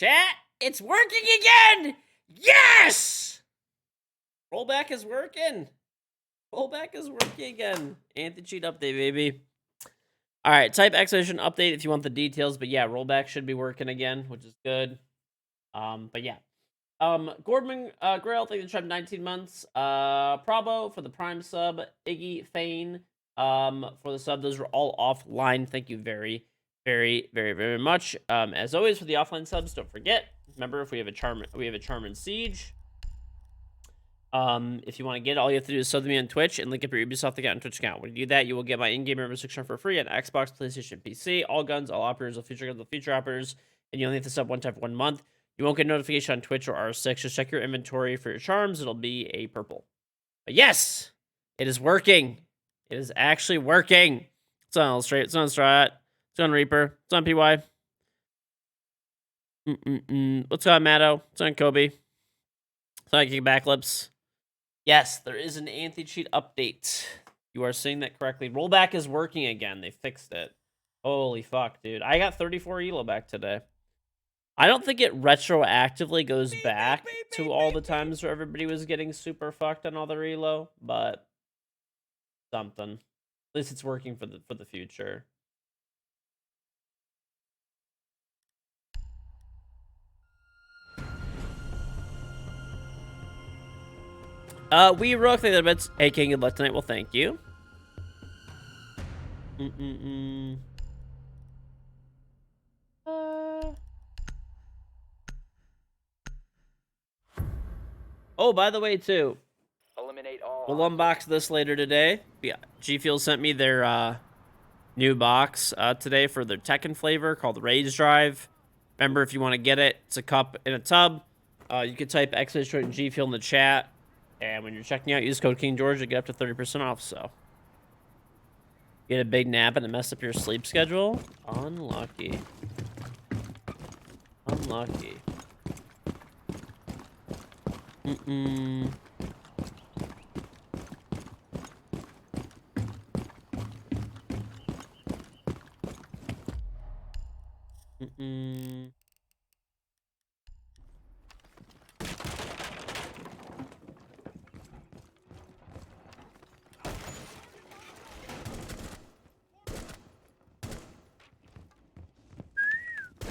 Chat, it's working again! Yes! Rollback is working. Rollback is working again. Anti-cheat update, baby. All right, type exclamation update if you want the details. But yeah, rollback should be working again, which is good. But yeah. Gordman Grail, thank you for 19 months. Prabo for the Prime sub. Iggy Fane for the sub. Those were all offline. Thank you very, very, very, very much. As always, for the offline subs, don't forget. Remember, if we have a charm and siege. If you want to get it, all you have to do is sub me on Twitch and link up your Ubisoft account and Twitch account. When you do that, you will get my in-game membership for free on Xbox, PlayStation, PC. All guns, all operators, all future guns, all future operators, and you only have to sub one time for 1 month. You won't get a notification on Twitch or R6. Just check your inventory for your charms. It'll be a purple. But yes, it is working. It is actually working. It's on Illustrate. It's on Strat. It's on Reaper. It's on PY. What's on Matto? It's on Kobe. It's on Kickback Lips. Yes, there is an anti-cheat update. You are saying that correctly. Rollback is working again. They fixed it. Holy fuck, dude. I got 34 elo back today. I don't think it retroactively goes back to all the times where everybody was getting super fucked on all their elo, but something. At least it's working for the future. We rock the other bits. Hey, King, good luck tonight. Well, thank you. Oh, by the way, too, eliminate all. We'll unbox this later today. Yeah, G Fuel sent me their new box today for their Tekken flavor called Rage Drive. Remember, if you want to get it, it's a cup in a tub. You can type exclamation G Fuel in the chat, and when you're checking out, use code KingGeorge to get up to 30% off. So, get a big nap and it mess up your sleep schedule. Unlucky. Unlucky.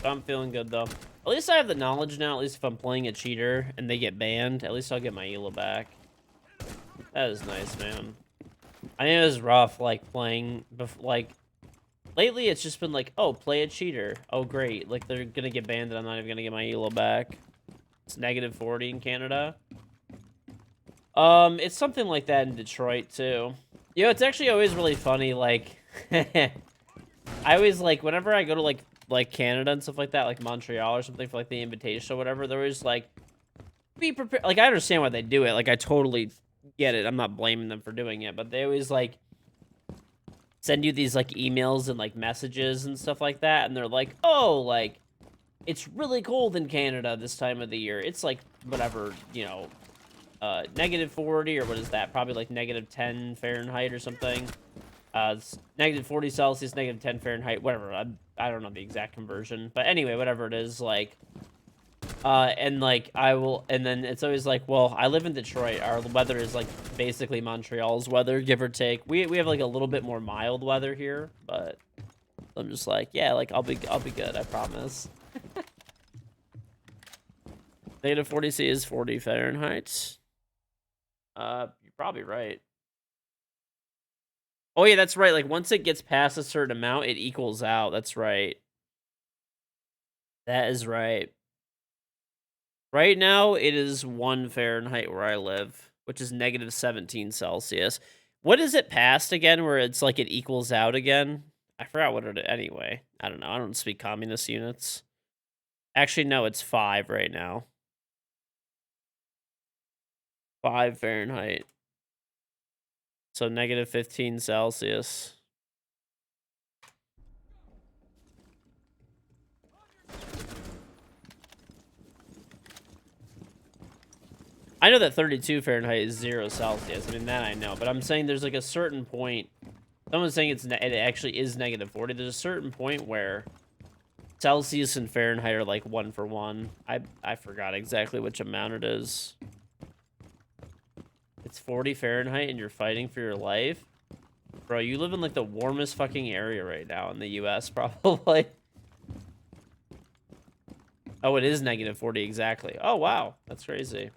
I'm feeling good, though. At least I have the knowledge now. At least if I'm playing a cheater and they get banned, at least I'll get my elo back. That is nice, man. I mean, it was rough, like, playing... Like, lately it's just been like, oh, play a cheater. Oh, great. Like, they're gonna get banned and I'm not even gonna get my elo back. It's negative 40 in Canada. It's something like that in Detroit, too. You know, it's actually always really funny, like... I always, like, whenever I go to, like Canada and stuff like that, like Montreal or something for like the invitation or whatever, they're always like, be prepared. Like, I understand why they do it. Like, I totally get it. I'm not blaming them for doing it, but they always like send you these like emails and like messages and stuff like that. And they're like, oh, like it's really cold in Canada this time of the year. It's like whatever, you know, negative 40 or what is that? Probably like negative 10 Fahrenheit or something. It's negative 40 Celsius, negative 10 Fahrenheit, whatever. I don't know the exact conversion, but anyway, whatever it is, like, and like and then it's always like, well, I live in Detroit. Our weather is like basically Montreal's weather, give or take. We have like a little bit more mild weather here, but I'm just like, yeah, like I'll be good, I promise. Negative 40 C is 40 Fahrenheit. You're probably right. Oh, yeah, that's right. Like, once it gets past a certain amount, it equals out. That's right. That is right. Right now, it is 1 Fahrenheit where I live, which is negative 17 Celsius. What is it past again where it's like it equals out again? I forgot what it is. Anyway, I don't know. I don't speak communist units. Actually, no, it's 5 right now. 5 Fahrenheit. So negative 15 Celsius. I know that 32 Fahrenheit is 0 Celsius. I mean, that I know. But I'm saying there's like a certain point. Someone's saying it actually is negative 40. There's a certain point where Celsius and Fahrenheit are like 1 for 1. I forgot exactly which amount it is. It's 40 Fahrenheit and you're fighting for your life? Bro, you live in like the warmest fucking area right now in the US, probably. Oh, it is negative 40 exactly. Oh, wow. That's crazy.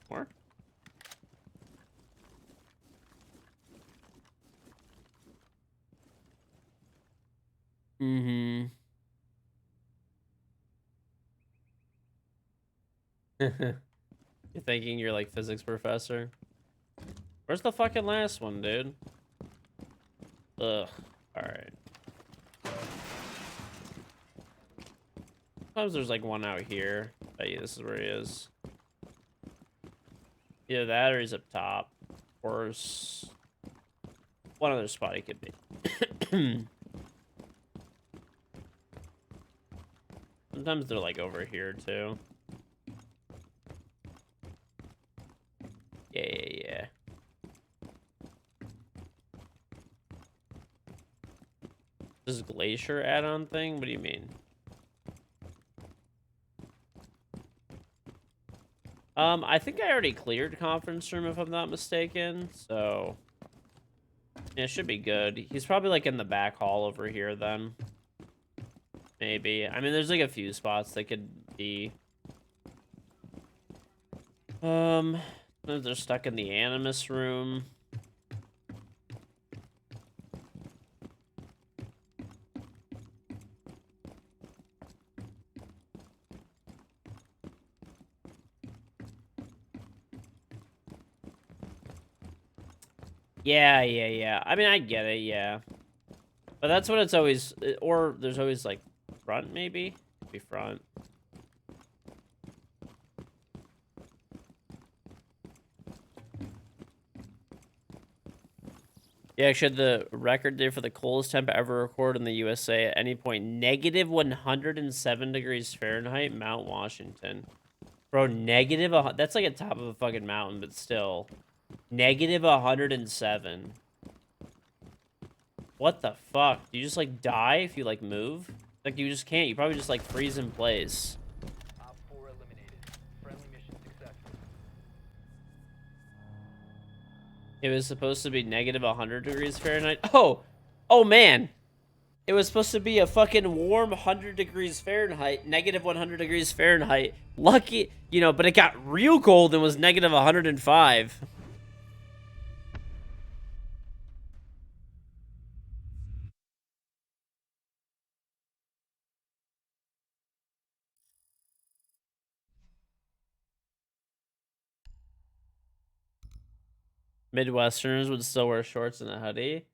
More? Mm-hmm. You're thinking you're like physics professor? Where's the fucking last one, dude? Ugh. Alright. Sometimes there's like one out here. Bet you this is where he is. Either that or he's up top. Or one other spot he could be. Sometimes they're like over here too. Yeah. This glacier add-on thing? What do you mean? I think I already cleared conference room if I'm not mistaken, so yeah, it should be good. He's probably like in the back hall over here then. Maybe. I mean, there's like a few spots that could be. They're stuck in the Animus room. Yeah. I mean, I get it, yeah. But that's what it's always, or there's always like front maybe? Could be front. Yeah, actually, the record there for the coldest temp ever recorded in the USA at any point, negative 107 degrees Fahrenheit, Mount Washington. Bro, that's like a top of a fucking mountain, but still. Negative 107. What the fuck? Do you just, like, die if you, like, move? Like, you just can't. You probably just, like, freeze in place. Op 4 eliminated. Friendly mission successful. It was supposed to be negative 100 degrees Fahrenheit. Oh, man. It was supposed to be a fucking warm 100 degrees Fahrenheit, negative 100 degrees Fahrenheit. Lucky, but it got real cold and was negative 105. Midwesterners would still wear shorts and a hoodie.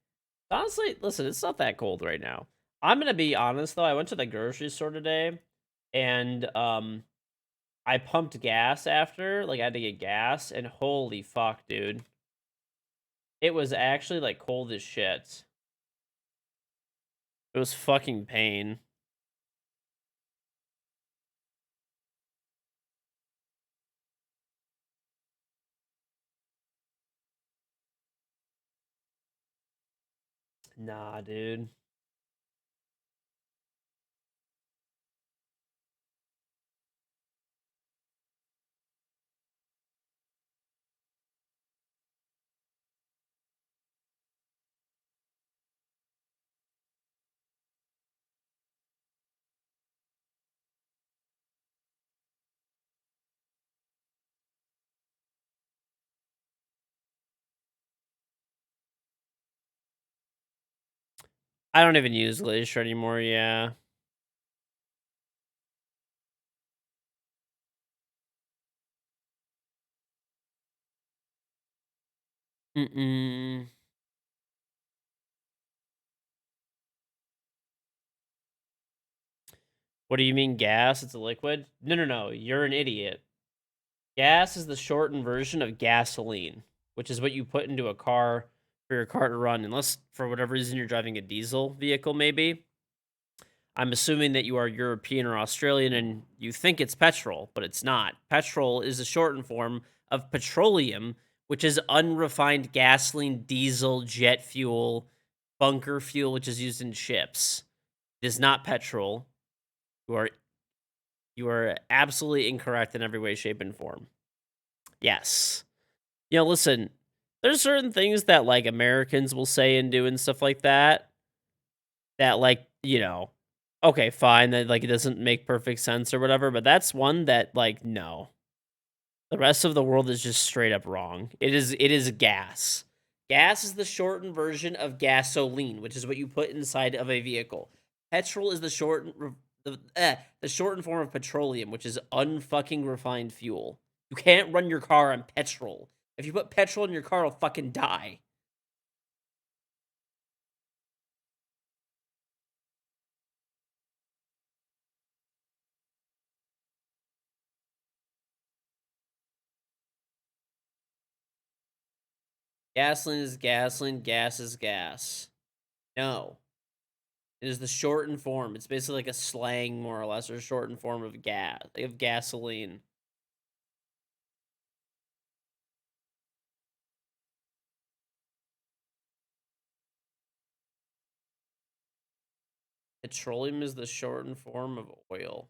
Honestly, listen, it's not that cold right now. I'm gonna be honest though. I went to the grocery store today, and I pumped gas after. Like, I had to get gas, and holy fuck, dude, it was actually like cold as shit. It was fucking pain. Nah, dude. I don't even use Glacier anymore, yeah. Mm-mm. What do you mean gas? It's a liquid? No. You're an idiot. Gas is the shortened version of gasoline, which is what you put into a car for your car to run, unless for whatever reason you're driving a diesel vehicle, maybe. I'm assuming that you are European or Australian and you think it's petrol, but it's not. Petrol is a shortened form of petroleum, which is unrefined gasoline, diesel, jet fuel, bunker fuel, which is used in ships. It is not petrol. You are absolutely incorrect in every way, shape, and form. Yes. Listen, there's certain things that like Americans will say and do and stuff like that. That like, okay, fine, that like it doesn't make perfect sense or whatever, but that's one that like no. The rest of the world is just straight up wrong. It is gas. Gas is the shortened version of gasoline, which is what you put inside of a vehicle. Petrol is the shortened form of petroleum, which is unfucking refined fuel. You can't run your car on petrol. If you put petrol in your car, it'll fucking die. Gasoline is gasoline, gas is gas. No. It is the shortened form. It's basically like a slang, more or less, or shortened form of gasoline. Petroleum is the shortened form of oil.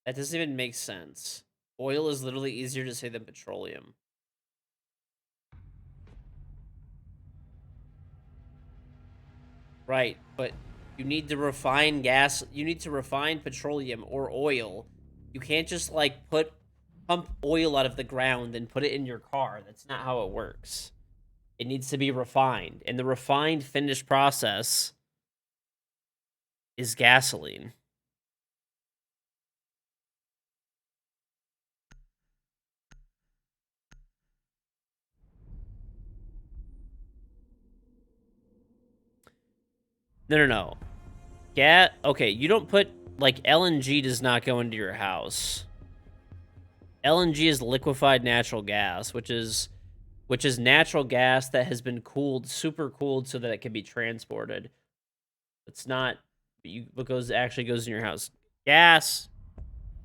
That doesn't even make sense. Oil is literally easier to say than petroleum. Right, but you need to refine gas. You need to refine petroleum or oil. You can't just like pump oil out of the ground and put it in your car. That's not how it works. It needs to be refined, and the refined finished process is gasoline. No. Okay, you don't put like LNG does not go into your house. LNG is liquefied natural gas, which is natural gas that has been super cooled so that it can be transported. It's not what actually goes in your house. Gas.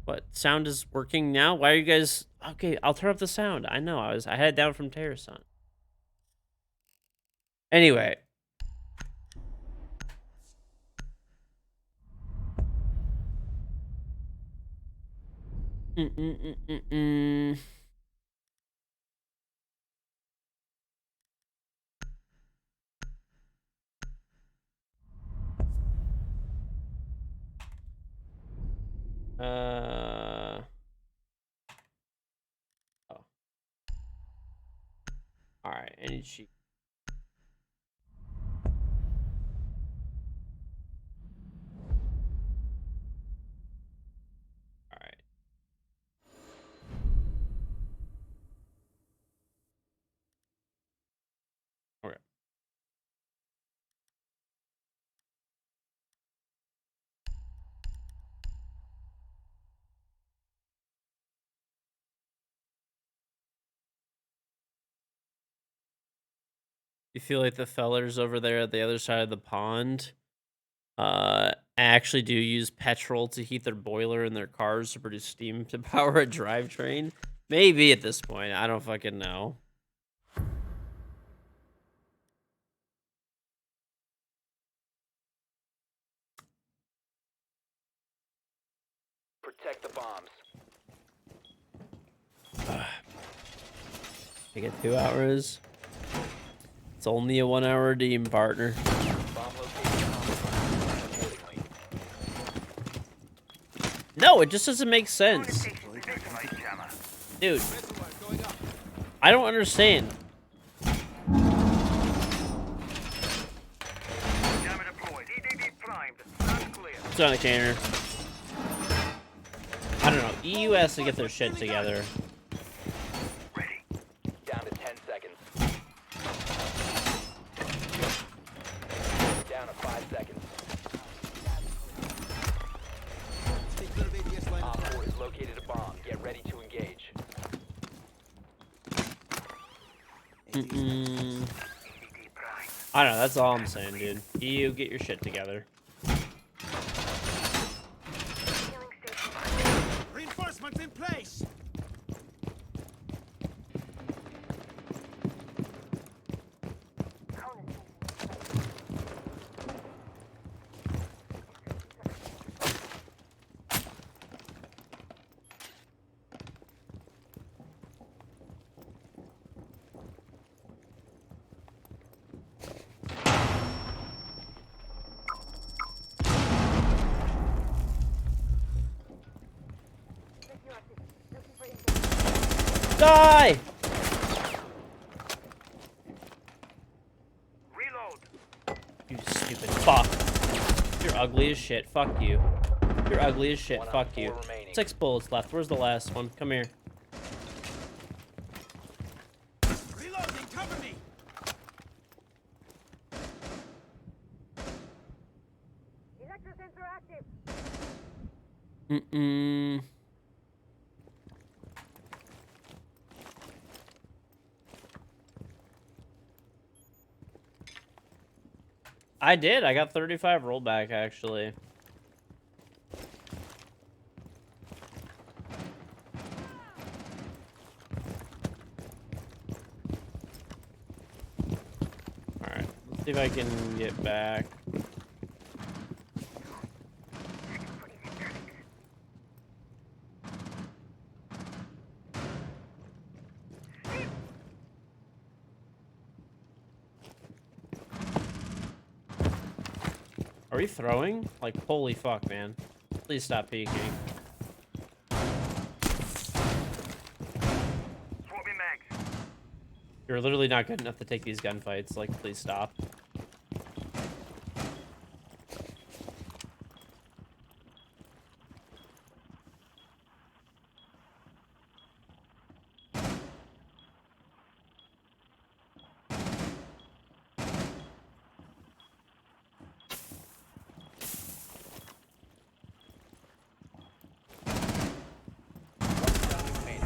What sound is working now? Why are you guys okay? I'll turn up the sound. I know I had it down from Terrason. Anyway. Oh. All right. Any sheet. All right. Okay. You feel like the fellers over there at the other side of the pond actually do use petrol to heat their boiler in their cars to produce steam to power a drivetrain? Maybe at this point. I don't fucking know. Protect the bombs. I get 2 hours. It's only a 1 hour redeem, partner. No, it just doesn't make sense. Dude. I don't understand. It's on a canner. I don't know. EU has to get their shit together. Down to 10 seconds. Down to 5 seconds. Op 4 has located a bomb. Get ready to engage. I don't know, that's all I'm saying, dude. You get your shit together. Reinforcements in place. Die! Reload. You stupid fuck. You're ugly as shit. Fuck you. You're ugly as shit. 1 on Fuck 4 you. remaining. 6 bullets left. Where's the last one? Come here. Reloading. Cover me. Electrosensor active. Mm-mm. I did. I got 35 rollback, actually. Alright. Let's see if I can get back. Are we throwing? Like, holy fuck, man. Please stop peeking. Swapping mags. You're literally not good enough to take these gunfights. Like, please stop.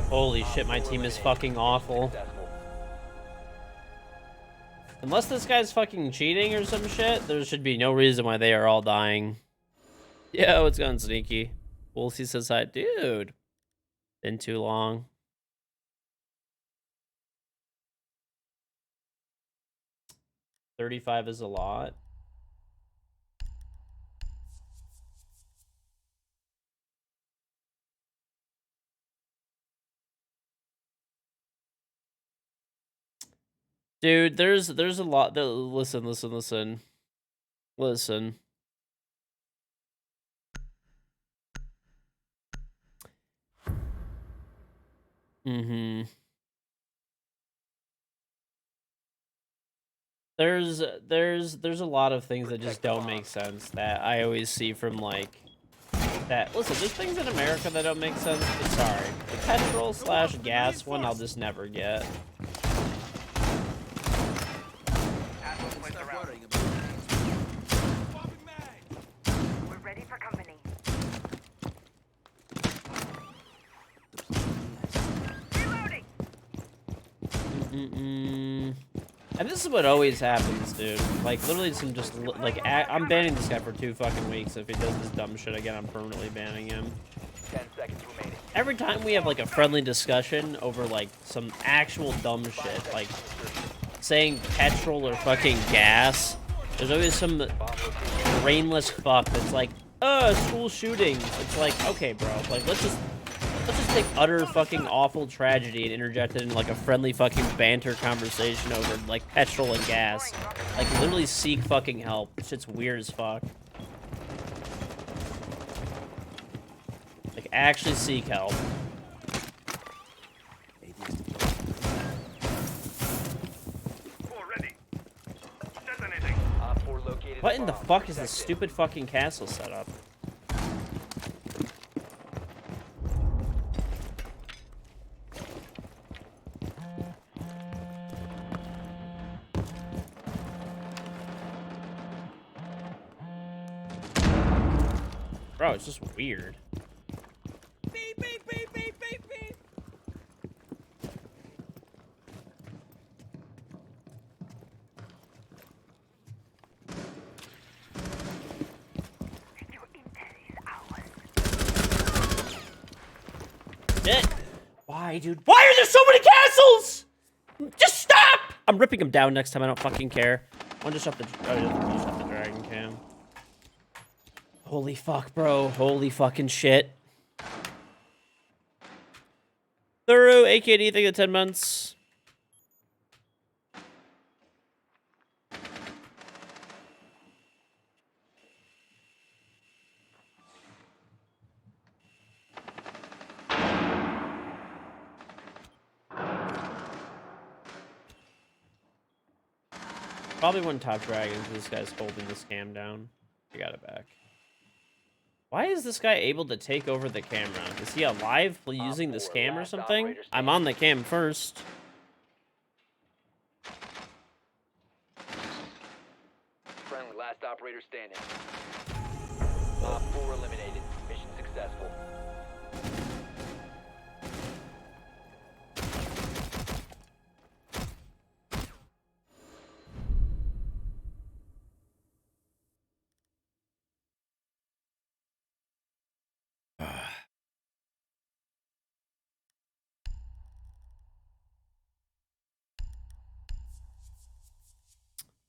Holy shit, my team is fucking awful. Successful. Unless this guy's fucking cheating or some shit, there should be no reason why they are all dying. Yo, it's gone sneaky. Wolsey says hi. Dude. Been too long. $35 is a lot. Dude, there's a lot. Listen. Mm-hmm. There's a lot of things that just don't make sense that I always see from like that. Listen, there's things in America that don't make sense, but sorry. The petrol / gas one I'll just never get. Swapping mags. We're ready for company. Reloading. Mm-mm. And this is what always happens, dude. Like, literally some just, like, I'm banning this guy for 2 fucking weeks. If he does this dumb shit again, I'm permanently banning him. 10 seconds remaining. Every time we have, like, a friendly discussion over, like, some actual dumb shit, like, saying petrol or fucking gas, there's always some Bomb location. brainless fuck that's like, school shootings. It's like, okay, bro, like, let's just take utter fucking awful tragedy and interject it in like a friendly fucking banter conversation over like petrol and gas. Like literally seek fucking help. This shit's weird as fuck. Like actually seek help. Ready. Detonating. Op 4 located What a in the bomb. fuck is this Protect it. stupid fucking castle setup? Bro, it's just weird. Beep beep beep beep beep beep. shit. Why, dude? Why are there so many castles? Just stop! I'm ripping them down next time. I don't fucking care. I'll just shut the dragon cam. Holy fuck, bro. Holy fucking shit. Thorough, AKD, thing of 10 months. Probably one top dragon because this guy's holding this cam down. I got it back. Why is this guy able to take over the camera? Is he alive using this cam or something? I'm on the cam first. Friendly, last operator standing. Op 4 eliminated. Mission successful.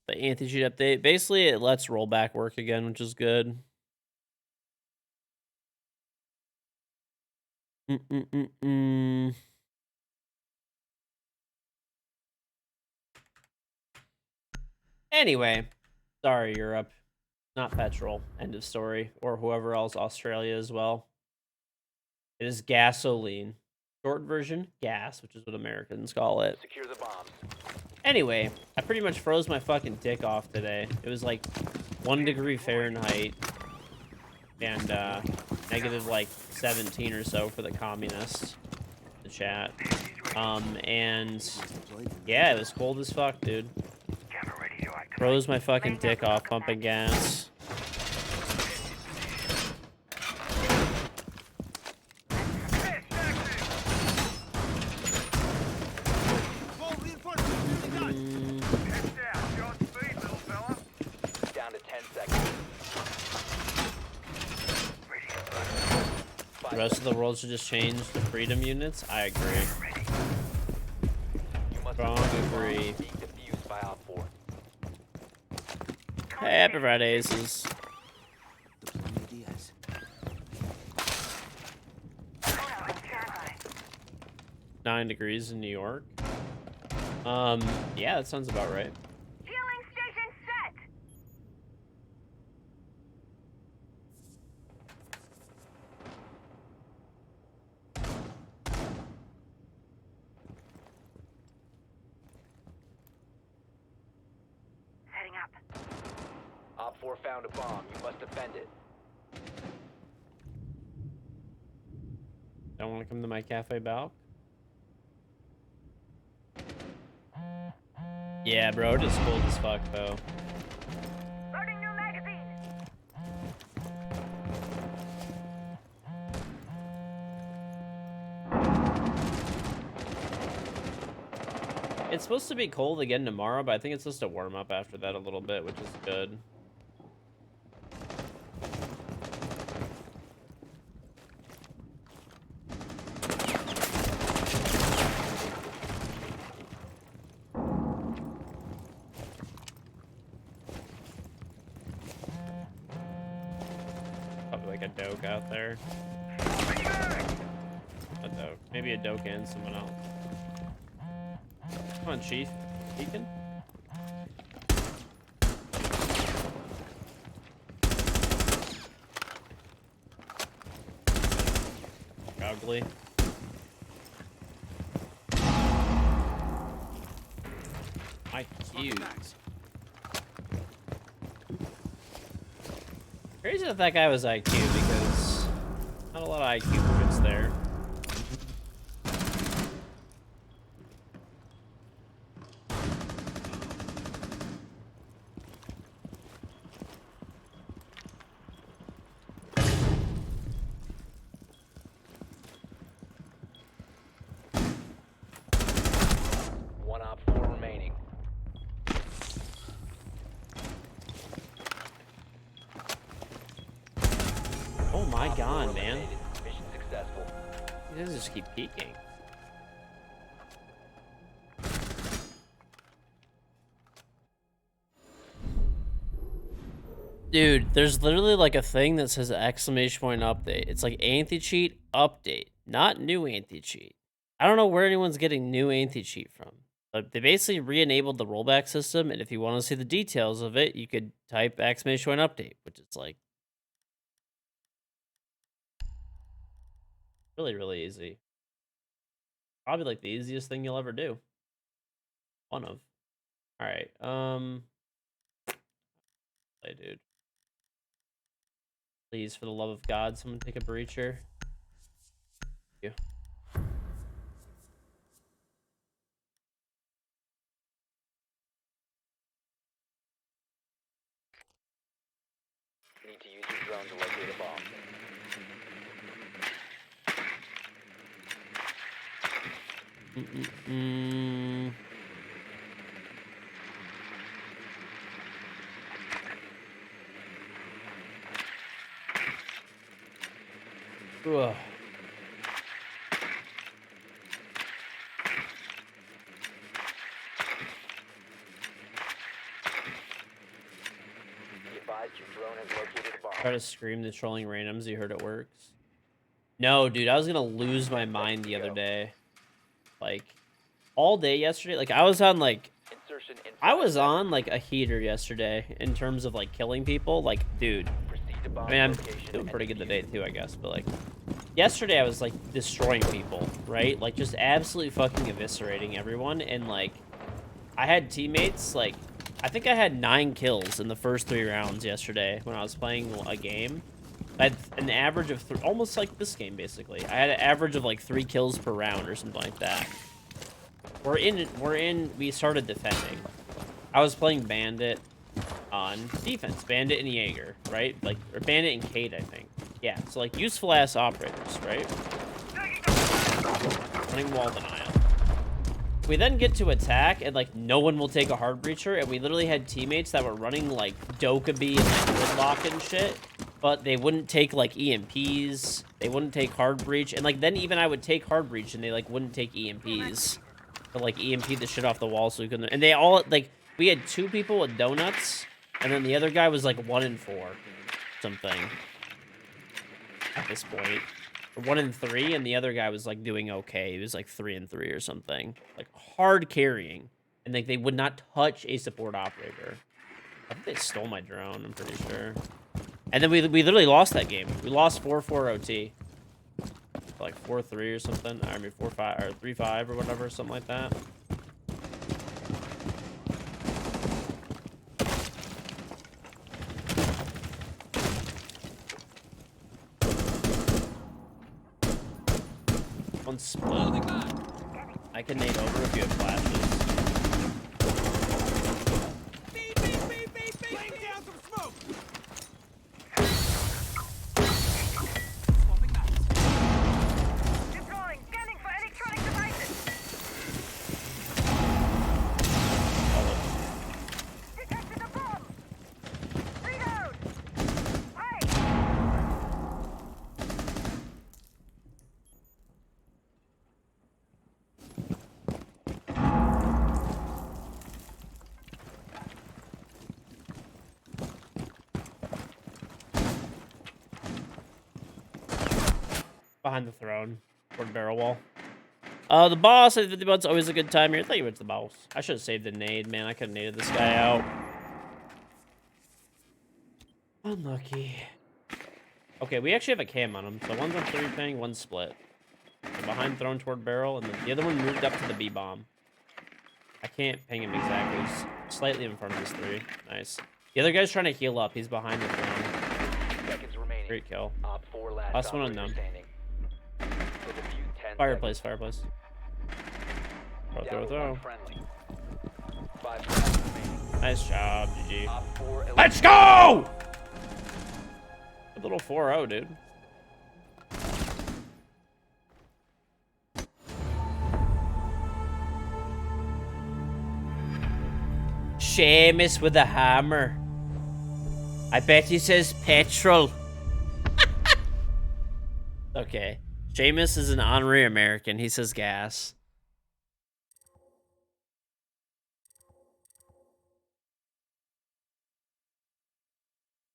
The anti-cheat update. Basically, it lets rollback work again, which is good. Anyway, sorry, Europe. Not petrol. End of story. Or whoever else, Australia as well. It is gasoline. Short version, gas, which is what Americans call it. Secure the bombs. Anyway, I pretty much froze my fucking dick off today. It was like 1 degree Fahrenheit and negative like 17 or so for the communists, the chat. And yeah, it was cold as fuck, dude. Froze my fucking dick off pumping gas. Down to 10 seconds. The rest of the world should just change to freedom units. I agree. You must Strong agree. being defused by Op 4. Hey, happy Friday, Aces. 9 degrees in New York. Yeah, that sounds about right. Fueling station set. Setting up. Op 4 found a bomb. You must defend it. Don't want to come to my cafe balk? Yeah, bro, it is cold as fuck, though. Loading new magazine. It's supposed to be cold again tomorrow, but I think it's supposed to warm up after that a little bit, which is good. Probably like a doke out there. A doke. Maybe a doke and someone else. Come on, Chief. Deacon? Ugly. My cues. Crazy that that guy was IQ because not a lot of IQ points there. One Op 4 remaining. Oh my Op 4 god, man. eliminated. Mission successful. You guys just keep peeking. Dude, there's literally like a thing that says exclamation point update. It's like anti-cheat update, not new anti-cheat. I don't know where anyone's getting new anti-cheat from. But they basically re-enabled the rollback system, and if you want to see the details of it, you could type exclamation point update, which is like really, really easy. Probably like the easiest thing you'll ever do. One of. All right. Play, dude. Please, for the love of God, someone take a breacher. Thank you. Need to use your drone to locate a bomb. Ugh. Be advised your drone has located a bomb. Try to scream the trolling randoms. You heard it works. No, dude, I was gonna lose my mind the other day. Like, all day yesterday. Like, I was on like Insertion in I was on like a heater yesterday in terms of like killing people. Like, dude, Proceed to bomb I mean, I'm location doing and pretty good defuse. today too, I guess. But like, yesterday I was like destroying people, right? Like, just absolutely fucking eviscerating everyone. And like, I had teammates like, I think I had 9 kills in the first 3 rounds yesterday when I was playing a game. I had an average of almost like this game basically. I had an average of like 3 kills per round or something like that. We started defending. I was playing Bandit on defense, Bandit and Jaeger, right? Like, or Bandit and Kate, I think. Yeah, so like useful ass operators, right? Running wall denial. We then get to attack, and like no one will take a hard breacher, and we literally had teammates that were running like Dokkaebi and like Woodlock and shit, but they wouldn't take like EMPs, they wouldn't take hard breach, and like then even I would take hard breach, and they like wouldn't take EMPs, but like EMP the shit off the wall so we couldn't. And they all like we had 2 people with donuts, and then the other guy was like 1 in 4, something. At this point. Or 1 in 3, and the other guy was like doing okay. He was like 3 in 3 or something. Like hard carrying. And like they would not touch a support operator. I think they stole my drone, I'm pretty sure. And then we literally lost that game. We lost 4-4 OT. Like 4-3 or something. I mean 4-5 or 3-5 or whatever, something like that. One split. I can nade over if you have flashes. Beep, beep, beep, beep, beep, laying down some smoke. Swapping maps. Deploying. Scanning for electronic devices. Detected a bomb. Reload. Hey. Behind the throne. Toward barrel wall. The boss at 50 bucks always a good time here. Thank you, it's the boss. I should have saved the nade, man. I could have naded this guy out. Unlucky. Okay, we actually have a cam on him. So one's on 3 ping, one's split. So behind throne toward barrel, and then the other one moved up to the B bomb. I can't ping him exactly. He's slightly in front of his 3. Nice. The other guy's trying to heal up. He's behind the throne. Seconds remaining. Great kill. Op 4 last Last one operator unknown. standing. To defuse 10 Fireplace, seconds. fireplace. Throw, Down throw, to throw. 1 friendly. 5 seconds remaining. Nice job, GG. Op 4 Let's go! A little 4-0, dude. Seamus with a hammer. I bet he says petrol. Okay. Jameis is an honorary American. He says gas.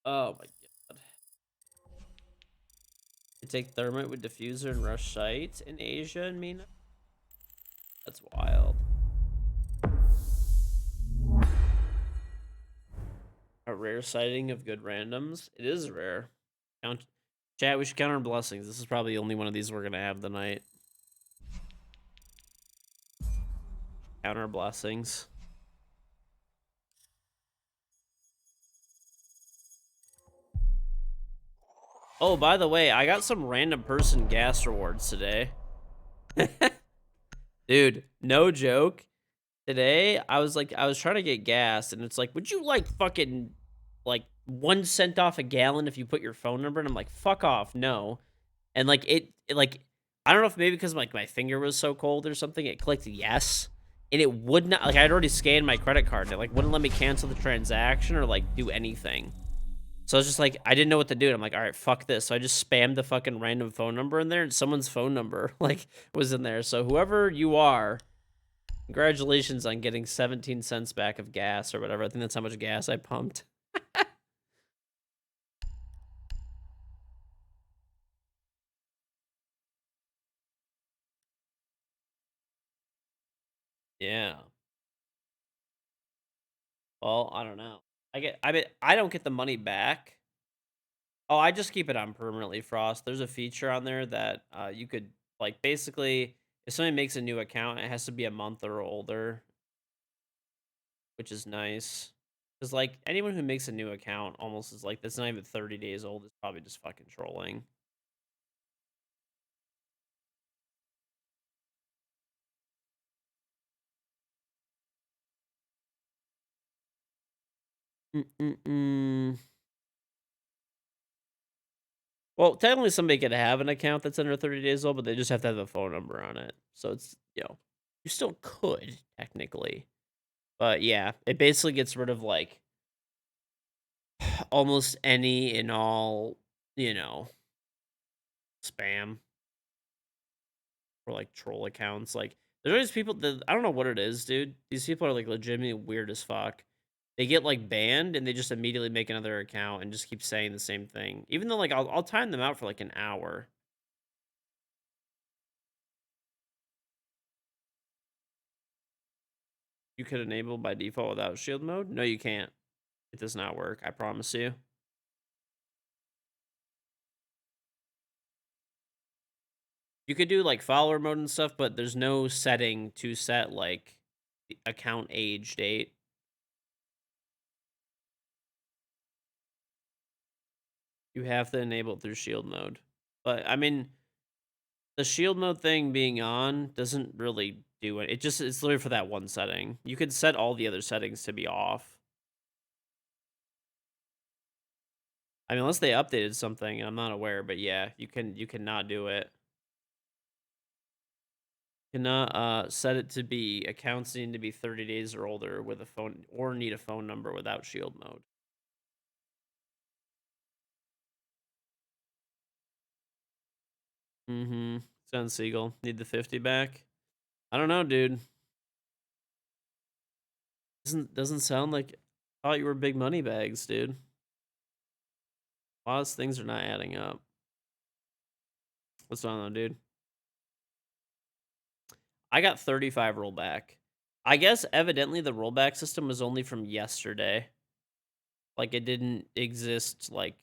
Oh my god. You take thermite with diffuser and rush sight in Asia and MENA? That's wild. A rare sighting of good randoms. It is rare. Chat, we should count our blessings. This is probably the only one of these we're gonna have tonight. Count our blessings. Oh, by the way, I got some random person gas rewards today. Dude, no joke. Today, I was trying to get gas, and it's like, would you like fucking, like, 1 cent off a gallon if you put your phone number? And I'm like, fuck off, no. And, like, like, I don't know if maybe because, like, my finger was so cold or something, it clicked yes. And it would not, like, I'd already scanned my credit card, and it, like, wouldn't let me cancel the transaction or, like, do anything. So I was just like, I didn't know what to do. And I'm like, all right, fuck this. So I just spammed the fucking random phone number in there, and someone's phone number, like, was in there. So whoever you are, congratulations on getting 17 cents back of gas or whatever. I think that's how much gas I pumped. Yeah. Well, I don't know. I don't get the money back. Oh, I just keep it on permanently, Frost. There's a feature on there that you could, like, basically, if somebody makes a new account, it has to be a month or older, which is nice. Because, like, anyone who makes a new account almost is like, that's not even 30 days old, is probably just fucking trolling. Well, technically, somebody could have an account that's under 30 days old, but they just have to have a phone number on it. So it's, you still could, technically. But yeah, it basically gets rid of, like, almost any and all, spam or, like, troll accounts. Like, there's always people that, I don't know what it is, dude. These people are, like, legitimately weird as fuck. They get, like, banned and they just immediately make another account and just keep saying the same thing. Even though, like, I'll time them out for, like, an hour. You could enable by default without shield mode? No, you can't. It does not work, I promise you. You could do, like, follower mode and stuff, but there's no setting to set, like, the account age date. You have to enable it through shield mode. But, I mean, the shield mode thing being on doesn't really do it. It's literally for that one setting. You could set all the other settings to be off. I mean, unless they updated something, I'm not aware, but yeah, you cannot do it. Cannot set it to be accounts need to be 30 days or older with a phone, or need a phone number without shield mode. Mm-hmm. Sun Siegel. Need the 50 back? I don't know, dude. Doesn't sound like, I thought you were big money bags, dude. A lot of things are not adding up. What's going on, dude? I got 35 rollback. I guess evidently the rollback system was only from yesterday. Like, it didn't exist, like,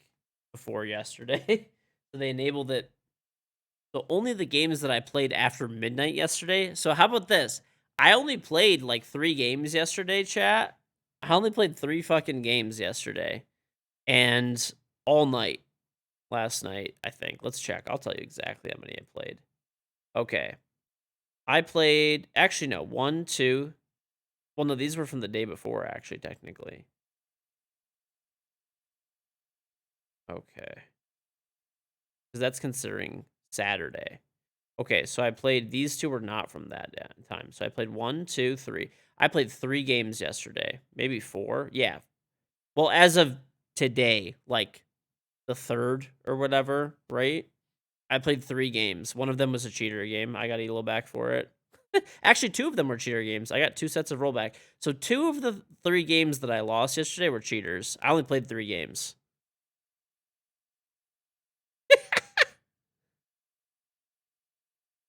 before yesterday. So they enabled it. So only the games that I played after midnight yesterday. So how about this? I only played, like, 3 games yesterday, chat. I only played 3 fucking games yesterday. And all night last night, I think. Let's check. I'll tell you exactly how many I played. Okay. I played, actually, no, 1, 2. Well, no, these were from the day before, actually, technically. Okay. Because that's considering Saturday. Okay, so I played, these 2 were not from that time. So I played 1, 2, 3. I played 3 games yesterday. Maybe 4. Yeah. Well, as of today, like the 3rd or whatever, right? I played 3 games. One of them was a cheater game. I got elo back for it. Actually, 2 of them were cheater games. I got 2 sets of rollback. So 2 of the 3 games that I lost yesterday were cheaters. I only played 3 games.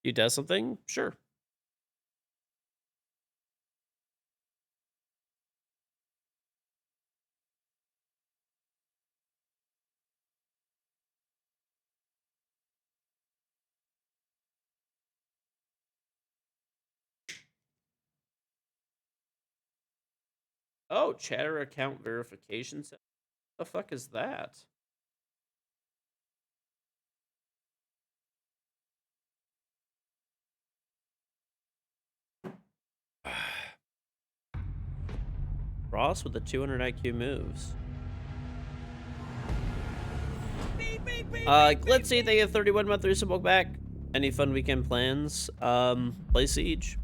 You does something? Sure. Oh, chatter account verification. What the fuck is that? Ross with the 200 IQ moves. Let's see. They have 31 month recent book back. Any fun weekend plans? Play Siege.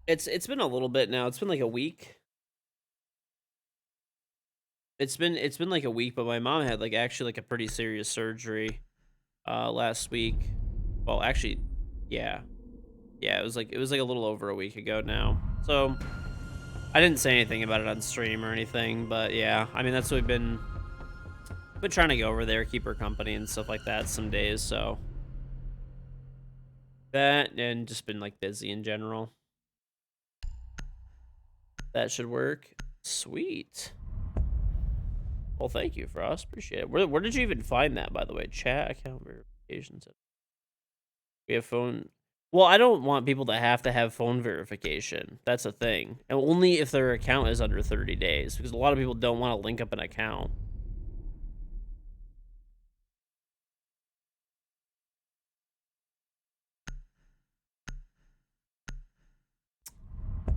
It's been a little bit now. It's been like a week. It's been like a week, but my mom had like actually like a pretty serious surgery last week. Well, actually, yeah. Yeah, it was like a little over a week ago now. So I didn't say anything about it on stream or anything, but yeah, I mean that's what we've been trying to go over there, keep her company and stuff like that some days, so that and just been like busy in general. That should work. Sweet. Well, thank you, Frost. Appreciate it. Where did you even find that, by the way? Chat account verification. We have phone. Well, I don't want people to have phone verification. That's a thing. And only if their account is under 30 days, because a lot of people don't want to link up an account.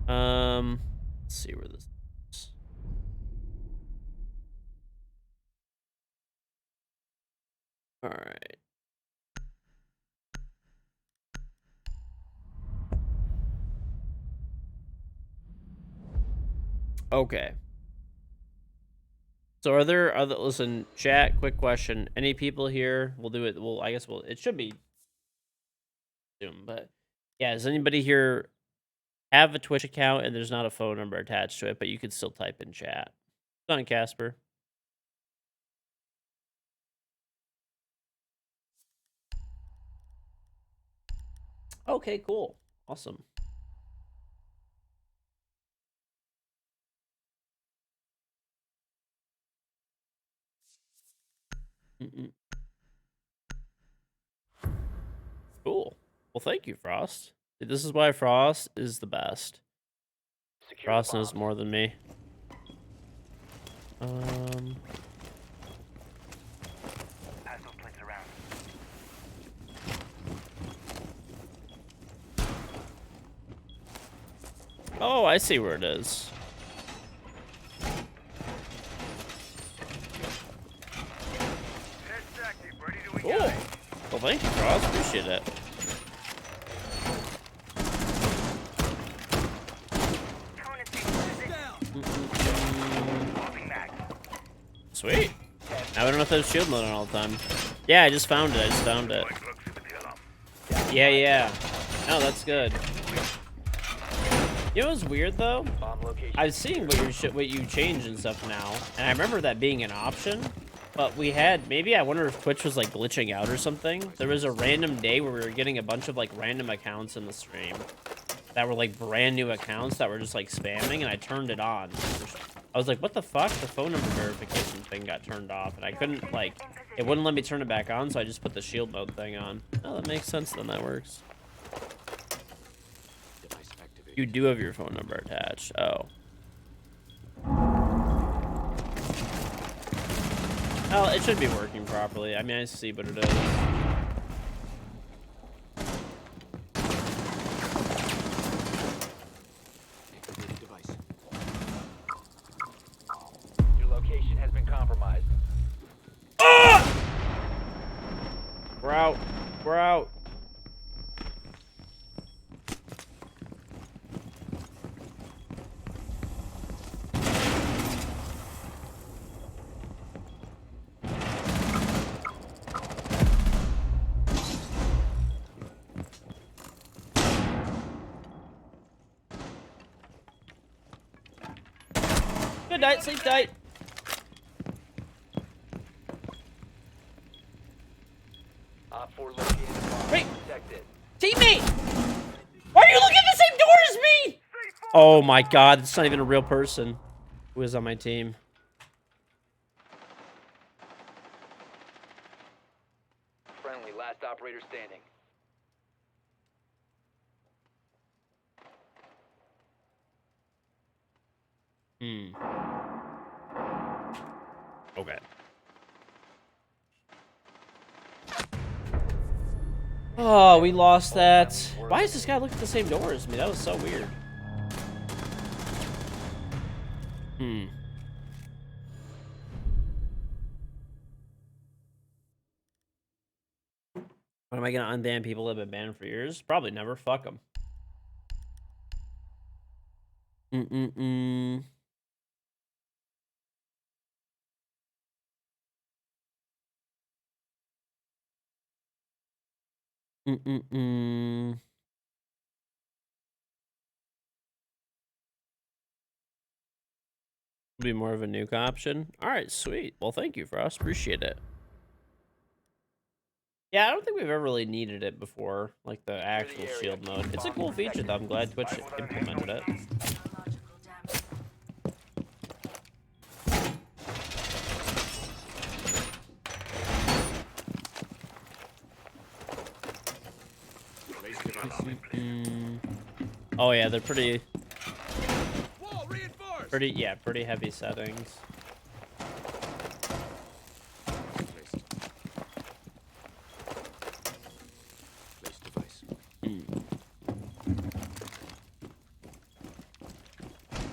Let's see where this is. All right. Okay. So are there other, listen, chat, quick question. Any people here? We'll do it. Well, I guess it should be soon, but yeah, does anybody here have a Twitch account and there's not a phone number attached to it, but you can still type in chat? It's on Casper. Okay, cool. Awesome. Cool. Well, thank you, Frost. This is why Frost is the best. Secure Frost the knows bomb. more than me. Pass those plates around. Oh, I see where it is. Test active, ready to Cool. Well, thank you, Frost. Appreciate it. Sweet. Now we don't have to have shield mode on all the time. Yeah, I just found it. Yeah. No, that's good. You know what's weird though? Bomb location. I was seeing what you changed and stuff now, and I remember that being an option. But we had, maybe I wonder if Twitch was like glitching out or something. There was a random day where we were getting a bunch of like random accounts in the stream that were like brand new accounts that were just like spamming, and I turned it on. I was like, what the fuck? The phone number verification thing got turned off, and I couldn't like, it wouldn't let me turn it back on, so I just put the shield mode thing on. Oh, that makes sense then, that works. You do have your phone number attached. Oh. Oh, it should be working properly. I mean, I see what it is. Your location has been compromised. We're out. We're out. Good night, sleep tight. Op 4 located a bomb. Wait. Protect it. Teammate! Why are you looking at the same door as me? Oh my god, it's not even a real person who is on my team. Friendly, last operator standing. Okay. Oh, we lost that. Why is this guy looking at the same door as me? That was so weird. When am I gonna unban people that have been banned for years? Probably never. Fuck them. Be more of a nuke option. All right, sweet. Well, thank you, Frost. Appreciate it. Yeah, I don't think we've ever really needed it before, like the actual shield mode. It's a cool feature, though. I'm glad Twitch implemented it. Oh yeah, they're pretty heavy settings.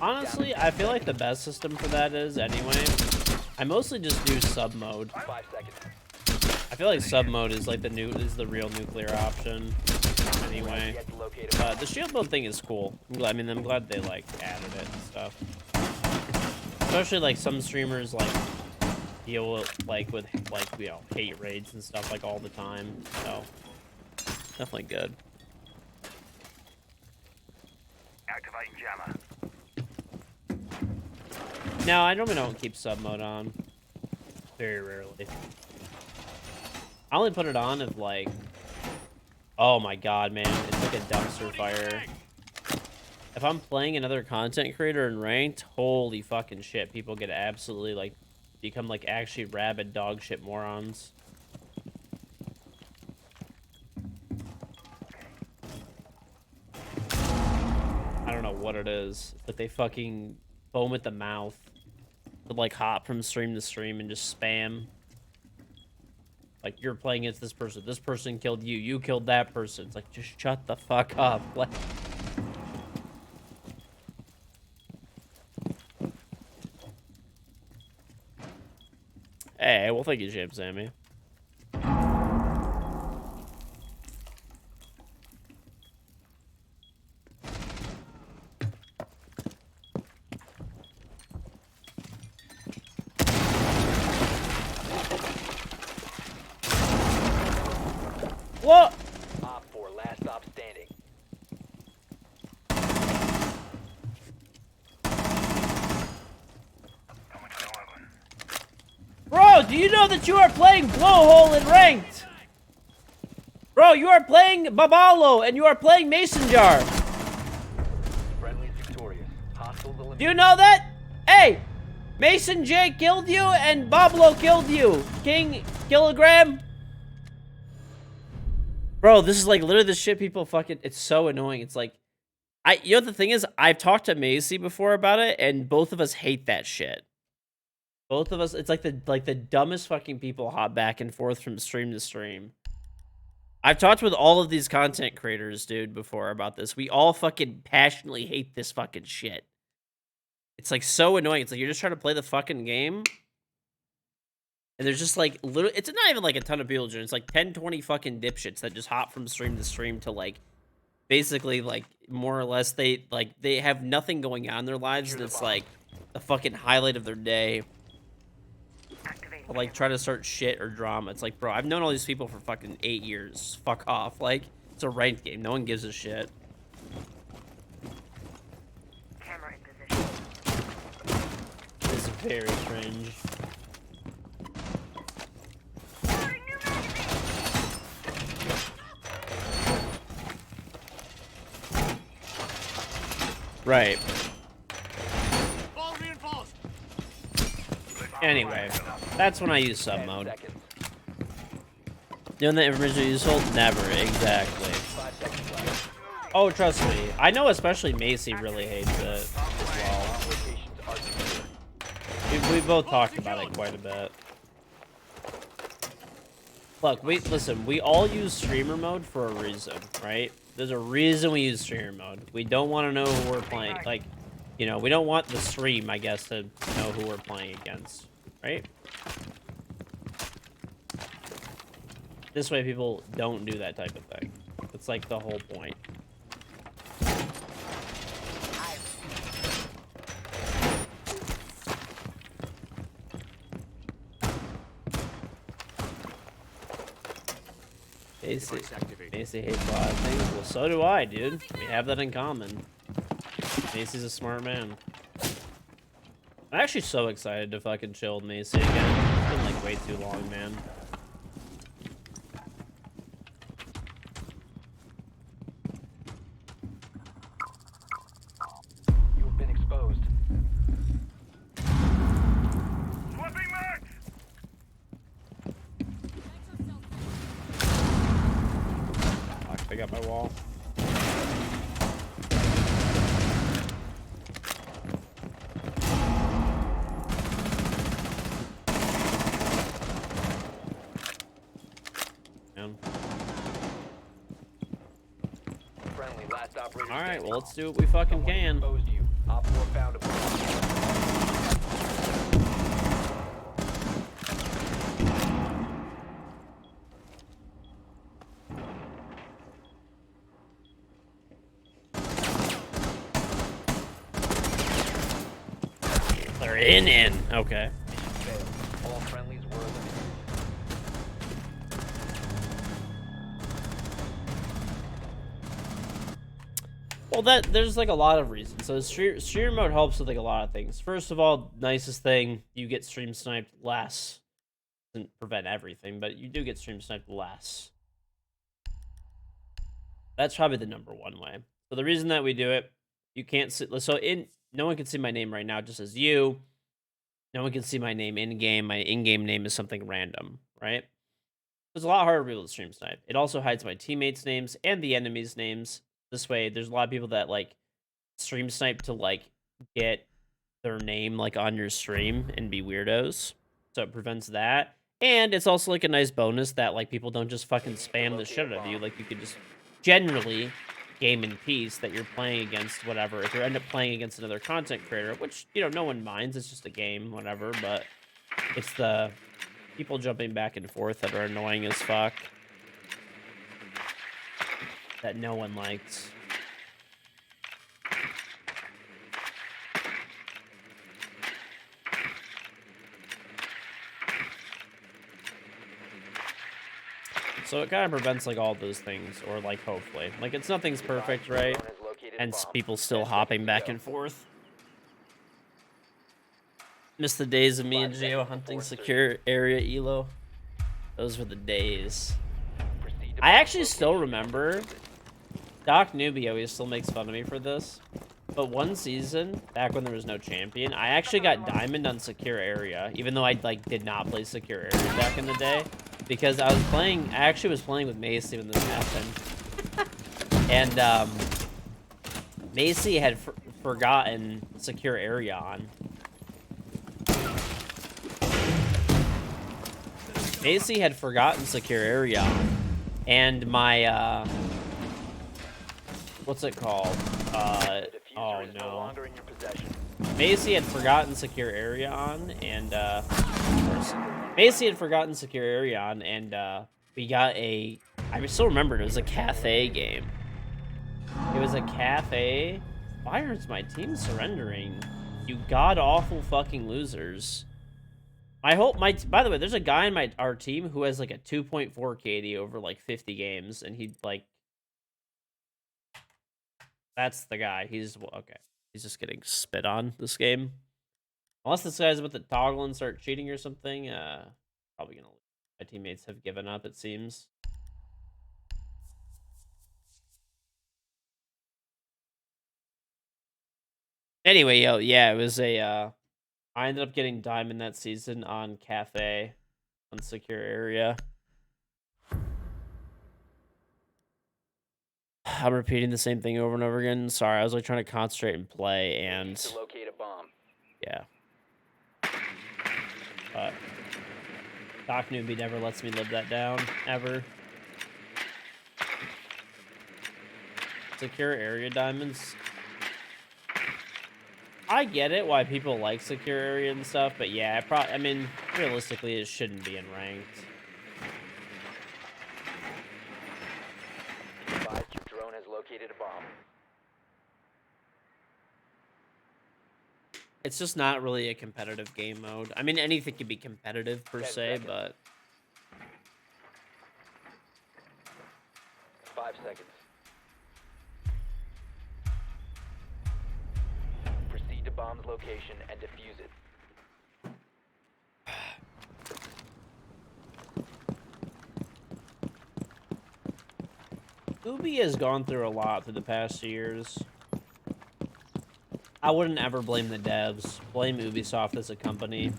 Honestly, I feel like the best system for that is, anyway, I mostly just do sub mode. 5 seconds. I feel like sub mode is like the real nuclear option. Anyway, Yet to locate the shield mode thing is cool. I'm glad they like added it and stuff. Especially like some streamers like deal with hate raids and stuff like all the time. So definitely good. Activating jammer. No, I normally don't keep sub mode on. Very rarely. I only put it on if like, oh my god, man, it's like a dumpster fire. If I'm playing another content creator in ranked, holy fucking shit, people get absolutely like, become like actually rabid dog shit morons. I don't know what it is, but they fucking foam at the mouth. To like hop from stream to stream and just spam. Like, you're playing against this person killed you, you killed that person. It's like, just shut the fuck up. Like, hey, well, thank you, James Sammy. What? Op 4, last stop standing. Bro, do you know that you are playing Blowhole in ranked? Bro, you are playing Babalo and you are playing Mason Jar. Friendly victorious. Hostiles eliminated. Do you know that? Hey, Mason J killed you and Bablo killed you. King Kilogram. Bro, this is like literally the shit people fucking, it's so annoying. It's like, you know, the thing is, I've talked to Macy before about it, and both of us hate that shit. Both of us, it's like the dumbest fucking people hop back and forth from stream to stream. I've talked with all of these content creators, dude, before about this. We all fucking passionately hate this fucking shit. It's like so annoying. It's like you're just trying to play the fucking game. And there's just like literally, it's not even like a ton of people, it's like 10, 20 fucking dipshits that just hop from stream to stream to like, basically like more or less they have nothing going on in their lives. And it's like the fucking highlight of their day. Like try to start shit or drama. It's like, bro, I've known all these people for fucking 8 years. Fuck off. Like, it's a ranked game. No one gives a shit. Camera in position. very cringe. Right. Ball reinforced. Anyway, that's when I use sub 10 mode. seconds. Doing that information useful? Never, exactly. 5 seconds left. Oh, trust me. I know especially Macy really hates it as well. Locations are secure. We both talked about it quite a bit. Look, listen, we all use streamer mode for a reason, right? There's a reason we use streamer mode. We don't want to know who we're playing. Like, you know, we don't want the stream, I guess, to know who we're playing against, right? This way people don't do that type of thing. It's like the whole point. Macy hates a lot of things. Well, so do I, dude. We have that in common. Macy's a smart man. I'm actually so excited to fucking chill with Macy again. It's been like way too long, man. You have been exposed. Swapping max! Fuck, pick up my wall. Man. Friendly, last operator. All right, standing. well, let's do what we fucking Someone can. exposed you. Op 4 found a bomb. They're in. Okay. Mission failed. All friendlies were eliminated. Well, there's like a lot of reasons. So streamer mode helps with like a lot of things. First of all, nicest thing, you get stream sniped less. Doesn't prevent everything, but you do get stream sniped less. That's probably the number one way. So the reason that we do it, you can't see. So no one can see my name right now, just as you. No one can see my name in game. My in-game name is something random, right? It's a lot harder for people to stream snipe. It also hides my teammates' names and the enemies' names. This way, there's a lot of people that like stream snipe to like get their name like on your stream and be weirdos. So it prevents that. And it's also like a nice bonus that like people don't just fucking spam the shit out of you. Like you could just generally game in peace that you're playing against whatever. If you end up playing against another content creator, which, you know, no one minds. It's just a game, whatever. But it's the people jumping back and forth that are annoying as fuck. That no one likes. So it kind of prevents like all those things, or like hopefully. Like it's nothing's perfect, right? Drone has located a Hence bomb. people still 10 hopping seconds back to go. and forth. Miss the days of me and 5 Geo seconds hunting before secure area elo. Those were the days. Proceed to I bomb actually still location. remember Doc Newbie always still makes fun of me for this. But one season, back when there was no champion, I actually got diamond on secure area, even though I like did not play secure area back in the day, because I actually was playing with Macy when this happened, and Macy had forgotten secure area on. Macy had forgotten secure area on, and my what's it called? The diffuser Oh is no no. longer in your possession. Macy had forgotten secure area on, and Macy had forgotten secure area on, and we got a. I still remember it was a cafe game. It was a cafe. Why is my team surrendering? You god awful fucking losers. By the way, there's a guy in our team who has like a 2.4 KD over like 50 games, and he like. That's the guy. He's okay. He's just getting spit on this game. Unless this guy's about to toggle and start cheating or something, probably gonna lose. My teammates have given up, it seems. Anyway, yo, yeah, it was a, I ended up getting diamond that season on Cafe, on Secure Area. I'm repeating the same thing over and over again. Sorry, I was like trying to concentrate and play, Need and to locate a bomb. yeah. But Doc Newbie never lets me live that down, ever. Secure area diamonds. I get it why people like secure area and stuff, but yeah, I mean, realistically, it shouldn't be in ranked. Advised your drone has located a bomb. It's just not really a competitive game mode. I mean, anything can be competitive per 10 se, seconds. but 5 seconds. Proceed to bomb's location and defuse it. Ubi has gone through a lot through the past few years. I wouldn't ever blame the devs. Blame Ubisoft as a company.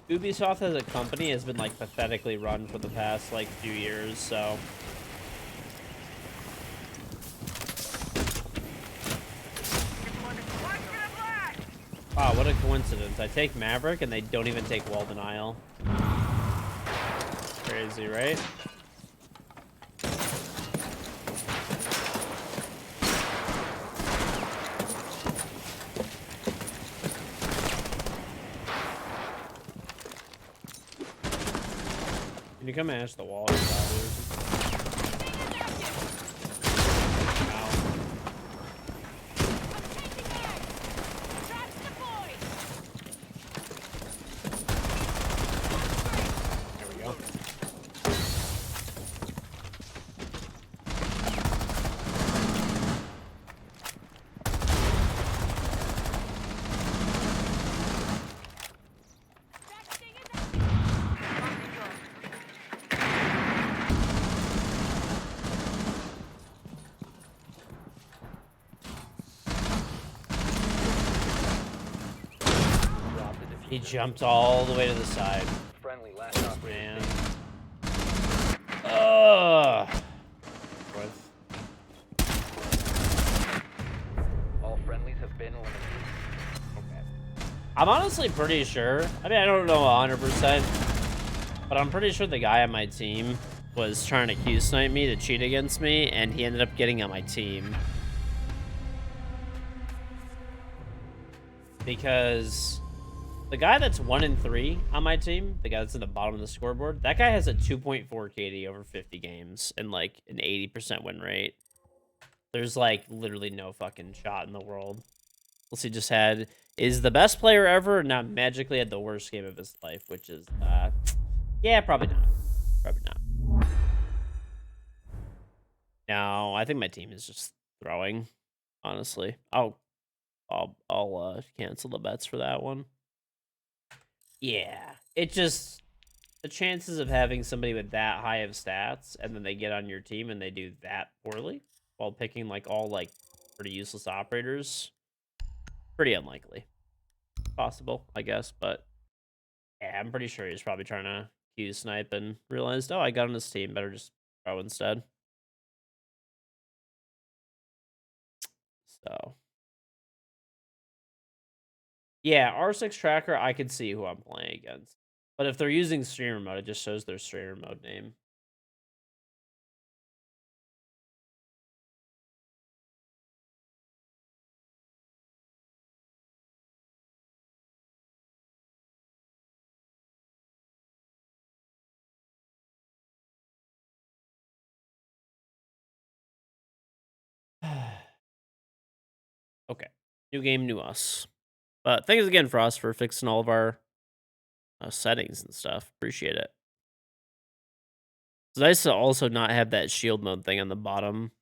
Ubisoft as a company has been like pathetically run for the past like few years, so wow, what a coincidence. I take Maverick and they don't even take wall denial. Crazy, right? Can you come mash the wall? Wow. There we go. Drop the diffuser. He jumped all the way to the side. Friendly last operator. Man. Ugh. All friendlies have been eliminated. I'm honestly pretty sure. I mean, I don't know 100%, but I'm pretty sure the guy on my team was trying to Q-snipe me to cheat against me, and he ended up getting on my team. Because the guy that's 1-3 on my team, the guy that's in the bottom of the scoreboard, that guy has a 2.4 KD over 50 games and like an 80% win rate. There's like literally no fucking shot in the world. Unless he just is the best player ever and now magically had the worst game of his life, which is, yeah, probably not. Probably not. No, I think my team is just throwing, honestly. I'll cancel the bets for that one. Yeah, it just, the chances of having somebody with that high of stats and then they get on your team and they do that poorly while picking like all like pretty useless operators, pretty unlikely. Possible, I guess, but yeah, I'm pretty sure he's probably trying to Q snipe and realized, oh, I got on his team, better just throw instead. So yeah, R6 tracker, I could see who I'm playing against. But if they're using streamer mode, it just shows their streamer mode name. Okay. New game, new us. But thanks again for us for fixing all of our settings and stuff. Appreciate it. It's nice to also not have that shield mode thing on the bottom.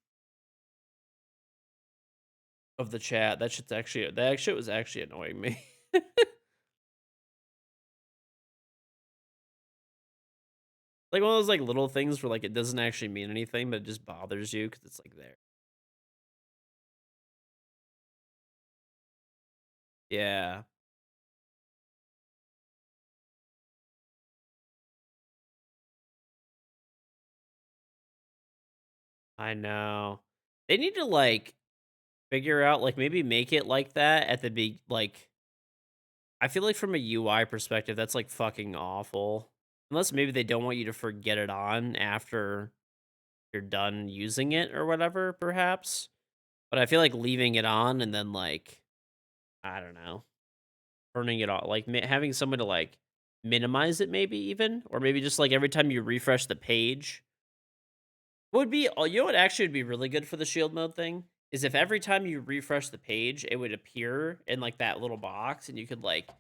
of the chat. That shit was actually annoying me. Like one of those like little things where like it doesn't actually mean anything, but it just bothers you because it's like there. Yeah, I know. They need to like figure out like maybe make it like that at the like I feel like from a UI perspective that's like fucking awful. Unless maybe they don't want you to forget it on after you're done using it or whatever perhaps. But I feel like leaving it on and then like I don't know, turning it off like having someone to like minimize it maybe even or maybe just like every time you refresh the page would be you know what actually would be really good for the shield mode thing is if every time you refresh the page, it would appear in like that little box and you could like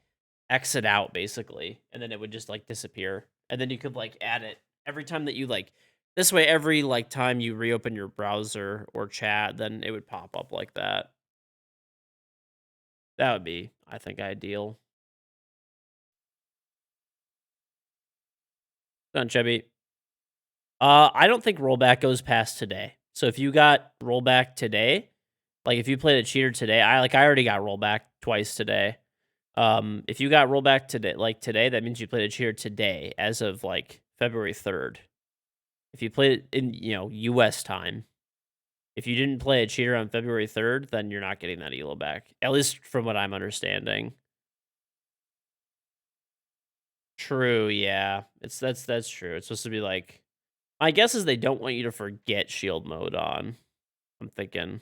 exit out basically and then it would just like disappear. And then you could like add it every time that you like this way every like time you reopen your browser or chat, then it would pop up like that. That would be, I think, ideal. Done, Chubby. I don't think rollback goes past today. So if you got rollback today, like if you played a cheater today, I already got rollback twice today. If you got rollback today, like today, that means you played a cheater today, as of like February 3rd. If you played it in US time, if you didn't play a cheater on February 3rd, then you're not getting that elo back. At least from what I'm understanding. True, yeah. That's true. It's supposed to be like my guess is they don't want you to forget shield mode on. I'm thinking.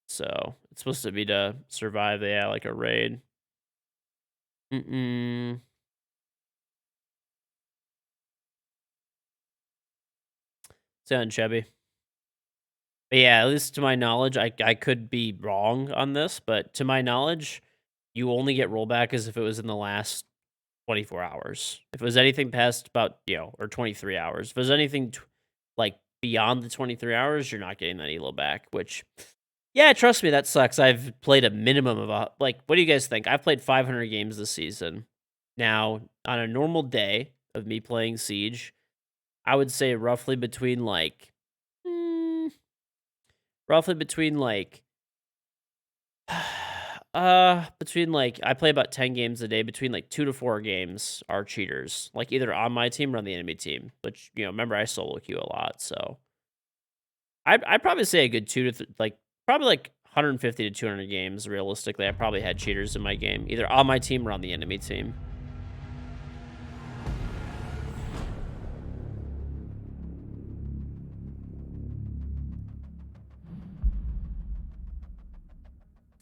So it's supposed to be to survive, yeah, like a raid. Mm-mm. Sound Chubby. But yeah, at least to my knowledge, I could be wrong on this, but to my knowledge, you only get rollback as if it was in the last 24 hours. If it was anything past about, or 23 hours. If it was anything like beyond the 23 hours, you're not getting that elo back, which yeah, trust me, that sucks. I've played a minimum of like what do you guys think? I've played 500 games this season. Now, on a normal day of me playing Siege, I would say mm, roughly between like between like I play about 10 games a day, between like 2 to 4 games are cheaters, like either on my team or on the enemy team, which, remember I solo queue a lot, so I'd probably say a good 2 to like probably like 150 to 200 games realistically. I probably had cheaters in my game, either on my team or on the enemy team.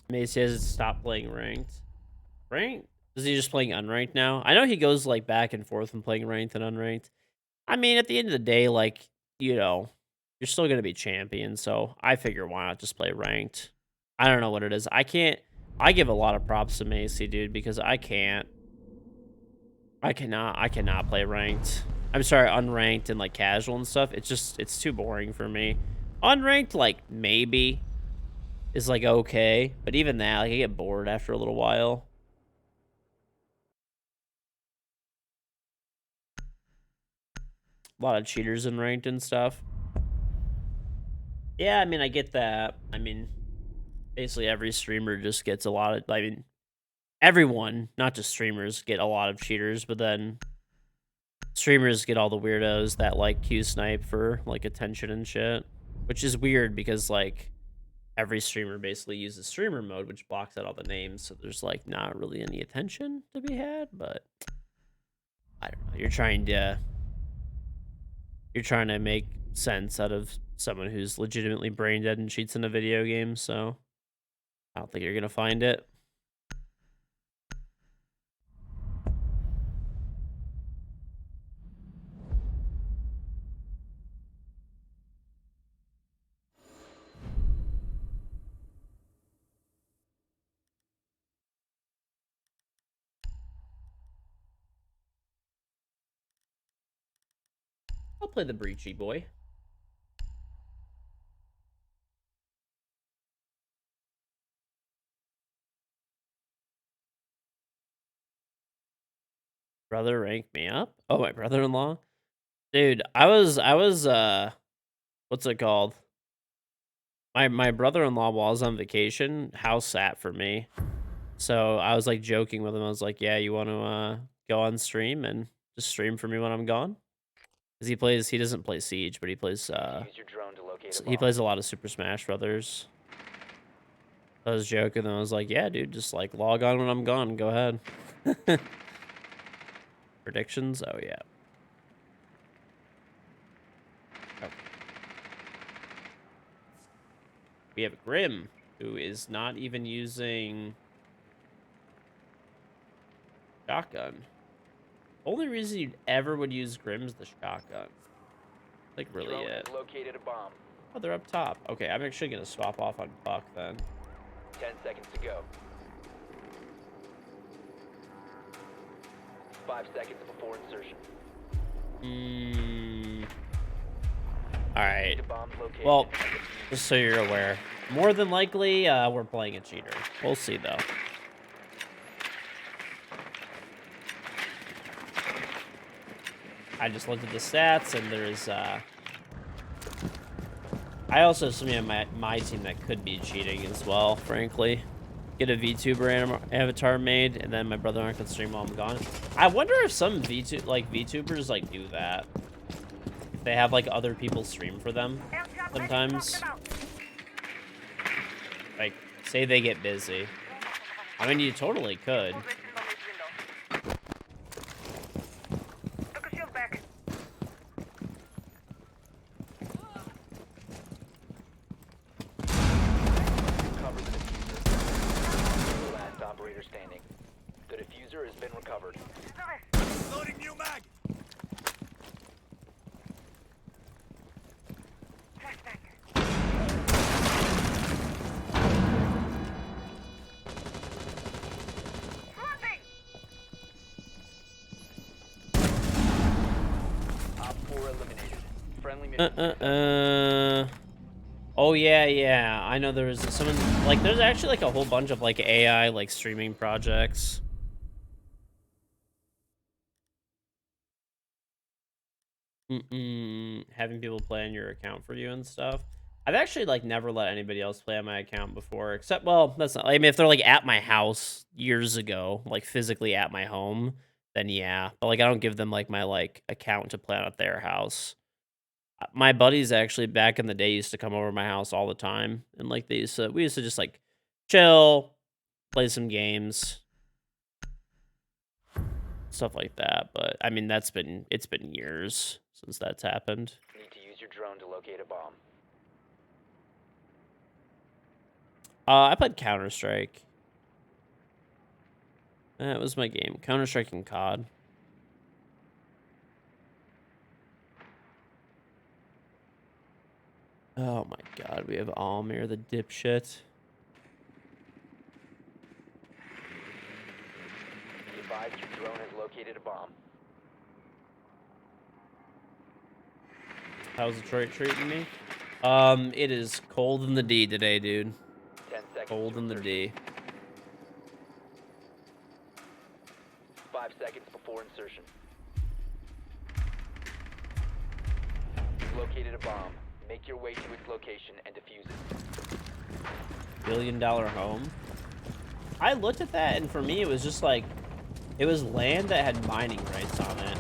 Macy has stopped playing ranked. Ranked? Is he just playing unranked now? I know he goes like back and forth from playing ranked and unranked. I mean, at the end of the day, like, you're still gonna be champion, so I figure why not just play ranked. I don't know what it is. I give a lot of props to Macy, dude, because I cannot play ranked. I'm sorry, unranked and like casual and stuff. It's too boring for me. Unranked, like maybe is like okay, but even that, like I get bored after a little while. A lot of cheaters in ranked and stuff. Yeah, I mean, I get that. I mean, basically every streamer just gets a lot of. I mean, everyone, not just streamers, get a lot of cheaters, but then streamers get all the weirdos that like Q snipe for like attention and shit, which is weird because like every streamer basically uses streamer mode, which blocks out all the names, so there's like not really any attention to be had. But I don't know. You're trying to make sense out of someone who's legitimately brain dead and cheats in a video game, so I don't think you're gonna find it. I'll play the breachy boy. Brother ranked me up? Oh, my brother-in-law? Dude, I was what's it called? My brother-in-law, while I was on vacation, house sat for me. So I was like joking with him. I was like, "Yeah, you want to go on stream and just stream for me when I'm gone?" Because he doesn't play Siege, but he plays Use your drone to locate a he bomb. plays a lot of Super Smash Brothers. I was joking, and I was like, "Yeah, dude, just like log on when I'm gone. Go ahead." Predictions? Oh yeah. Oh. We have Grim, who is not even using shotgun. Only reason you ever would use Grim's the shotgun. Like really Drone it. has located a bomb. Oh, they're up top. Okay, I'm actually gonna swap off on Buck then. 10 seconds to go. 5 seconds before insertion. Alright. The bomb's located. Well, just so you're aware, more than likely, we're playing a cheater. We'll see, though. I just looked at the stats, and there's, I also have somebody on my team that could be cheating as well, frankly. Get a VTuber avatar made, and then my brother can stream while I'm gone. I wonder if some VTubers, like, do that. If they have, like, other people stream for them sometimes. Like, say they get busy. I mean, you totally could. Cover the diffuser. Last operator standing. The diffuser has been recovered. Loading new mag. Op 4 eliminated. Friendly mission. Oh yeah. I know there was someone like there's actually like a whole bunch of like AI like streaming projects. Having people play on your account for you and stuff. I've actually like never let anybody else play on my account before, except well, that's not. I mean, if they're like at my house years ago, like physically at my home, then yeah. But like I don't give them like my like account to play on at their house. My buddies actually back in the day used to come over to my house all the time, and like we used to just like chill, play some games, stuff like that. But I mean, it's been years since that's happened. Need to use your drone to locate a bomb. I played Counter-Strike. That was my game. Counter-Strike and COD. Oh my god, we have Almir the dipshit. Be advised your drone has located a bomb. How's Detroit treating me? It is cold in the D today, dude. 10 seconds. Cold in the D. 5 seconds before insertion. Located a bomb. Make your way to its location and defuse it. $1 billion home. I looked at that, and for me, it was just like, it was land that had mining rights on it.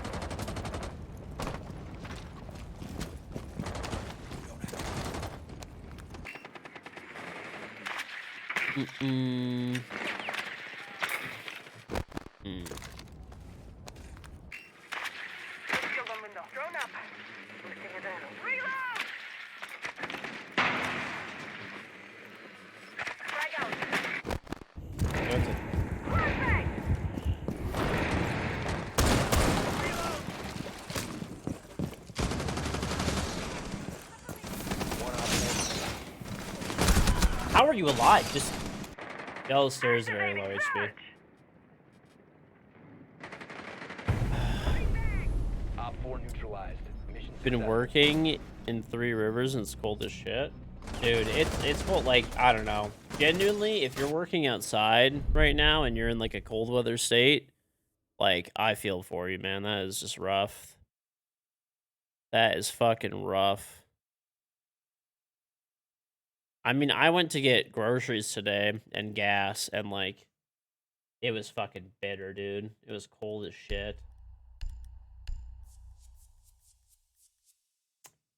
How are you alive? Just yellow stairs, very low HP. Op 4 neutralized. Mission Been successful. working in Three Rivers and it's cold as shit. Dude, it's cold. Like, I don't know. Genuinely, if you're working outside right now and you're in like a cold weather state, Like, I feel for you, man. That is just rough. That is fucking rough. I mean, I went to get groceries today and gas, and like, it was fucking bitter, dude. It was cold as shit.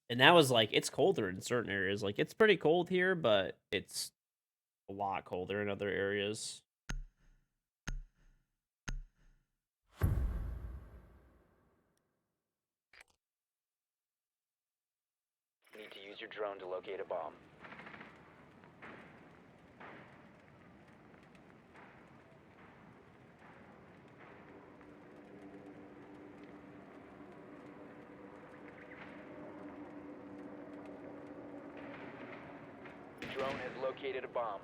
And that was like, it's colder in certain areas. Like, it's pretty cold here, but it's a lot colder in other areas. Need to use your drone to locate a bomb. The drone has located a bomb.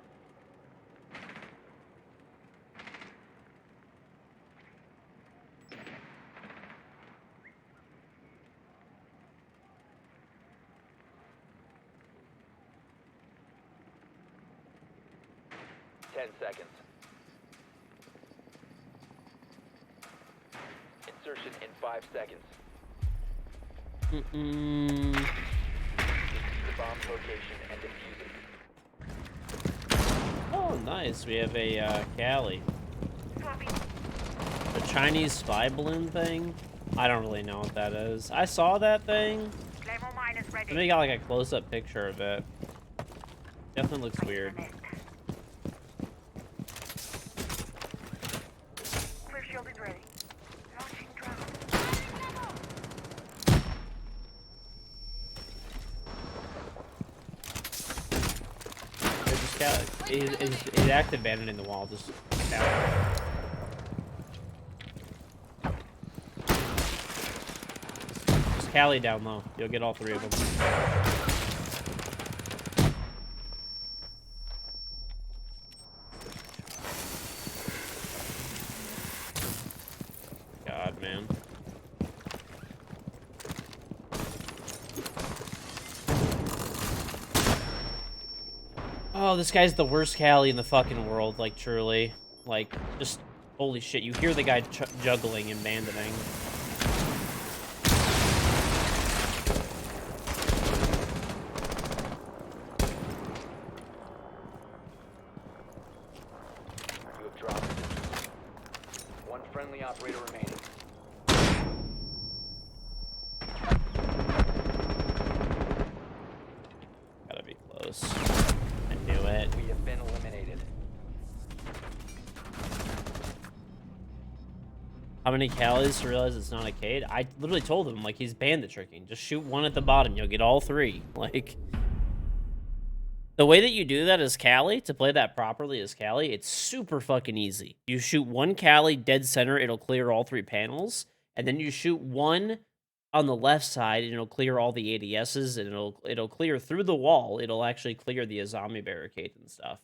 Ten seconds. Insertion in 5 seconds. Mm-mm. Defuse the bomb's location and defuse it. Oh, nice. We have a Cali. The Chinese spy balloon thing? I don't really know what that is. I saw that thing. Let me got like a close-up picture of it. Definitely looks weird. He's active abandoning the wall. Just down. Just Cali down low. You'll get all three of them. God, man. Oh, this guy's the worst Cali in the fucking world, like, truly. Like, just, holy shit, you hear the guy juggling and abandoning. You have dropped it. One friendly operator remaining. Gotta be close. I knew it. We have been eliminated. How many Calis to realize it's not a Cade? I literally told him, like, he's bandit tricking. Just shoot one at the bottom. You'll get all three. Like, the way that you do that as Cali, to play that properly as Cali, it's super fucking easy. You shoot one Cali dead center, it'll clear all three panels. And then you shoot one on the left side, and it'll clear all the ADSs, and it'll clear through the wall. It'll actually clear the Azami barricade and stuff.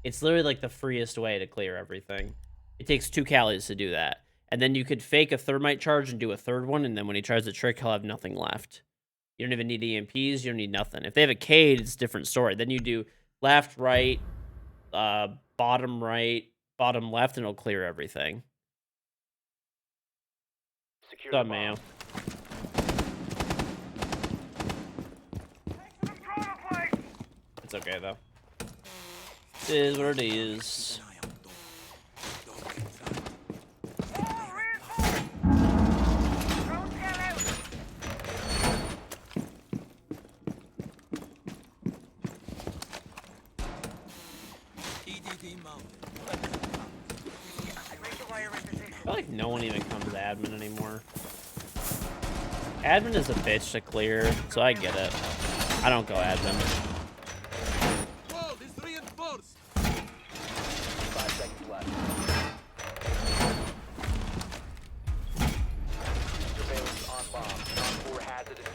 It's literally like the freest way to clear everything. It takes 2 Calis to do that. And then you could fake a thermite charge and do a third one, and then when he tries the trick, he'll have nothing left. You don't even need EMPs, you don't need nothing. If they have a Cade, it's a different story. Then you do left, right, bottom right, bottom left, and it'll clear everything. Secure What's up, the Mayo? It's okay, though. It is what it is. I feel like no one even comes to admin anymore. Admin is a bitch to clear, so I get it. I don't go admin. Wall is reinforced. 5 seconds left. Surveillance on bomb. Non-4 hazardous.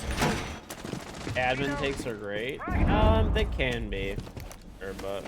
Admin takes are great. They can be. Sure, but...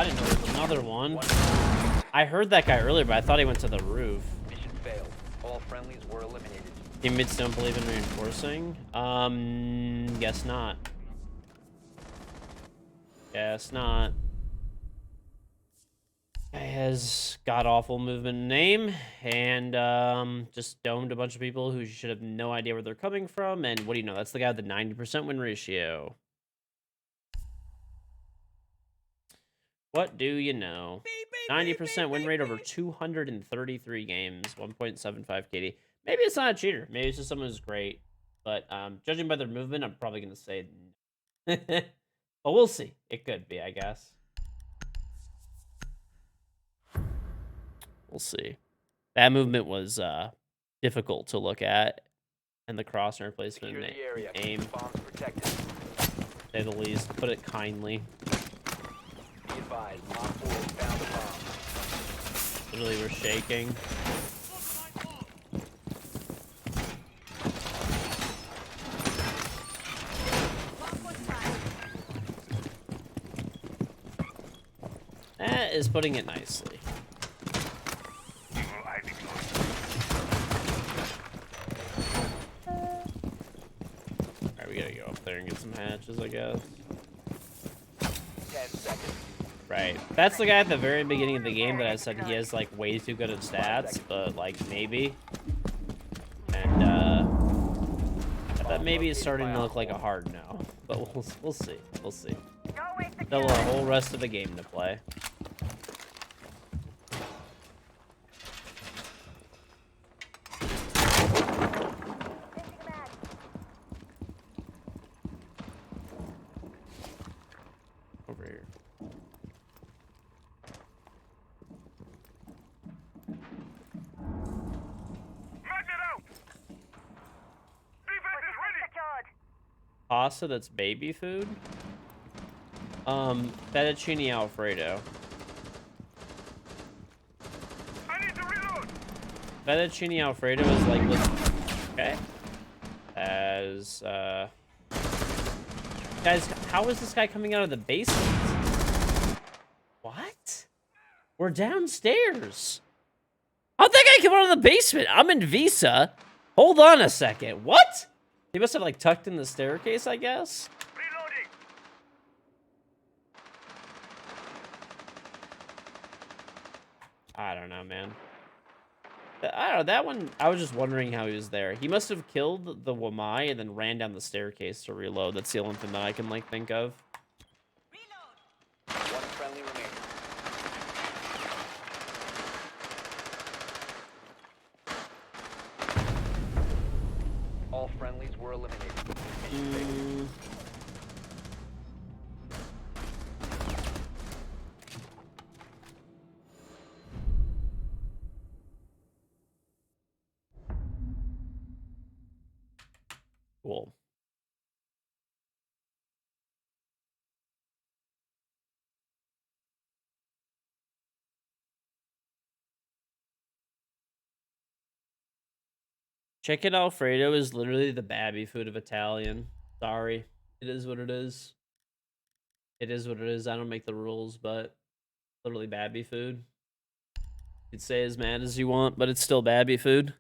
I didn't know there was another one. I heard that guy earlier, but I thought he went to the roof. Mission failed. All friendlies were eliminated. Teammates don't believe in reinforcing? Guess not. Guess not. Guy has god-awful movement and name, and just domed a bunch of people who should have no idea where they're coming from, and what do you know? That's the guy with the 90% win ratio. What do you know? 90% win rate over 233 games, 1.75 KD. Maybe it's not a cheater. Maybe it's just someone who's great. But judging by their movement, I'm probably going to say no. But we'll see. It could be, I guess. We'll see. That movement was difficult to look at. And the crosshair placement Secure and the area. aim, Bombs protected. to say the least. To put it kindly. Be advised, Op 4 has found a bomb. Literally, we're shaking. That is putting it nicely. Alright, we gotta go up there and get some hatches, I guess. 10 seconds. Right. That's the guy at the very beginning of the game that I said he has, like, way too good at stats, but, like, maybe. And, that maybe is starting to look like a hard no. But we'll see. We'll see. Still a whole rest of the game to play. Over here. Pasta that's baby food? Fettuccine Alfredo. Fettuccine Alfredo is like this. Okay. As, guys, how is this guy coming out of the basement? What? We're downstairs. How'd that guy come out of the basement? I'm in Visa. Hold on a second. What? He must have, like, tucked in the staircase, I guess. I don't know, man. I don't know, that one, I was just wondering how he was there. He must have killed the Wamai and then ran down the staircase to reload. That's the only thing that I can, like, think of. One friendly remaining. All friendlies were eliminated. Mission failed. Cool. Chicken Alfredo is literally the babby food of Italian. Sorry. It is what it is. It is what it is. I don't make the rules, but literally babby food. You could say as mad as you want, but it's still babby food.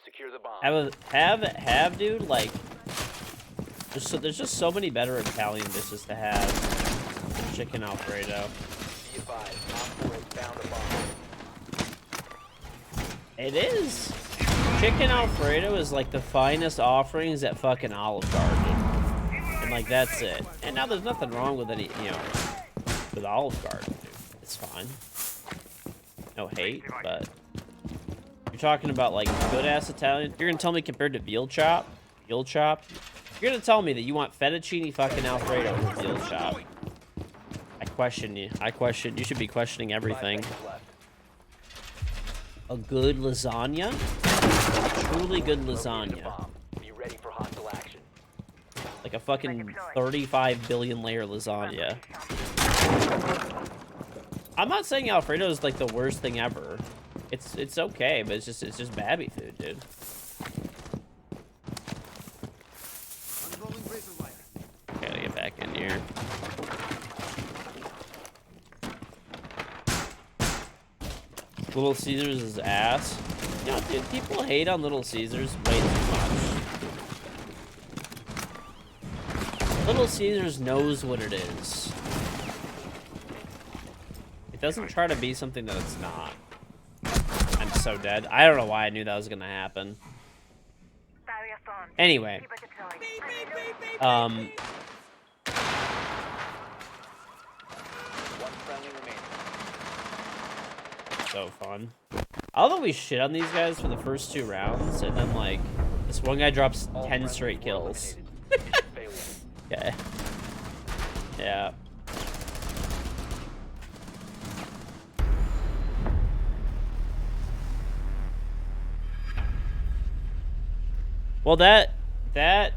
Secure the bomb. Have, dude, like, there's just so many better Italian dishes to have than chicken Alfredo. Be advised, Op 4 has found a bomb. It is. Chicken Alfredo is like the finest offerings at fucking Olive Garden. And like, that's it. And now there's nothing wrong with any, you know, with Olive Garden, dude. It's fine. No hate, but you're talking about like good-ass Italian. You're gonna tell me compared to veal chop? Veal chop? You're gonna tell me that you want fettuccine fucking Alfredo over veal chop. I question you. You should be questioning everything. 5 seconds left. A good lasagna? A truly good Located a lasagna. bomb. Be ready for hostile action. Like a fucking 35 billion layer lasagna. I'm not saying Alfredo is like the worst thing ever. It's okay, but it's just babby food, dude. Unrolling razor wire. Gotta get back in here. Little Caesars is ass. You know, dude, people hate on Little Caesars way too much. Little Caesars knows what it is. It doesn't try to be something that it's not. I'm so dead. I don't know why I knew that was gonna happen. Anyway. One friendly remaining. So fun. Although we shit on these guys for the first 2 rounds, and then, like, this one guy drops All 10 friendlies straight were kills. eliminated. Failure. Okay. Yeah. Well, that, I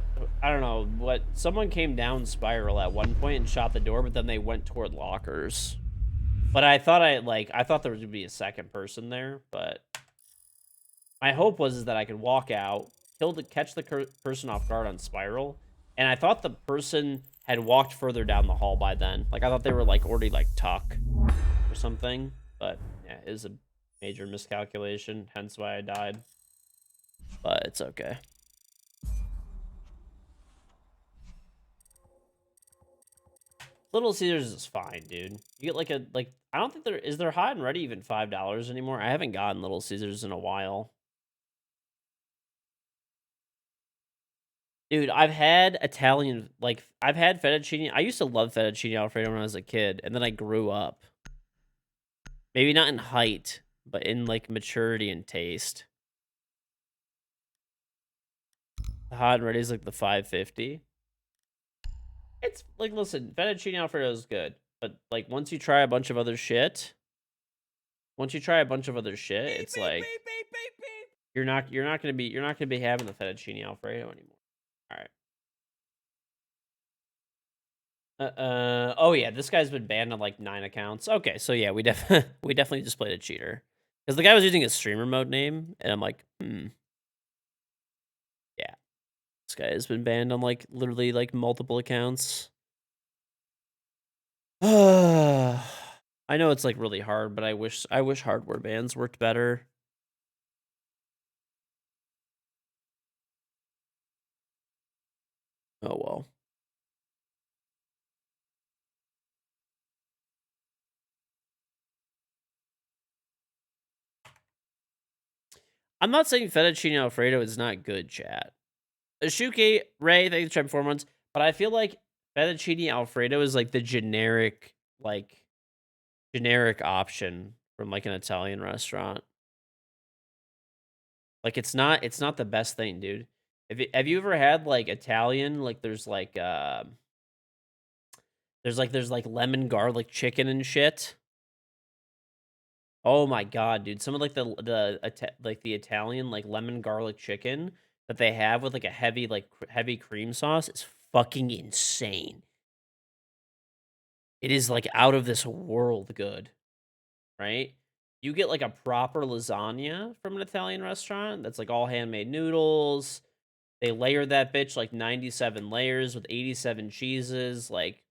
don't know, what, someone came down Spiral at one point and shot the door, but then they went toward lockers. But I thought I thought there was gonna be a second person there, but my hope was is that I could walk out, catch the person off guard on Spiral, and I thought the person had walked further down the hall by then. Like, I thought they were, like, already, like, tuck or something, but, yeah, it was a major miscalculation, hence why I died. But it's okay. Little Caesars is fine, dude. You get, like, I don't think is there hot and ready even $5 anymore? I haven't gotten Little Caesars in a while. Dude, I've had Italian, like, I've had fettuccine. I used to love fettuccine Alfredo when I was a kid, and then I grew up. Maybe not in height, but in, like, maturity and taste. The hot and ready is, like, the 550. It's, like, listen, fettuccine Alfredo is good, but, like, once you try a bunch of other shit, it's like, you're not gonna be having the fettuccine Alfredo anymore. All right. Oh yeah, this guy's been banned on like 9 accounts. Okay, so yeah, we definitely just played a cheater. Because the guy was using a streamer mode name, and I'm like, yeah. This guy has been banned on like literally like multiple accounts. I know it's like really hard, but I wish hardware bans worked better. Oh well. I'm not saying fettuccine Alfredo is not good, chat. Shuki, Ray, thanks for trying 4 months. But I feel like fettuccine Alfredo is like the generic option from like an Italian restaurant. Like it's not the best thing, dude. Have you ever had like Italian, like there's like lemon garlic chicken and shit? Oh my god, dude. Some of like the Italian like lemon garlic chicken that they have with like a heavy cream sauce is fucking insane. It is like out of this world good, right? You get like a proper lasagna from an Italian restaurant that's like all handmade noodles. They layer that bitch like 97 layers with 87 cheeses. Like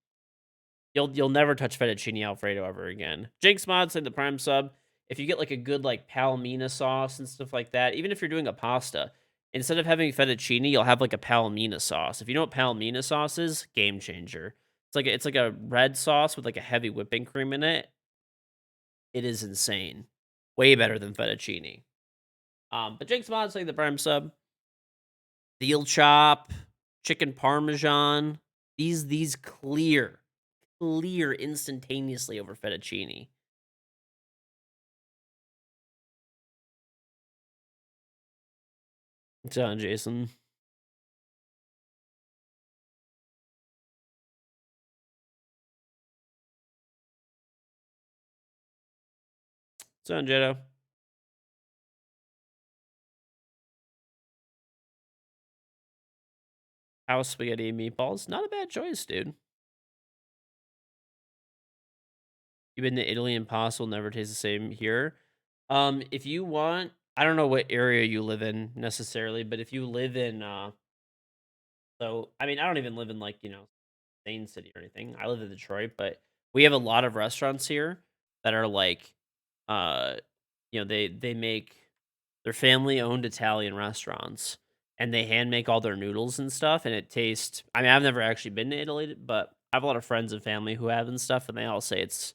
you'll never touch fettuccine Alfredo ever again. Jinx Mod said the prime sub. If you get like a good like palmina sauce and stuff like that, even if you're doing a pasta, instead of having fettuccine, you'll have like a palmina sauce. If you know what palmina sauce is, game changer. It's like a red sauce with like a heavy whipping cream in it. It is insane. Way better than fettuccine. But Jinx Mod saying the prime sub. Veal chop, chicken parmesan. These clear instantaneously over fettuccine. What's on, Jason? What's on, Jetto? House spaghetti and meatballs. Not a bad choice, dude. You've been to Italy, impossible, never tastes the same here. If you want I don't know what area you live in necessarily, but if you live in so I mean, I don't even live in like, Main City or anything. I live in Detroit, but we have a lot of restaurants here that are like uh they make they're family owned Italian restaurants and they hand make all their noodles and stuff and it tastes I mean, I've never actually been to Italy, but I have a lot of friends and family who have and stuff and they all say it's,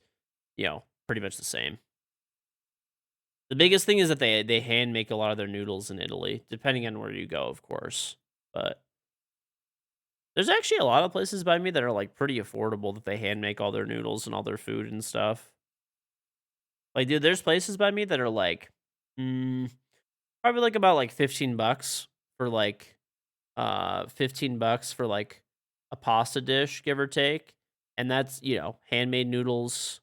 pretty much the same. The biggest thing is that they hand make a lot of their noodles in Italy, depending on where you go, of course. But there's actually a lot of places by me that are like pretty affordable that they hand make all their noodles and all their food and stuff. Like, dude, there's places by me that are like, mm, probably like about like $15 for like 15 bucks for like a pasta dish, give or take. And that's, handmade noodles,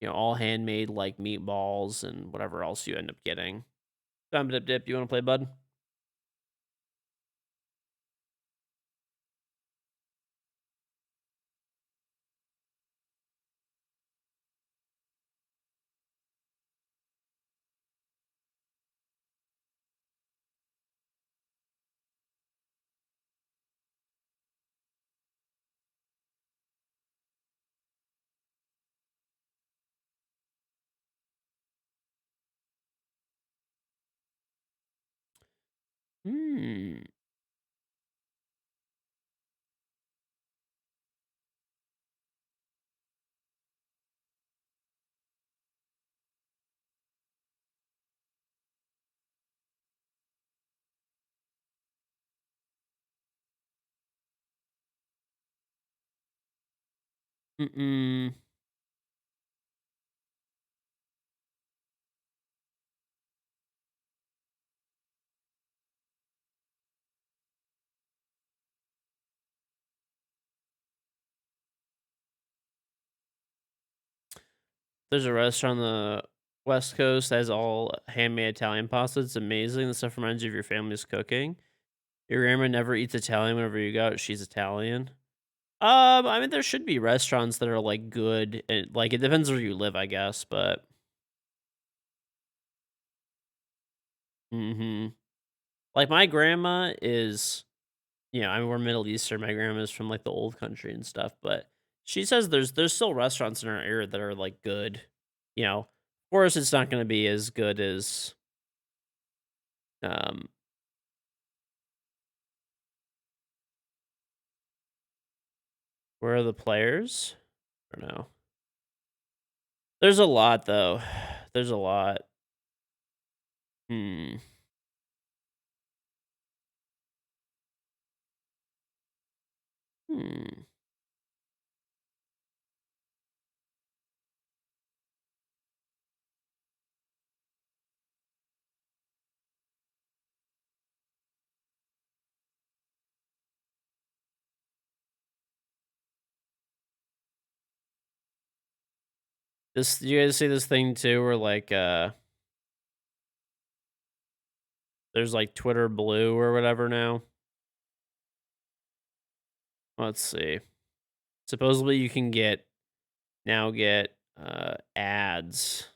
all handmade like meatballs and whatever else you end up getting. Dip dip, you want to play, bud? Hmm. Mm-mm. There's a restaurant on the West Coast that has all handmade Italian pasta. It's amazing. The stuff reminds you of your family's cooking. Your grandma never eats Italian whenever you go out. She's Italian. I mean, there should be restaurants that are like good, and like it depends where you live, I guess. But like my grandma is, I mean, we're Middle Eastern. My grandma's from like the old country and stuff, but she says there's still restaurants in our area that are like good. Of course, it's not going to be as good as um where are the players? I don't know. There's a lot though. There's a lot. Hmm. Hmm. This you guys see this thing too where like there's like Twitter Blue or whatever now. Let's see. Supposedly you can get ads.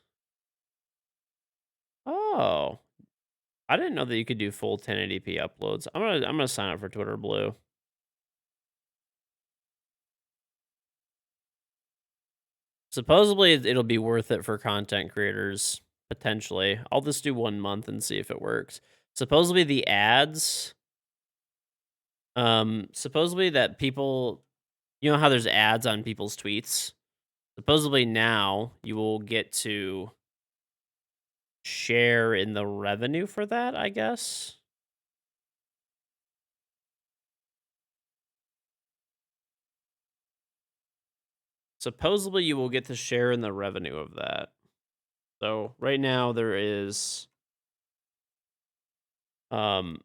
Oh, I didn't know that you could do full 1080p uploads. I'm gonna sign up for Twitter Blue. Supposedly it'll be worth it for content creators potentially. I'll just do 1 month and see if it works. Supposedly the ads, supposedly that people, how there's ads on people's tweets. Supposedly now you will get to share in the revenue for that, I guess. Supposedly you will get to share in the revenue of that. So right now there is um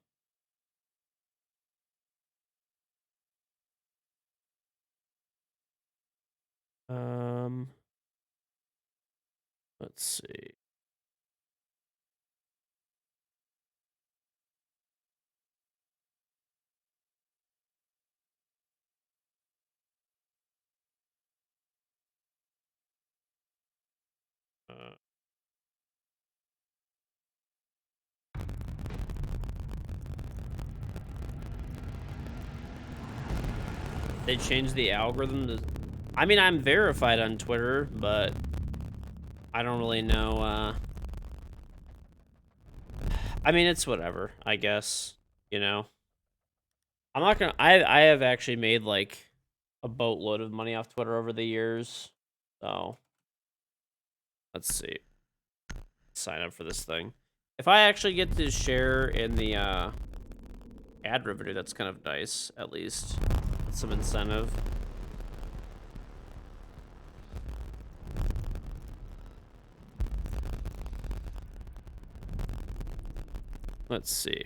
um let's see. Uh, They changed the algorithm to... I mean, I'm verified on Twitter, but I don't really know, I mean, it's whatever, I guess, you know? I'm not gonna... I have actually made, like, a boatload of money off Twitter over the years, so... Let's see. Sign up for this thing. If I actually get to share in the, ad revenue, that's kind of nice, at least. That's some incentive. Let's see.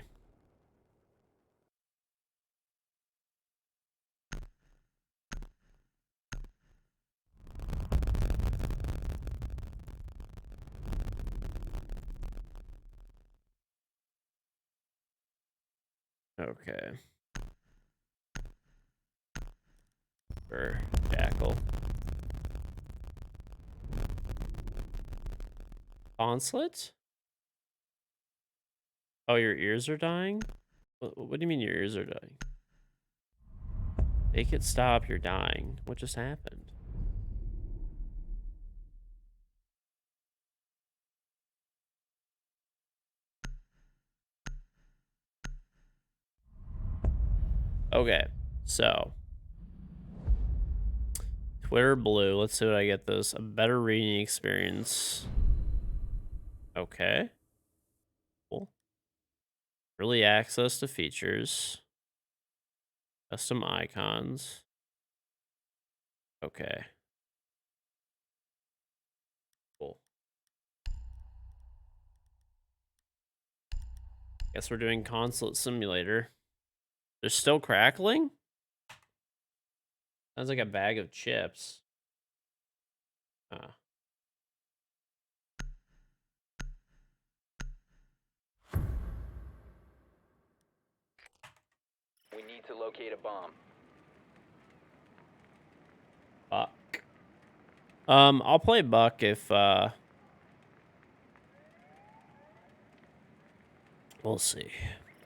Okay. For Jackal. Onslaught? Oh, your ears are dying? What do you mean your ears are dying? Make it stop, you're dying. What just happened? Okay, so. Twitter Blue, let's see what I get this. A better reading experience. Okay. Cool. Early access to features. Custom icons. Okay. Cool. Guess we're doing Consulate Simulator. They're still crackling? Sounds like a bag of chips. We need to locate a bomb. Buck. I'll play Buck if, we'll see.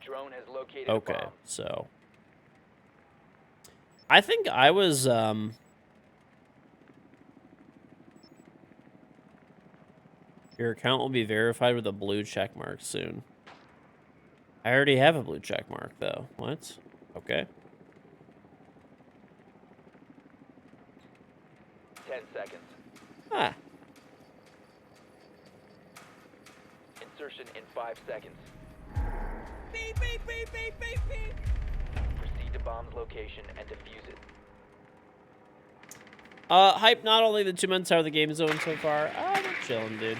Drone has located a Okay, bomb. so. I think I was, your account will be verified with a blue check mark soon. I already have a blue check mark, though. What? Okay. 10 seconds. Ah. Insertion in 5 seconds. Beep, beep, beep, beep, beep, beep. Proceed to bomb's location and defuse it. Hype, not only the 2 months out of the game zone so far. They're chilling, dude.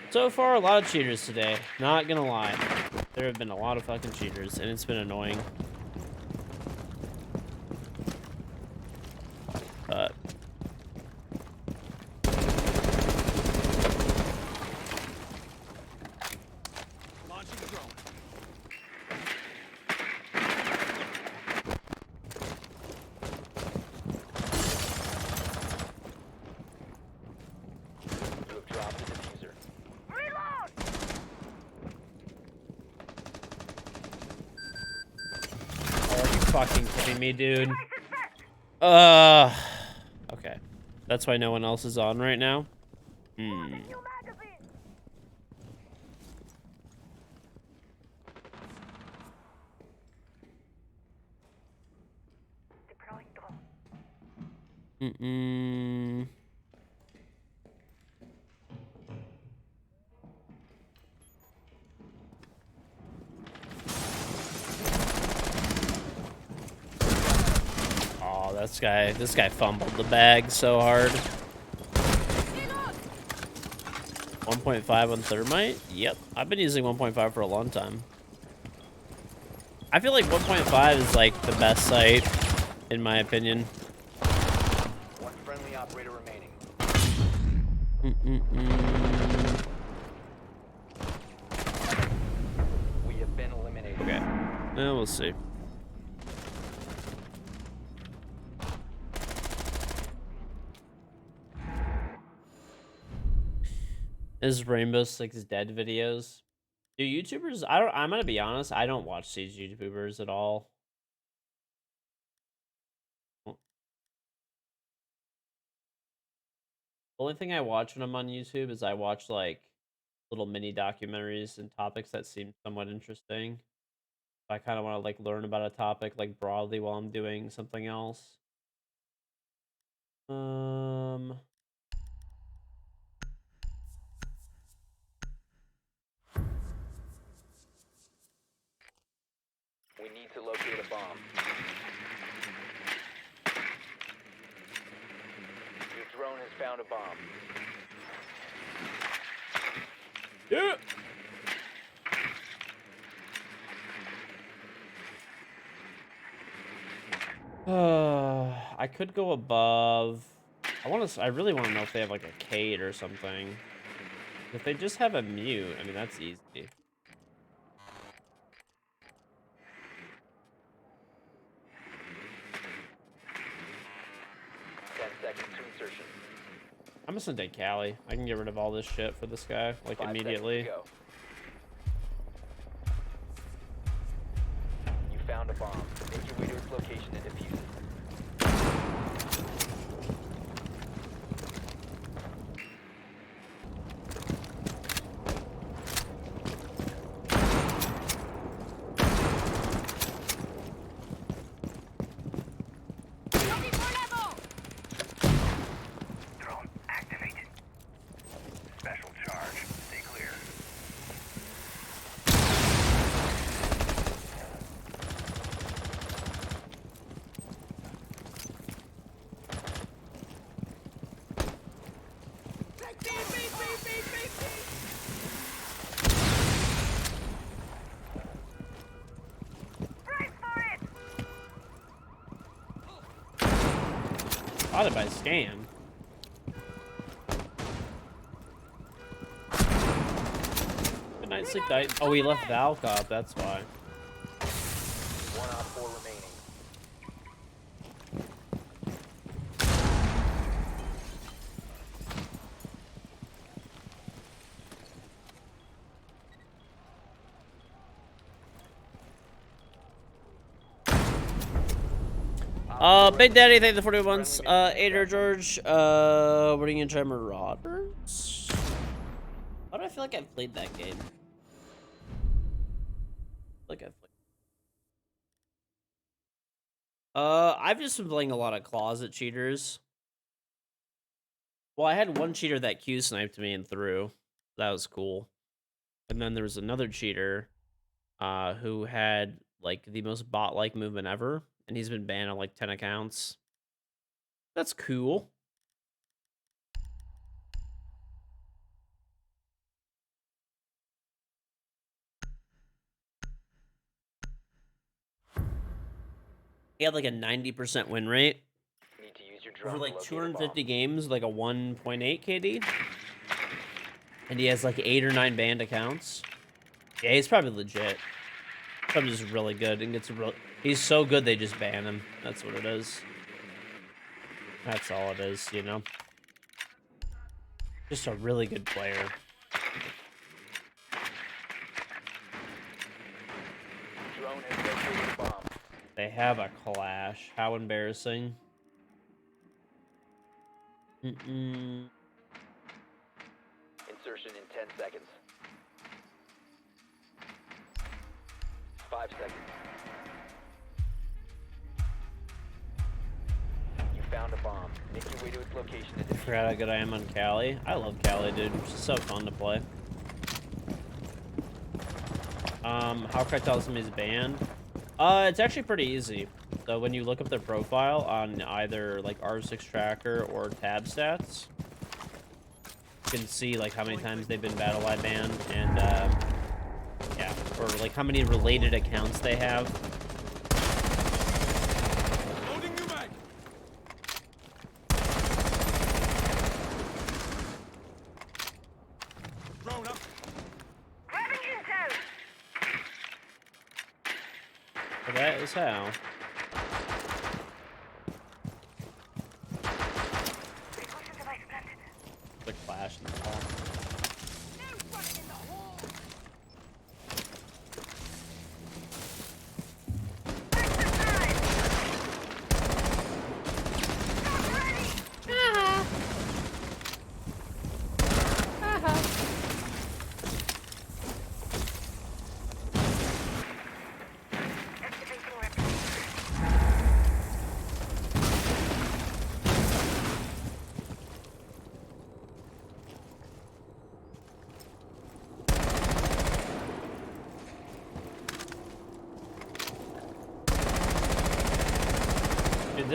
So far, a lot of cheaters today. Not gonna lie. There have been a lot of fucking cheaters, and it's been annoying. But... Launching drone. You have dropped the diffuser. Are you fucking kidding me, dude? Okay. That's why no one else is on right now? Hmm. Mm-mm. Oh, this guy fumbled the bag so hard. 1.5 on Thermite? Yep. I've been using 1.5 for a long time. I feel like 1.5 is like the best site, in my opinion. One friendly operator remaining. We have been eliminated. Okay. We'll see. Is Rainbow Six dead videos? Do YouTubers? I'm gonna be honest. I don't watch these YouTubers at all. The only thing I watch when I'm on YouTube is I watch like little mini documentaries and topics that seem somewhat interesting. I kind of want to like learn about a topic like broadly while I'm doing something else. Um, We need to locate a bomb. Your drone has found a bomb. yeah. I could go above. I really want to know if they have like a Kate or something. If they just have a mute, I mean that's easy. 10 seconds to insertion. I'm just gonna take Callie. I can get rid of all this shit for this guy like 5 immediately. seconds to go. You found a bomb. Make your way to its location and defuse it. Drone activated. Special charge. Stay clear. Beep, beep, beep, beep, beep, beep. Spotted by scan. Good night, sleep night. Oh, we left Valk up, that's why. 1 op 4 remaining. Big Daddy, thank you for the 41 months. Ader George, what are you gonna try, Marauders? Why do I feel like I've played that game? Like I've played. I've just been playing a lot of closet cheaters. Well, I had one cheater that Q sniped me and threw. That was cool. And then there was another cheater, who had like the most bot-like movement ever, and he's been banned on like 10 accounts. That's cool. He had like a 90% win rate Need to use your drone over to like locate a 250 bomb. games, like a 1.8 KD. And he has like 8 or 9 banned accounts. Yeah, he's probably legit. Probably just really good and gets real. He's so good they just ban him. That's what it is. That's all it is, you know. Just a really good player. Drone has located a bomb. They have a clash. How embarrassing. Insertion in 10 seconds. 5 seconds. You found a bomb. Make your way to its location and defuse Forgot how good I am on Callie. I love Callie, dude. She's so fun to play. How can I tell somebody's banned? It's actually pretty easy. So when you look up their profile on either like R6 Tracker or Tab Stats, you can see like how many times they've been Battle Eye banned and yeah, or like how many related accounts they have. Loading new mag. Drone up. Grabbing intel. So that is how. Precaution device planted. The clash and all. No running in the hall. Exercise. Not ready.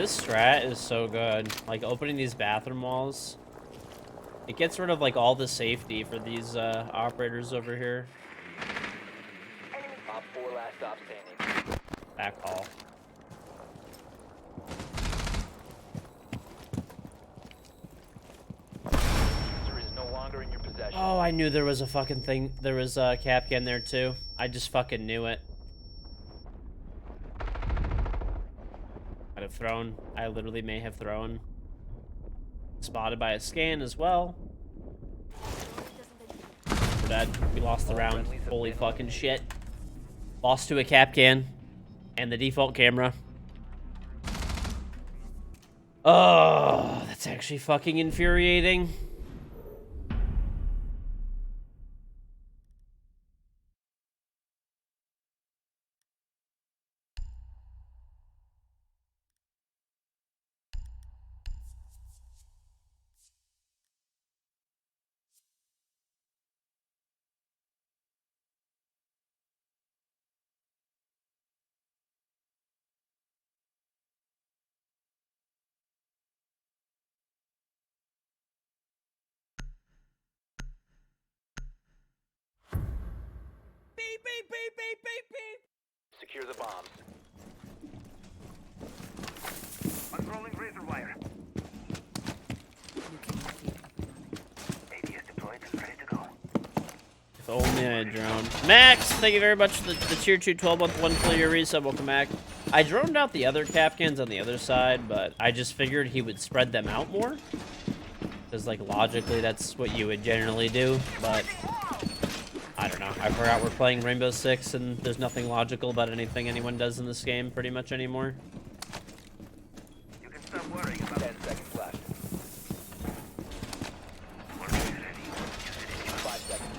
This strat is so good. Like, opening these bathroom walls. It gets rid of, like, all the safety for these operators over here. Op 4 last stop standing. Back hall. Diffuser is no longer in your possession. Oh, I knew there was a fucking thing. There was a Capcan there, too. I just fucking knew it. I'd have thrown. I literally may have thrown. Spotted by a scan as well. We're dead. We lost the round. Holy fucking shit. Lost to a Capcan. And the default camera. Oh, that's actually fucking infuriating. Beep, beep, beep, beep, beep, beep. Secure the bombs. Unrolling razor wire. ADS deployed and ready to go. If only I had droned. Max, thank you very much for the tier 2 12-month 1 for your resub. Welcome back. I droned out the other Capcans on the other side, but I just figured he would spread them out more. Because, like, logically, that's what you would generally do, but I don't know. I forgot we're playing Rainbow Six, and there's nothing logical about anything anyone does in this game pretty much anymore. You can stop worrying about 10 seconds left. 5 seconds.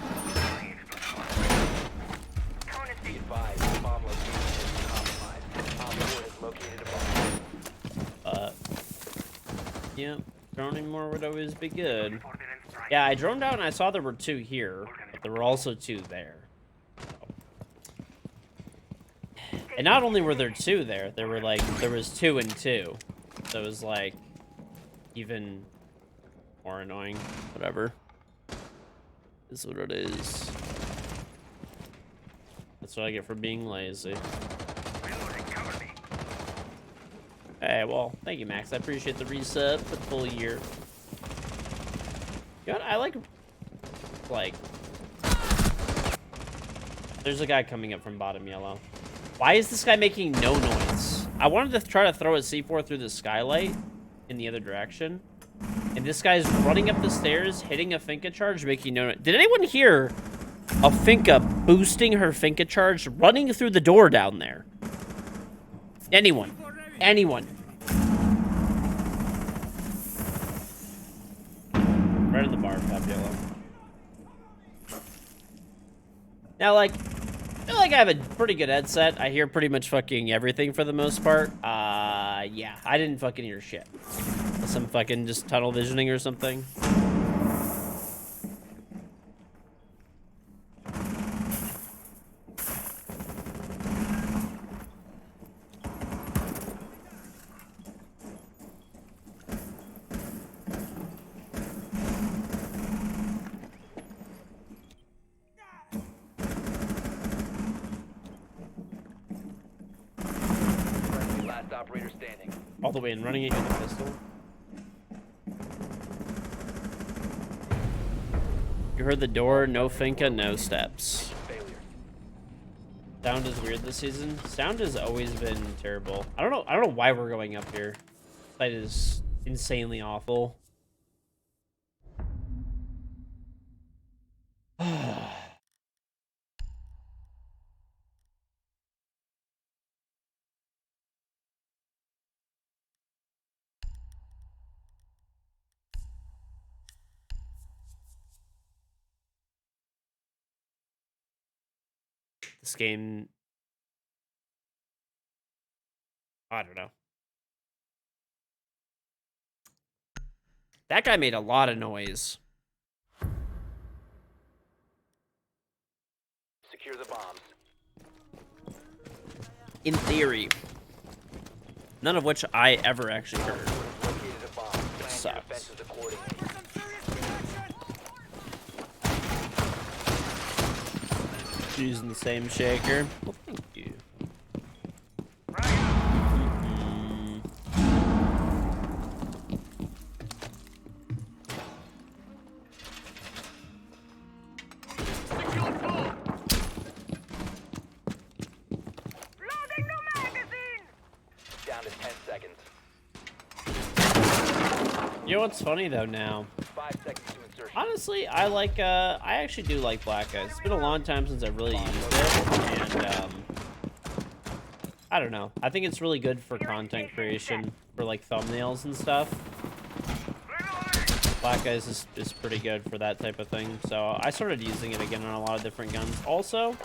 Be advised, the bomb location is compromised. Op 4 has located a bomb. Yeah, droning more would always be good. Yeah, I droned out and I saw there were 2 here, but there were also 2 there. And not only were there 2 there, there were like, there was 2 and 2. So it was like, even more annoying. Whatever. Is what it is. That's what I get for being lazy. Hey, well, thank you, Max. I appreciate the resub for the full year. You know what? I like... There's a guy coming up from bottom yellow. Why is this guy making no noise? I wanted to try to throw a C4 through the skylight in the other direction. And this guy's running up the stairs, hitting a Finka charge, making no noise. Did anyone hear a Finka boosting her Finka charge, running through the door down there? Anyone? Anyone? Right in the bar, top yellow. Now, like, I feel like I have a pretty good headset. I hear pretty much fucking everything for the most part. Yeah, I didn't fucking hear shit. Some fucking just tunnel visioning or something. Last operator standing. All the way in, running at you with a pistol. You heard the door, no Finka, no steps. Failure. Sound is weird this season. Sound has always been terrible. I don't know why we're going up here. That is insanely awful. This game, I don't know. That guy made a lot of noise. Secure the bombs. In theory. None of which I ever actually heard. Located a bomb. Plan your sucks. defenses accordingly. For some serious reaction. Using the same shaker. Well, thank you. Loading new magazine! Down to 10 seconds. You know what's funny though now? 5 seconds to insertion. Honestly, I actually do like Black Ice. It's been a long time since I've really used it, and I don't know. I think it's really good for content creation, for like thumbnails and stuff. Black Ice is pretty good for that type of thing. So I started using it again on a lot of different guns. Also,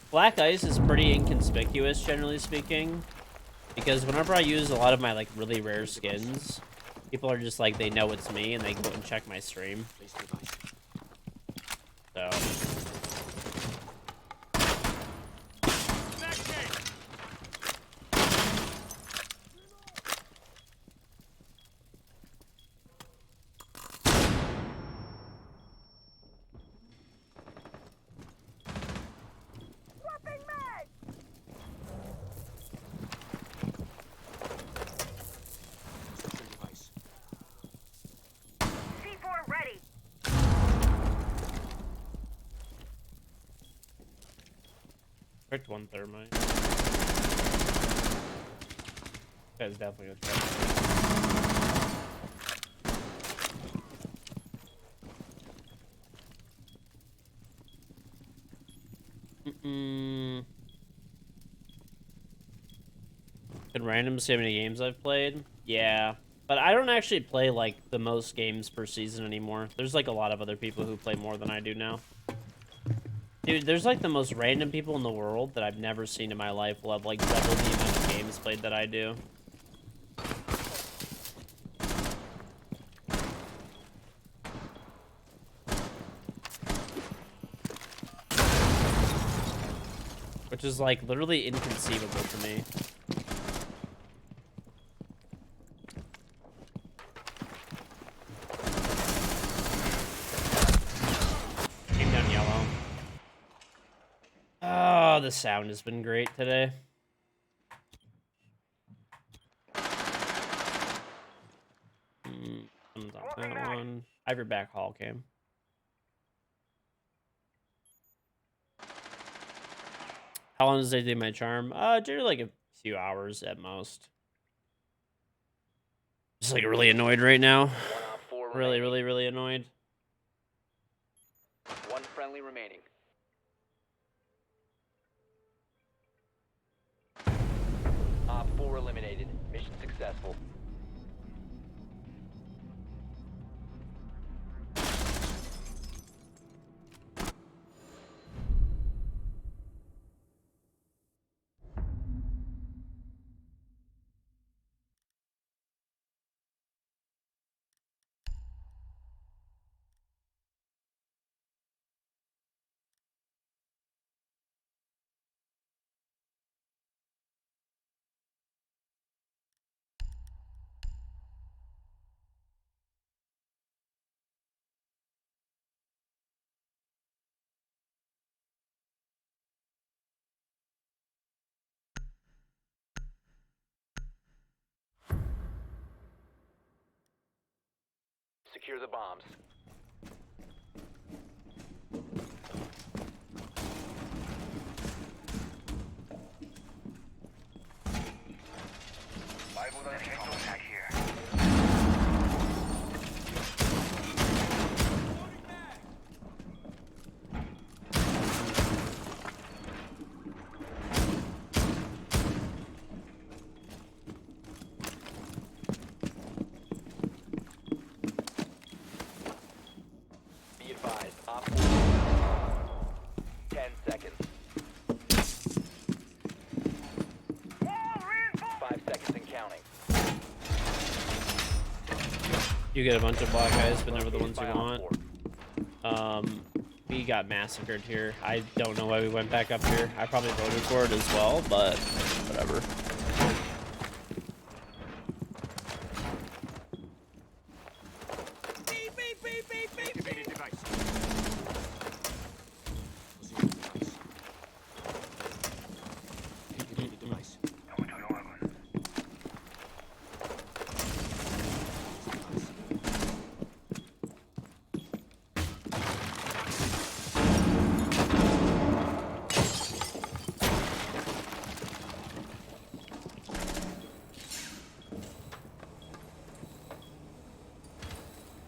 Black Ice is pretty inconspicuous, generally speaking, because whenever I use a lot of my like really rare skins, people are just like, they know it's me and they go and check my stream. So Swapping mag! C4 ready. picked one thermite. That's definitely a threat. Can random see how many games I've played? Yeah. But I don't actually play, like, the most games per season anymore. There's, like, a lot of other people who play more than I do now. Dude, there's, like, the most random people in the world that I've never seen in my life will have, like, double the amount of games played that I do. Which is, like, literally inconceivable to me. Came down yellow. Oh, the sound has been great today. Someone's on that one. I have your back hall cam. How long does they do my charm? Generally like a few hours at most. Just like really annoyed right now. 1 on 4 Really, remaining. really annoyed. 1 friendly remaining. Op 4 eliminated. Mission successful. Secure the bombs. Live with an attack here. Be advised. Op 4. 10 seconds. Wall reinforced! 5 seconds and counting. You get a bunch of black eyes, but never the ones you By Op want. 4. We got massacred here. I don't know why we went back up here. I probably voted for it as well, but whatever.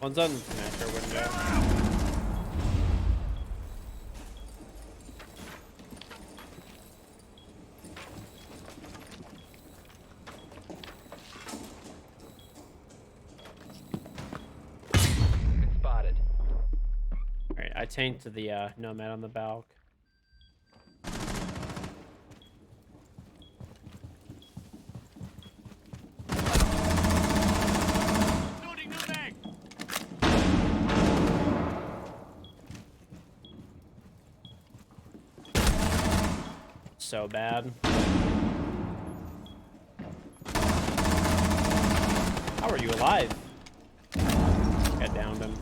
One's on connector window. Been spotted. Alright, I tanked the nomad on the balc. Loading new mag. So bad. How are you alive? I downed him.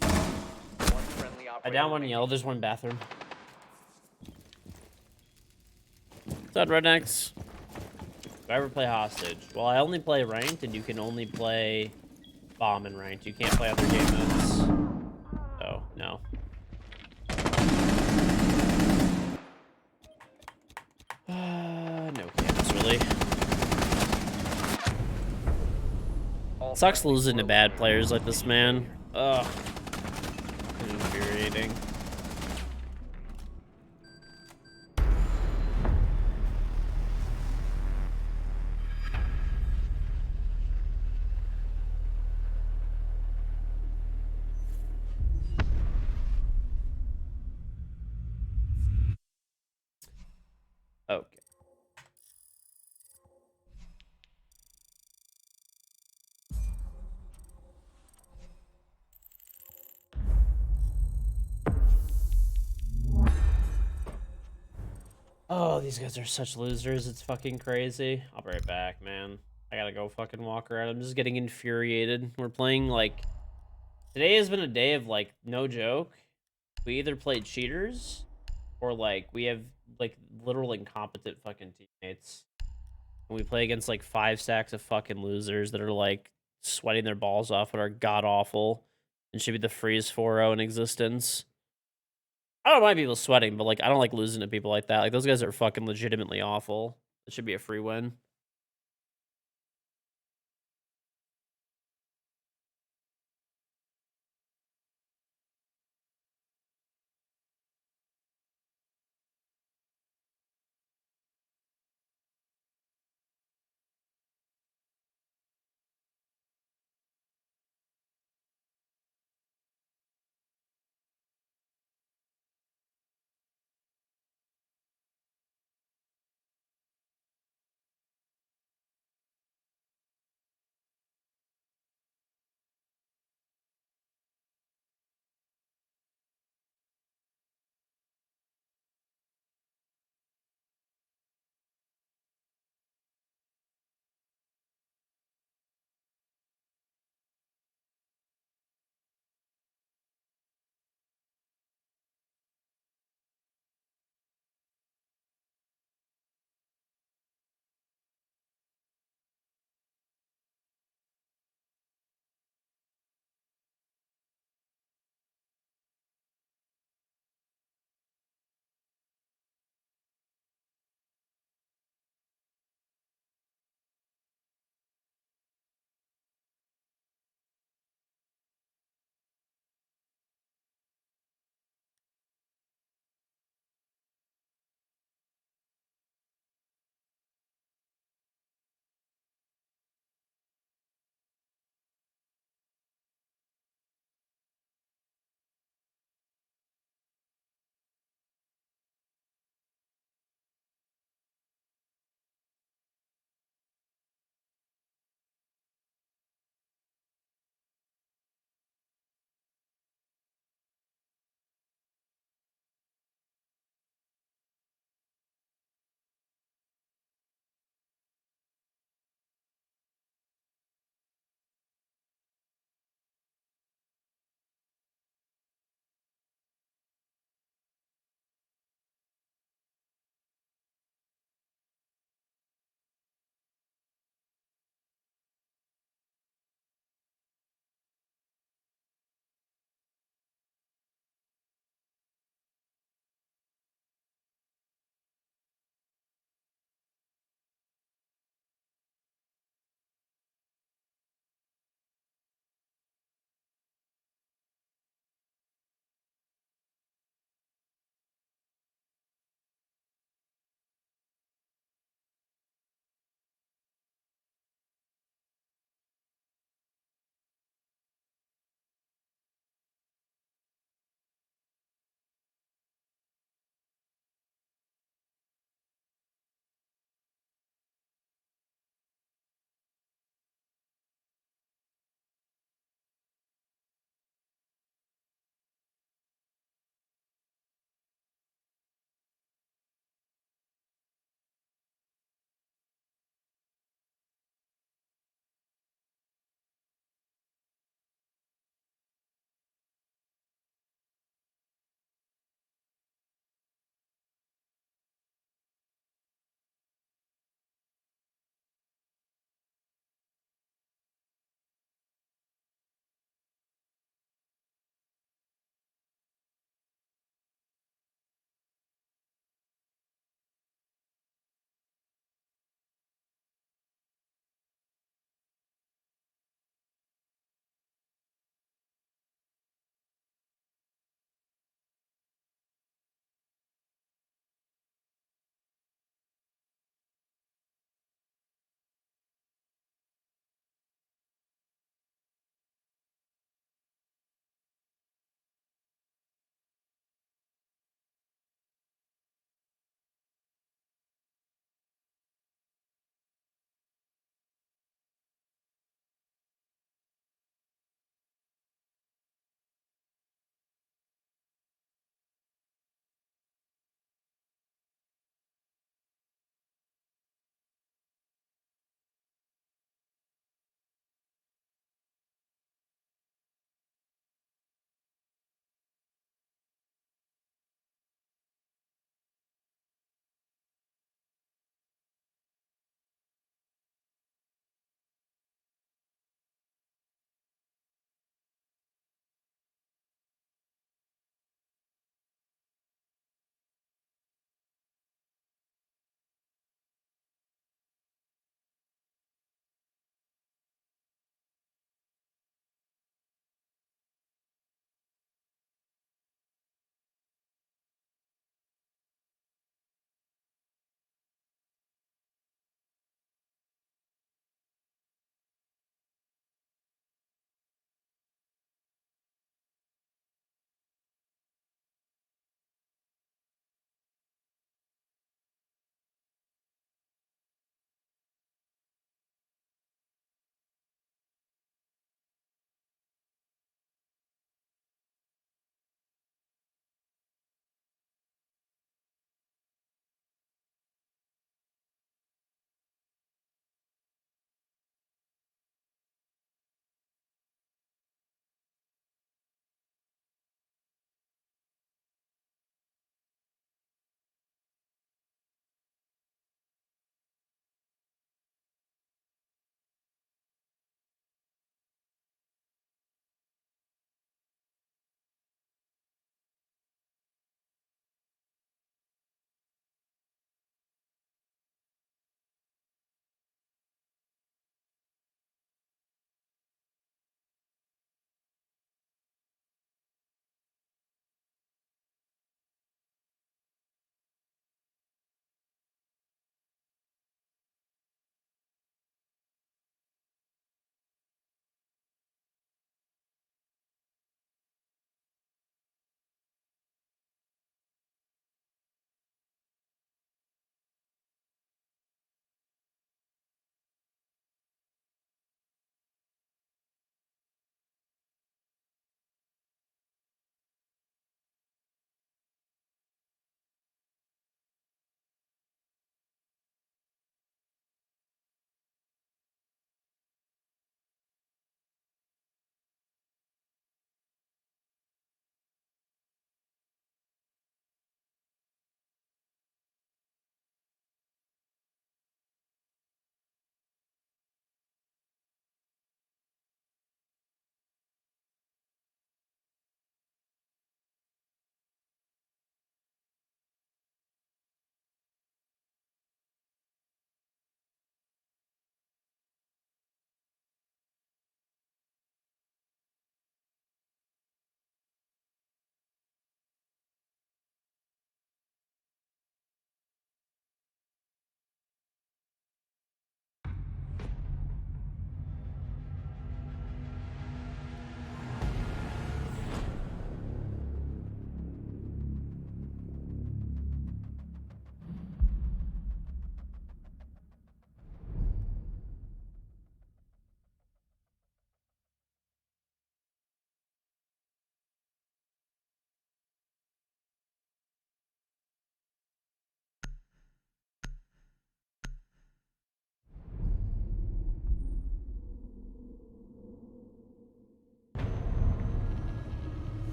One friendly I operator. down one yellow, there's one bathroom. What's up, Rednecks? Do I ever play hostage? Well, I only play ranked, and you can only play bomb in ranked. You can't play other game modes. So, no. No camps, really. All Sucks friendlies losing were to bad eliminated. players like this, man. Ugh. It's infuriating. Okay. Oh, these guys are such losers. It's fucking crazy. I'll be right back, man. I gotta go fucking walk around. I'm just getting infuriated. We're playing, like... Today has been a day of, like, no joke. We either played cheaters, or, like, we have, like, literal incompetent fucking teammates. And we play against, like, 5 stacks of fucking losers that are, like, sweating their balls off but are god-awful and should be the freeze 4-0 in existence. I don't mind people sweating, but, like, I don't like losing to people like that. Like, those guys are fucking legitimately awful. It should be a free win.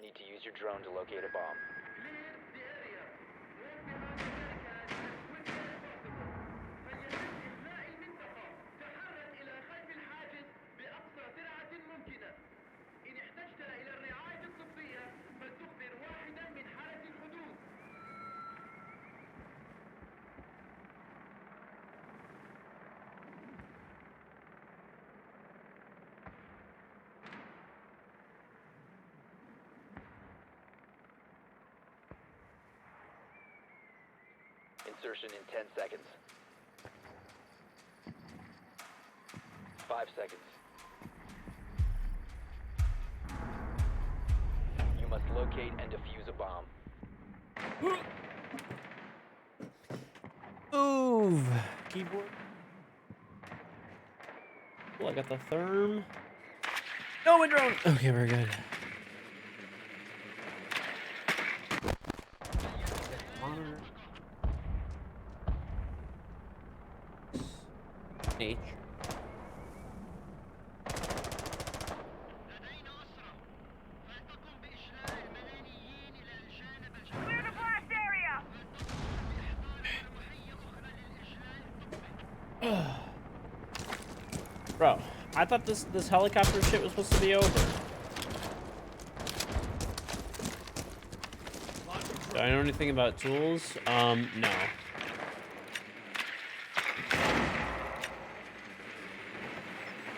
Need to use your drone to locate a bomb. Insertion in 10 seconds. 5 seconds. You must locate and defuse a bomb. Move. Keyboard. Cool, I got the therm. No, my drone. Okay, we're good. Monitor. H. Clear the blast area! Bro, I thought this helicopter shit was supposed to be over. Do I know anything about tools? No.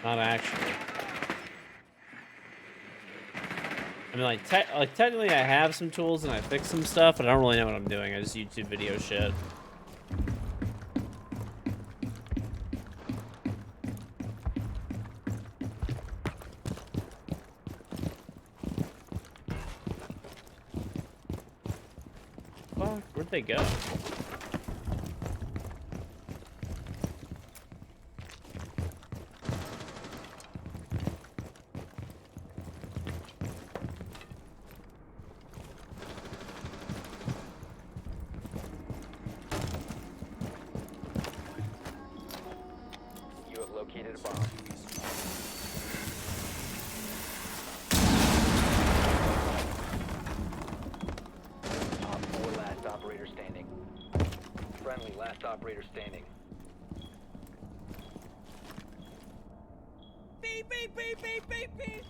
Not actually. I mean, like technically I have some tools and I fix some stuff, but I don't really know what I'm doing. I just YouTube video shit. Fuck, where'd they go? You have located a bomb. Top 4 last operator standing. Friendly last operator standing. Beep, beep, beep, beep, beep, beep.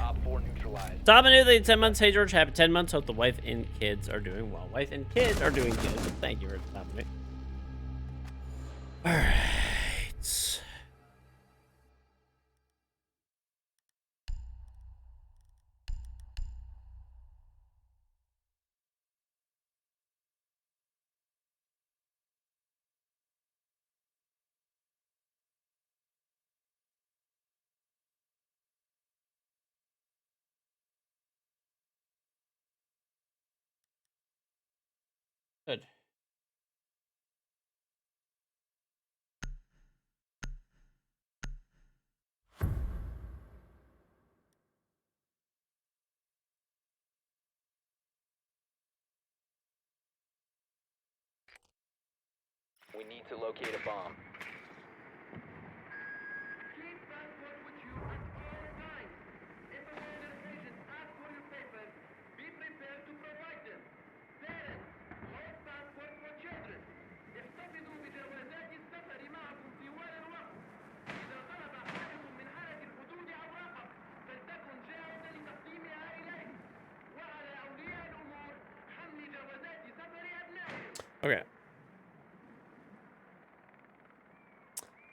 Op 4 neutralized. Top of new 10 months. Hey George, happy 10 months. Hope the wife and kids are doing well. Wife and kids are doing good. Thank you for stopping me. Alright. Good. We need to locate a bomb. Keep passport with you at all times. If a weather agent asks for your papers, be prepared to provide them. Parents, hold passport for children. احتفظوا بجوازات السفر معكم طوال الوقت. إذا طلب أحدكم من حالة الحدود أوراقه، فلتكن جاهزة لتقديمها إليه. وعلى أولياء الأمور حمل جوازات سفر أبنائهم. Okay.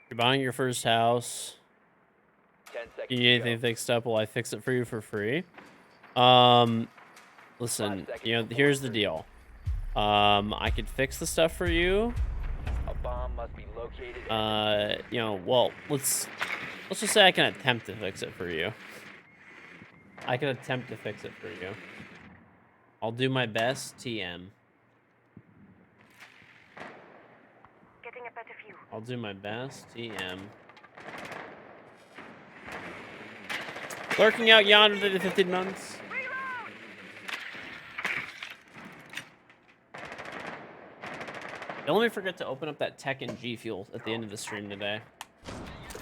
You're buying your first house. 10 seconds. You to need go. anything fixed up? Well, I fix it for you for free. Listen, 5 seconds you know, before here's the insertion. deal. I could fix the stuff for you. A bomb must be located. You know, well, let's just say I can attempt to fix it for you. I can attempt to fix it for you. I'll do my best, TM. Getting a better view. I'll do my best, TM. Lurking out yonder to the 15 months. Don't let me forget to open up that Tech and G Fuel at the end of the stream today.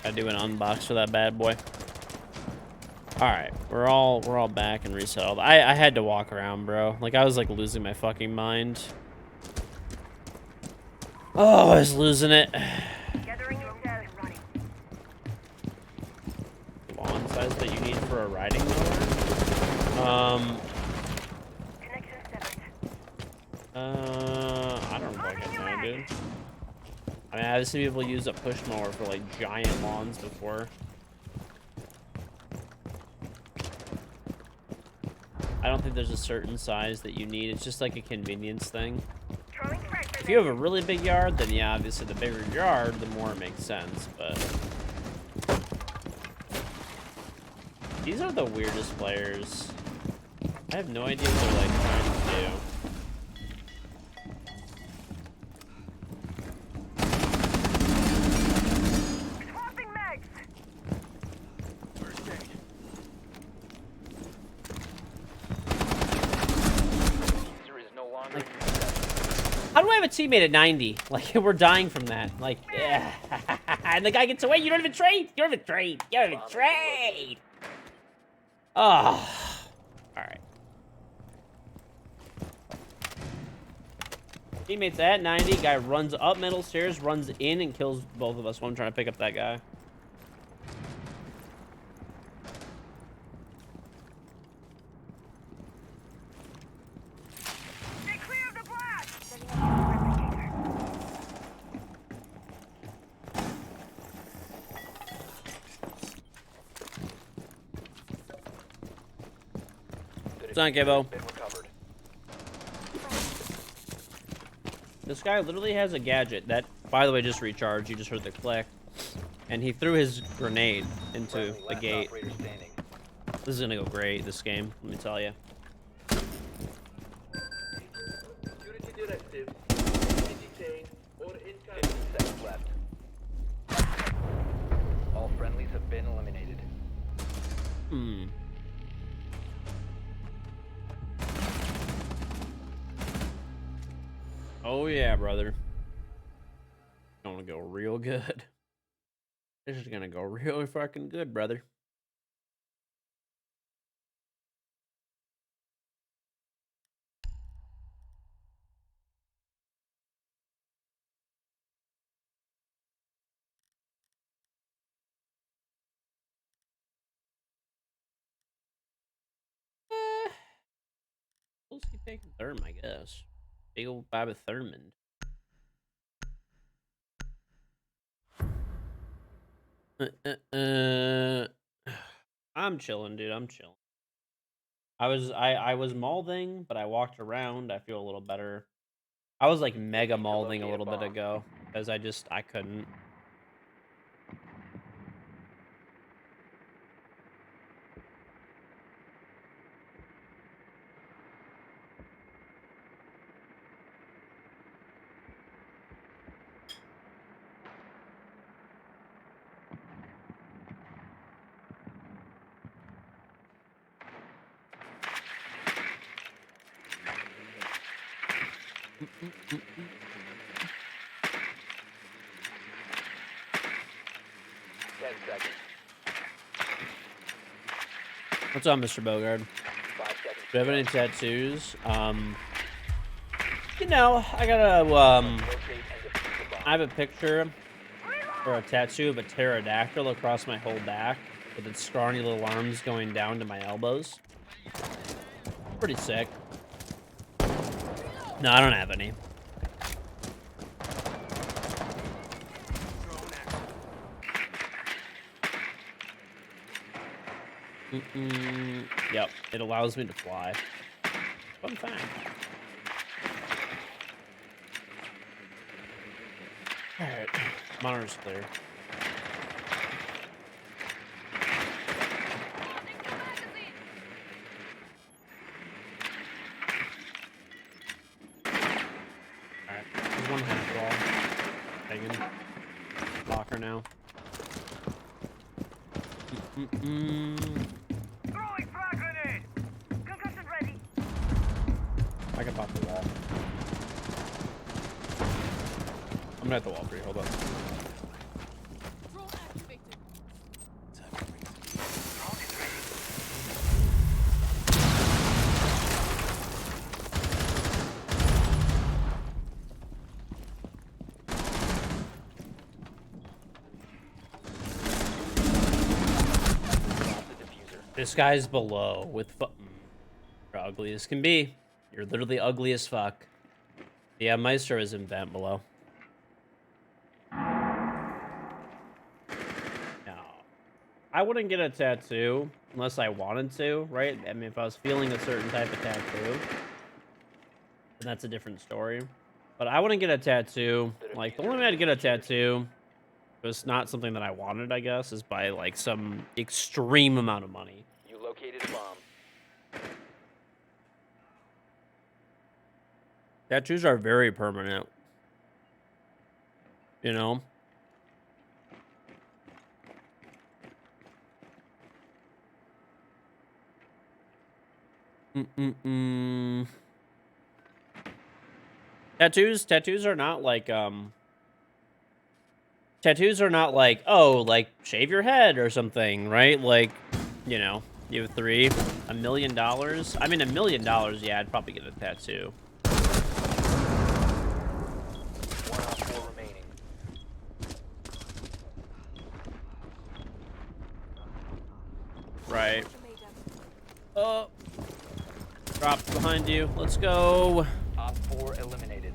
Gotta do an unbox for that bad boy. All right, we're all back and resettled. I had to walk around, bro. Like I was like losing my fucking mind. Oh, I was losing it. Lawn size that you need for a riding mower? I don't fucking know, dude. I mean, I've seen people use a push mower for like giant lawns before. I don't think there's a certain size that you need. It's just like a convenience thing. If you have a really big yard, then yeah, obviously the bigger your yard, the more it makes sense, but... These are the weirdest players. I have no idea what they're like trying to do. How do I have a teammate at 90? Like, we're dying from that. Like, yeah. And the guy gets away. You don't even trade. You don't even trade. You don't even trade. Oh. All right. Teammates at 90. Guy runs up middle stairs, runs in, and kills both of us while I'm trying to pick up that guy. It's not Gibbo. This guy literally has a gadget that, by the way, just recharged. You just heard the click. And he threw his grenade into the gate. This is gonna go great, this game, let me tell you. Security directive. Enemy detained or in 15 seconds left. All friendlies have been eliminated. Hmm. Oh yeah, brother. Gonna go real good. This is gonna go really fucking good, brother. We'll keep taking Therm, I guess. Big old Bobby Thurmond. I'm chilling, dude. I'm chilling. I was molding, but I walked around. I feel a little better. I was like mega molding a little bit ago because I couldn't. What's up, Mr. Bogard? 5 seconds. Do you have any tattoos? You know, I have a picture or a tattoo of a pterodactyl across my whole back with its scrawny little arms going down to my elbows. Pretty sick. No, I don't have any. Yep, it allows me to fly. Fun fact. Alright, monitor's clear. Alright, there's one half wall. Hanging. Locker now. Throwing frag grenade! Concussion ready! I can pop the wall. I'm gonna have to wall for you. Hold on. Drone activated. Drop the diffuser. This guy's below with you're ugly as can be. You're literally ugly as fuck. Yeah, Maestro is in vent below. No. I wouldn't get a tattoo unless I wanted to, right? I mean, if I was feeling a certain type of tattoo, then that's a different story. But I wouldn't get a tattoo. Like, the only way I'd get a tattoo, if it's not something that I wanted, I guess, is by, like, some extreme amount of money. You located a bomb. Tattoos are very permanent. You know? Tattoos are not like, tattoos are not like, oh, like, shave your head or something, right? Like, you know, you have three, $1 million. I mean, $1 million, yeah, I'd probably get a tattoo. 1 op 4 remaining. Right. Oh. Dropped behind you. Let's go. Op 4 eliminated.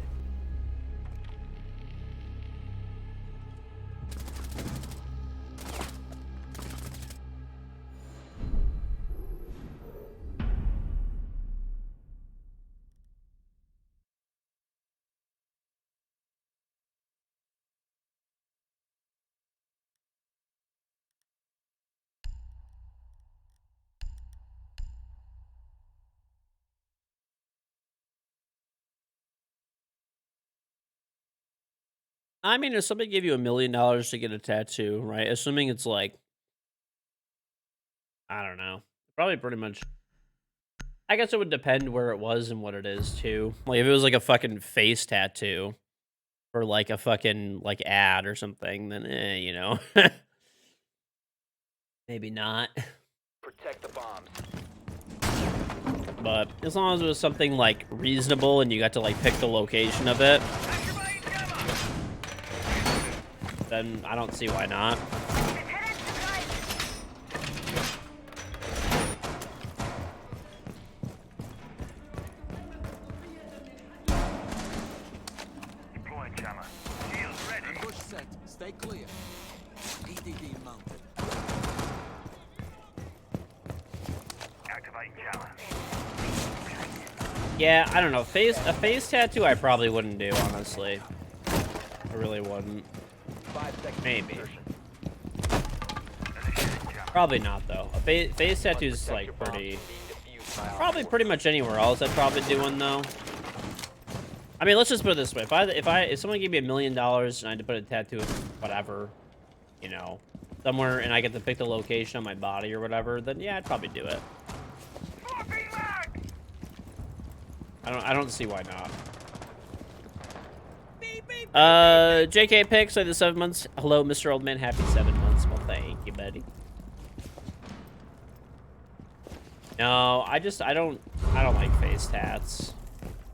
I mean, if somebody gave you $1 million to get a tattoo, right? Assuming it's like, I don't know, probably pretty much. I guess it would depend where it was and what it is too. Like if it was like a fucking face tattoo, or like a fucking like ad or something, then you know, maybe not. Protect the bombs. But as long as it was something like reasonable and you got to like pick the location of it, then I don't see why not. Deploying jammer. Shields ready. Ambush set. Stay clear. EDD mounted. Activating jammer. Yeah, I don't know. A face tattoo I probably wouldn't do, honestly. I really wouldn't. 5 seconds. Maybe. Insertion. Initiating jammer. Probably not though. A face tattoo's Protect your like bombs pretty. from being defused by Op Probably 4. pretty much anywhere else I'd probably do one though. I mean, let's just put it this way: if someone gave me $1 million and I had to put a tattoo of whatever, you know, somewhere, and I get to pick the location on my body or whatever, then yeah, I'd probably do it. Swapping mag! I don't see why not. Beep, beep. JK Pick, so the 7 months. Hello, Mr. Oldman. Happy 7 months. Well, thank you, buddy. No, I don't like face tats.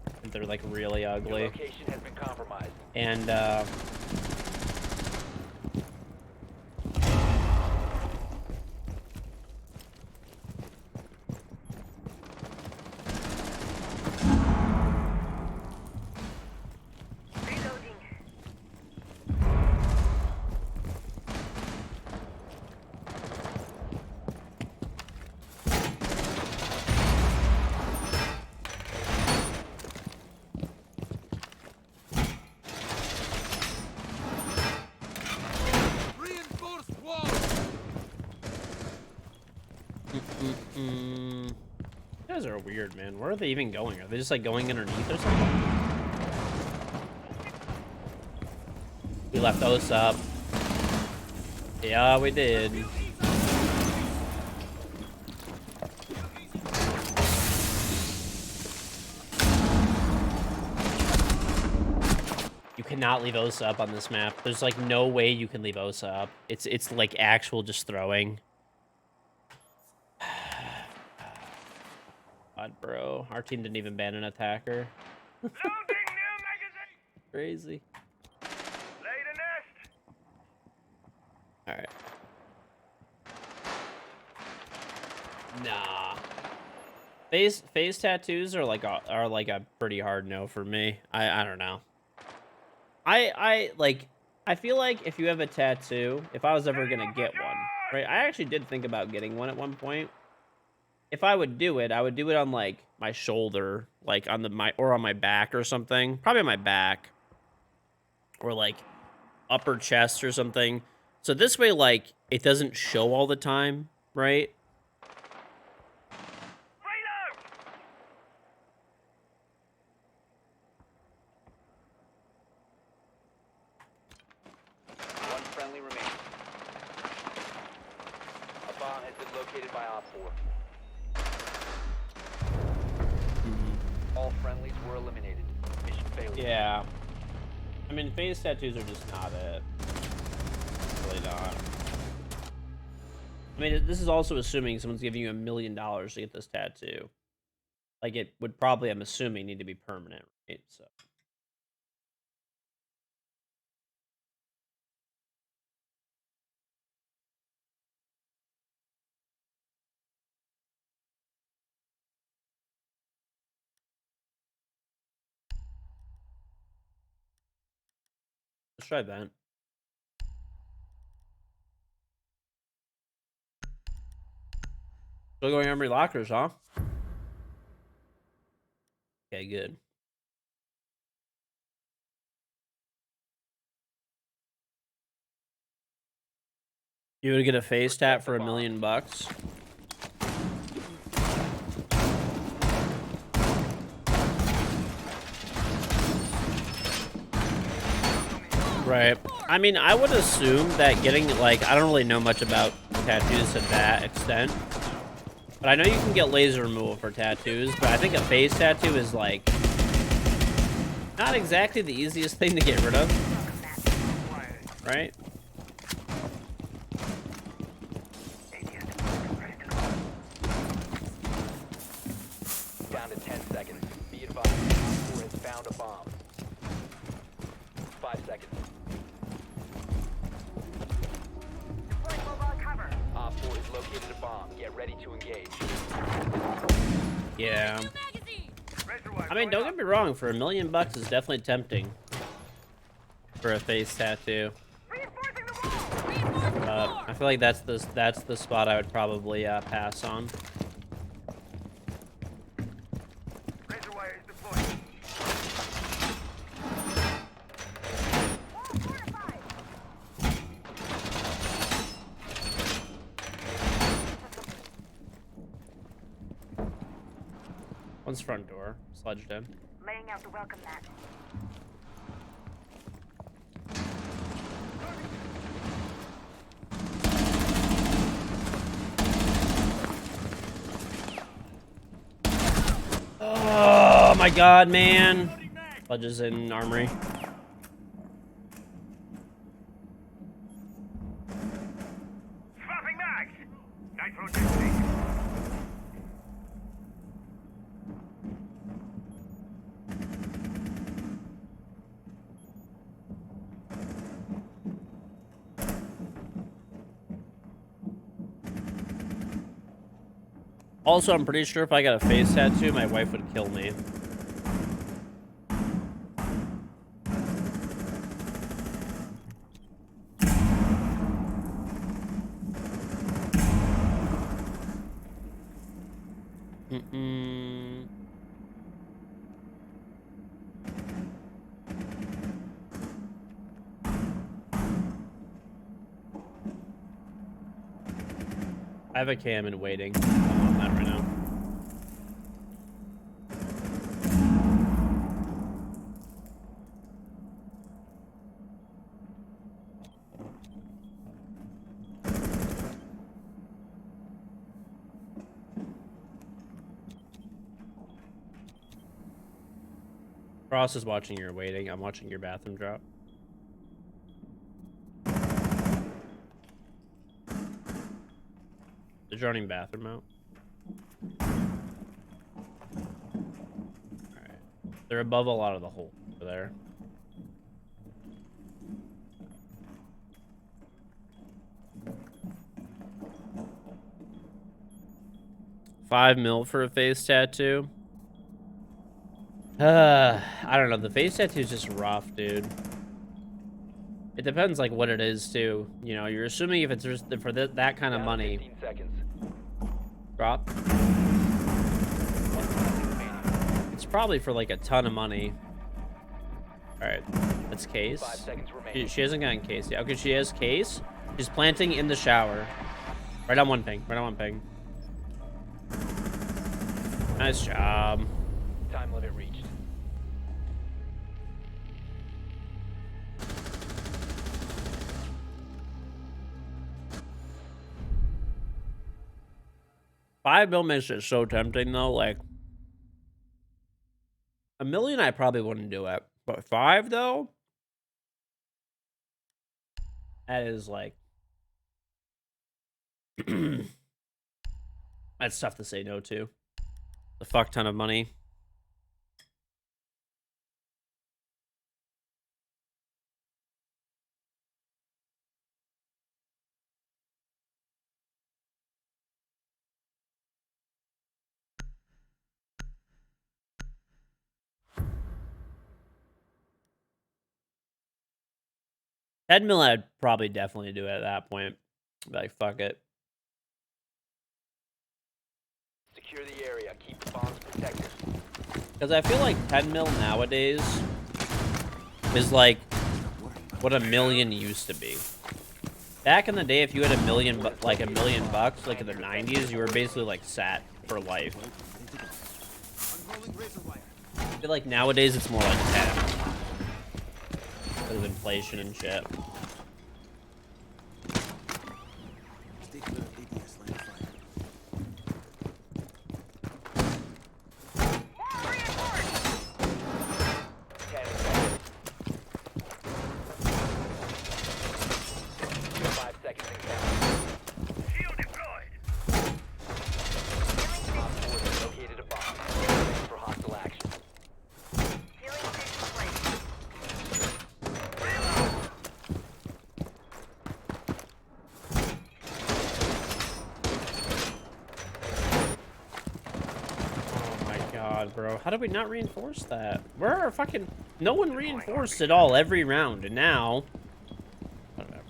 I think they're like really Your ugly. location has been compromised. And Reinforced wall. you guys are weird, man. Where are they even going? Are they just like going underneath or something? We left those up. Yeah, we did. You cannot leave Osa up on this map. There's like no way you can leave Osa up. It's like actual just throwing. God, bro. Our team didn't even ban an attacker. Loading new magazine. Crazy. Lay the nest. All right. Nah. Face tattoos are like a pretty hard no for me. I don't know. I feel like if you have a tattoo, if I was ever gonna get one, right? I actually did think about getting one at one point. If I would do it, I would do it on like my shoulder, like on or on my back or something. Probably on my back. Or like upper chest or something. So this way, like, it doesn't show all the time, right? Reload. One friendly remaining. A bomb has been located by Op 4. All friendlies were eliminated. Mission failure. Yeah. I mean, face tattoos are just not it. Really not. I mean, this is also assuming someone's giving you $1 million to get this tattoo. Like, it would probably, I'm assuming, need to be permanent, right? So. Let's try that. Still going Armory Lockers, huh? Okay, good. You would get a face tat for $1 million? Right. I mean, I would assume that getting, like, I don't really know much about tattoos to that extent. But I know you can get laser removal for tattoos, but I think a face tattoo is, like, not exactly the easiest thing to get rid of. Right? Down to 10 seconds. Be advised, Op 4 has found a bomb. 5 seconds. Op 4 has located a bomb. Get ready to engage. Yeah. I mean, don't get me wrong, for $1 million is definitely tempting. For a face tattoo. I feel like that's the spot I would probably pass on. Razor wire is deployed. One's front door, sledged in. Laying out the welcome mat. Oh my god, man. Sledges in armory. Swapping mags. Nitro testing. Also, I'm pretty sure if I got a face tattoo, my wife would kill me. Mm-mm. I have a cam in waiting. I'm on that right now. Ross is watching your waiting. I'm watching your bathroom drop. The joining bathroom out. Alright. They're above a lot of the hole over there. $5 mil for a face tattoo. I don't know. The face tattoo is just rough, dude. It depends, like, what it is, too. You know, you're assuming if it's just for that kind of Down to money. 15 seconds. Drop. It's probably for, like, a ton of money. Alright. That's Case. 5 seconds remaining. She hasn't gotten Case yet. Okay, she has Case. She's planting in the shower. Right on one ping. Right on one ping. Nice job. Time limit reached. $5 mil makes it so tempting, though. Like, $1 million, I probably wouldn't do it. But 5, though? That is, like... That's tough to say no to. A fuck ton of money. $10 million, I'd probably definitely do it at that point. Be like, fuck it. Secure the area. Keep the bombs protected. Because I feel like 10 mil nowadays is like what $1 million used to be. Back in the day, if you had $1 million, like $1 million bucks, like in the 90s, you were basically like sat for life. I feel like nowadays it's more like 10. Because of inflation and shit. Shield deployed. Located a bomb. Ready for hostile action. Oh my god, bro. How did we not reinforce that? Where are fucking... No one reinforced it all every round, and now... Whatever.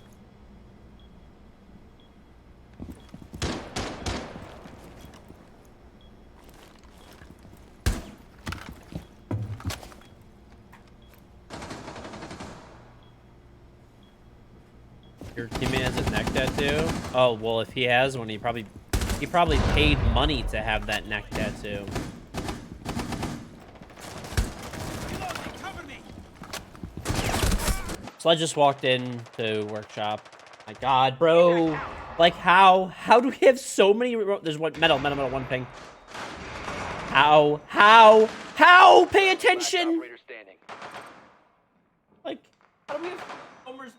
Your teammate has a neck tattoo? Oh, well, if he has one, he probably paid money to have that neck tattoo. Cover me! So I just walked in to workshop. My god, bro. Like, how do we have so many... There's one... Metal, one ping. How? Pay Last attention! operator standing. Like, how do we have homers?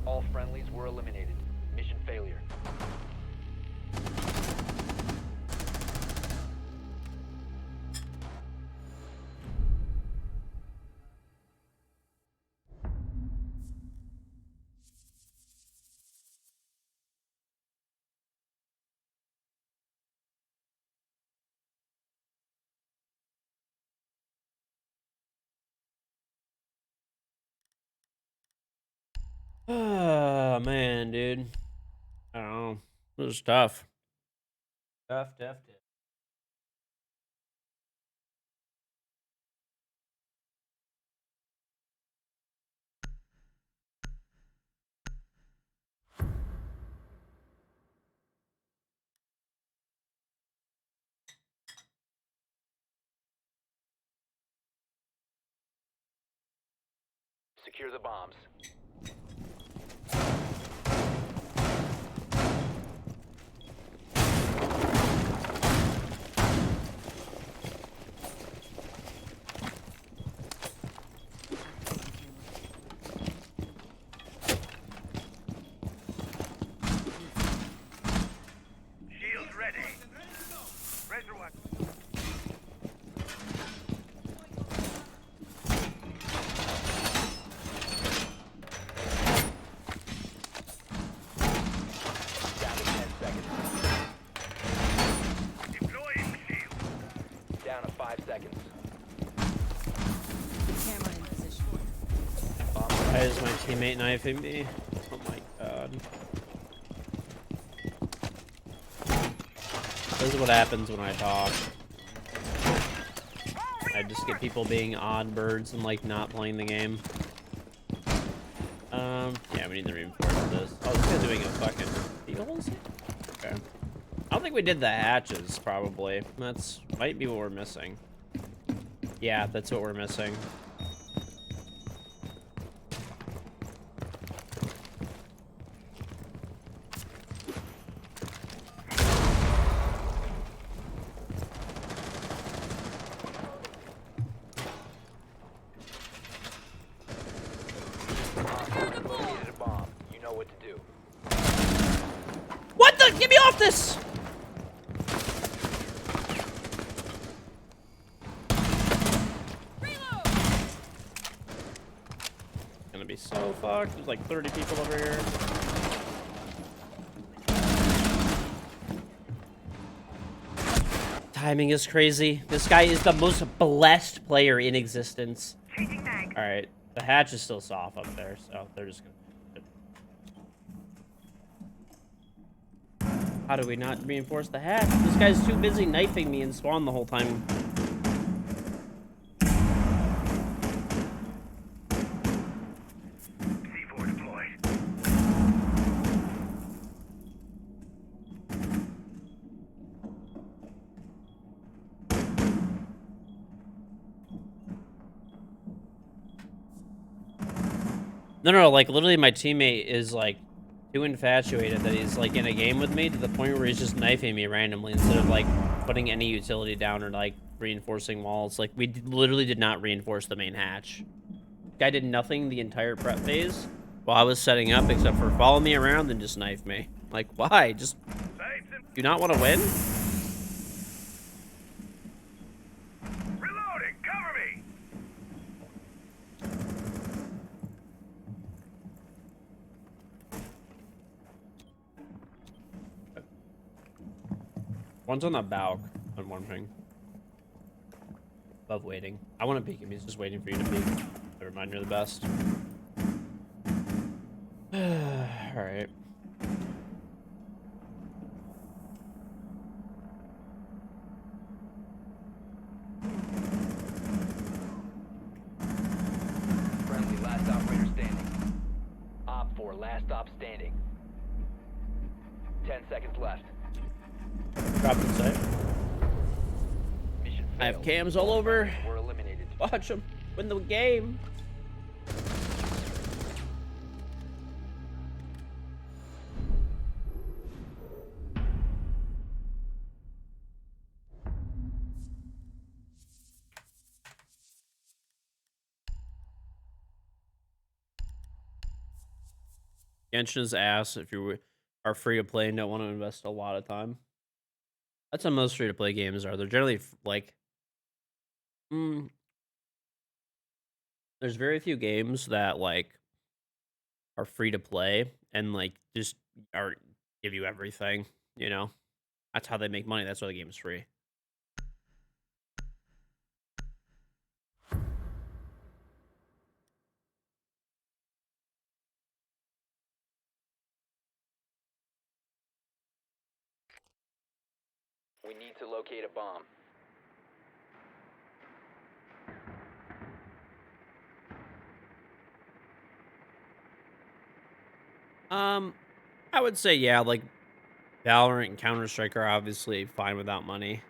All friendlies were eliminated. Mission failure. Oh, man, dude. I don't know. This is tough. Tough. Secure the bombs. is my teammate knifing me? Oh my god. This is what happens when I talk. I just get people being odd birds and like not playing the game. Yeah, we need to reinforce this. Oh, this guy's doing a fucking deal, is he? Okay. I don't think we did the hatches, probably. That's might be what we're missing. Yeah, that's what we're missing. Located a bomb. You know what to do. What the? Get me off this! Gonna be so fucked. There's like 30 people over here. Timing is crazy. This guy is the most blessed player in existence. Alright, the hatch is still soft up there, so they're just gonna... How do we not reinforce the hatch? This guy's too busy knifing me and spawn the whole time. C4 deployed. No, like literally my teammate is like too infatuated that he's like in a game with me to the point where he's just knifing me randomly instead of like putting any utility down or like reinforcing walls. Like we literally did not reinforce the main hatch. Guy did nothing the entire prep phase while I was setting up except for follow me around and just knife me. Like why? Just do you not want to win? Reloading! Cover me! One's on the balc on one thing. Above waiting. I want to peek him. He's just waiting for you to peek. Never mind, you're the best. Alright. Friendly, last operator standing. Op 4, last op standing. 10 seconds left. Drop in sight. Mission I have failed. cams all over. We're eliminated. Watch them win the game. Genshin's ass if you are free to play and don't want to invest a lot of time. That's how most free to play games are. They're generally like, there's very few games that like are free to play and like just are give you everything. You know, that's how they make money. That's why the game's free. We need to locate a bomb. I would say yeah, like Valorant and Counter-Strike are obviously fine without money.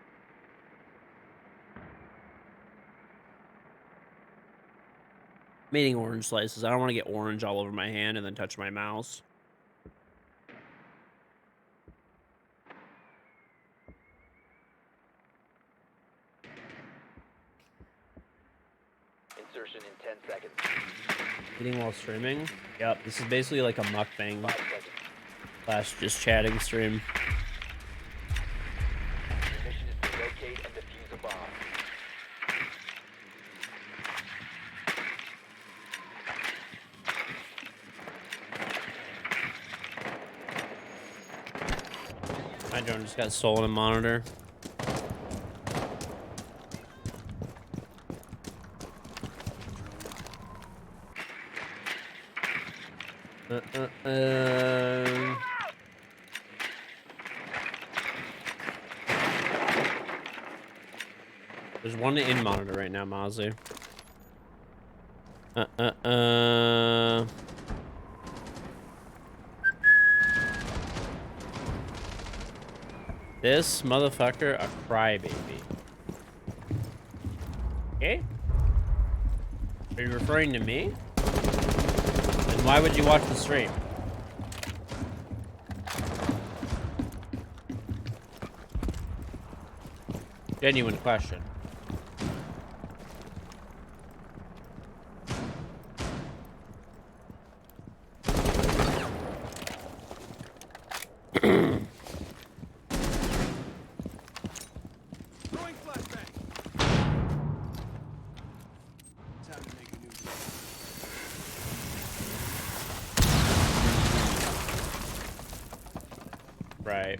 I'm eating orange slices. I don't want to get orange all over my hand and then touch my mouse. Insertion in 10 seconds. Eating while streaming? Yep, this is basically like a 5 mukbang seconds. slash just chatting stream. Your mission is to locate and defuse a bomb. My drone just got stolen a monitor. There's one in monitor right now, Mazu. This motherfucker a crybaby. Okay. Are you referring to me? Then why would you watch the stream? Genuine question. Throwing flashbang. Time to make a new Right.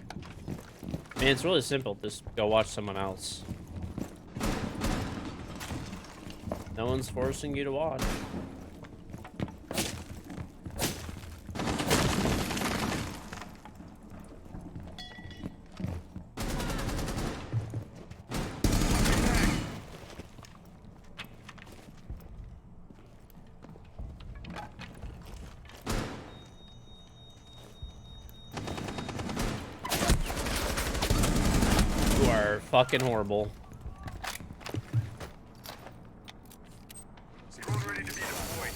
I mean, it's really simple. Just go watch someone else. No one's forcing you to watch. You are fucking horrible. Drone ready to be deployed.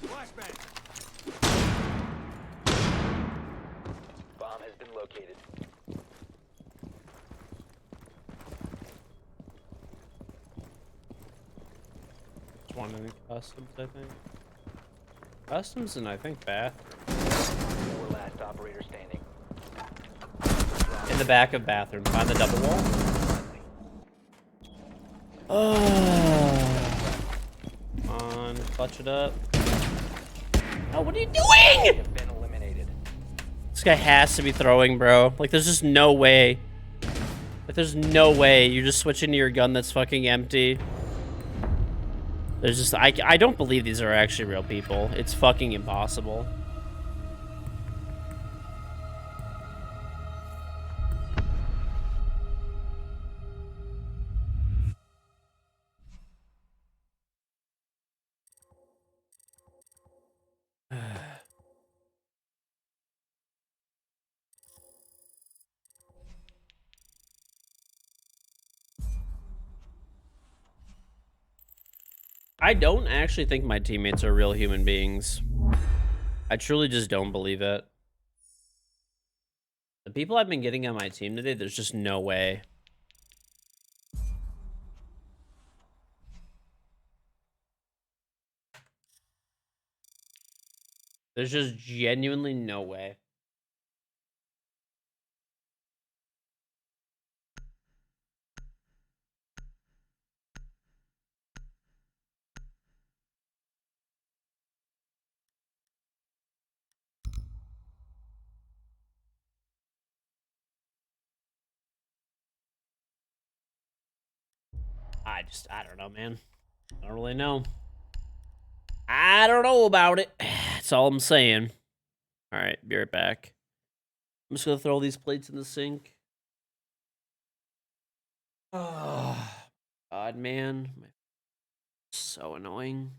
flashbang. Bomb has been located. Just one in the customs, I think. Customs and I think bath. 4 last operator standing. In the back of bathroom, behind the double wall. Oh. Come on, clutch it up. Oh, what are you doing? Have been eliminated. This guy has to be throwing, bro. Like, there's just no way. Like, there's no way you're just switching to your gun that's fucking empty. There's just, I don't believe these are actually real people. It's fucking impossible. I don't actually think my teammates are real human beings. I truly just don't believe it. The people I've been getting on my team today, there's just no way. There's just genuinely no way. I don't know, man. I don't really know. I don't know about it. That's all I'm saying. All right, be right back. I'm just gonna throw these plates in the sink. Oh, God, man. So annoying.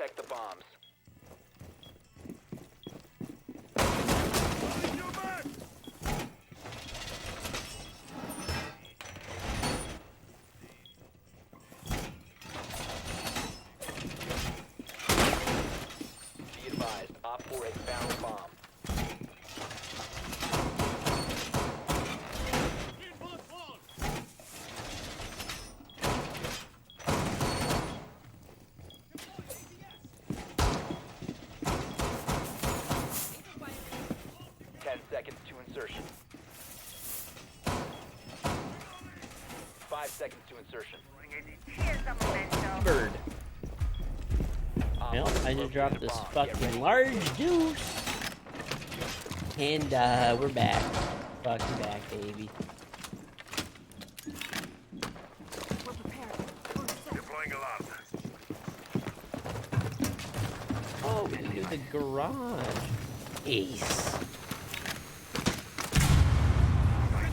Protect the bombs. Be advised, Op 4 has found a bomb. Seconds to insertion. 5 seconds to insertion. Here's the momentum. Bird. Op Well, 4 I just dropped located a this bomb. Get ready. fucking large deuce. And, we're back. Fucking back, baby. We're prepared. Deploying alarm. Oh, into the garage. Ace.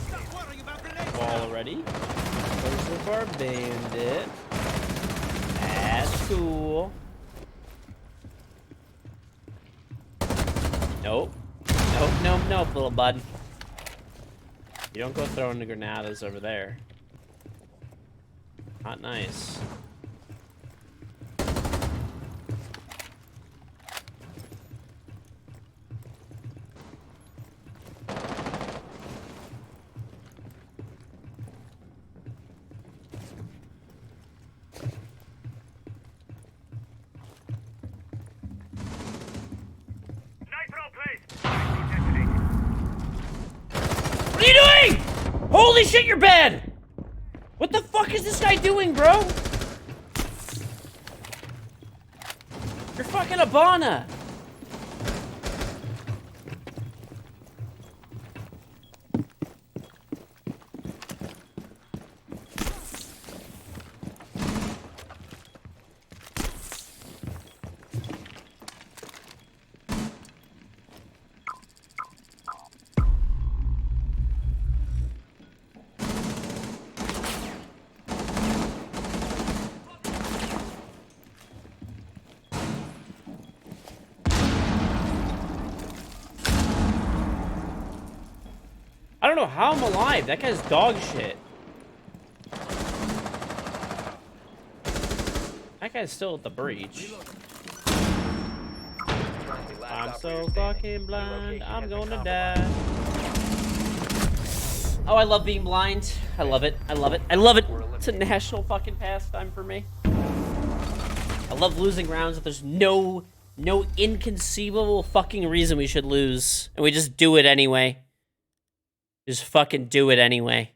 Stop worrying about grenades. Wall already. Close of our bandit. That's cool. Nope. Nope, nope, nope, little bud. You don't go throwing the granadas over there. Not nice. Nitro, please. What are you doing? Holy shit, you're bad! What the fuck is this guy doing, bro? You're fucking Abana. I don't know how I'm alive. That guy's dog shit. That guy's still at the breach. Friendly, last I'm so operator standing. fucking Your blind. location I'm has been going to compromised. die. Oh, I love being blind. I love it. I love it. I love it. It's a national fucking pastime for me. I love losing rounds that there's no inconceivable fucking reason we should lose. And we just do it anyway. Just fucking do it anyway.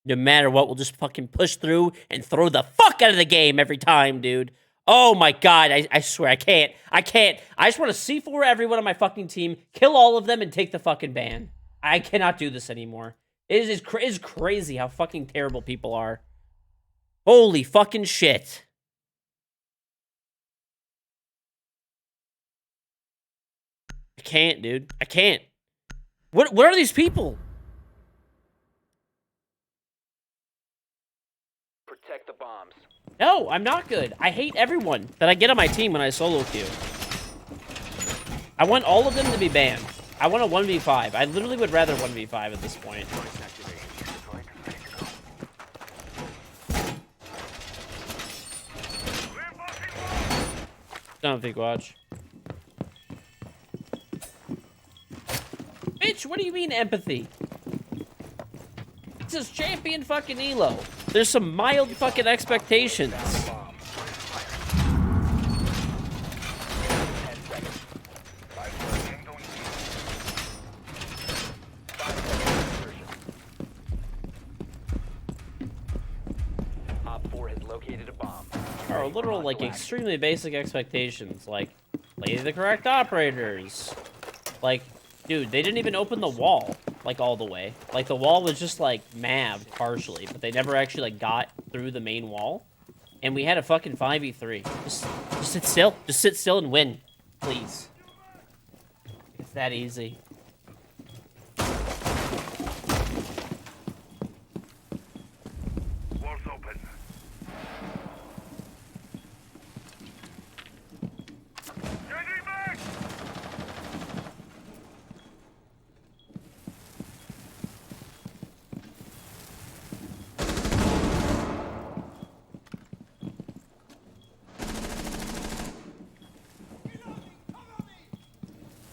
No matter what, we'll just fucking push through and throw the fuck out of the game every time, dude. Oh my god, I swear, I can't. I just want to C4 everyone on my fucking team, kill all of them, and take the fucking ban. I cannot do this anymore. It is crazy how fucking terrible people are. Holy fucking shit. I can't, dude. I can't. What are these people? Protect the bombs. No, I'm not good. I hate everyone that I get on my team when I solo queue. I want all of them to be banned. I want a 1v5. I literally would rather 1v5 at this point. Don't think watch. Bitch, what do you mean empathy? This is champion fucking Elo. There's some mild fucking expectations. Bomb. 10 seconds. 5 seconds to insertion. Op 4 has located a bomb. Are literal, like, extremely basic expectations. Like, play the correct operators. Like, dude, they didn't even open the wall, like, all the way. Like, the wall was just, like, mabbed partially, but they never actually, like, got through the main wall. And we had a fucking 5v3. Just sit still. Just sit still and win, please. It's that easy. Walls open.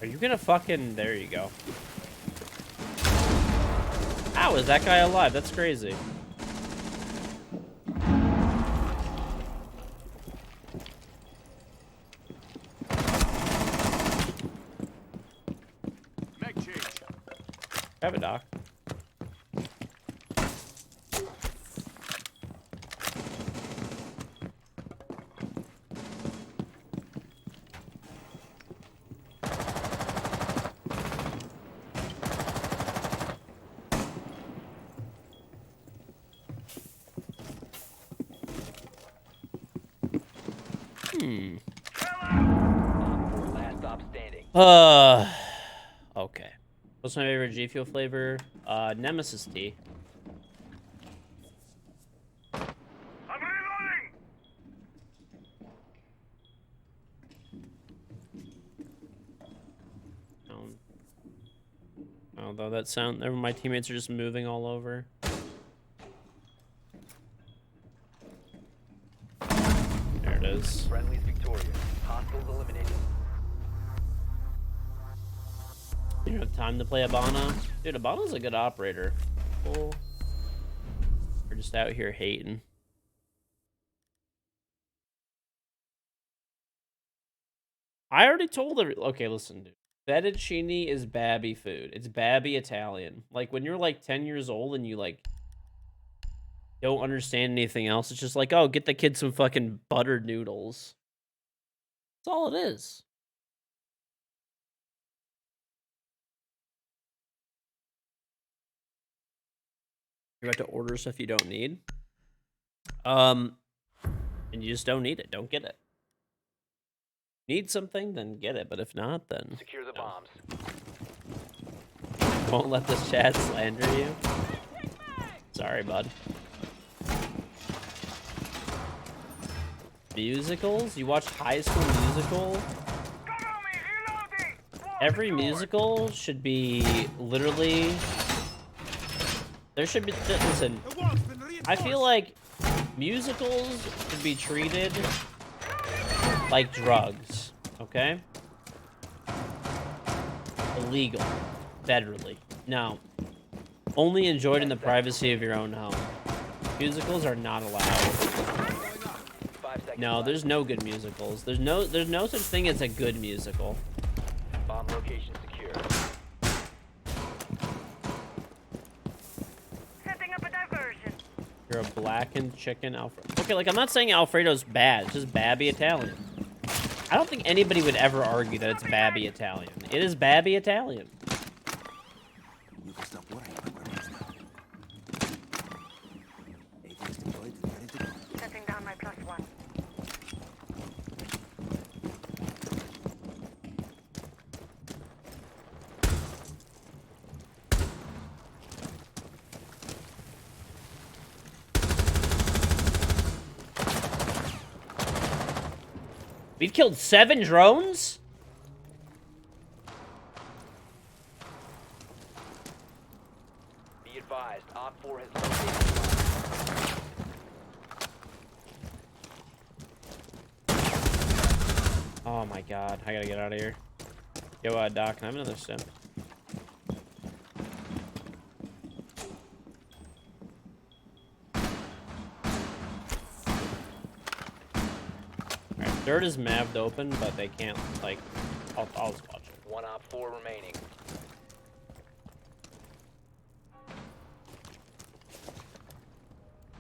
Are you gonna fucking... There you go. How is that guy alive? That's crazy. Have a doc. Op 4, last stop standing. Okay. What's my favorite G Fuel flavor? Nemesis tea. I'm reloading! Although that sound, my teammates are just moving all over. There it is. Friendly's victorious. Hostiles eliminated. You don't have time to play Abana? Dude, Abana's a good operator. Cool. We're just out here hating. I already told her. Okay, listen, dude. Fettuccine is babby food. It's babby Italian. Like, when you're, like, 10 years old and you, like, don't understand anything else, it's just like, oh, get the kid some fucking buttered noodles. That's all it is. You're about to order stuff you don't need. And you just don't need it. Don't get it. Need something, then get it. But if not, then Secure the no. bombs. Won't let this chat slander you. Sorry, bud. Musicals? You watch High School Musical? Cover me! Reloading! Every musical should be literally... There should be... Listen, I feel like musicals should be treated like drugs, okay? Illegal. Federally. No. Only enjoyed in the privacy of your own home. Musicals are not allowed. 5 seconds No, left. there's no good musicals. There's no such thing as a good musical. Bomb location secure. Setting up a diversion. You're a blackened chicken Alfredo. Okay, like, I'm not saying Alfredo's bad. It's just babby Italian. I don't think anybody would ever argue that it's babby Italian. It is babby Italian. You can stop worrying about weapons now. Atheist deployed and ready to go. Setting down my +1. We've killed 7 drones? Be advised, Op 4 has located the bomb. Oh my god, I gotta get out of here. Yo, Doc, can I have another sim? Alright, dirt is mapped open, but they can't, like, I'll just watch it. 1 Op 4 remaining.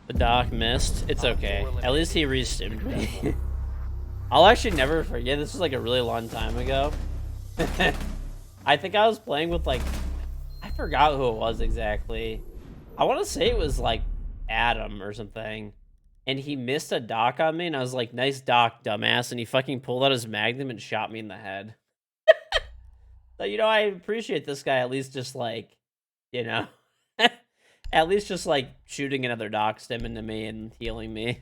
The Doc missed. It's okay. At least he restimmed me. I'll actually never forget. This was like a really long time ago. I think I was playing with, like, I forgot who it was exactly. I want to say it was like Adam or something. And he missed a Doc on me, and I was like, nice Doc, dumbass. And he fucking pulled out his Magnum and shot me in the head. So, you know, I appreciate this guy at least just, like, you know, at least just, like, shooting another Doc stim into me and healing me.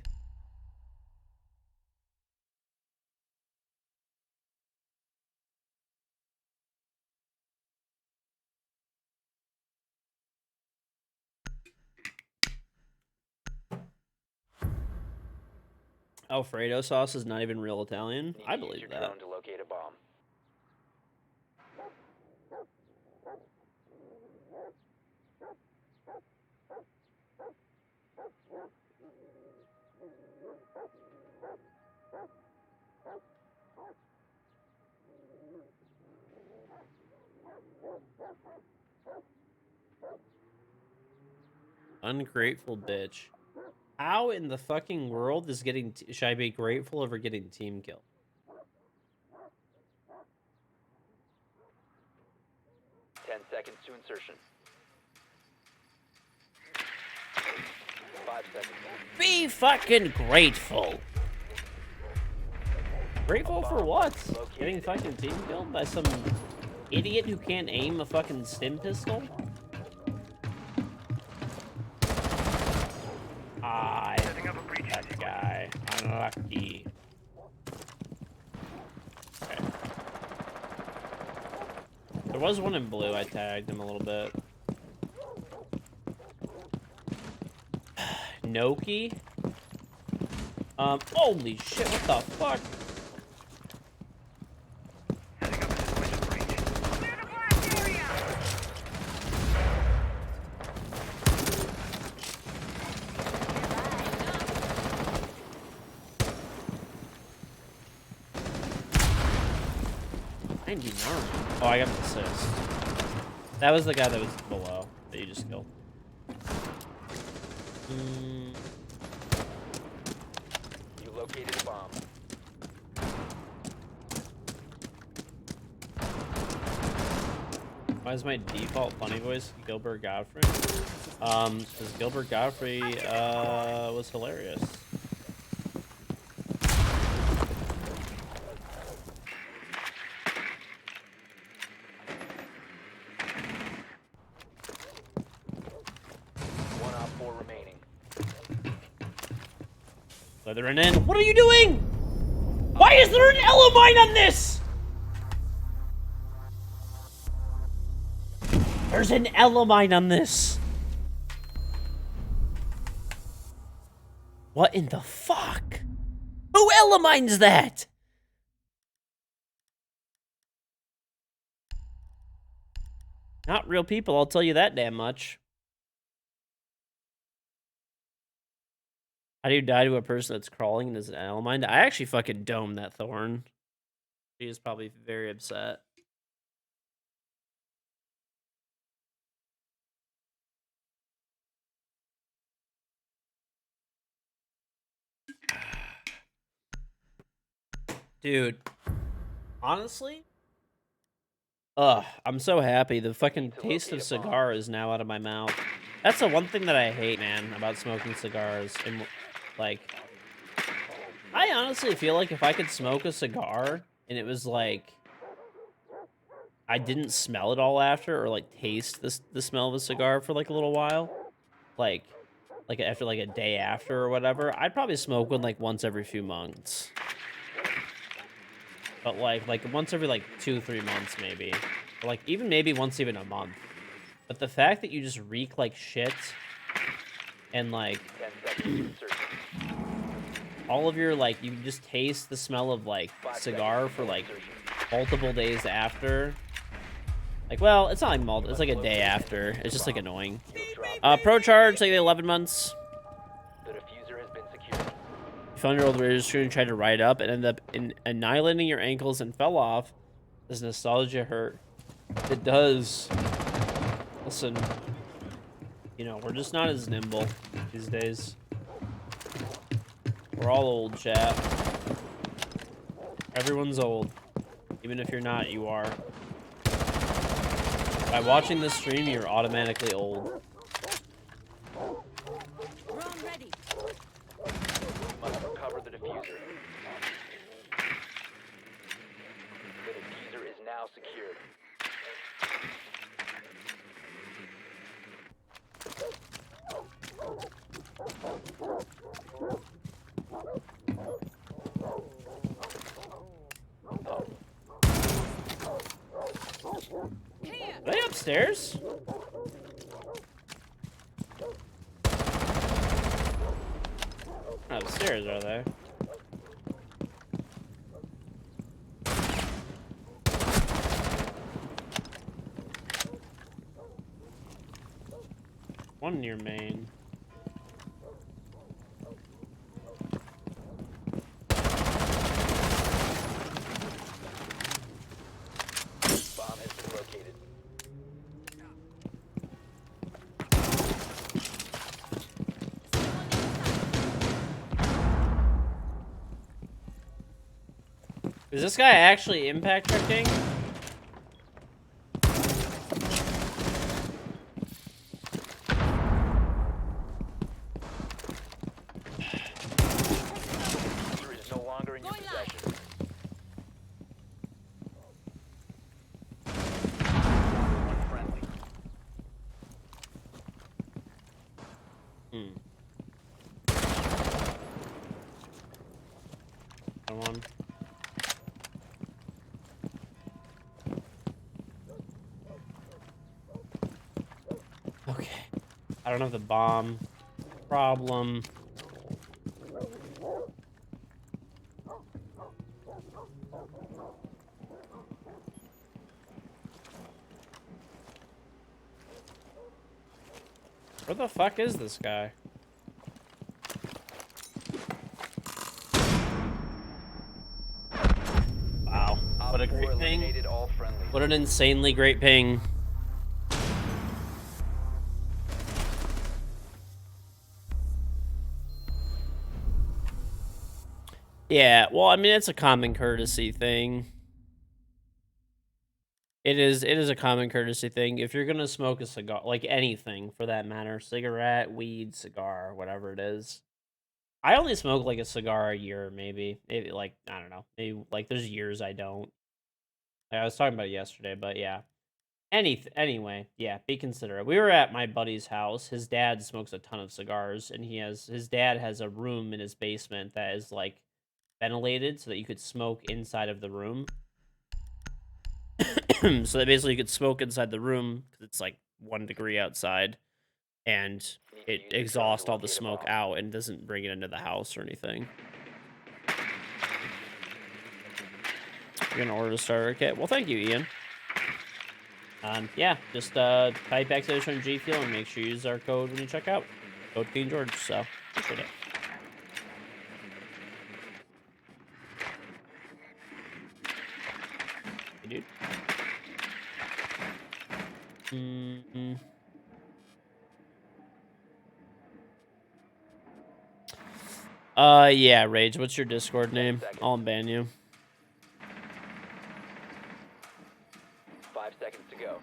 Alfredo sauce is not even real Italian. Need I to use believe your that. drone to locate a bomb. ungrateful bitch. How in the fucking world is getting... should I be grateful over getting team kill? Ten seconds to insertion. 5 seconds. Be fucking grateful. Grateful for what? Getting fucking team killed by some idiot who can't aim a fucking stim pistol? That guy. Unlucky. Okay. There was one in blue. I tagged him a little bit. Noki? Holy shit, what the fuck? Setting up a situation breach. Clear the blast area! Oh, I got an assist. That was the guy that was below that you just killed. You located a bomb. Why is my default funny voice Gilbert Godfrey? Because Gilbert Godfrey was hilarious. Slithering in. What are you doing? Why is there an Elamine on this? There's an Elamine on this. What in the fuck? Who Elamines that? Not real people, I'll tell you that damn much. How do you die to a person that's crawling and is an Elamine? I actually fucking domed that Thorn. She is probably very upset. Dude, honestly, I'm so happy. The fucking taste of cigar is now out of my mouth. That's the one thing that I hate, man, about smoking cigars. And, like, I honestly feel like if I could smoke a cigar and it was like I didn't smell it all after, or like taste the smell of a cigar for like a little while, like after like a day after or whatever, I'd probably smoke one like once every few months. But like once every like 2-3 months maybe. Or like even maybe once even a month. But the fact that you just reek like shit and like all of your like you just taste the smell of like cigar for like multiple days after. Like, well, it's not like it's like a day after. It's just like annoying. Pro charge, like 11 months. The diffuser has been secured. You found your old radio screen and tried to ride up and ended up annihilating your ankles and fell off. Does nostalgia hurt? It does. Listen, you know, we're just not as nimble these days. We're all old, chat. Everyone's old. Even if you're not, you are. By watching this stream, you're automatically old. Drone ready. Must recover the diffuser. The diffuser is now secured. Are they upstairs? Not upstairs, are they? One near main. Bomb has been located. Is this guy actually impact tricking? Diffuser is no longer in your Going live. possession. One friendly. Come on. Okay. I don't have the bomb. Problem. Where the fuck is this guy? Wow. What a Op 4 great ping. eliminated all friendlies. What an insanely great ping. Yeah, well, I mean, it's a common courtesy thing. It is a common courtesy thing. If you're gonna smoke a cigar, like anything for that matter, cigarette, weed, cigar, whatever it is. I only smoke like a cigar a year, maybe. Maybe like, I don't know. Maybe like there's years I don't. Like, I was talking about it yesterday, but yeah. Anyway, yeah, be considerate. We were at my buddy's house. His dad smokes a ton of cigars, and his dad has a room in his basement that is like ventilated so that you could smoke inside of the room. So that basically you could smoke inside the room because it's like 1 degree outside, and it exhausts all the smoke out and doesn't bring it into the house or anything. You're gonna order a starter kit? Well, thank you, Ian. Yeah, just type ! G Fuel and make sure you use our code when you check out. Code KingGeorge. So appreciate it. Hey, dude. Yeah, Rage. What's your Discord name? I'll ban you. 5 seconds to go.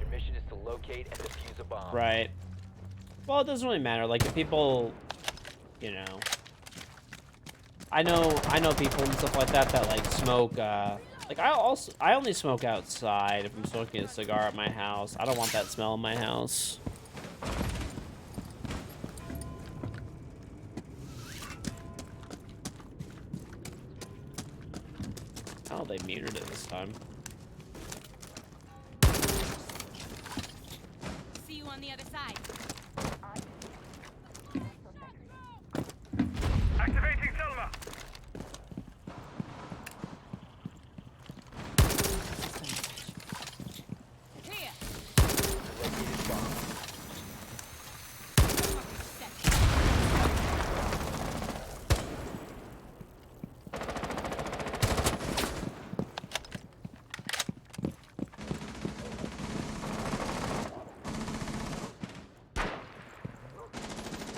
Your mission is to locate and defuse a bomb. Right. Well, it doesn't really matter. Like, if people, you know, I know people and stuff like that that like smoke. Like I only smoke outside if I'm smoking a cigar at my house. I don't want that smell in my house. Oh, they muted it this time. See you on the other side. Activating Selma. Clear. Located bomb.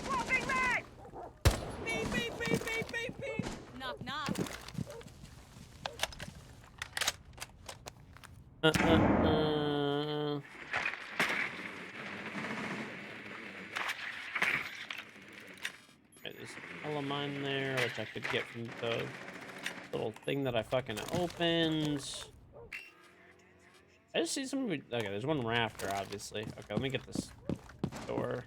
Walking red. Beep, beep, beep, beep, beep, beep. Knock knock. Right, there's a hell of mine there, which I could get from the little thing that I fucking opened. I just see some. Okay, there's one rafter, obviously. Okay, let me get this door.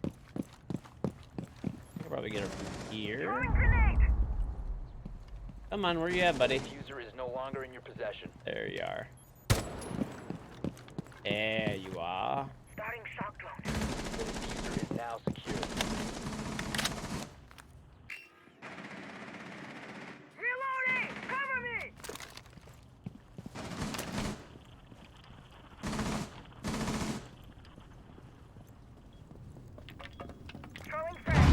I'll probably get it from here. Come on, where you at, buddy? Diffuser is no longer in your possession. There you are. There you are. Starting shock drone. The diffuser is now secure. Reloading! Cover me! Throwing frag.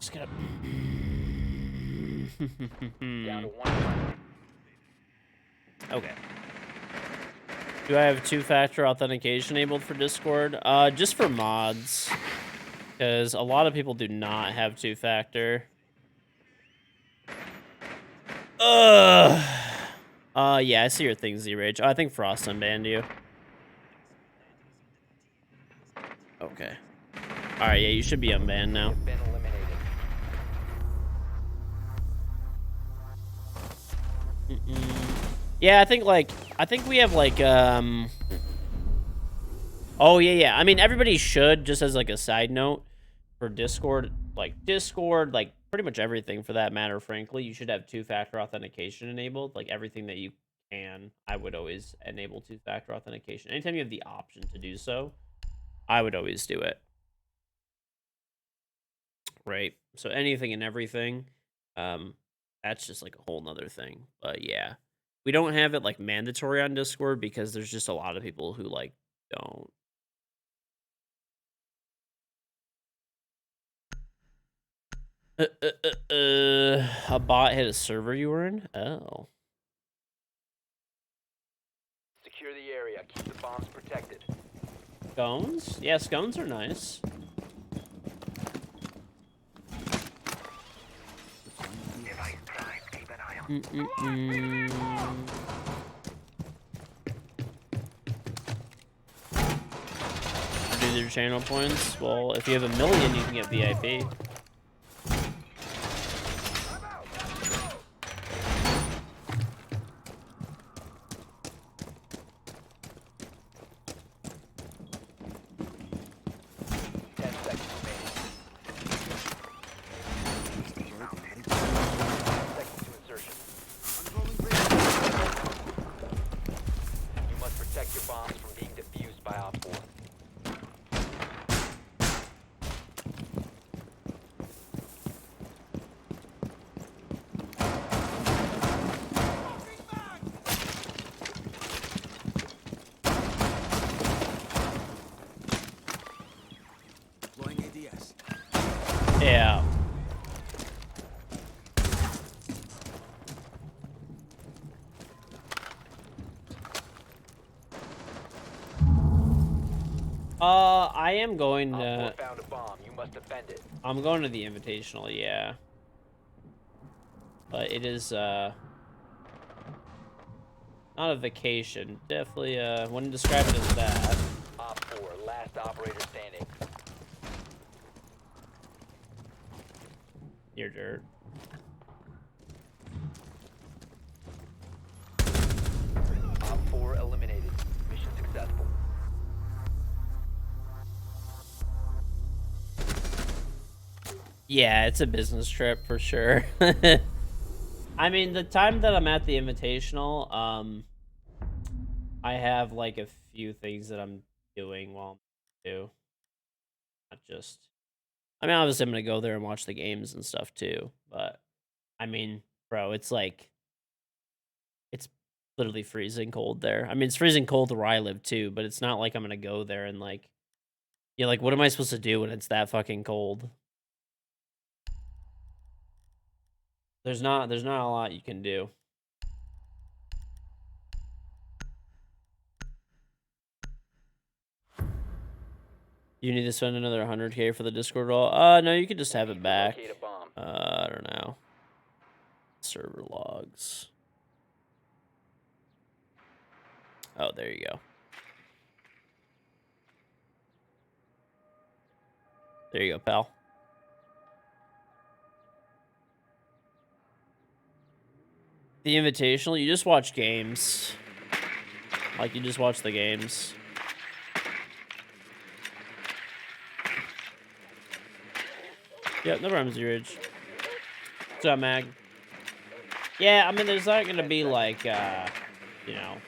Just gotta. Down to 1 friendly. Okay. Do I have 2-factor authentication enabled for Discord? Just for mods. Because a lot of people do not have two-factor. Ugh. Yeah, I see your thing, Z-Rage. Oh, I think Frost unbanned you. Okay. Alright, yeah, you should be unbanned now. You've been eliminated. Yeah, I think we have like oh yeah. I mean, everybody should, just as like a side note for Discord, like pretty much everything for that matter, frankly, you should have two-factor authentication enabled. Like everything that you can, I would always enable two-factor authentication. Anytime you have the option to do so, I would always do it. Right? So anything and everything, that's just like a whole nother thing. But yeah. We don't have it like mandatory on Discord because there's just a lot of people who like don't. A bot hit a server you were in? Oh. Secure the area. Keep the bombs protected. Scones? Yeah, scones are nice. Device prime. Keep an eye on. Do their channel points? Well, if you have 1 million, you can get VIP. Yeah. I am going to... found a bomb. You must defend it. I'm going to the Invitational, yeah. But it is, not a vacation. Definitely, wouldn't describe it as that. Op 4, last operator standing. You're dirt. Op 4 eliminated. Mission successful. Yeah, it's a business trip for sure. I mean, the time that I'm at the Invitational, I have like a few things that I'm doing while I'm too. Not just... I mean, obviously I'm gonna go there and watch the games and stuff too, but I mean, bro, it's like... It's literally freezing cold there. I mean, it's freezing cold where I live too, but it's not like I'm gonna go there and like... Yeah, like, what am I supposed to do when it's that fucking cold? There's not a lot you can do. You need to spend another 100K for the Discord roll? No, you could just have it back. Locate a bomb. I don't know. Server logs. Oh, there you go. There you go, pal. The Invitational, you just watch games. Like, you just watch the games. Yep, no problems, Ridge. What's up, Mag? Yeah, I mean, there's not gonna be, like, you know...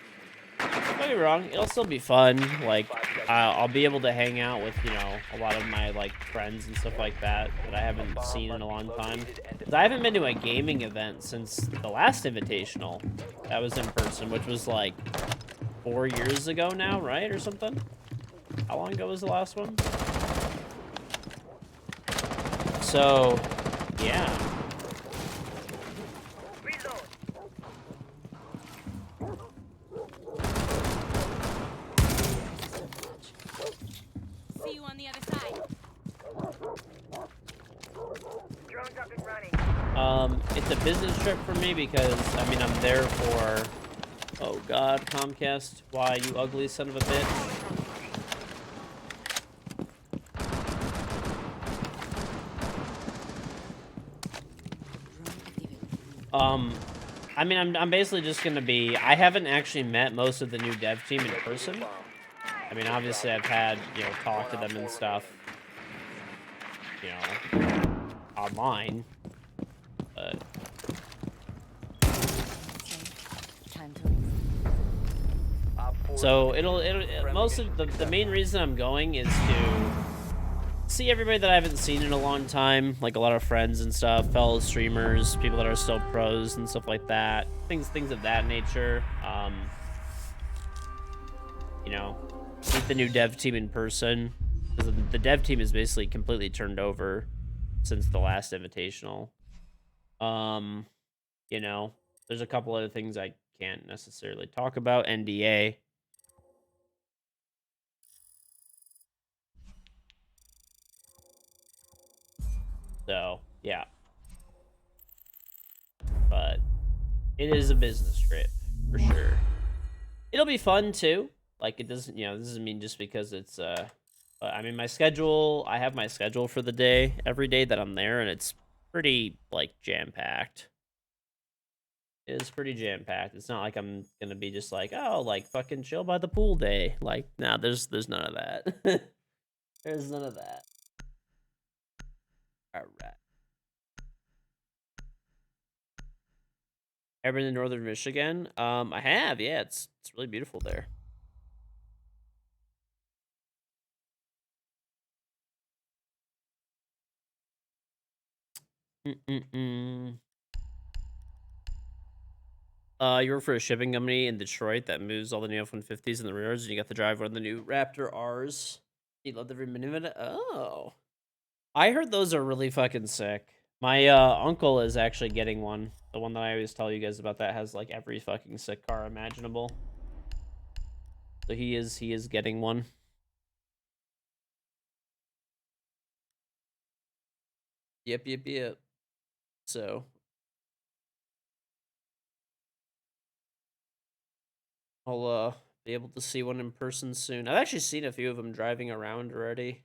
Don't get me wrong, it'll still be fun. Like, I'll be able to hang out with, you know, a lot of my, like, friends and stuff like that I haven't seen in a long time. 'Cause I haven't been to a gaming event since the last Invitational that was in person, which was, like, 4 years ago now, right? Or something? How long ago was the last one? So, yeah. See you on the other side. business trip for me because, I mean, I'm there for... Oh, God, Comcast. Why, you ugly son of a bitch. I mean, I'm basically just gonna be... I haven't actually met most of the new dev team in person. I mean, obviously, I've had, you know, talk to them and stuff, you know, online, but... Time to leave. So most of the main reason I'm going is to see everybody that I haven't seen in a long time, like a lot of friends and stuff, fellow streamers, people that are still pros and stuff like that, things of that nature. You know, meet the new dev team in person, because the dev team is basically completely turned over since the last invitational. You know, there's a couple other things I can't necessarily talk about, NDA. So, yeah. But it is a business trip, for sure. It'll be fun, too. Like, it doesn't, you know, this doesn't mean just because it's, I mean, my schedule, I have my schedule for the day, every day that I'm there, and it's pretty, like, jam-packed. It is pretty jam-packed. It's not like I'm gonna be just like, oh, like, fucking chill by the pool day. Like, nah, there's none of that. There's none of that. Alright. Ever been to northern Michigan? I have, yeah, it's really beautiful there. You work for a shipping company in Detroit that moves all the new F-150s and the rears, and you got to drive one of the new Raptor Rs. You loved every minute of it? Oh. I heard those are really fucking sick. My uncle is actually getting one. The one that I always tell you guys about that has like every fucking sick car imaginable. So he is getting one. Yep. So I'll be able to see one in person soon. I've actually seen a few of them driving around already.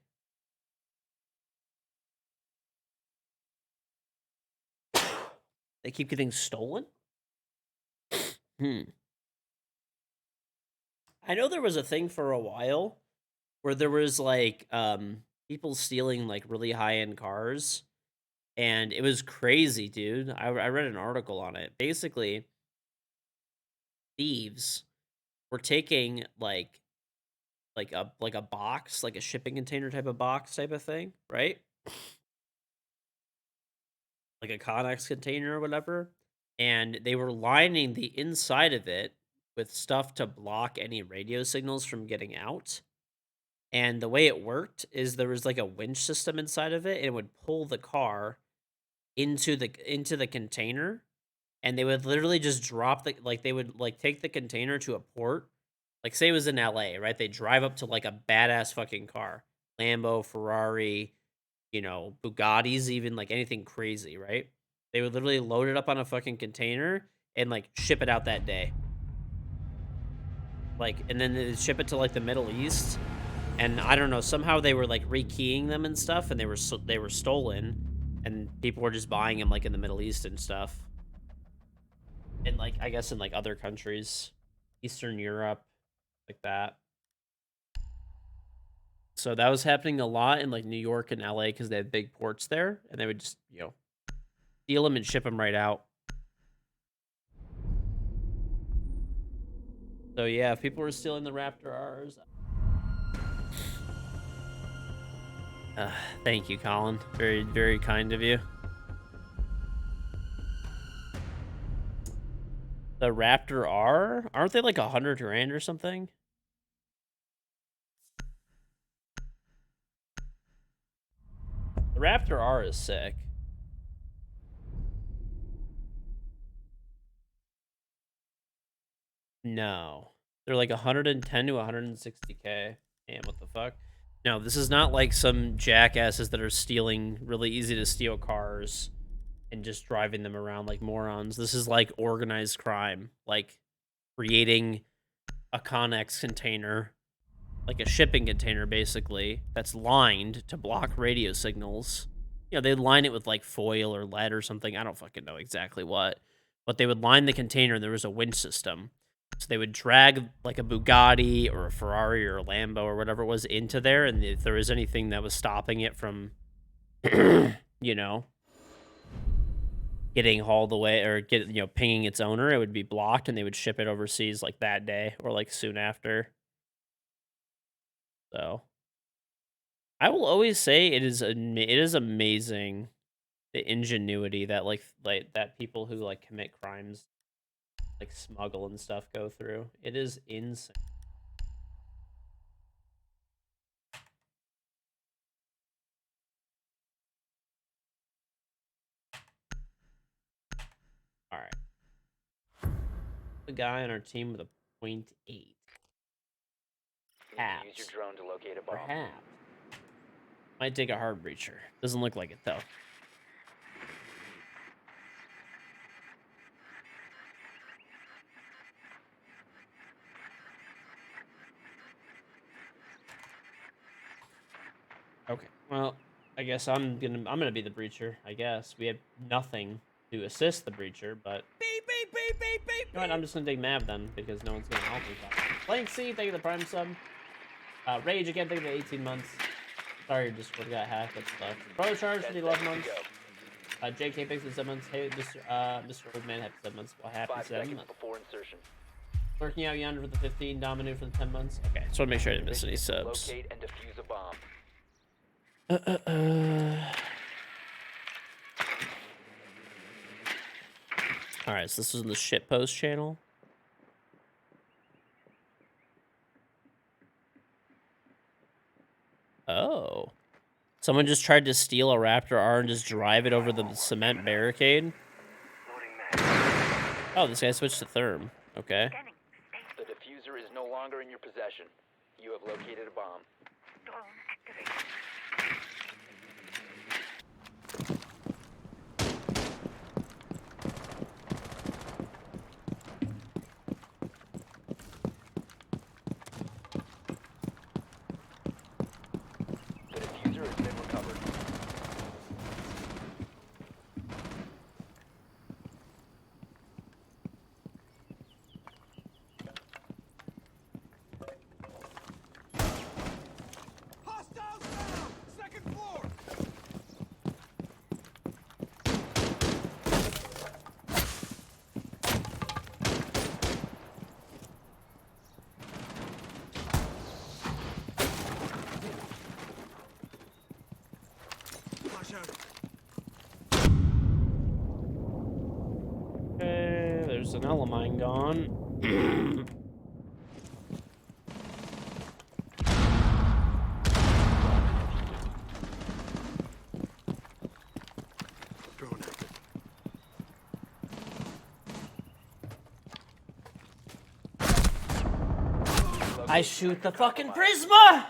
They keep getting stolen? I know there was a thing for a while where there was like people stealing like really high-end cars, and it was crazy, dude. I read an article on it. Basically, thieves were taking like a box, like a shipping container type of box type of thing, right? Like a Connex container or whatever, and they were lining the inside of it with stuff to block any radio signals from getting out. And the way it worked is there was like a winch system inside of it, and it would pull the car into the container, and they would literally just drop the like they would like take the container to a port. Like say it was in LA, right? They drive up to like a badass fucking car. Lambo, Ferrari, you know, Bugattis, even like anything crazy, right? They would literally load it up on a fucking container and like ship it out that day. Like, and then they'd ship it to like the Middle East. And I don't know, somehow they were like rekeying them and stuff, and they were stolen, and people were just buying them like in the Middle East and stuff. And like I guess in like other countries, Eastern Europe, like that. So that was happening a lot in like New York and LA because they have big ports there, and they would just, you know, steal them and ship them right out. So yeah, if people were stealing the Raptor Rs. Thank you, Colin. Very, very kind of you. The Raptor R? Aren't they like 100 grand or something? The Raptor R is sick. No. They're like 110 to 160K. Damn, what the fuck? No, this is not like some jackasses that are stealing really easy to steal cars and just driving them around like morons. This is like organized crime, like creating a Connex container, like a shipping container basically, that's lined to block radio signals. You know, they line it with like foil or lead or something. I don't fucking know exactly what. But they would line the container and there was a winch system. So they would drag like a Bugatti or a Ferrari or a Lambo or whatever it was into there, and if there was anything that was stopping it from, you know, getting hauled away or pinging its owner, it would be blocked, and they would ship it overseas like that day or like soon after. So I will always say it is amazing the ingenuity that like that people who like commit crimes, like smuggle and stuff, go through. It is insane. All right. The guy on our team with a .8. You can use your drone to locate a bomb. Perhaps. Might take a hard breacher. Doesn't look like it though. Okay. Well, I guess I'm gonna be the breacher. I guess we have nothing to assist the breacher, but Beep, beep, beep, beep, beep, you know what? I'm just gonna take Mav then because no one's gonna help me. Blank C, thank you for the Prime sub. Rage again, thank you for the 18 months. Sorry, your Discord got hacked. That's stuff. Brother Charge for the 11 months. JK Pix for 7 months. Hey, Mr. Oldman, happy 7 months. Well, happy 5 7 seconds months. before insertion. Lurking out yonder for the 15. Domino for the 10 months. Okay, just want to make sure I didn't miss any subs. Locate and defuse a bomb. Alright, so this is in the shitpost channel. Oh. Someone just tried to steal a Raptor R and just drive it over the cement barricade. Oh, this guy switched to therm. Okay. The diffuser is no longer in your possession. You have located a bomb. The diffuser has been recovered. Hostiles down! Second floor! Flash out. Okay, there's an Elamine gone. Drone active. I shoot the fucking Prisma!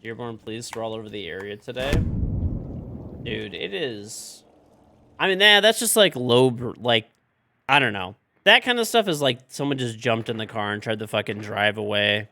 Dearborn police were all over the area today. Dude, it is... I mean, that's just like like, I don't know. That kind of stuff is like someone just jumped in the car and tried to fucking drive away.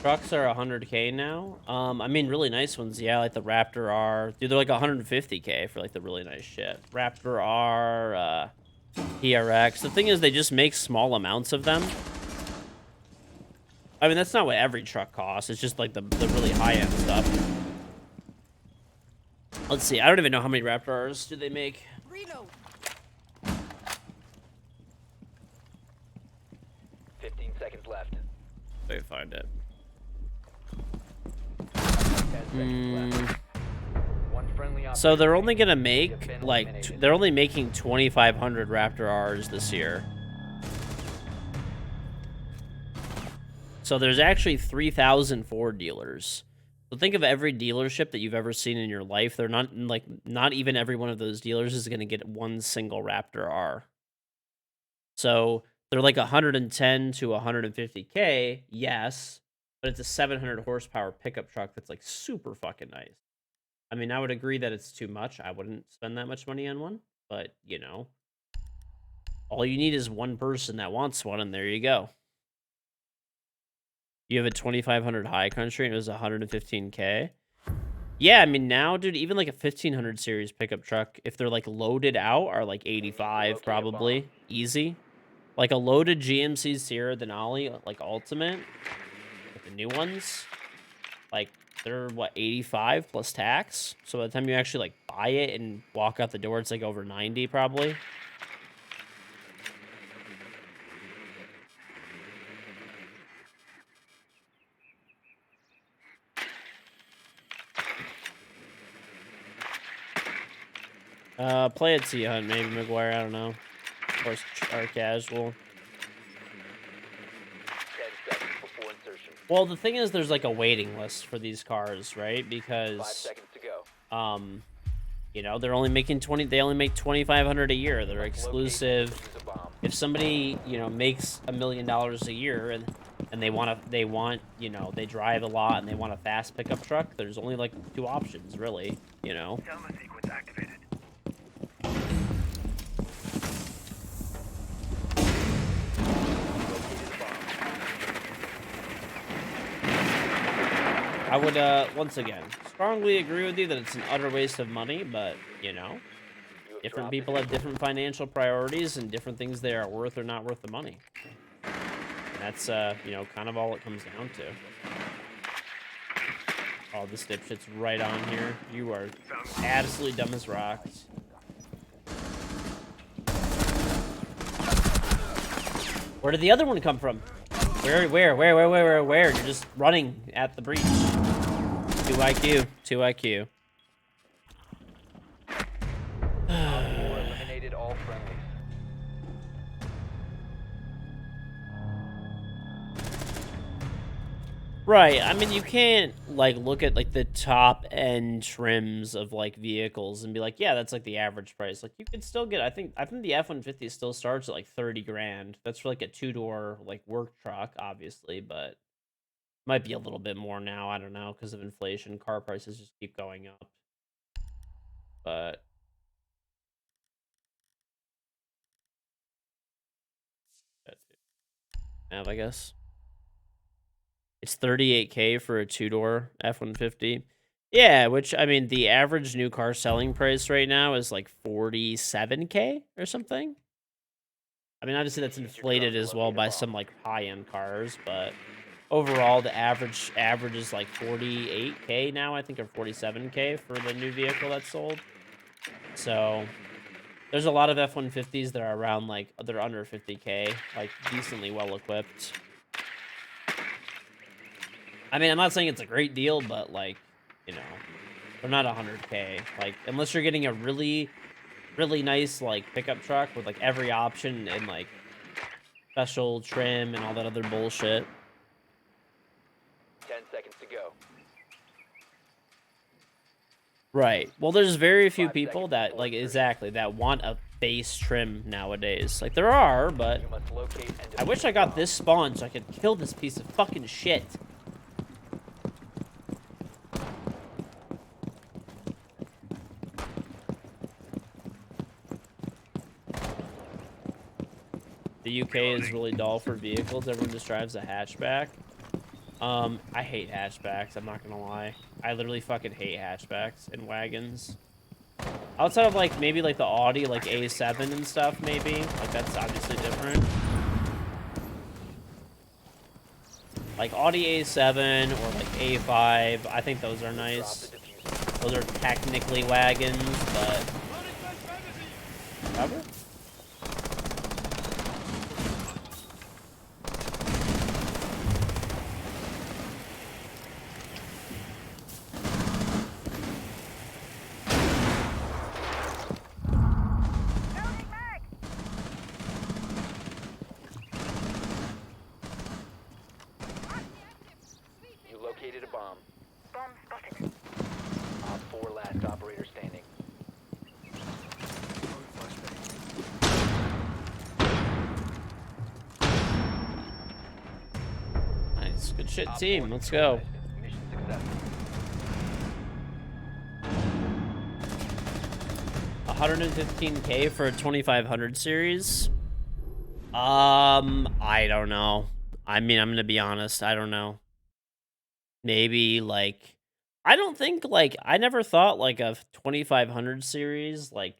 Trucks are 100K now. I mean, really nice ones, yeah, like the Raptor R. Dude, they're like 150K for like the really nice shit. Raptor R, PRX. The thing is, they just make small amounts of them. I mean, that's not what every truck costs. It's just like the really high-end stuff. Let's see. I don't even know how many Raptor Rs do they make. Reload! 15 seconds left. If I can find it. 10 seconds left. One friendly So they're only operator gonna has make been like eliminated. they're only making 2,500 Raptor Rs this year. So there's actually 3,000 Ford dealers. So think of every dealership that you've ever seen in your life. They're not like not even every one of those dealers is going to get one single Raptor R. So they're like 110 to 150K, yes, but it's a 700 horsepower pickup truck that's like super fucking nice. I mean, I would agree that it's too much. I wouldn't spend that much money on one, but you know, all you need is one person that wants one, and there you go. You have a 2500 high country and it was 115K. Yeah, I mean now, dude, even like a 1500 series pickup truck, if they're like loaded out, are like 85 probably easy. Like a loaded GMC Sierra Denali, like Ultimate, like the new ones, like they're what 85 plus tax. So by the time you actually like buy it and walk out the door, it's like over 90 probably. Play at Sea Hunt, maybe McGuire, I don't know. Or casual. 10 seconds before insertion. Well, the thing is, there's like a waiting list for these cars, right? 5 Because, seconds to go. you know, they're only making 20. They only make 2,500 a year. They're Locate exclusive. and defuse a bomb. If somebody, you know, makes $1 million a year and they want, you know, they drive a lot and they want a fast pickup truck, there's only like 2 options, really. You know. Thermal sequence activated. I would, once again, strongly agree with you that it's an utter waste of money, but, you know, You have different dropped people have different financial priorities and different things they are worth or not worth the money. And that's, you know, kind of all it comes down to. Oh, this dipshit's right on here. You are absolutely dumb as rocks. Where did the other one come from? Where? You're just running at the breach. 2 IQ. 2 IQ. eliminated all friendlies. Right. I mean, you can't like look at like the top end trims of like vehicles and be like, yeah, that's like the average price. Like you could still get. I think the F-150 still starts at like 30 grand. That's for like a 2-door like work truck, obviously, but might be a little bit more now. I don't know because of inflation. Car prices just keep going up. But I guess. It's 38K for a 2-door F-150. Yeah, which, I mean, the average new car selling price right now is like 47K or something. I mean, obviously that's inflated as well by some like high-end cars, but overall the average is like 48K now, I think, or 47K for the new vehicle that's sold. So there's a lot of F-150s that are around like, they're under 50K, like decently well equipped. I mean, I'm not saying it's a great deal, but like, you know, they're not 100K. Like, unless you're getting a really, really nice like pickup truck with like every option and like special trim and all that other bullshit. 10 seconds to go. Right. Well, there's very few 5 people seconds that before like insertion. exactly that want a base trim nowadays. Like there are, but You must locate and I wish defuse I a got bomb. this spawn so I could kill this piece of fucking shit. The UK is really dull for vehicles. Everyone just drives a hatchback. I hate hatchbacks. I'm not gonna lie. I literally fucking hate hatchbacks and wagons. Outside of like maybe like the Audi like A7 and stuff, maybe like that's obviously different. Like Audi A7 or like A5, I think those are Drop nice. the diffuser. Those are technically wagons, but whatever. You located a bomb. Op 4, last operator standing. Nice. Good shit, Op 4 team. Let's go. neutralized. Mission successful. 115K for a 2500 series. I don't know. I mean, I'm gonna be honest. I don't know. Maybe like, I don't think like I never thought like a 2500 series like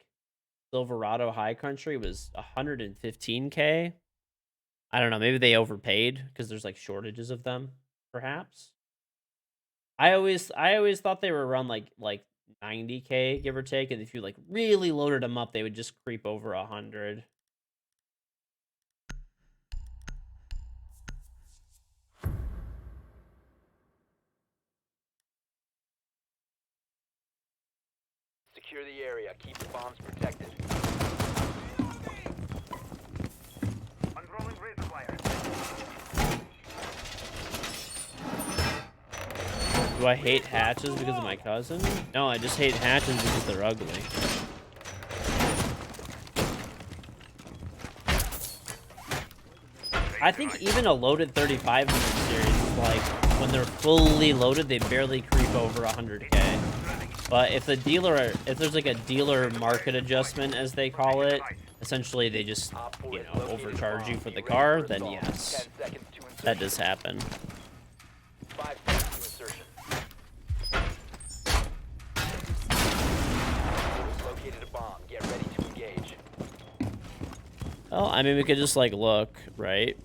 Silverado High Country was 115K. I don't know. Maybe they overpaid because there's like shortages of them, perhaps. I always thought they were around like 90K give or take, and if you like really loaded them up, they would just creep over 100. Secure the area. Keep the bombs protected. Unrolling razor wire. Do I hate hatches because of my cousin? No, I just hate hatches because they're ugly. I think even a loaded 3500 series, like, when they're fully loaded, they barely creep over 100K. But if if there's like a dealer market adjustment, as they call it, essentially they just, you know, overcharge you for the car, then yes, 10 seconds to insertion. that does happen. 5 seconds to insertion. Located a bomb. Get ready to engage. Well, I mean, we could just, like, look, right?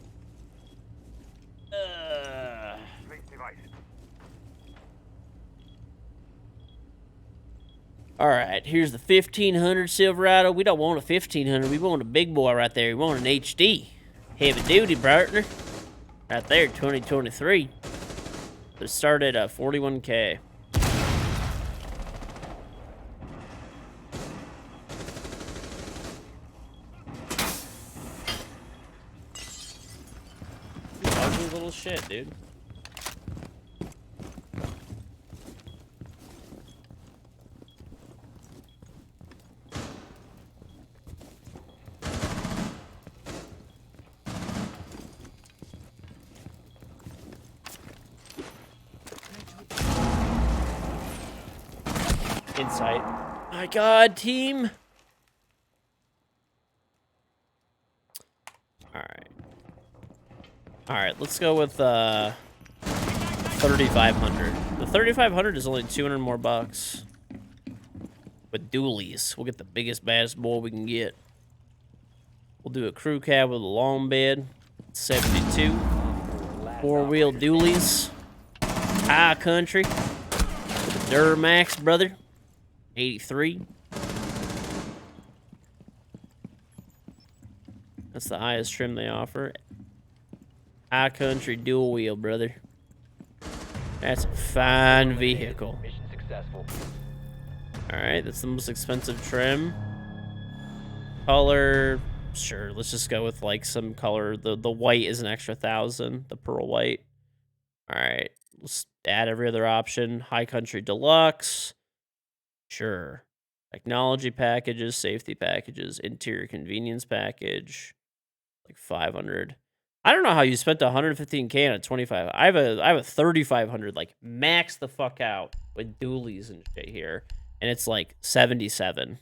Alright, here's the 1500 Silverado. We don't want a 1500, we want a big boy right there. We want an HD. Heavy duty, partner. Right there, 2023. It started at 41K. Ugly little shit, dude. Insight. My god, team. Alright. Alright, let's go with 3500. The 3500 is only 200 more bucks. With dualies. We'll get the biggest, baddest boy we can get. We'll do a crew cab with a long bed. 72. Four-wheel dualies. High country. With a Duramax, brother. 83. That's the highest trim they offer. High country dual wheel, brother. That's a fine vehicle. Mission successful. Alright, that's the most expensive trim. Color, sure, let's just go with like some color. The white is an extra 1,000, the pearl white. Alright, let's add every other option. High country deluxe. Sure. Technology packages, safety packages, interior convenience package. Like 500. I don't know how you spent 115K on a 25. I have a 3500, like max the fuck out with dualies and shit here. And it's like 77.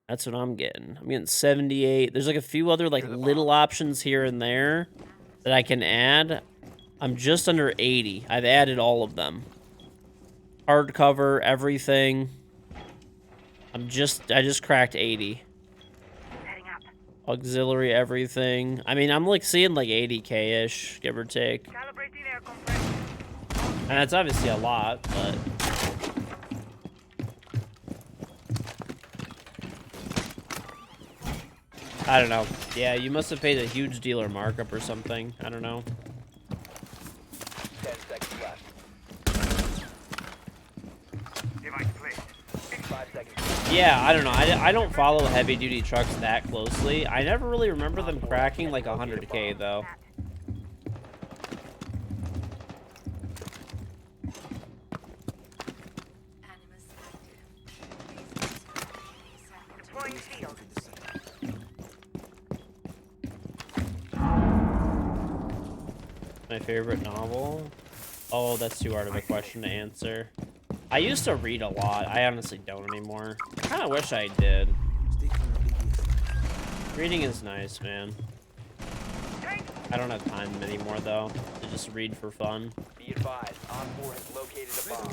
That's what I'm getting. I'm getting 78. There's like a few other like little options here and there that I can add. I'm just under 80. I've added all of them. Hardcover, everything. I just cracked 80. Auxiliary, everything. I mean, I'm like seeing like 80K-ish, give or take. And that's obviously a lot, but... I don't know. Yeah, you must have paid a huge dealer markup or something. I don't know. 10 seconds left. 5 seconds. Yeah, I don't know. I don't follow heavy duty trucks that closely. I never really remember them cracking like 100K though. My favorite novel? Oh, that's too hard of a question to answer. I used to read a lot. I honestly don't anymore. I kind of wish I did. Stay clear of ADS. Reading is nice, man. I don't have time anymore, though, to just read for fun. Be advised, Op 4 has located a bomb.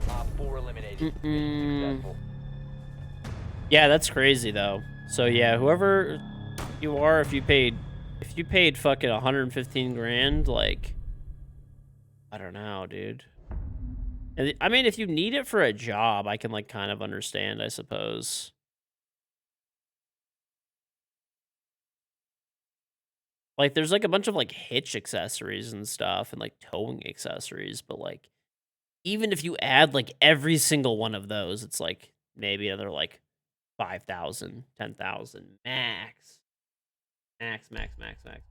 Op 4 eliminated. Mission successful. Yeah, that's crazy, though. So, yeah, whoever you are, if you paid fucking 115 grand, like, I don't know, dude. And I mean, if you need it for a job, I can, like, kind of understand, I suppose. Like, there's, like, a bunch of, like, hitch accessories and stuff and, like, towing accessories, but, like, even if you add, like, every single one of those, it's, like, maybe another, like, 5,000, 10,000 max. Max, max, max, max.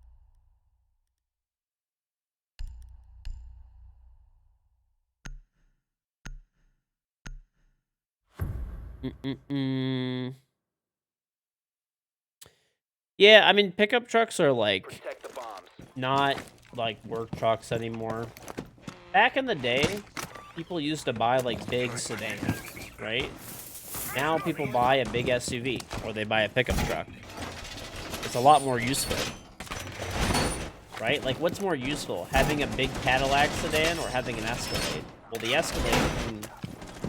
Yeah, I mean, pickup trucks are, like, Protect the bombs. not, like, work trucks anymore. Back in the day, people used to buy, like, big sedans, right? Now people buy a big SUV, or they buy a pickup truck. It's a lot more useful. Right? Like, what's more useful? Having a big Cadillac sedan or having an Escalade? Well, the Escalade can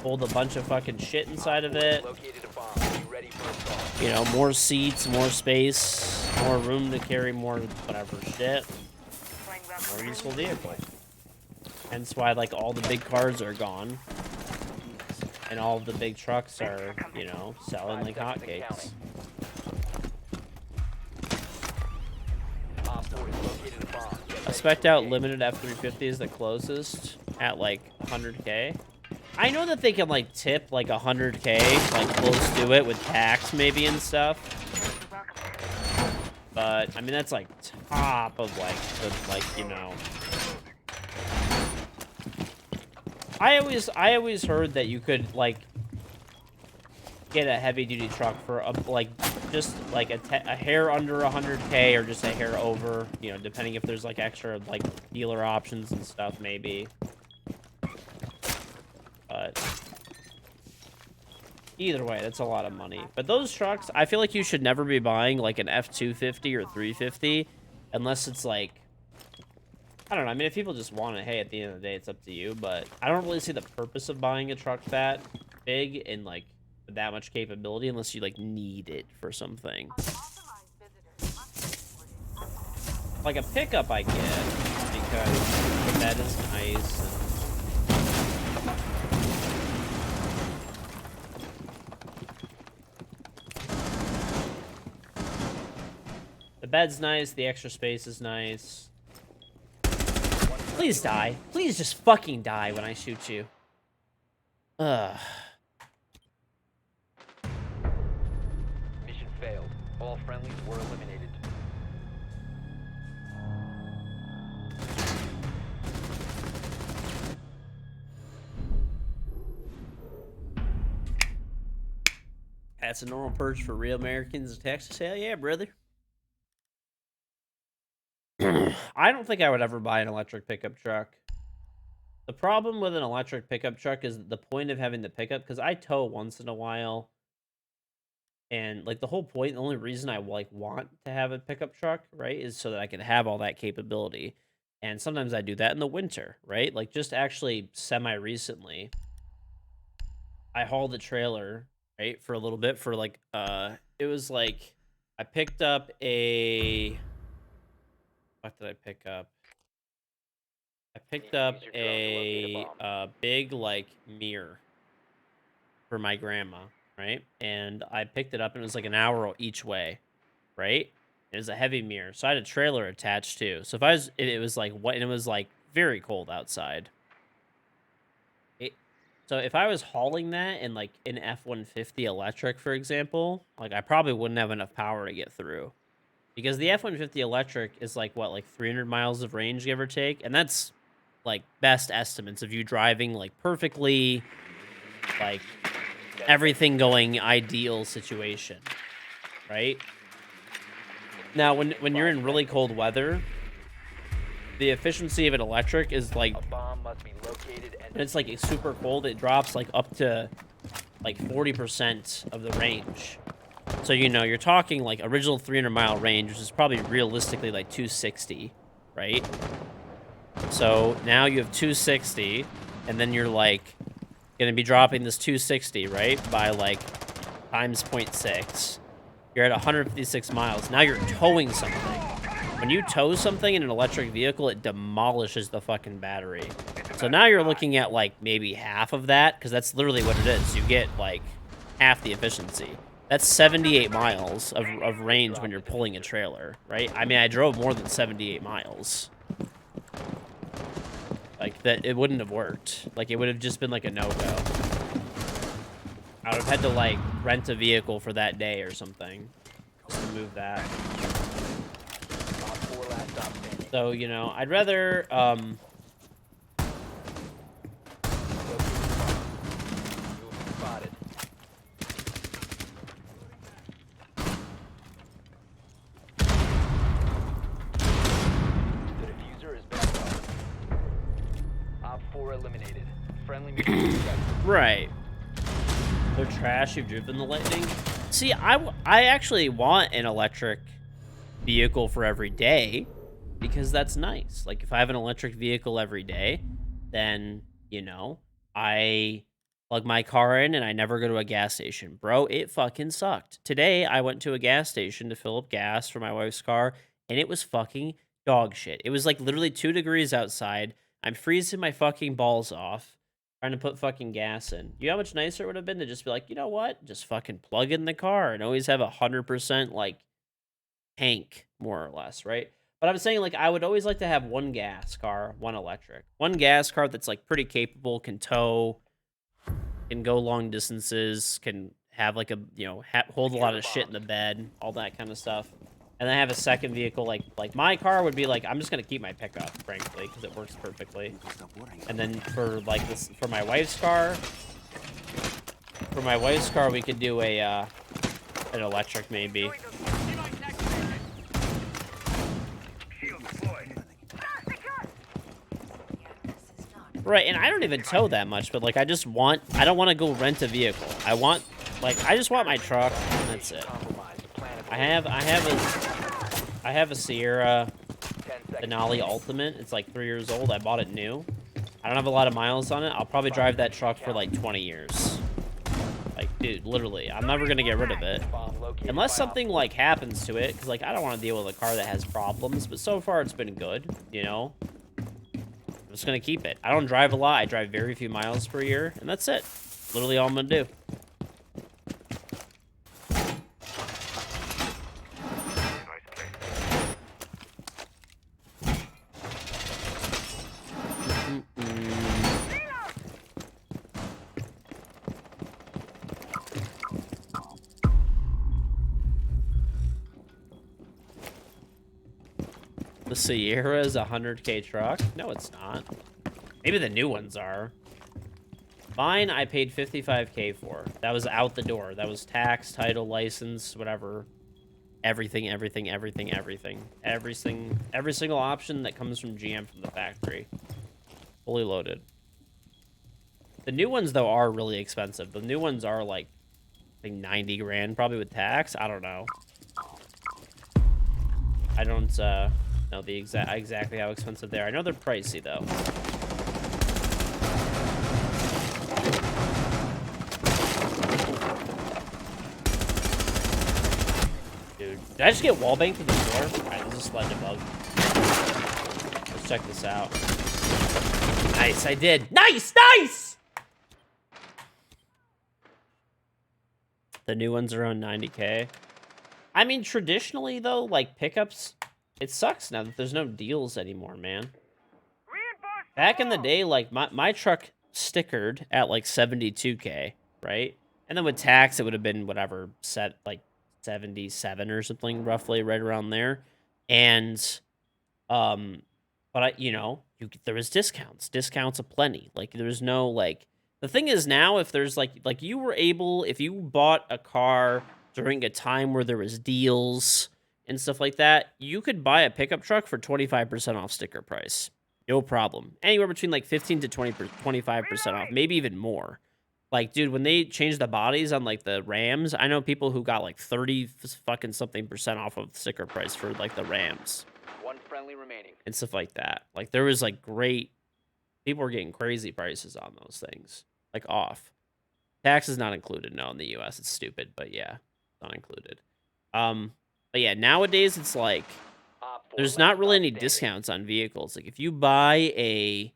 hold a bunch of fucking shit inside of it. Located a bomb. Be ready for assault. You know, more seats, more space, more room to carry more whatever shit. More useful vehicle. Hence why, like, all the big cars are gone. And all of the big trucks are, you know, selling like hotcakes. Op 4 has located a bomb. Get A ready spec'd to out engage. limited F-350 is the closest at like 100K. I know that they can like tip like 100K, like close to it with tax maybe and stuff. But I mean that's like top of like the you know. I always heard that you could like get a heavy duty truck for a, like just like a hair under 100K or just a hair over, you know, depending if there's like extra like dealer options and stuff maybe. But either way, that's a lot of money. But those trucks, I feel like you should never be buying like an F-250 or 350 unless it's like, I don't know. I mean, if people just want it, hey, at the end of the day, it's up to you. But I don't really see the purpose of buying a truck that big and like that much capability unless you like need it for something. Like a pickup, I get because the bed is nice. And the bed's nice. The extra space is nice. Please die. Please just fucking die when I shoot you. Ugh. Mission failed. All friendlies were eliminated. That's a normal purge for real Americans in Texas. Hell yeah, brother. I don't think I would ever buy an electric pickup truck. The problem with an electric pickup truck is the point of having the pickup, because I tow once in a while. And like the whole point, the only reason I like want to have a pickup truck, right, is so that I can have all that capability. And sometimes I do that in the winter, right? Like just actually semi-recently, I hauled a trailer, right, for a little bit for like, it was like I picked up a... What did I pick up? I picked up a big, like, mirror for my grandma, right? And I picked it up, and it was like an hour each way, right? It was a heavy mirror, so I had a trailer attached too. So if I was, it was like what, and it was like very cold outside. So if I was hauling that in like an F-150 electric, for example, like I probably wouldn't have enough power to get through, because the F-150 electric is like what, like 300 miles of range, give or take, and that's like best estimates of you driving like perfectly, like everything going ideal situation, right? Now, when you're in really cold weather, the efficiency of an electric is like, A bomb must be located and when it's like super cold, it drops like up to like 40% of the range. So, you know, you're talking like original 300-mile range, which is probably realistically like 260, right? So now you have 260, and then you're like going to be dropping this 260, right, by like times 0.6. You're at 156 miles. Now you're towing something. When you tow something in an electric vehicle, it demolishes the fucking battery. So now you're looking at like maybe half of that, because that's literally what it is. You get like half the efficiency. That's 78 miles of range when you're pulling a trailer, right? I mean, I drove more than 78 miles. Like, that, it wouldn't have worked. Like, it would have just been like a no-go. I would have had to, like, rent a vehicle for that day or something, just to move that. Op 4 last stop standing. So, you know, I'd rather, Move spotted. The diffuser is back up. Op 4 eliminated. Friendly mission successful. right. They're trash, you've driven the Lightning. See, I actually want an electric vehicle for every day, because that's nice. Like, if I have an electric vehicle every day, then, you know, I plug my car in and I never go to a gas station. Bro, it fucking sucked. Today, I went to a gas station to fill up gas for my wife's car, and it was fucking dog shit. It was like literally 2 degrees outside. I'm freezing my fucking balls off trying to put fucking gas in. You know how much nicer it would have been to just be like, you know what? Just fucking plug in the car and always have 100% like tank, more or less, right? But I'm saying, like, I would always like to have one gas car, one electric. One gas car that's, like, pretty capable, can tow, can go long distances, can have, like, a, you know, hold a lot of shit in the bed, all that kind of stuff. And then have a second vehicle, like my car would be, like, I'm just going to keep my pickup, frankly, because it works perfectly. You can stop worrying. And then for, like, this, for my wife's car, we could do a, an electric, maybe. Right, and I don't even tow that much, but, like, I don't want to go rent a vehicle. I just want my truck, and that's it. Compromise. The plan of I have a Sierra 10 seconds. Denali Ultimate. It's like 3 years old. I bought it new. I don't have a lot of miles on it. I'll probably drive that truck for like 20 years. Like, dude, literally, I'm never gonna get rid of it. Bomb located Unless by something like happens to it, because like I don't want to deal with a car that has problems. But so far it's been good, you know. I'm just gonna keep it. I don't drive a lot. I drive very few miles per year, and that's it. Literally all I'm gonna do. The Sierra is a 100K truck? No, it's not. Maybe the new ones are. Mine, I paid 55K for. That was out the door. That was tax, title, license, whatever. Everything. Every single option that comes from GM from the factory. Fully loaded. The new ones, though, are really expensive. The new ones are like, I think 90 grand, probably with tax. I don't know. I don't, know the exactly how expensive they are. I know they're pricey, though. Dude, Did I just get wall banged through the door? Alright, there's a sledge above. Let's check this out. Nice, I did. Nice, nice! The new ones are on 90K. I mean, traditionally, though, like, pickups, it sucks now that there's no deals anymore, man. Back in the day, like, my truck stickered at, like, 72K, right? And then with tax, it would have been, whatever, set, like, 77 or something, roughly, right around there. And, but there was discounts aplenty. Like, there was no, like, the thing is now, if there's, like, if you bought a car during a time where there was deals and stuff like that, you could buy a pickup truck for 25% off sticker price. No problem. Anywhere between, like, 15 to 25% off, maybe even more. Like, dude, when they changed the bodies on, like, the Rams, I know people who got, like, 30 fucking something percent off of sticker price for, like, the Rams. One friendly remaining. And stuff like that. Like, there was, like, people were getting crazy prices on those things. Like, off. Tax is not included, no, in the U.S. It's stupid, but yeah, not included. But yeah, nowadays, it's like, there's not really any discounts on vehicles. Like, if you buy a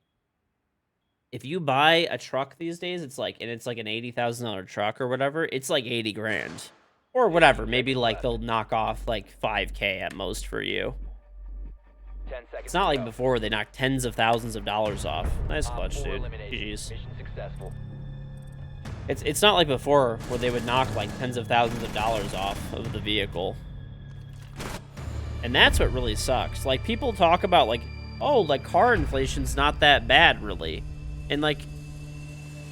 truck these days, it's like an $80,000 truck or whatever, it's like 80 grand. Or whatever, maybe, like, they'll knock off, like, 5K at most for you. 10 seconds. It's not like before where they knocked tens of thousands of dollars off. Nice Op clutch, 4 dude. eliminated. GG's. Mission successful. It's not like before where they would knock, like, tens of thousands of dollars off of the vehicle. And that's what really sucks. Like, people talk about, like, oh, like, car inflation's not that bad, really. And, like,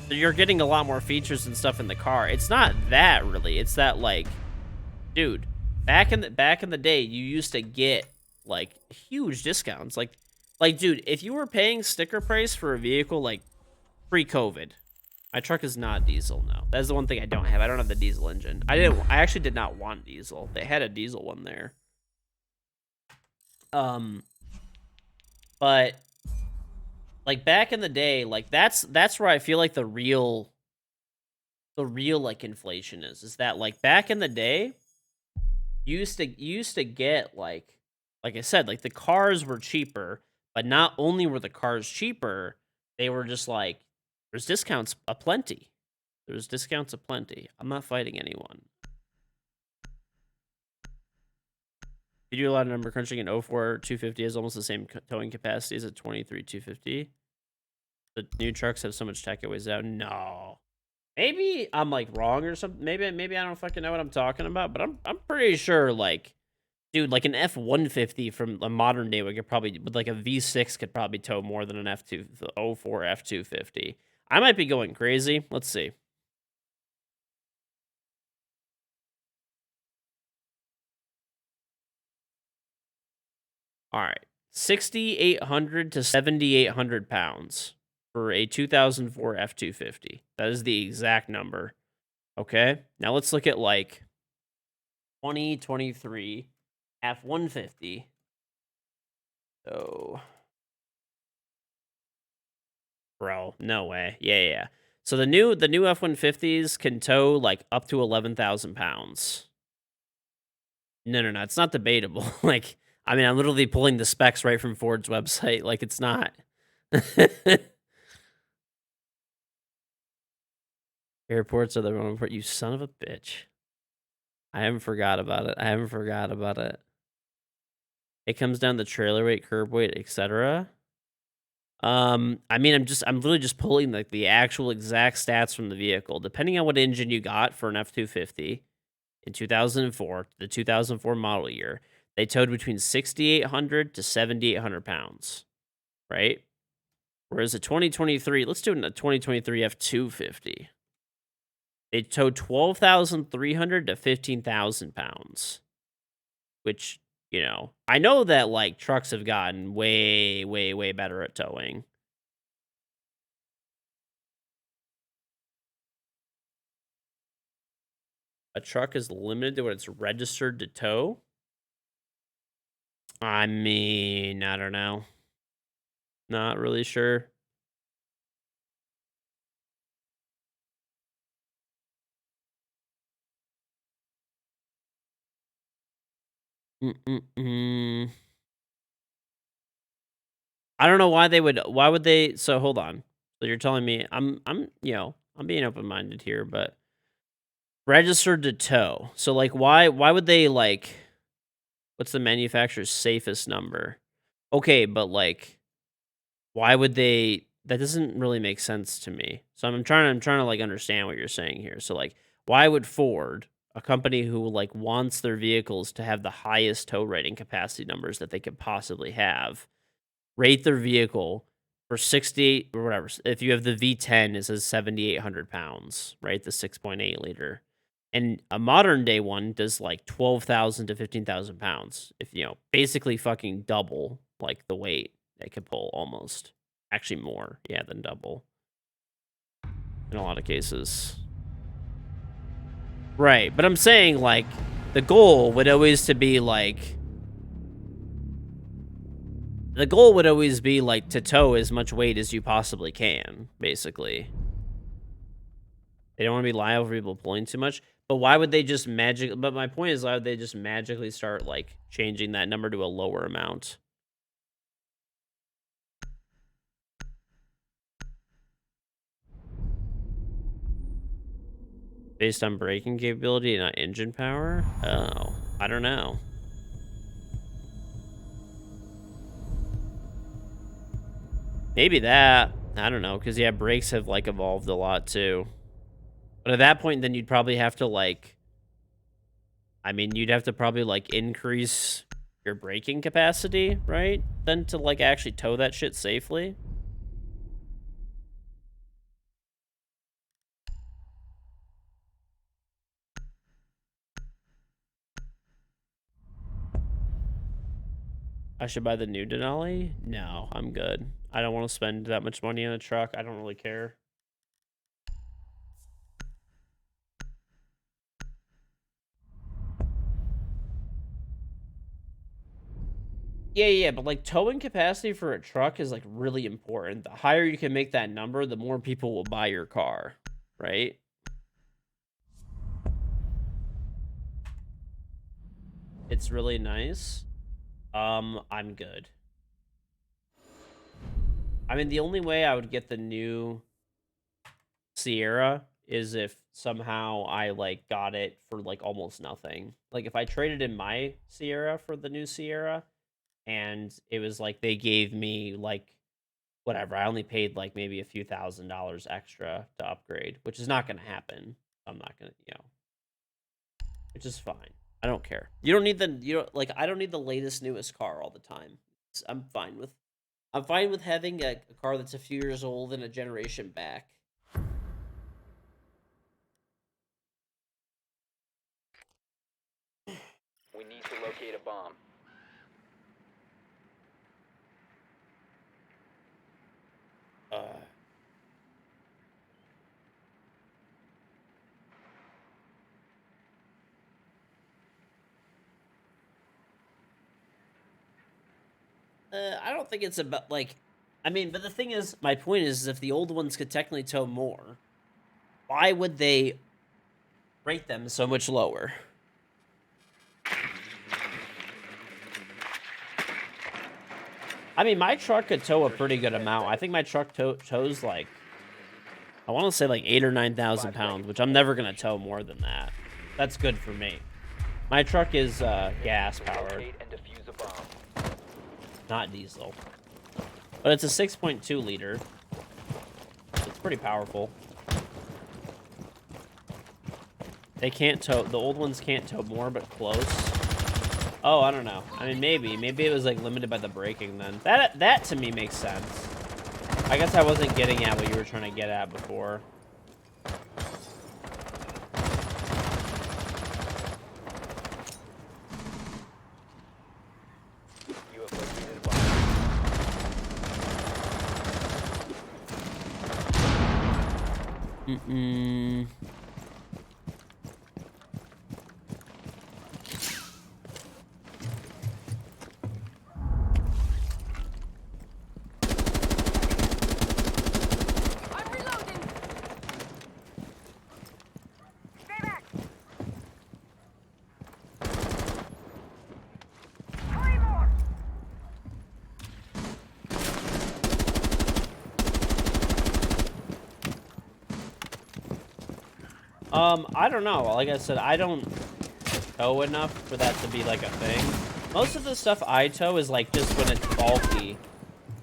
you're getting a lot more features and stuff in the car. It's not that, really. It's that, like, dude, back in the day, you used to get, like, huge discounts. Like, dude, if you were paying sticker price for a vehicle, like, pre-COVID, my truck is not diesel now. That's the one thing I don't have. I don't have the diesel engine. I actually did not want diesel. They had a diesel one there. But, like, back in the day, like, that's where I feel like the real, like, inflation is that, like, back in the day, you used to get, like I said, like, the cars were cheaper, but not only were the cars cheaper, they were just, like, there's discounts aplenty. There's discounts aplenty. I'm not fighting anyone. You do a lot of number crunching in 04 250 has almost the same towing capacity as a 23 250. The new trucks have so much tech it weighs out. No. Maybe I'm, like, wrong or something. Maybe I don't fucking know what I'm talking about, but I'm pretty sure, like, dude, like, an F-150 from a modern day would probably, with, like, a V6 could probably tow more than an F-04 F-250. I might be going crazy. Let's see. All right. 6,800 to 7,800 pounds for a 2004 F-250. That is the exact number. Okay. Now let's look at, like, 2023 F-150. So, bro, no way. Yeah. So the new F-150s can tow, like, up to 11,000 pounds. No. It's not debatable. Like, I mean, I'm literally pulling the specs right from Ford's website. Like, it's not. Airports are the wrong report. You son of a bitch. I haven't forgot about it. It comes down to trailer weight, curb weight, etc. I mean, I'm literally just pulling, like, the actual exact stats from the vehicle. Depending on what engine you got for an F-250 in 2004, the 2004 model year, they towed between 6,800 to 7,800 pounds, right? Whereas a 2023, let's do it in a 2023 F-250. They towed 12,300 to 15,000 pounds, which, you know, I know that, like, trucks have gotten way, way, way better at towing. A truck is limited to what it's registered to tow? I mean, I don't know. Not really sure. Mm-mm-mm. I don't know why they would. Why would they? So hold on. So you're telling me I'm I'm being open-minded here, but registered to tow. So like, why would they like? What's the manufacturer's safest number? Okay, but like, why would they? That doesn't really make sense to me. So I'm trying to like understand what you're saying here. So like, why would Ford, a company who like wants their vehicles to have the highest tow rating capacity numbers that they could possibly have, rate their vehicle for 68 or whatever? If you have the V10, it says 7,800 pounds, right? The 6.8 liter. And a modern day one does like 12,000 to 15,000 pounds. If, basically fucking double like the weight it could pull almost. Actually more, yeah, than double in a lot of cases. Right, but I'm saying like the goal would always be like to tow as much weight as you possibly can, basically. They don't want to be liable for people pulling too much. But why would they just but my point is, why would they just magically start like changing that number to a lower amount? Based on braking capability and not engine power? Oh, I don't know. Maybe that. I don't know, because yeah, brakes have like evolved a lot too. But at that point, then you'd probably have to like, I mean, you'd have to probably like increase your braking capacity, right? Then to like actually tow that shit safely. I should buy the new Denali? No, I'm good. I don't want to spend that much money on a truck. I don't really care. Yeah, but like towing capacity for a truck is like really important. The higher you can make that number, the more people will buy your car, right? It's really nice. I'm good. I mean, the only way I would get the new Sierra is if somehow I like got it for like almost nothing. Like if I traded in my Sierra for the new Sierra and it was like they gave me like whatever, I only paid like maybe a few $1,000s extra to upgrade, which is not going to happen. I'm not going to, which is fine. I don't care. You don't need I don't need the latest newest car all the time. I'm fine with having a car that's a few years old and a generation back. We need to locate a bomb. I don't think it's about like, I mean, but the thing is, my point is, if the old ones could technically tow more, why would they rate them so much lower? I mean, my truck could tow a pretty good amount. I think my truck tows like, I want to say like 8,000 or 9,000 pounds, which I'm never gonna tow more than that. That's good for me. My truck is gas powered, Locate and defuse a bomb. not diesel, but it's a 6.2 liter. It's pretty powerful. They can't tow. The old ones can't tow more, but close. Oh, I don't know. I mean, maybe it was like limited by the braking. Then that to me makes sense. I guess I wasn't getting at what you were trying to get at before. You have located a bomb. I'm reloading. Stay back. I don't know. Like I said, I don't tow enough for that to be like a thing. Most of the stuff I tow is like just when it's bulky.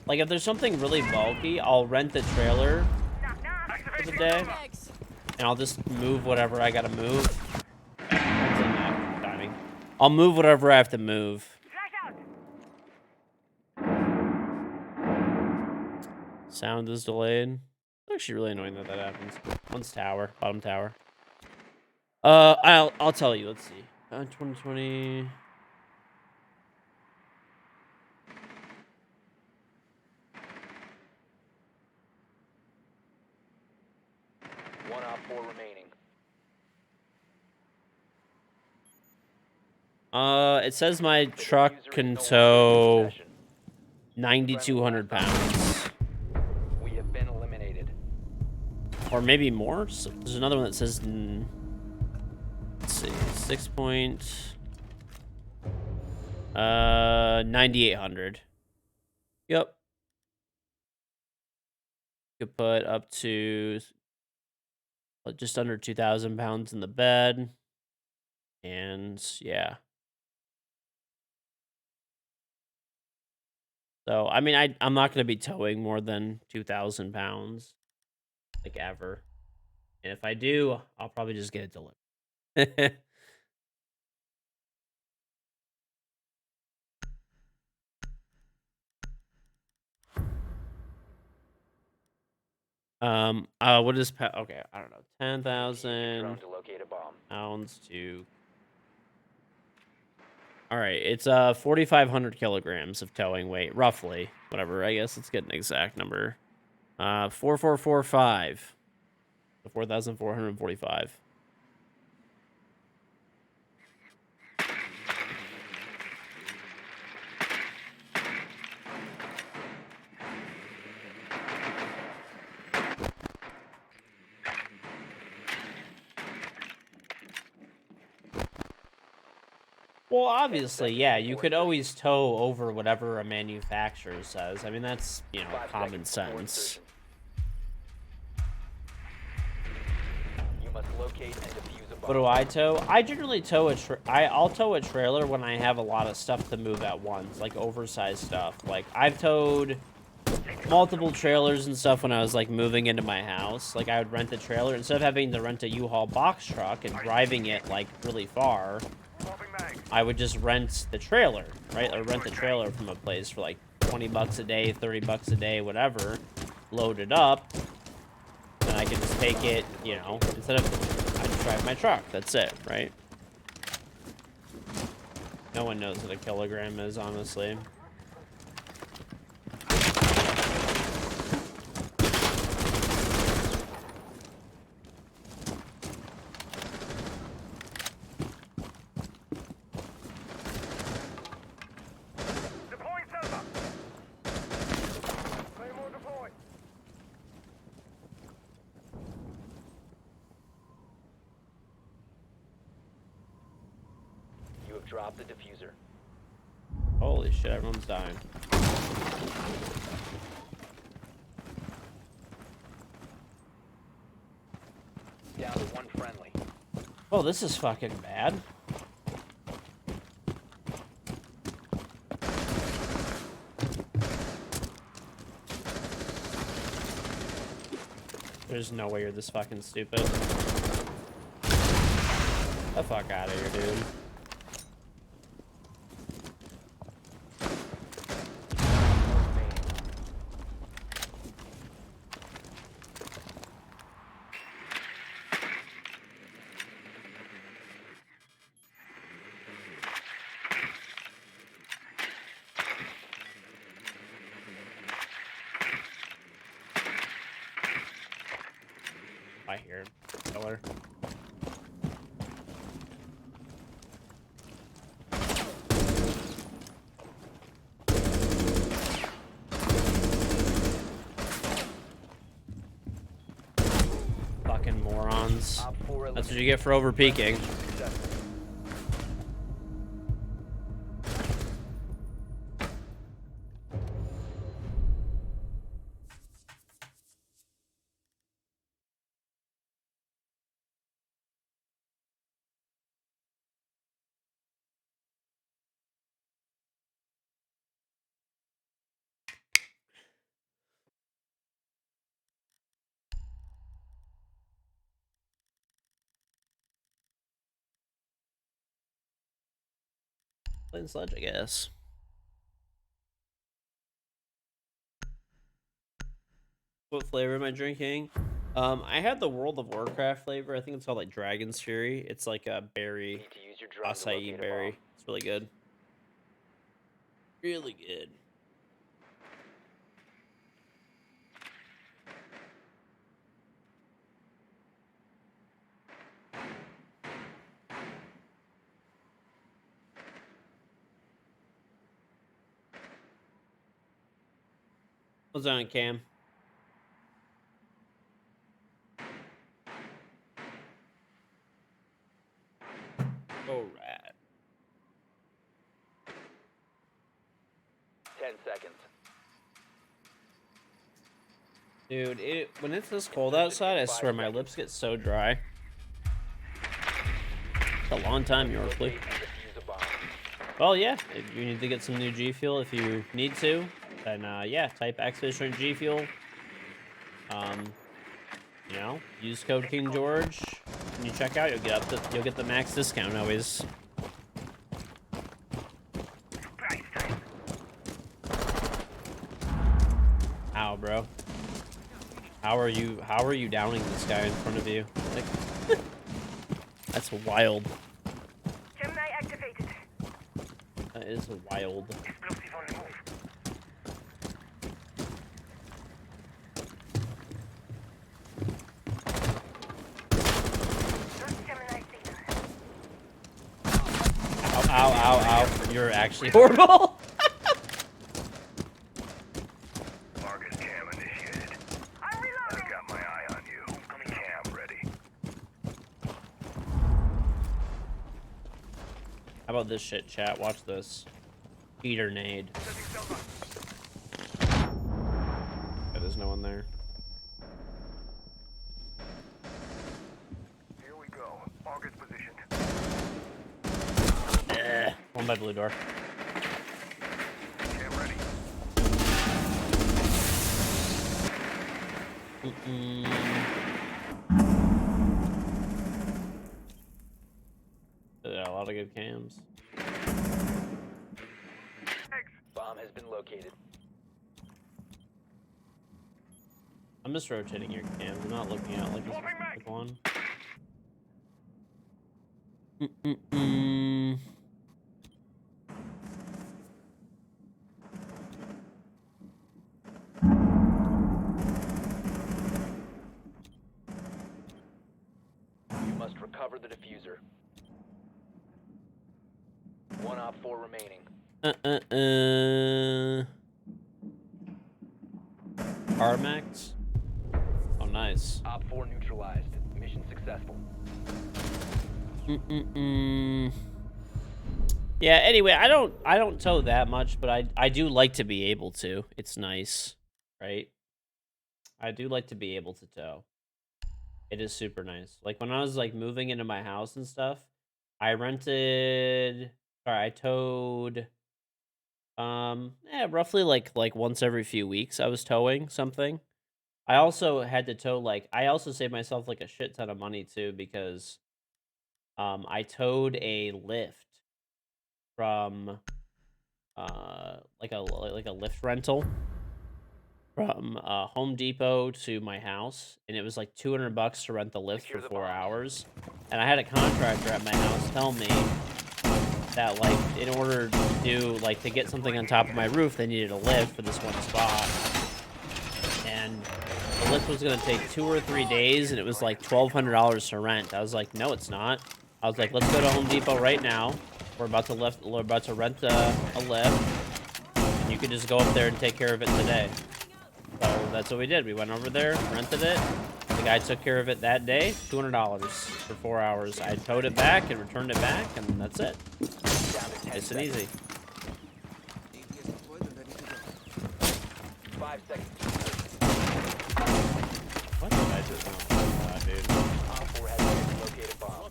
Like if there's something really bulky, I'll rent the trailer for the day, Thanks. and I'll just move whatever I gotta move. Timing. I'll move whatever I have to move. Sound is delayed. It's actually really annoying that that happens. One's tower, bottom tower. I'll tell you. Let's see. 2020. One Op 4 remaining. It says my The truck diffuser can is no longer in tow possession. 9,200 pounds, We have been eliminated. or maybe more. So there's another one that says, let's see, 9,800. Yep. You could put up to just under 2,000 pounds in the bed, and yeah. So I mean, I'm not gonna be towing more than 2,000 pounds, like ever. And if I do, I'll probably just get it delivered. What is okay? I don't know. Use your 10,000 drone to locate a bomb. pounds to. All right, it's 4,500 kilograms of towing weight, roughly. Whatever. I guess let's get an exact number. 4,445. 4,445. Well, obviously, yeah, you could always tow over whatever a manufacturer says. I mean, that's, 5 common seconds before sense. insertion. You must locate and defuse a bomb. What do I tow? I generally tow I'll tow a trailer when I have a lot of stuff to move at once, like oversized stuff. Like, I've towed multiple trailers and stuff when I was, like, moving into my house. Like, I would rent a trailer. Instead of having to rent a U-Haul box truck and driving it, like, really far, I would just rent the trailer, right? Or rent the trailer from a place for, like, 20 bucks a day, 30 bucks a day, whatever. Load it up. And I can just take it, instead of... I just drive my truck. That's it, right? No one knows what a kilogram is, honestly. You have dropped the diffuser. Holy shit, everyone's dying. Down to one friendly. Oh, this is fucking bad. There's no way you're this fucking stupid. The fuck out of here, dude. I hear killer. Fucking morons. Op 4 That's what you get for over peaking. eliminated. Playing Sledge, I guess. What flavor am I drinking? I had the World of Warcraft flavor. I think it's called like Dragon's Fury. It's like a berry, Need to use your drone to acai locate a berry. bomb. It's really good. Really good. What's on, Cam? All right. 10 seconds. Dude, when it's this cold outside, I swear my lips get so dry. It's a long time, Yorkley. Locate and defuse a bomb. Well, yeah, if you need to get some new G Fuel if you need to, then yeah, type Expedition G Fuel. You know, use code KingGeorge. When you check out, you'll get the max discount always. Ow, bro. How are you downing this guy in front of you? Like, that's wild. Gemini activated. That is wild. Explosive on the move. First Gemini signal. Ow, ow, ow. You're actually horrible. Marcus cam initiated. I'm reloading. I've got my eye on you. Coming cam ready. How about this shit, chat? Watch this. Peter nade. Yeah, there's no one there. Here we go. August positioned. One by blue door. Cam ready. Yeah, a lot of good cams. Bomb has been located. I'm just rotating your cams. I'm not looking at like a specific one. You must recover the diffuser. One op 4 remaining. Carmax? Oh, nice. Op 4 neutralized. Mission successful. Yeah, anyway, I don't tow that much, but I do like to be able to. It's nice, right? I do like to be able to tow. It is super nice. Like when I was like moving into my house and stuff, I towed roughly like once every few weeks I was towing something. I also had to tow I also saved myself like a shit ton of money too because I towed a lift from like a lift rental from Home Depot to my house, and it was like $200 to rent the lift for 4 hours. And I had a contractor at my house tell me that like in order to do to get something on top of my roof, they needed a lift for this one spot. And the lift was gonna take 2 or 3 days, and it was like $1,200 to rent. I was like, no, it's not. I was like, let's go to Home Depot right now. We're about to rent a lift. And you can just go up there and take care of it today. So that's what we did. We went over there, rented it. The guy took care of it that day. $200 for 4 hours. I towed it back and returned it back, and that's it. Nice and easy. 5 seconds. What did I just want, dude? Op 4 has located bomb.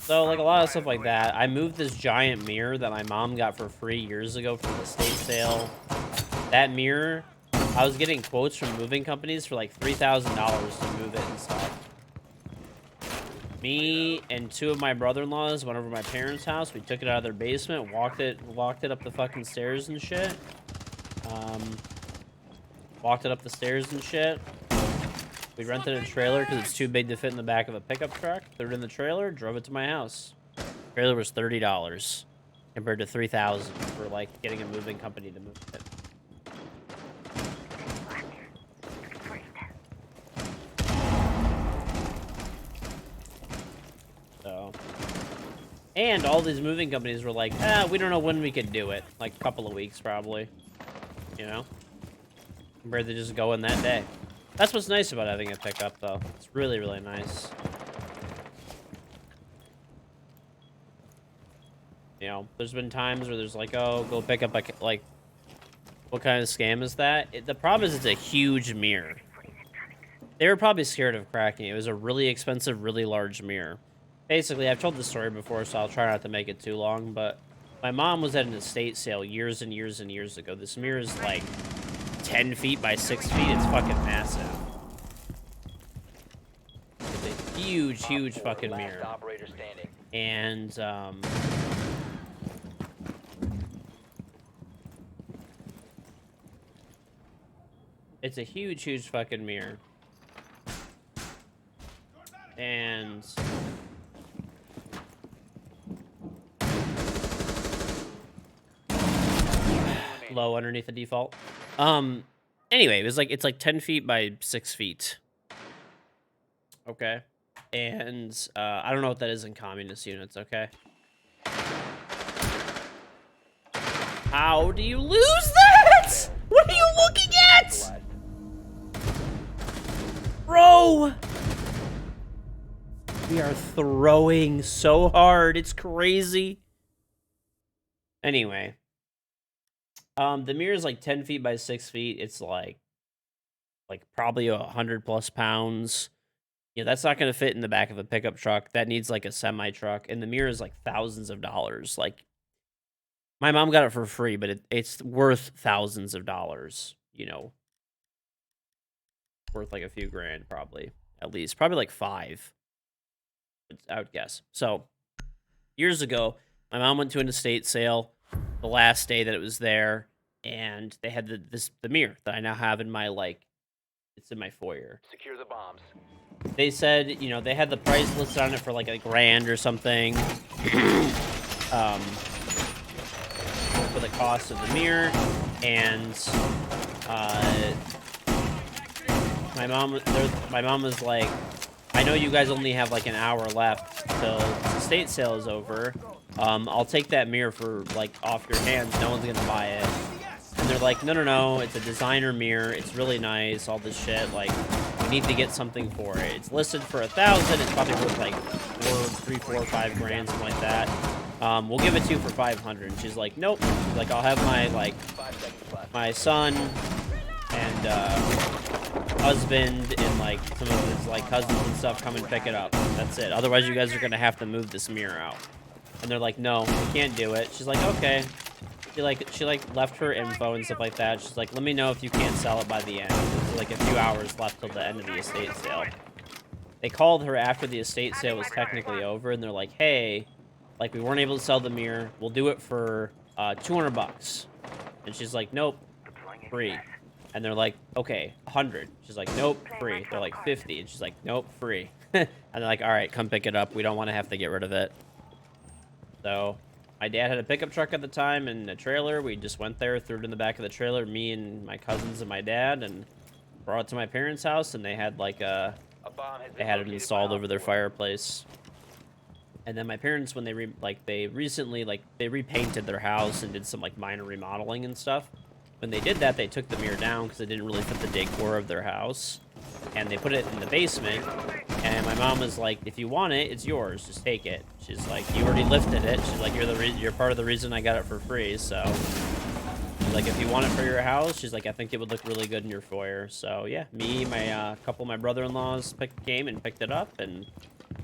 So, like, a lot of stuff like that. I moved this giant mirror that my mom got for free years ago from the estate sale. That mirror, I was getting quotes from moving companies for like $3,000 to move it and stuff. Me and two of my brother-in-laws went over to my parents' house. We took it out of their basement, walked it up the fucking stairs and shit. Walked it up the stairs and shit. We rented a trailer because it's too big to fit in the back of a pickup truck. Threw it in the trailer, drove it to my house. Trailer was $30 compared to $3,000 for like getting a moving company to move it. So, and all these moving companies were like, we don't know when we could do it. Like a couple of weeks probably, you know, compared to just going that day. That's what's nice about having a pickup, though. It's really, really nice. You know, there's been times where there's like, oh, go pick up, like, what kind of scam is that? The problem is it's a huge mirror. They were probably scared of cracking it. It was a really expensive, really large mirror. Basically, I've told this story before, so I'll try not to make it too long, but my mom was at an estate sale years and years and years ago. This mirror is like 10 feet by 6 feet. It's fucking massive. It's a huge, huge fucking mirror. And, it's a huge, huge fucking mirror. And low underneath the default. Anyway, it's like 10 feet by 6 feet. Okay. And I don't know what that is in communist units, okay? How do you lose that? What are you looking at? Bro! We are throwing so hard. It's crazy. Anyway. The mirror is like 10 feet by 6 feet. It's like probably 100+ pounds. Yeah, that's not going to fit in the back of a pickup truck. That needs like a semi truck. And the mirror is like thousands of dollars. Like, my mom got it for free, but it's worth thousands of dollars, you know. Worth like a few grand, probably. At least. Probably like 5. I would guess. So, years ago, my mom went to an estate sale the last day that it was there, and they had the mirror that I now have in my, like, it's in my foyer. Secure the bombs. They said, you know, they had the price listed on it for like $1,000 or something. For the cost of the mirror, and my mom was like, I know you guys only have like an hour left till the estate sale is over. I'll take that mirror for like off your hands. No one's gonna buy it. And they're like, no, it's a designer mirror. It's really nice. All this shit. Like, we need to get something for it. It's listed for $1,000. It's probably worth like 4 or 5 grand, something like that. We'll give it to you for 500. And she's like, nope. She's like, I'll have my son and husband and like some of his like cousins and stuff come and pick it up. That's it. Otherwise, you guys are gonna have to move this mirror out. And they're like, no, we can't do it. She's like, okay. She left her info and stuff like that. She's like, let me know if you can't sell it by the end. There's like a few hours left till the end of the estate sale. They called her after the estate sale was technically over, and they're like, hey, like, we weren't able to sell the mirror. We'll do it for $200. And she's like, nope, free. And they're like, okay, 100. She's like, nope, free. They're like, 50. And she's like, nope, free. And they're like, all right, come pick it up. We don't want to have to get rid of it. So my dad had a pickup truck at the time and a trailer. We just went there, threw it in the back of the trailer, me and my cousins and my dad, and brought it to my parents' house. And they had like they had it installed over their fireplace. And then my parents, when they recently repainted their house and did some like minor remodeling and stuff. When they did that, they took the mirror down because it didn't really fit the decor of their house, and they put it in the basement. And my mom was like, "If you want it, it's yours. Just take it." She's like, "You already lifted it." She's like, "You're part of the reason I got it for free." So, like, if you want it for your house, she's like, "I think it would look really good in your foyer." So yeah, me, my couple of my brother-in-laws came and picked it up, and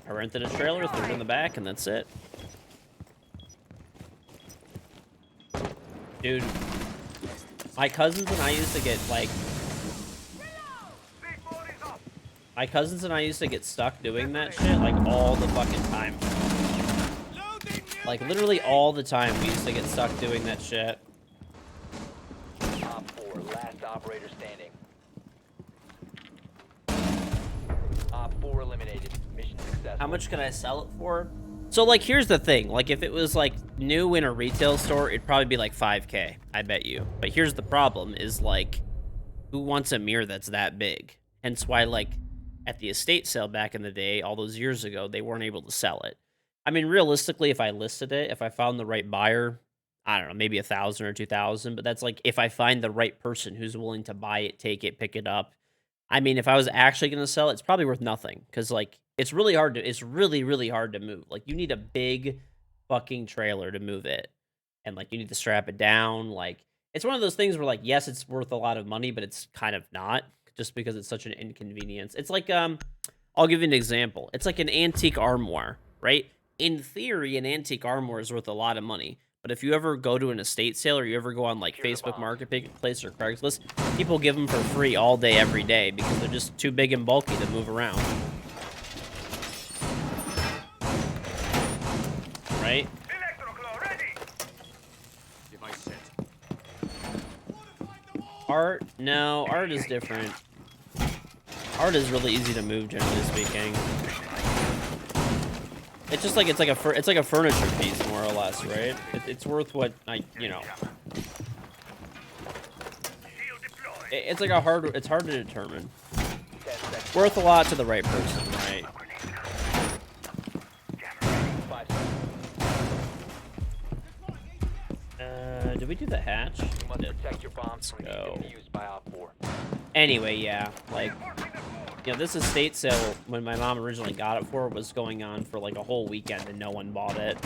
I rented a trailer, threw it in the back, and that's it. Dude, my cousins and I used to get, like... My cousins and I used to get stuck doing that shit, like, all the fucking time. Like, literally all the time we used to get stuck doing that shit. Op 4, last operator standing. Op 4 eliminated. Mission successful. How much can I sell it for? So, like, here's the thing. Like, if it was, like, new in a retail store, it'd probably be, like, 5K, I bet you. But here's the problem, is, like, who wants a mirror that's that big? Hence why, like, at the estate sale back in the day, all those years ago, they weren't able to sell it. I mean, realistically, if I listed it, if I found the right buyer, I don't know, maybe 1,000 or 2,000, but that's, like, if I find the right person who's willing to buy it, take it, pick it up. I mean, if I was actually going to sell it, it's probably worth nothing because, like, it's really hard to, it's really, really hard to move. Like, you need a big fucking trailer to move it. And, like, you need to strap it down. Like, it's one of those things where, like, yes, it's worth a lot of money, but it's kind of not just because it's such an inconvenience. It's like, I'll give you an example. It's like an antique armoire, right? In theory, an antique armoire is worth a lot of money. But if you ever go to an estate sale or you ever go on, like, Facebook Marketplace or Craigslist, people give them for free all day, every day because they're just too big and bulky to move around. Right? Art? No, art is different. Art is really easy to move, generally speaking. It's just like it's like a furniture piece, more or less, right? It's worth what you know. It's like it's hard to determine. Worth a lot to the right person, right? Did we do the hatch? You must protect your bombs from go. being used by Op 4. Anyway, yeah, like, you know, this estate sale, when my mom originally got it for, was going on for, like, a whole weekend and no one bought it.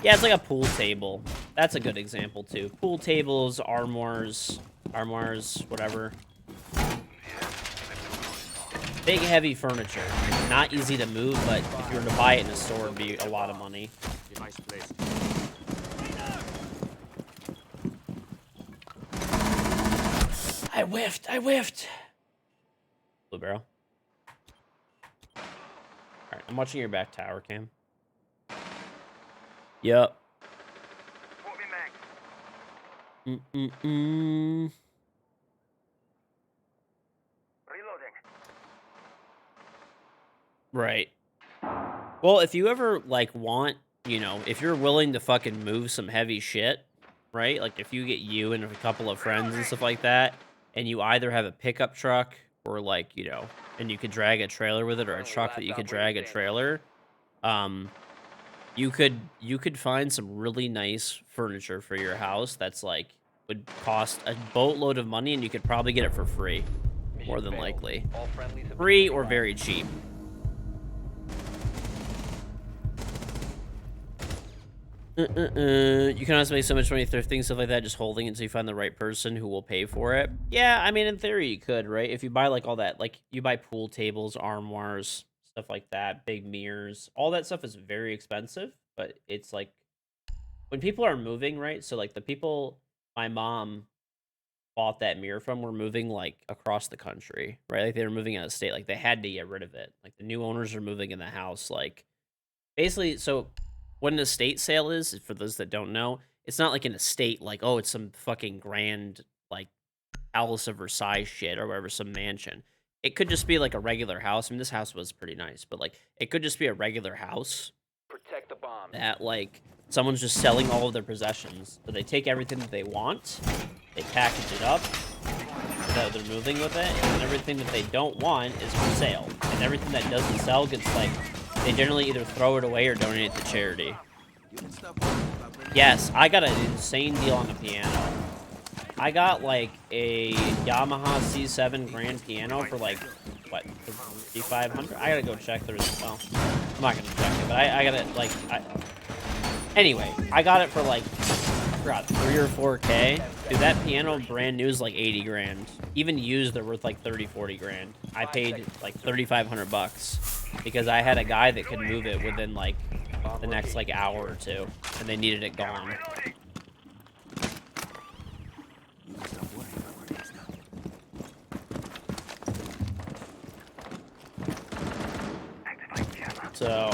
Yeah, it's like a pool table. That's a good example, too. Pool tables, armoires, whatever. Big, heavy furniture. Not easy to move, but if you were to buy it in a store, it'd be a lot of money. Device placed. I whiffed! Blue barrel. Alright, I'm watching your back tower cam. Yup. Reloading. Right. Well, if you ever, like, want, you know, if you're willing to fucking move some heavy shit, right? Like, if you get you and a couple of friends and stuff like that, and you either have a pickup truck or, like, you know, and you could drag a trailer with it, or a truck that you could drag a trailer, you could find some really nice furniture for your house that's, like, would cost a boatload of money, and you could probably get it for free, more than likely. All friendlies have been Free or neutralized. very cheap. You can also make so much money thrifting, stuff like that, just holding it until you find the right person who will pay for it. Yeah, I mean, in theory, you could, right? If you buy, like, all that, like, you buy pool tables, armoires, stuff like that, big mirrors, all that stuff is very expensive, but it's, like, when people are moving, right? So, like, the people my mom bought that mirror from were moving, like, across the country, right? Like, they were moving out of state. Like, they had to get rid of it. Like, the new owners are moving in the house. Like, basically, so what an estate sale is, for those that don't know, it's not like an estate, like, oh, it's some fucking grand, like, Palace of Versailles shit or whatever, some mansion. It could just be, like, a regular house. I mean, this house was pretty nice, but, like, it could just be a regular house Protect the bombs. that, like, someone's just selling all of their possessions. So they take everything that they want, they package it up, that they're moving with it, and everything that they don't want is for sale. And everything that doesn't sell gets, like, they generally either throw it away or donate it to charity. You can stop worrying about bringing Yes, I got an insane deal on the piano. I got, like, a Yamaha C7 grand piano for, like, what, $3,500? I gotta go check. Well, I'm not gonna check it, but I got it, like, anyway, I got it for, like, I forgot, 3 or 4K. Dude, that piano brand new is like 80 grand. Even used, they're worth like 30, 40 grand. I paid like 3,500 bucks because I had a guy that could move it within, like, the next, like, hour or two, and they needed it gone. You can stop worrying about where it is now. So,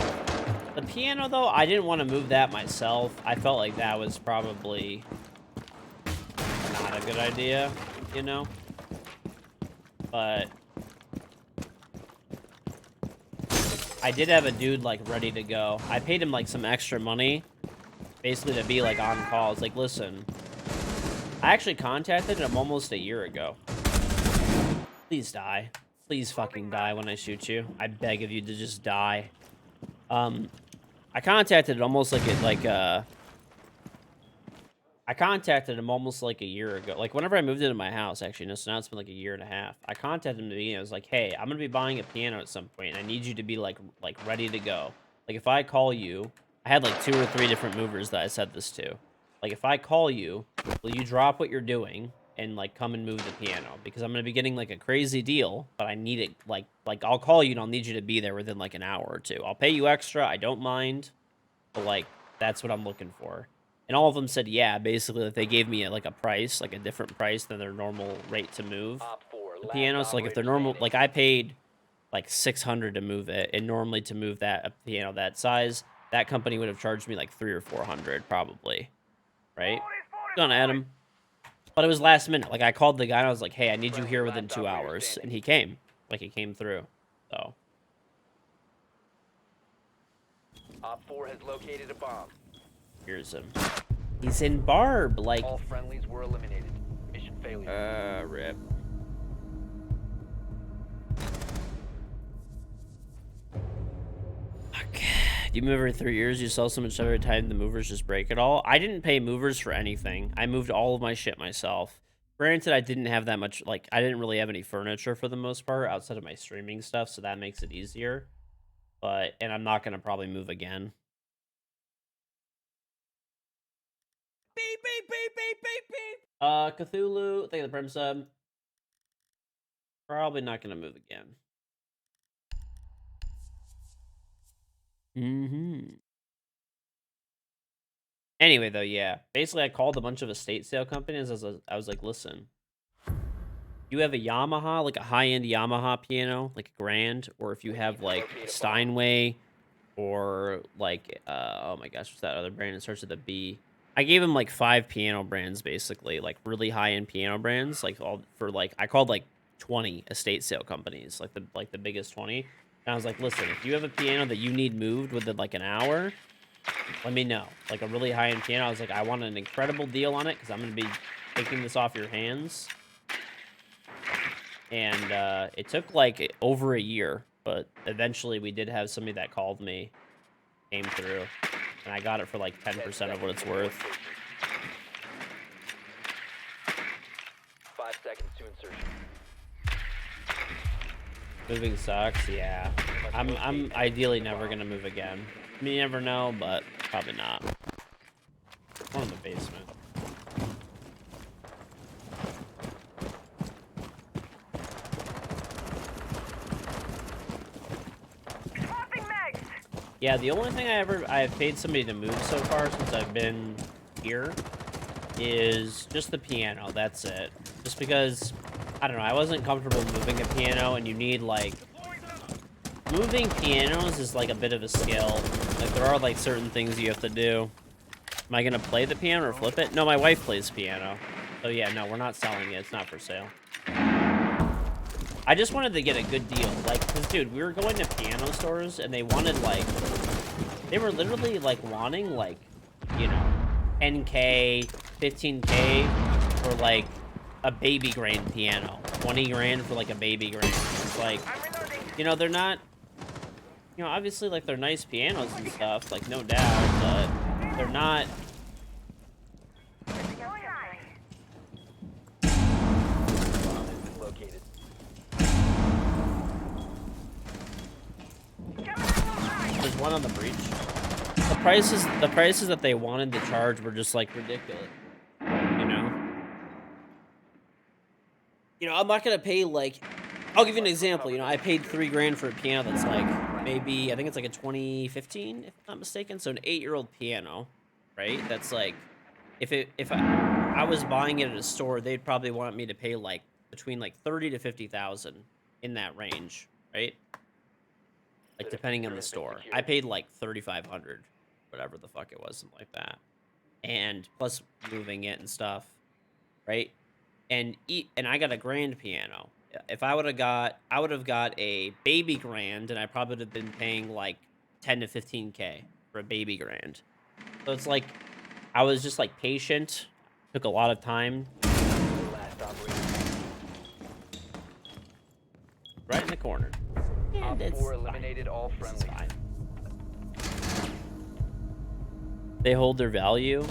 the piano, though, I didn't want to move that myself. I felt like that was probably not a good idea, you know? But I did have a dude, like, ready to go. I paid him, like, some extra money, basically to be, like, on call. It's like, listen, I actually contacted him almost a year ago. Please die. Please fucking die when I shoot you. I beg of you to just die. I contacted almost like I contacted him almost like a year ago. Like whenever I moved into my house, actually, no, so now it's been like a year and a half. I contacted him to begin. I was like, hey, I'm gonna be buying a piano at some point, and I need you to be like ready to go. Like if I call you, I had like 2 or 3 different movers that I said this to. Like if I call you, will you drop what you're doing and like come and move the piano? Because I'm gonna be getting like a crazy deal, but I need it like I'll call you and I'll need you to be there within like an hour or two. I'll pay you extra, I don't mind, but like that's what I'm looking for. And all of them said yeah, basically like they gave me like a price, like a different price than their normal rate to move the piano. So like if they're normal, like I paid like 600 to move it, and normally to move that a piano that size, that company would have charged me like 300 or 400 probably, right? Done, Adam. But it was last minute. Like I called the guy and I was like, hey, I need you here within 2 hours, and he came. Like he came through. So Op 4 has located a bomb. here's him. He's in Barb. Like All friendlies were eliminated. Mission failure. rip. You move every 3 years, you sell so much every time the movers just break it all. I didn't pay movers for anything. I moved all of my shit myself. Granted, I didn't have that much, like, I didn't really have any furniture for the most part outside of my streaming stuff, so that makes it easier. But, and I'm not going to probably move again. Beep, beep, beep, beep, beep, beep. Cthulhu, thank you for the Prem sub. Probably not going to move again. Anyway, though, yeah. Basically, I called a bunch of estate sale companies. I was like, listen, you have a Yamaha, like a high-end Yamaha piano, like a grand, or if you have like a Steinway, or like, oh my gosh, what's that other brand? It starts with a B. I gave him like 5 piano brands, basically, like really high-end piano brands, like all for like, I called like 20 estate sale companies, like the biggest 20. And I was like, listen, if you have a piano that you need moved within like an hour, let me know. Like a really high-end piano. I was like, I want an incredible deal on it because I'm going to be taking this off your hands. And it took like over a year, but eventually we did have somebody that called me, came through, and I got it for like 10% of what it's worth. 5 seconds to insertion. Moving sucks, yeah. I'm ideally never gonna move again. I mean, you never know, but probably not. One in the basement. Yeah, the only thing I've paid somebody to move so far since I've been here is just the piano. That's it. Just because, I don't know, I wasn't comfortable moving a piano, and you need, like, moving pianos is, like, a bit of a skill. Like, there are, like, certain things you have to do. Am I gonna play the piano or flip it? No, my wife plays piano. So, yeah, no, we're not selling it. It's not for sale. I just wanted to get a good deal. Like, because, dude, we were going to piano stores, and they wanted, like, they were literally, like, wanting, like, you know, 10K, 15K for, like, a baby grand piano. 20 grand for, like, a baby grand. It's like, you know, they're not, you know, obviously, like, they're nice pianos and stuff, like, no doubt, but they're not. Located. There's one on the breach. The prices that they wanted to charge were just, like, ridiculous. You know? You know, I'm not gonna pay, like, I'll give you an example. You know, I paid 3 grand for a piano that's, like, maybe, I think it's, like, a 2015, if I'm not mistaken. So an 8-year-old piano, right? That's, like, if I was buying it at a store, they'd probably want me to pay, like, between, like, 30 to 50,000 in that range, right? like The depending on diffuser the has been store. I secured. paid like 3,500, whatever the fuck it was, something like that, and plus moving it and stuff, right? And I got a grand piano. If I would have got, I would have got a baby grand, and I probably would have been paying like 10 to 15K for a baby grand. So it's like I was just like patient, took a lot of time. Last operator. Right in the corner. Op And it's 4 fine. eliminated all This is friendlies. fine. They hold their value.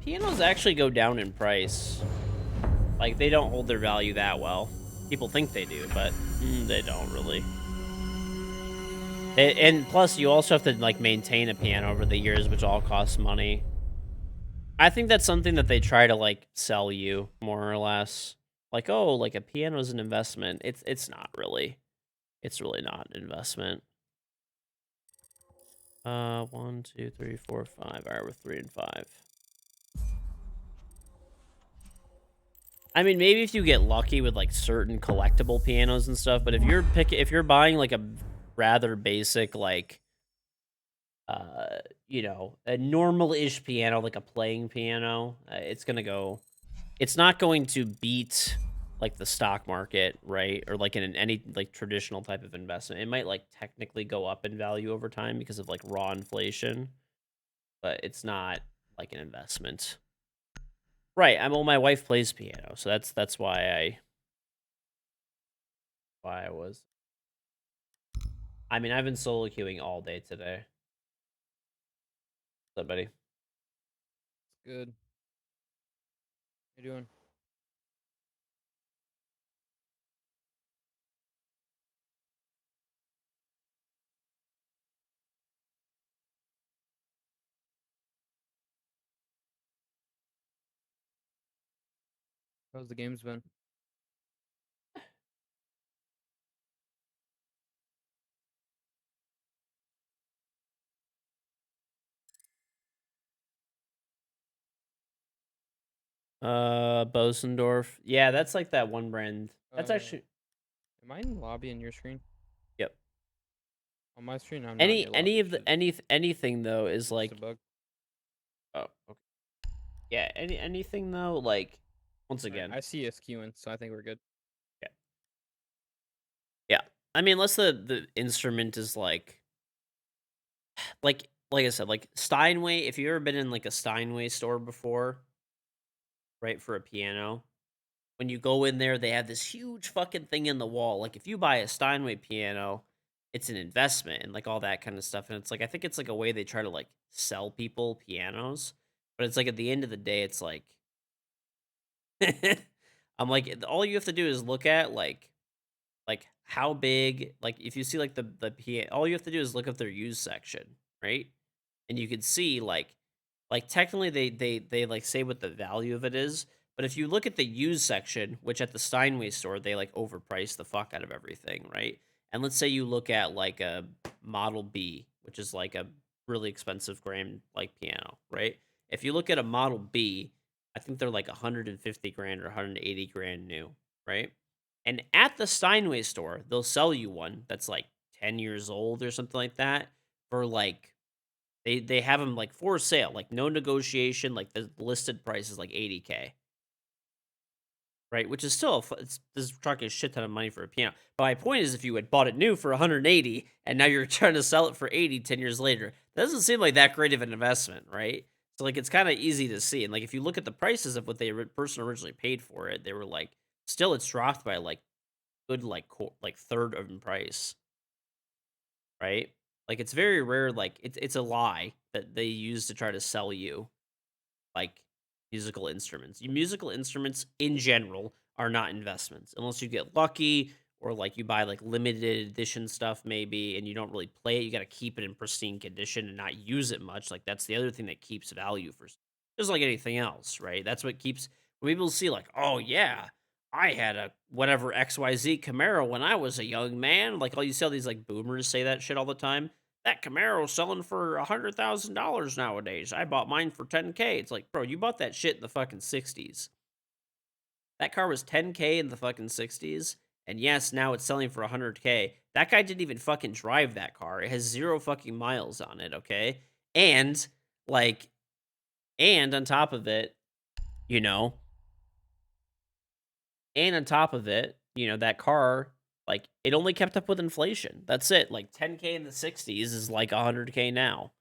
Pianos actually go down in price. Like, they don't hold their value that well. People think they do, but they don't really. And plus, you also have to, like, maintain a piano over the years, which all costs money. I think that's something that they try to, like, sell you, more or less. Like, oh, like, a piano's an investment. It's not really. It's really not an investment. 1, 2, 3, 4, 5. All right, we're 3 and 5. I mean, maybe if you get lucky with like certain collectible pianos and stuff, but if you're buying like a rather basic like you know, a normal-ish piano, like a playing piano, it's not going to beat like the stock market, right? Or like in any like traditional type of investment. It might like technically go up in value over time because of like raw inflation, but it's not like an investment. Right. Well, my wife plays piano, so that's why I was. I mean, I've been solo queuing all day today. What's up, buddy? Good. How you doing? How's the games been? Bosendorf. Yeah, that's like that one brand. That's actually Am I in lobby in your screen? yep. On my screen, I'm not in your lobby. Anything though is Just like a bug. oh okay. Yeah, anything though like once Alright, again. I see us queuing, so I think we're good. Yeah. Yeah. I mean, unless the instrument is like I said, like Steinway, if you've ever been in like a Steinway store before, right, for a piano, when you go in there, they have this huge fucking thing in the wall. Like if you buy a Steinway piano, it's an investment and like all that kind of stuff. And it's like I think it's like a way they try to like sell people pianos, but it's like at the end of the day, it's like I'm like all you have to do is look at like how big, like if you see like the piano, all you have to do is look at their used section, right? And you can see like technically they like say what the value of it is, but if you look at the used section, which at the Steinway store they like overprice the fuck out of everything, right? And let's say you look at like a Model B, which is like a really expensive grand like piano, right? If you look at a Model B, I think they're like 150 grand or 180 grand new, right? And at the Steinway store, they'll sell you one that's like 10 years old or something like that for like they have them like for sale, like no negotiation, like the listed price is like 80K, right? Which is still this is talking a shit ton of money for a piano. But my point is, if you had bought it new for 180 and now you're trying to sell it for 80 10 years later, that doesn't seem like that great of an investment, right? So like it's kind of easy to see, and like if you look at the prices of what the person originally paid for it, they were like still it's dropped by like good like third of the price, right? Like it's very rare. Like it's a lie that they use to try to sell you like musical instruments. Musical instruments in general are not investments unless you get lucky or like you buy like limited edition stuff maybe and you don't really play it. You got to keep it in pristine condition and not use it much. Like that's the other thing that keeps value for just like anything else, right? That's what keeps when people see like, oh yeah, I had a whatever XYZ Camaro when I was a young man. Like all you see all these like boomers say that shit all the time. That Camaro's selling for $100,000 nowadays. I bought mine for 10K. It's like, bro, you bought that shit in the fucking 60s. That car was 10K in the fucking 60s, And yes, now it's selling for 100K. That guy didn't even fucking drive that car. It has 0 fucking miles on it, okay? And, like, and on top of it, you know, and on top of it, that car, like, it only kept up with inflation. That's it. Like, 10K in the 60s is like 100K now.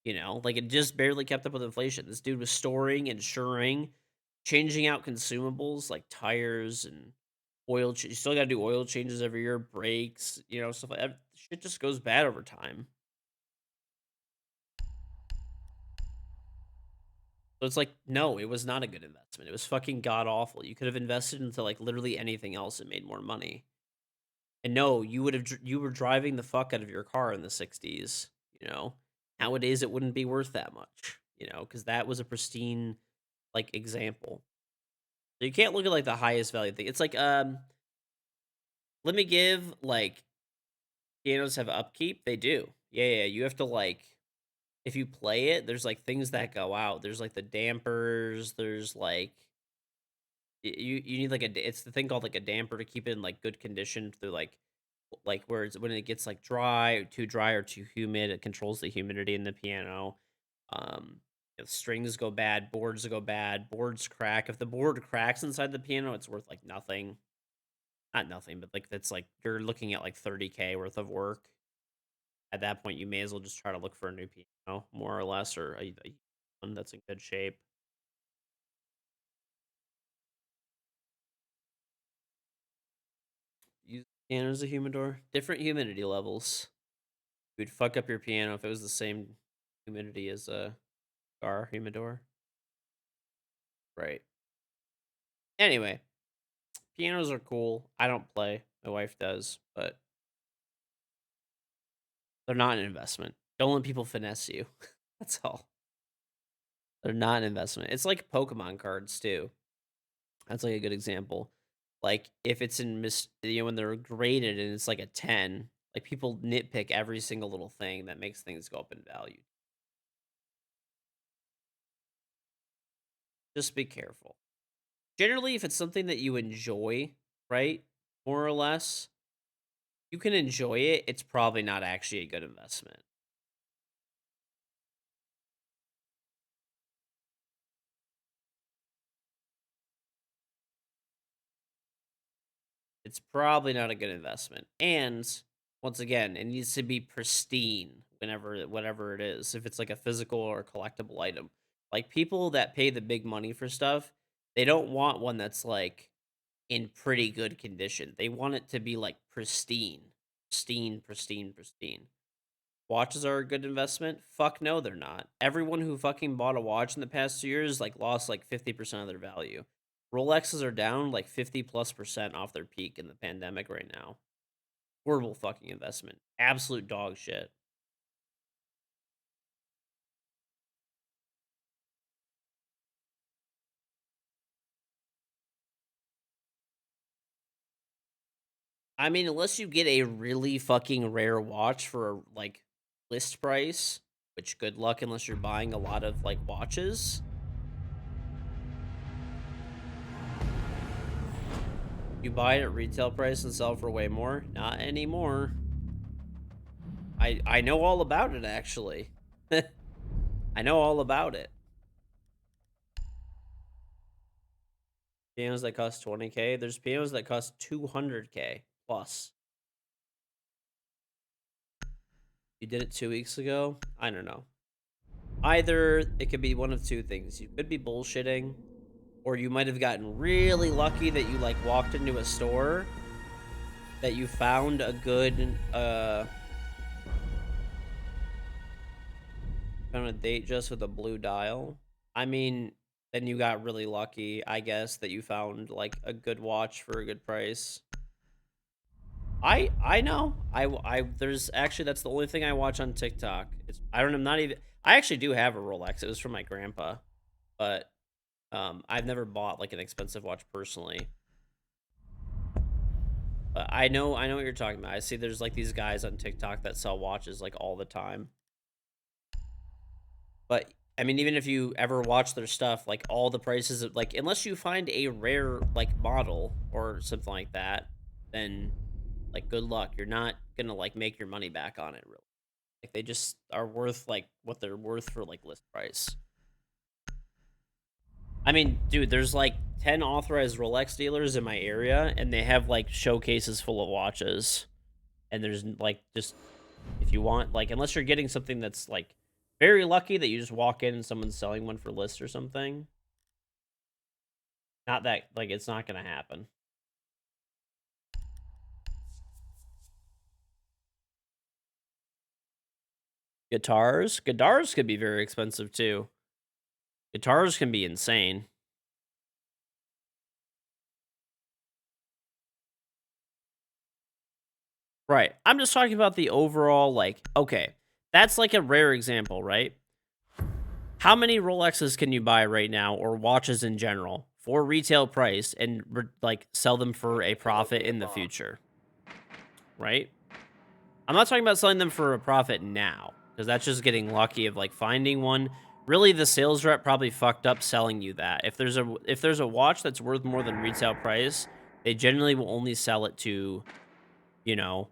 Like, it just barely kept up with inflation. This dude was storing, insuring, changing out consumables like tires and oil. You still gotta do oil changes every year, brakes, stuff like that. Shit just goes bad over time. So it's like, no, it was not a good investment. It was fucking god awful. You could have invested into like literally anything else and made more money. And no, you were driving the fuck out of your car in the 60s, you know. Nowadays it wouldn't be worth that much, because that was a pristine like example. So you can't look at like the highest value thing. It's like let me give like pianos have upkeep. They do. Yeah, you have to like if you play it, there's like things that go out. There's like the dampers, there's like you need like it's the thing called like a damper to keep it in like good condition through like where it's when it gets like too dry or too humid, it controls the humidity in the piano. If strings go bad, boards go bad, boards crack. If the board cracks inside the piano, it's worth like nothing. Not nothing, but like that's like you're looking at like 30K worth of work. At that point, you may as well just try to look for a new piano, more or less, or a one that's in good shape. Use the piano as a humidor. Different humidity levels. You would fuck up your piano if it was the same humidity as a car humidor. Right. Anyway, pianos are cool. I don't play. My wife does, but they're not an investment. Don't let people finesse you. That's all. They're not an investment. It's like Pokemon cards too. That's like a good example. Like if it's in when they're graded and it's like a 10, like people nitpick every single little thing that makes things go up in value. Just be careful. Generally, if it's something that you enjoy, right? More or less, you can enjoy it. It's probably not actually a good investment. It's probably not a good investment. And once again, it needs to be pristine whatever it is. If it's like a physical or a collectible item. Like people that pay the big money for stuff, they don't want one that's like in pretty good condition. They want it to be like pristine. Pristine, pristine, pristine. Watches are a good investment? Fuck no, they're not. Everyone who fucking bought a watch in the past 2 years like lost like 50% of their value. Rolexes are down like 50+% off their peak in the pandemic right now. Horrible fucking investment. Absolute dog shit. I mean, unless you get a really fucking rare watch for like list price, which good luck unless you're buying a lot of like watches. You buy it at retail price and sell for way more? Not anymore. I know all about it actually. I know all about it. Pianos that cost 20K. There's pianos that cost 200K plus. You did it 2 weeks ago? I don't know. Either it could be one of two things. You could be bullshitting, or you might have gotten really lucky that you like walked into a store that you found a good found a date just with a blue dial. I mean, then you got really lucky, I guess, that you found like a good watch for a good price. I know. I there's actually that's the only thing I watch on TikTok. I'm not even I actually do have a Rolex. It was from my grandpa. But I've never bought like an expensive watch personally. But I know what you're talking about. I see there's like these guys on TikTok that sell watches like all the time. But I mean, even if you ever watch their stuff, like all the prices of like unless you find a rare like model or something like that, then like good luck. You're not gonna like make your money back on it really. Like they just are worth like what they're worth for like list price. I mean, dude, there's like 10 authorized Rolex dealers in my area, and they have like showcases full of watches. And there's like just if you want like unless you're getting something that's like very lucky that you just walk in and someone's selling one for list or something. Not that like it's not gonna happen. Guitars could be very expensive too. Guitars can be insane. Right. I'm just talking about the overall, like, okay, that's like a rare example, right? How many Rolexes can you buy right now, or watches in general, for retail price and, like, sell them for a profit in the future? Right? I'm not talking about selling them for a profit now, because that's just getting lucky of, like, finding one. Really, the sales rep probably fucked up selling you that. If there's a watch that's worth more than retail price, they generally will only sell it to, you know,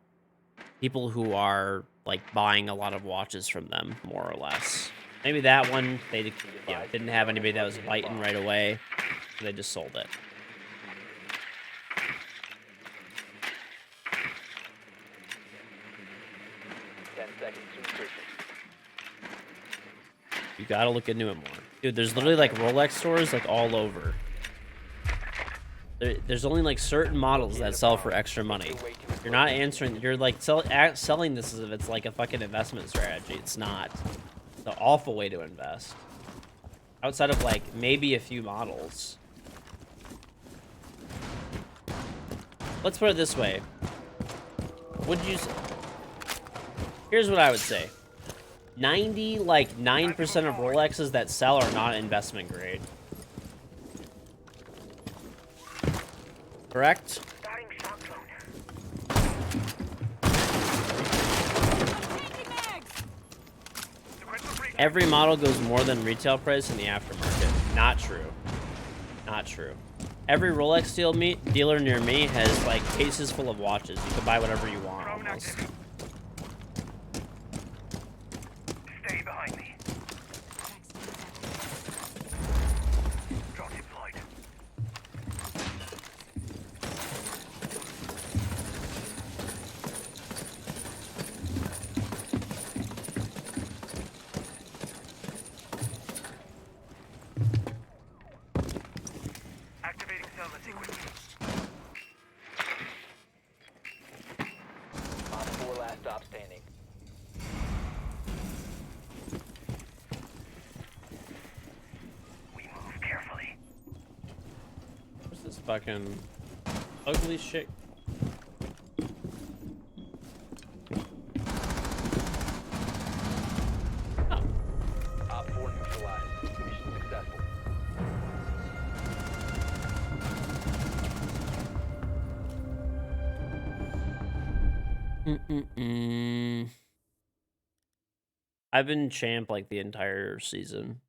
people who are like buying a lot of watches from them, more or less. Maybe that one they didn't have anybody that was biting right away, so they just sold it. 10 seconds to insertion. You gotta look into it more, dude. There's literally like Rolex stores like all over. There's only like certain models that sell for extra money. You're not answering. You're like selling this as if it's like a fucking investment strategy. It's not. It's an awful way to invest. Outside of like maybe a few models. Let's put it this way. Would you? Here's what I would say. 9% of Rolexes that sell are not investment grade. Correct? Every model goes more than retail price in the aftermarket. Not true. Not true. Every Rolex dealer near me has like cases full of watches. You can buy whatever you want almost. Stay behind me. Drop deployed. Activating cell sequence. Op 4 last stop standing. We move carefully. What's this fucking ugly shit? Oh. Op 4 neutralized. Mission successful. I've been champ like the entire season.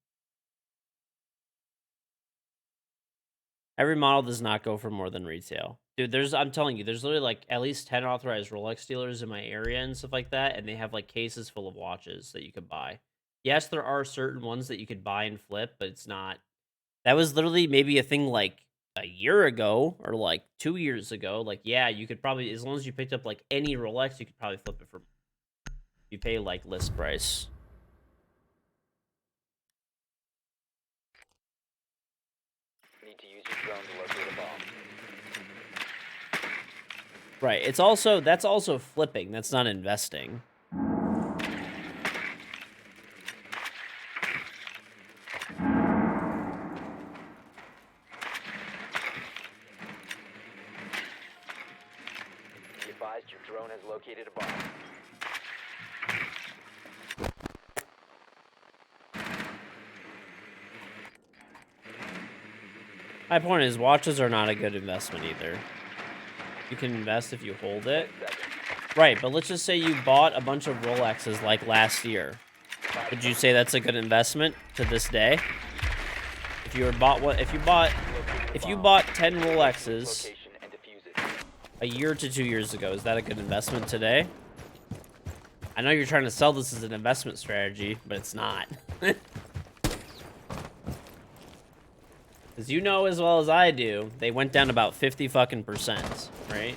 Every model does not go for more than retail. Dude, I'm telling you, there's literally like at least 10 authorized Rolex dealers in my area and stuff like that, and they have like cases full of watches that you could buy. Yes, there are certain ones that you could buy and flip, but it's not. That was literally maybe a thing like a year ago or like 2 years ago. Like, yeah, you could probably, as long as you picked up like any Rolex, you could probably flip it for, you pay like list price. Need to use your drone to locate a bomb. Right. That's also flipping. That's not investing. Be advised your drone has located a bomb. My point is, watches are not a good investment either. You can invest if you hold it. 10 seconds. Right, but let's just say you bought a bunch of Rolexes like last year. Would you say that's a good investment to this day? If you bought 10 Rolexes, Location and defuse it. a year to 2 years ago, is that a good investment today? I know you're trying to sell this as an investment strategy, but it's not. Because you know as well as I do, they went down about 50 fucking %, right?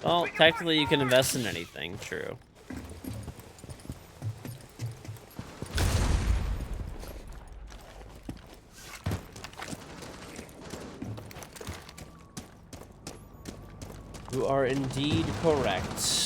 Well, technically you can invest in anything, true. You are indeed correct.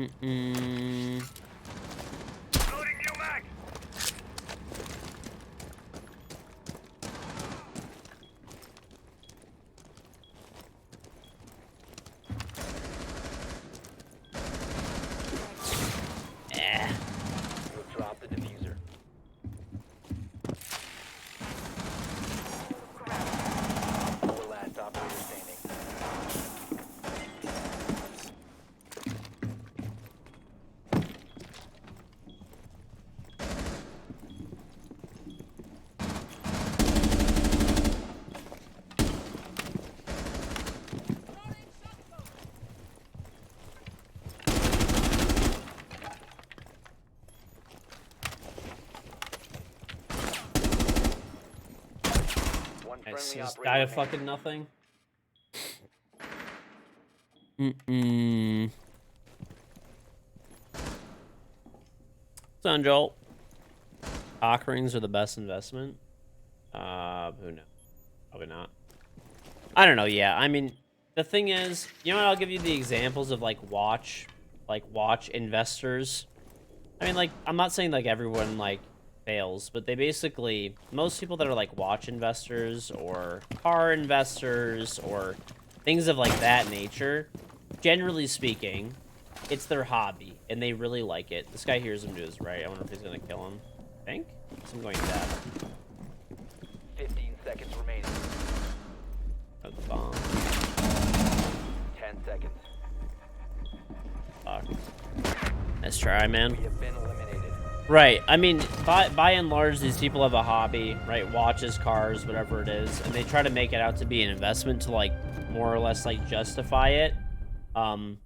You have dropped the diffuser. Four last operator standing. One It's friendly just operator die of remaining. fucking nothing. Son Joel. Cock rings are the best investment. Who knows? Probably not. I don't know. Yeah, I mean, the thing is, you know what? I'll give you the examples of like watch investors. I mean, like, I'm not saying like everyone like fails, but they basically, most people that are like watch investors or car investors or things of like that nature, generally speaking, it's their hobby and they really like it. This guy hears him to his right. I wonder if he's gonna kill him. I think. I'm going down. 15 seconds remaining. That's the bomb. 10 seconds. Fuck. Nice try, man. We have been eliminated. Right. I mean, by and large, these people have a hobby, right? Watches, cars, whatever it is, and they try to make it out to be an investment to like more or less like justify it. And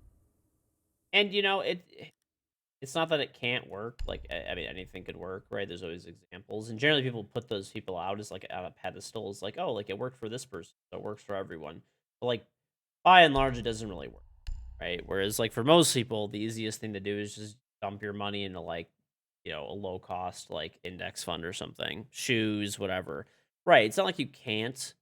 you know, it's not that it can't work. Like, I mean, anything could work, right? There's always examples, and generally people put those people out as like on a pedestal, as like, oh, like it worked for this person, so it works for everyone. But like, by and large, it doesn't really work, right? Whereas like for most people, the easiest thing to do is just dump your money into like, you know, a low cost like index fund or something, shoes, whatever. Right? It's not like you can't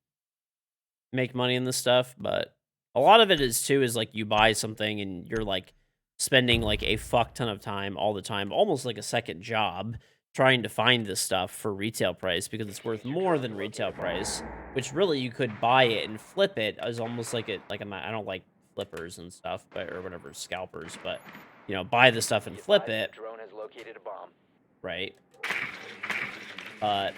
make money in this stuff, but a lot of it is too is like you buy something and you're like spending like a fuck ton of time all the time, almost like a second job trying to find this stuff for retail price because it's worth more than retail price, which really you could buy it and flip it as almost like it like I don't like flippers and stuff, but or whatever, scalpers, but you know, buy the stuff and Be flip advised it, the drone has located a bomb. right? But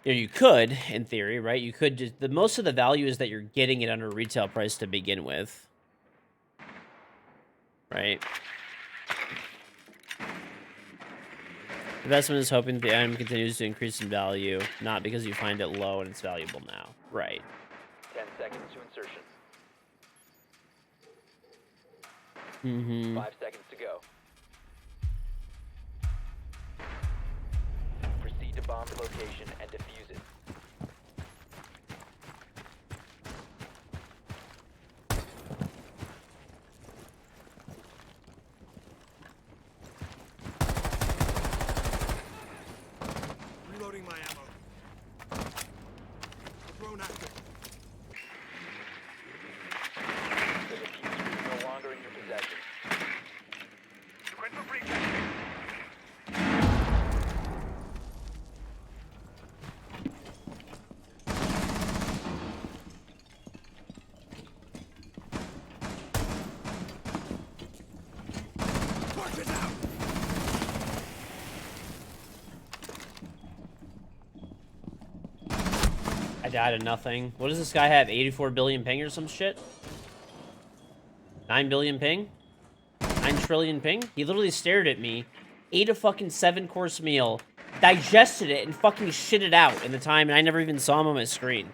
you know, you could, in theory, right? You could just the most of the value is that you're getting it under retail price to begin with. Right. Investment is hoping the item continues to increase in value, not because you find it low and it's valuable now. Right. 10 seconds to insertion. Mm-hmm. 5 seconds to go. Proceed to bomb's location and defuse it. Reloading my ammo. Drone active. The diffuser is no longer in your possession. died of nothing. What does this guy have? 84 billion ping or some shit? 9 billion ping? 9 trillion ping? He literally stared at me, ate a fucking 7-course meal, digested it, and fucking shit it out in the time, and I never even saw him on my screen.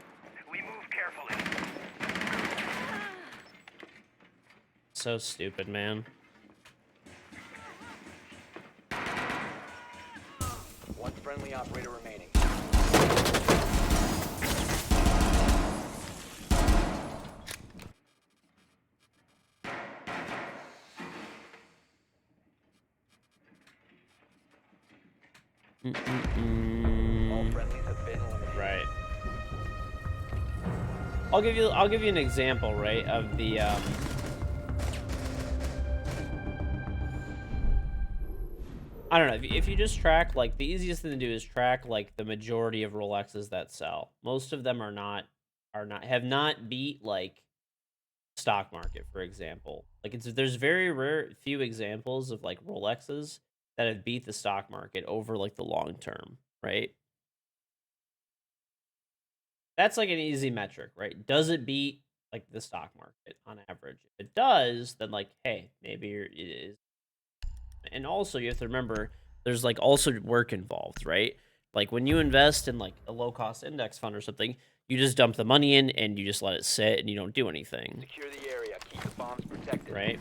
We move carefully. So stupid, man. One friendly operator remaining. All friendlies have been eliminated. Right. I'll give you an example, right, of the I don't know, if you just track, like, the easiest thing to do is track, like, the majority of Rolexes that sell. Most of them have not beat, like, stock market, for example. Like, there's very rare few examples of, like, Rolexes that have beat the stock market over, like, the long term, right? That's, like, an easy metric, right? Does it beat, like, the stock market on average? If it does, then, like, hey, maybe it is. And also, you have to remember, there's, like, also work involved, right? Like, when you invest in, like, a low-cost index fund or something, you just dump the money in, and you just let it sit, and you don't do anything. Secure the area. Keep the bombs protected. Right?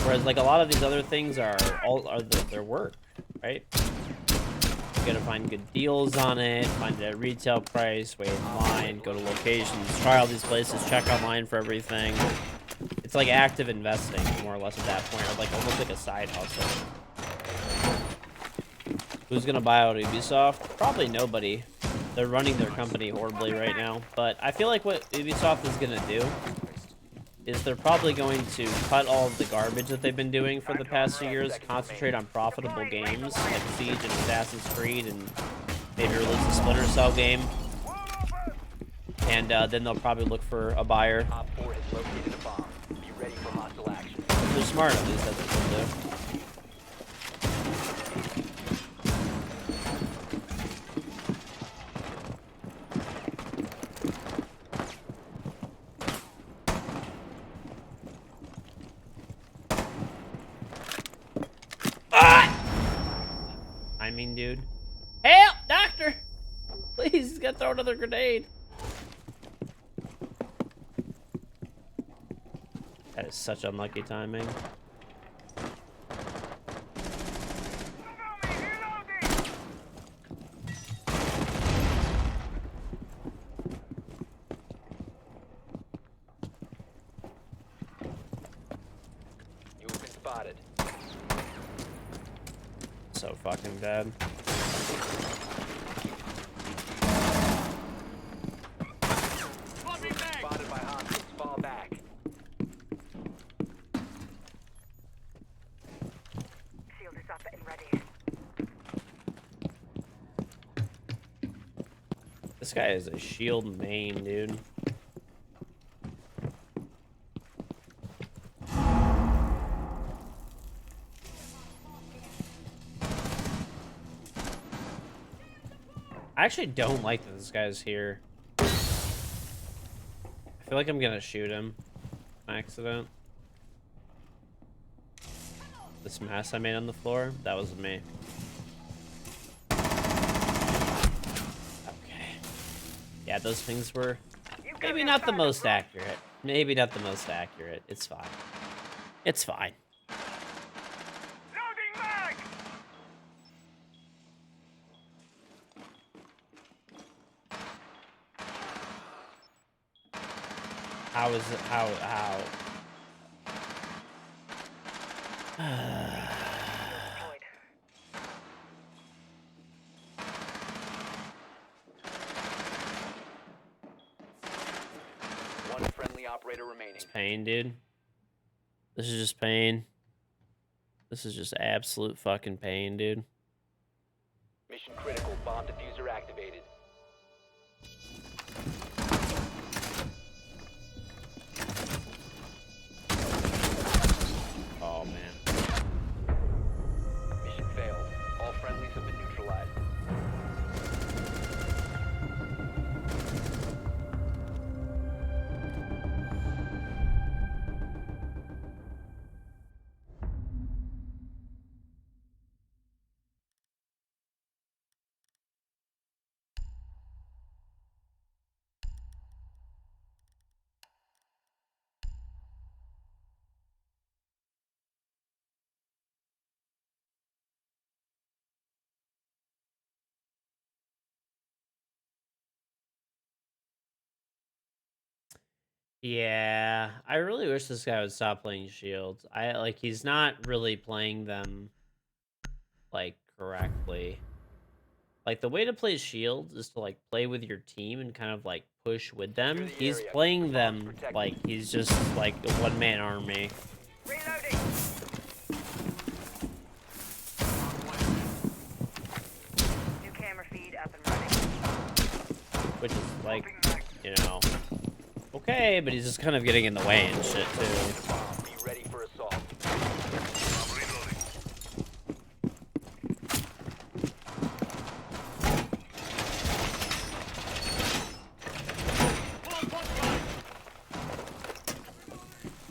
Whereas, like, a lot of these other things are their work, right? You gotta find good deals on it, find it at retail price, wait in line, go to locations, try all these places, check online for everything. It's like active investing, more or less, at that point, or like almost like a side hustle. Who's gonna buy out Ubisoft? Probably nobody. They're running their company horribly right now. But I feel like what Ubisoft is gonna do is they're probably going to cut all of the garbage that they've been doing for the past few years, concentrate on profitable games like Siege and Assassin's Creed, and maybe release a Splinter Cell game. And then they'll probably look for a buyer. Op 4 has located a bomb. Be ready for hostile action. They're smart, at least, that's what they'll do. I mean, dude. Help! Doctor! Please, he's gonna throw another grenade. That is such unlucky timing. You have been spotted. So fucking dead. Spotted by hostiles. Fall back. Shield is up and ready. This guy is a shield main, dude. I actually don't like that this guy's here. I feel like I'm gonna shoot him by accident. This mess I made on the floor, that was me. Okay. Yeah, those things were maybe not the most accurate. Maybe not the most accurate. It's fine. It's fine. Loading mag! How is it? How? Deployed. One friendly operator remaining. Pain, dude. This is just pain. This is just absolute fucking pain, dude. Mission critical. Bomb diffuser activated. Oh, man. Mission failed. All friendlies have been neutralized. Yeah, I really wish this guy would stop playing shields. He's not really playing them like correctly. Like the way to play shields is to like play with your team and kind of like push with them. Secure the He's area. playing Keep the bombs them protected. like he's just like a one-man army, Reloading. New camera feed up and running. which is like, you know, okay, but he's just kind of getting in the way and shit too. Bomb. Be ready for assault.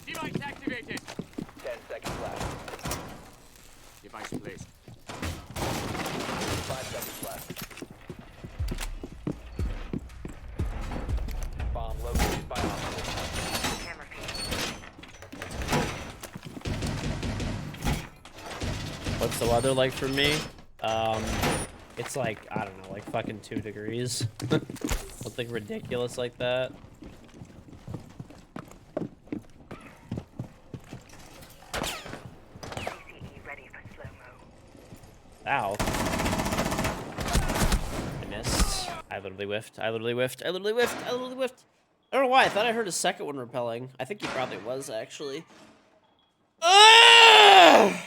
Device activated. 10 seconds left. Device placed. 5 seconds left. Bomb located by hostiles. Camera feed. What's the weather like for me? It's like, I don't know, like fucking 2 degrees. Something ridiculous like that. CCE ready for slow-mo. Ow. I missed. I literally whiffed. I literally whiffed. I literally whiffed. I literally whiffed. I don't know why. I thought I heard a second one repelling. I think he probably was, actually. Ah!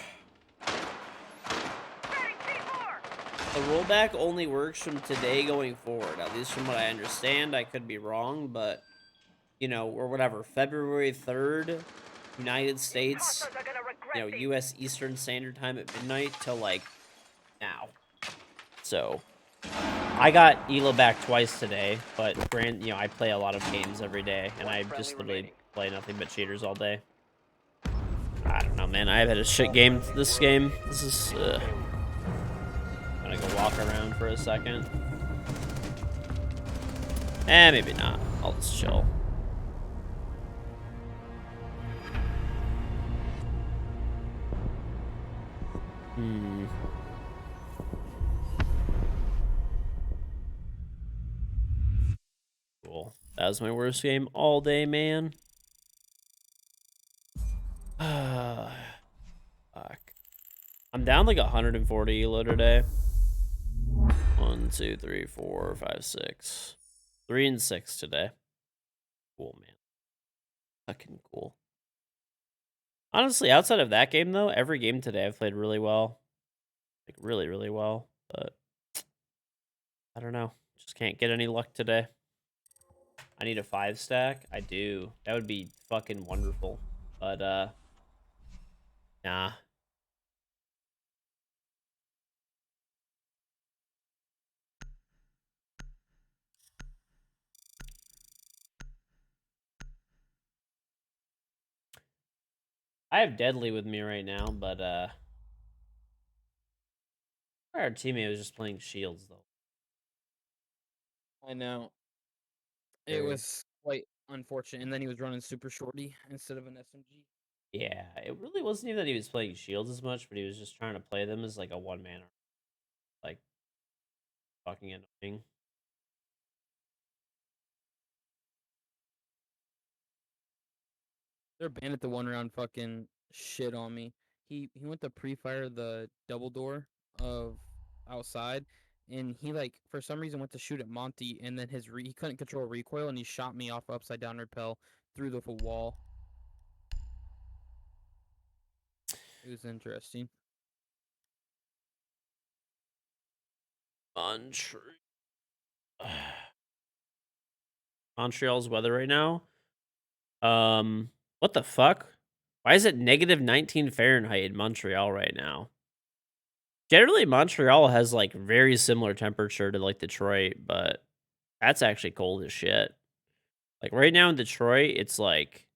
The rollback only works from today going forward, at least from what I understand. I could be wrong, but, you know, or whatever. February 3rd, United States, you know, U.S. Eastern Standard Time at midnight till, like, now. So, I got ELO back twice today, but, you know, I play a lot of games every day, and I just literally play nothing but cheaters all day. I don't know, man. I've had a shit game this game. This is, I'm gonna go walk around for a second. Maybe not. I'll just chill. Cool. That was my worst game all day, man. Fuck. I'm down like 140 elo today. 1, 2, 3, 4, 5, 6. 3 and 6 today. Cool, man. Fucking cool. Honestly, outside of that game, though, every game today I've played really well. Like, really, really well. But, I don't know. Just can't get any luck today. I need a 5 stack. I do. That would be fucking wonderful. But, nah. I have Deadly with me right now, but, our teammate was just playing Shields, though. I know. It Very- was quite unfortunate, and then he was running super shorty instead of an SMG. Yeah, it really wasn't even that he was playing Shields as much, but he was just trying to play them as, like, a one-man. Like, fucking annoying. Their bandit the one round fucking shit on me. He went to pre-fire the double door of outside, and he like for some reason went to shoot at Monty, and then he couldn't control recoil, and he shot me off upside down repel through the wall. It was interesting. Montreal's weather right now. What the fuck? Why is it negative 19 Fahrenheit in Montreal right now? Generally, Montreal has like very similar temperature to like Detroit, but that's actually cold as shit. Like right now in Detroit, it's like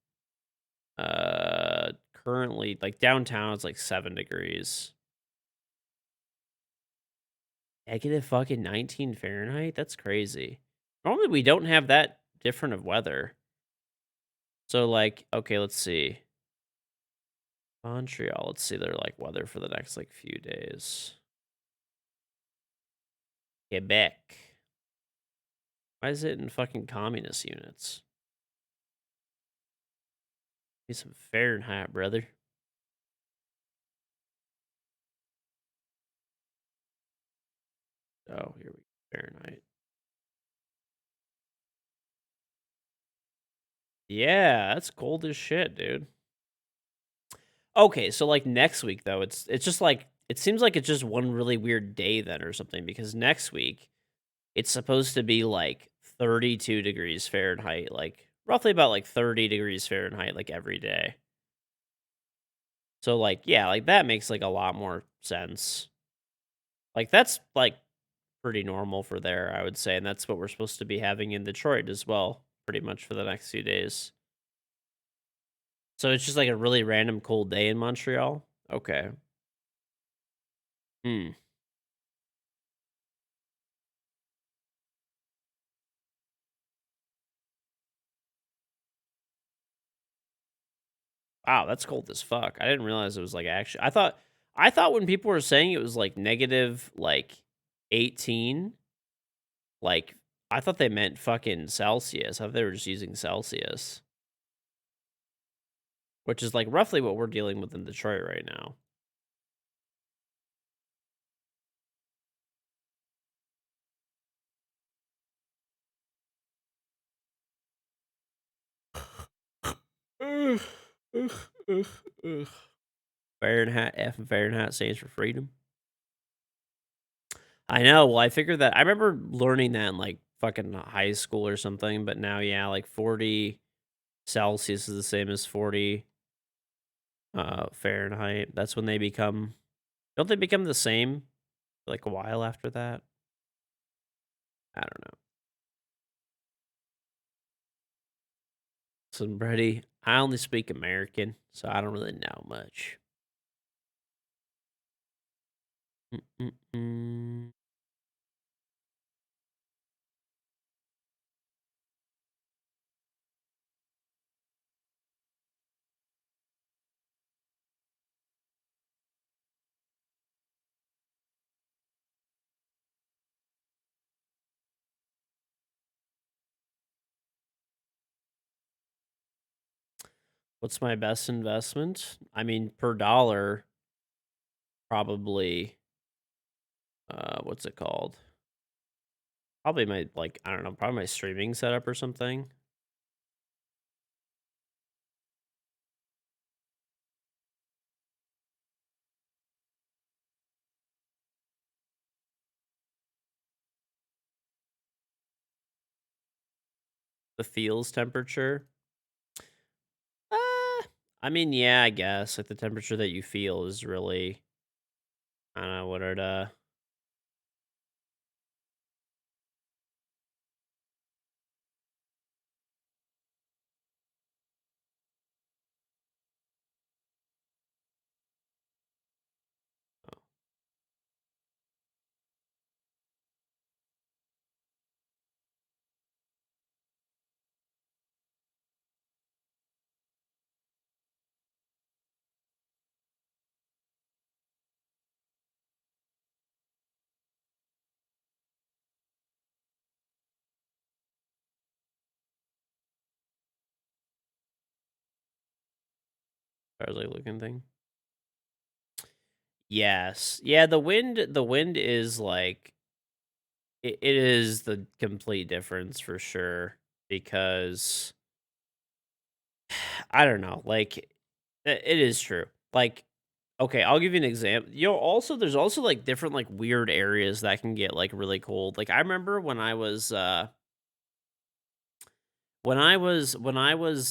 currently like downtown it's like 7 degrees. Negative fucking 19 Fahrenheit? That's crazy. Normally we don't have that different of weather. So like, okay, let's see. Montreal, let's see their like weather for the next like few days. Quebec. Why is it in fucking communist units? Need some Fahrenheit, brother. Oh, here we go. Fahrenheit. Yeah, that's cold as shit, dude. Okay, so like next week though, it's just like it seems like it's just one really weird day then or something because next week it's supposed to be like 32 degrees Fahrenheit, like roughly about like 30 degrees Fahrenheit like every day. So like yeah, like that makes like a lot more sense. Like that's like pretty normal for there, I would say, and that's what we're supposed to be having in Detroit as well, pretty much for the next few days. So it's just like a really random cold day in Montreal. Okay. Hmm. Wow, that's cold as fuck. I didn't realize it was like actually. I thought when people were saying it was like negative like 18, like I thought they meant fucking Celsius. I thought they were just using Celsius, which is like roughly what we're dealing with in Detroit right now. Ugh, ugh, ugh, ugh. Fahrenheit, F and Fahrenheit stands for freedom. I know. Well, I figured that I remember learning that in like fucking high school or something, but now, yeah, like 40 Celsius is the same as 40 Fahrenheit. That's when they become, don't they become the same like a while after that? I don't know. So, Brady, I only speak American, so I don't really know much. Mm-mm-mm. What's my best investment? I mean, per dollar, probably, what's it called? Probably my, like, I don't know, probably my streaming setup or something. The feels temperature. I mean, yeah, I guess like the temperature that you feel is really, I don't know what it. I was like looking thing. Yes, yeah. The wind is like it is the complete difference for sure because I don't know, like it is true. Like, okay, I'll give you an example. Also there's also like different like weird areas that can get like really cold. Like I remember when I was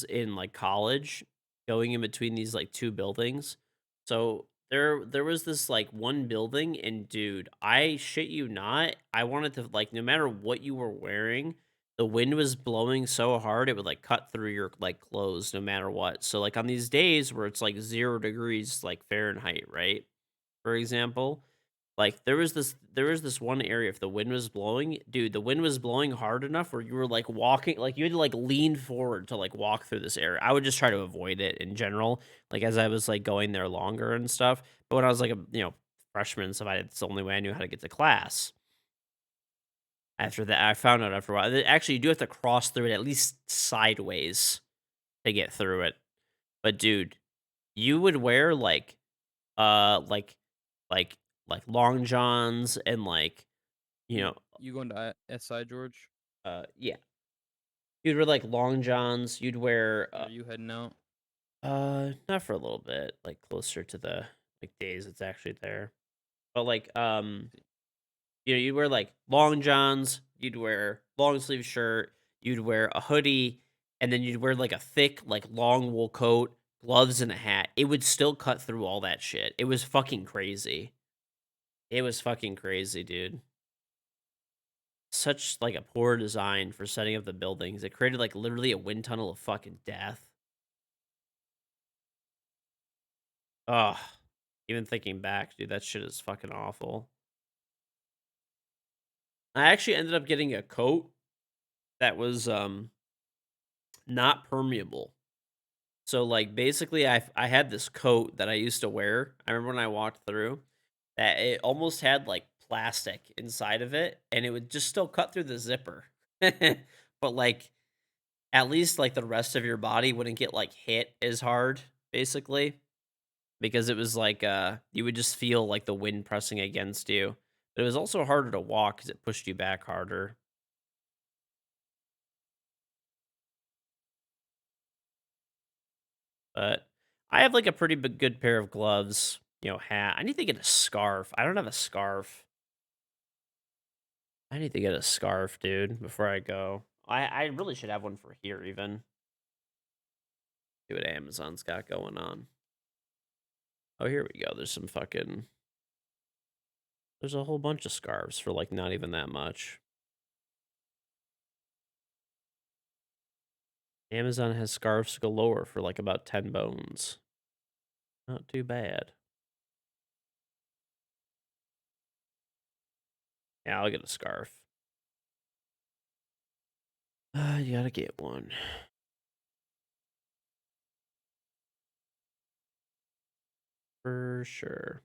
in like college, going in between these like two buildings. So there was this like one building, and dude, I shit you not, I wanted to like no matter what you were wearing, the wind was blowing so hard it would like cut through your like clothes no matter what. So like on these days where it's like 0 degrees like Fahrenheit, right? For example, like there was this one area if the wind was blowing, dude, the wind was blowing hard enough where you were like walking, like you had to like lean forward to like walk through this area. I would just try to avoid it in general, like as I was like going there longer and stuff. But when I was like a freshman and stuff, it's the only way I knew how to get to class. After that, I found out after a while that actually you do have to cross through it at least sideways to get through it. But dude, you would wear uh like like long johns and you know You going to SI George? yeah. You'd wear like long johns, you'd wear Are you heading out? not for a little bit, like closer to the days it's actually there. But you'd wear like long johns, you'd wear long sleeve shirt, you'd wear a hoodie, and then you'd wear like a thick, like long wool coat, gloves, and a hat. It would still cut through all that shit. It was fucking crazy. It was fucking crazy, dude. Such like a poor design for setting up the buildings. It created like literally a wind tunnel of fucking death. Ugh. Even thinking back, dude, that shit is fucking awful. I actually ended up getting a coat that was not permeable. So like basically I had this coat that I used to wear. I remember when I walked through that it almost had like plastic inside of it and it would just still cut through the zipper. But like at least like the rest of your body wouldn't get like hit as hard basically because it was like you would just feel like the wind pressing against you. But it was also harder to walk cuz it pushed you back harder. But I have like a pretty good pair of gloves, hat. I need to get a scarf. I don't have a scarf. I need to get a scarf, dude, before I go. I really should have one for here, even. See what Amazon's got going on. Oh, here we go. There's some fucking. There's a whole bunch of scarves for like not even that much. Amazon has scarves galore for like about 10 bones. Not too bad. Yeah, I'll get a scarf. You gotta get one. For sure.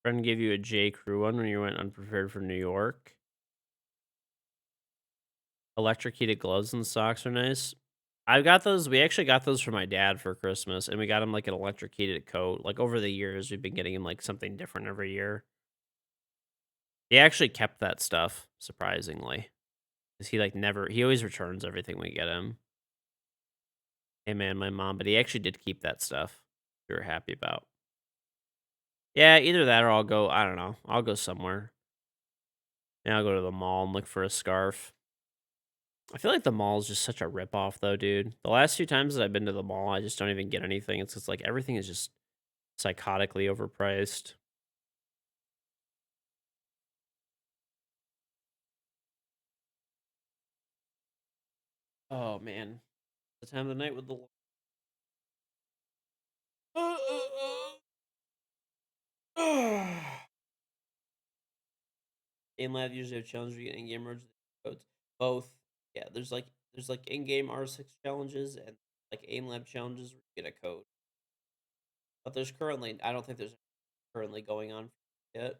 Friend gave you a J. Crew one when you went unprepared for New York. Electric heated gloves and socks are nice. I got those. We actually got those for my dad for Christmas, and we got him like an electric heated coat. Like over the years, we've been getting him like something different every year. He actually kept that stuff surprisingly, because he like never. He always returns everything we get him. Hey man, my mom, but he actually did keep that stuff. We were happy about. Yeah, either that or I'll go. I don't know. I'll go somewhere. Yeah, I'll go to the mall and look for a scarf. I feel like the mall is just such a ripoff, though, dude. The last few times that I've been to the mall, I just don't even get anything. It's just like everything is just psychotically overpriced. Oh man, the time of the night with the game lab usually have challenges. We get in-game merge codes. Both, yeah. There's like in-game R6 challenges and like aim lab challenges where you get a code. But there's currently, I don't think there's currently going on yet.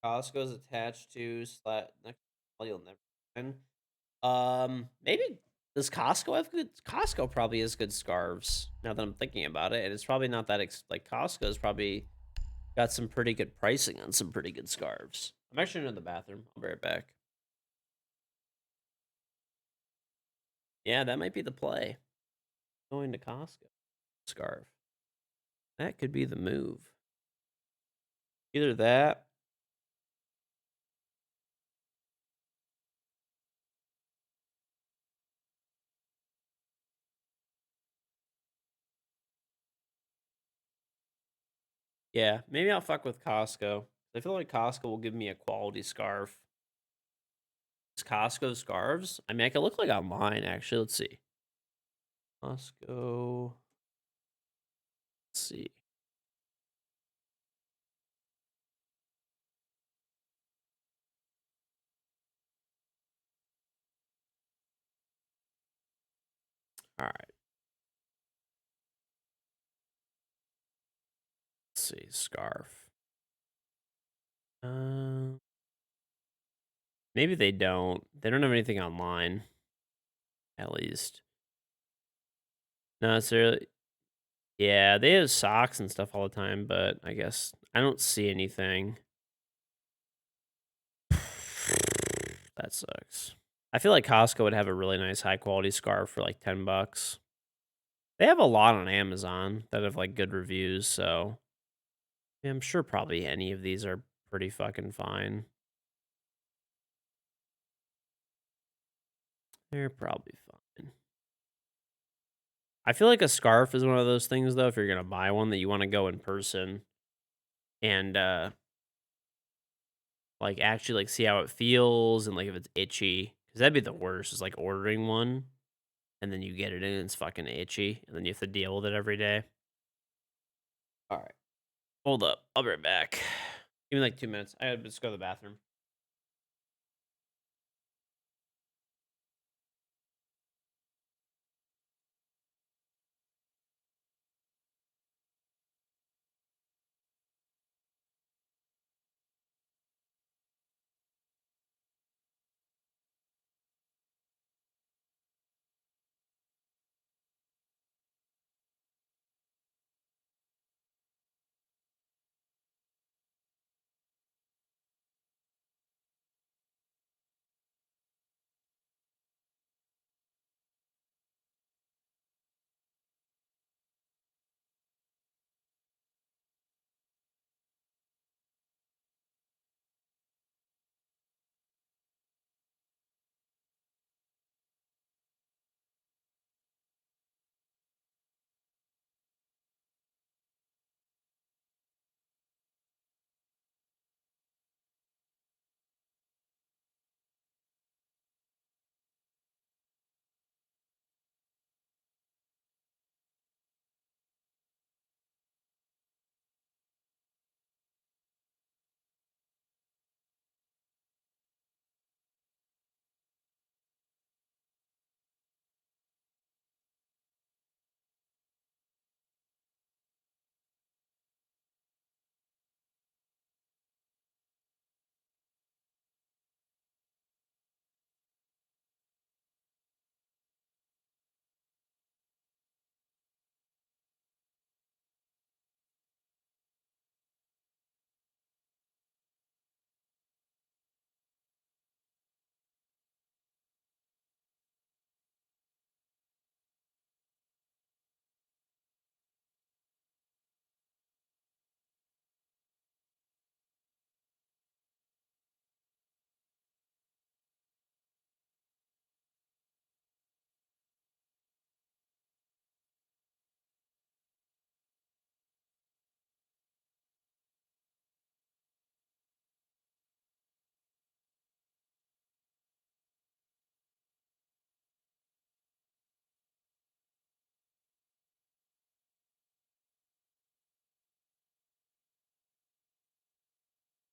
Costco's attached to next. You'll never win. Maybe does Costco have good? Costco probably has good scarves. Now that I'm thinking about it, and it's probably not that like Costco's probably got some pretty good pricing on some pretty good scarves. I'm actually in the bathroom. I'll be right back. Yeah, that might be the play. Going to Costco. Scarf. That could be the move. Either that. Yeah, maybe I'll fuck with Costco. I feel like Costco will give me a quality scarf. Is Costco scarves? I mean, I could look like online actually. Let's see. Costco. Let's see. All right. see. Scarf. Maybe they don't. They don't have anything online. At least. No, it's really. Yeah, they have socks and stuff all the time, but I guess I don't see anything. That sucks. I feel like Costco would have a really nice high quality scarf for like $10. They have a lot on Amazon that have like good reviews, so yeah, I'm sure probably any of these are pretty fucking fine. They're probably fine. I feel like a scarf is one of those things though, if you're gonna buy one that you want to go in person and like actually like see how it feels and like if it's itchy. Because that'd be the worst, is like ordering one and then you get it in and it's fucking itchy, and then you have to deal with it every day. All right. Hold up. I'll be right back. Give me like 2 minutes. I gotta just go to the bathroom.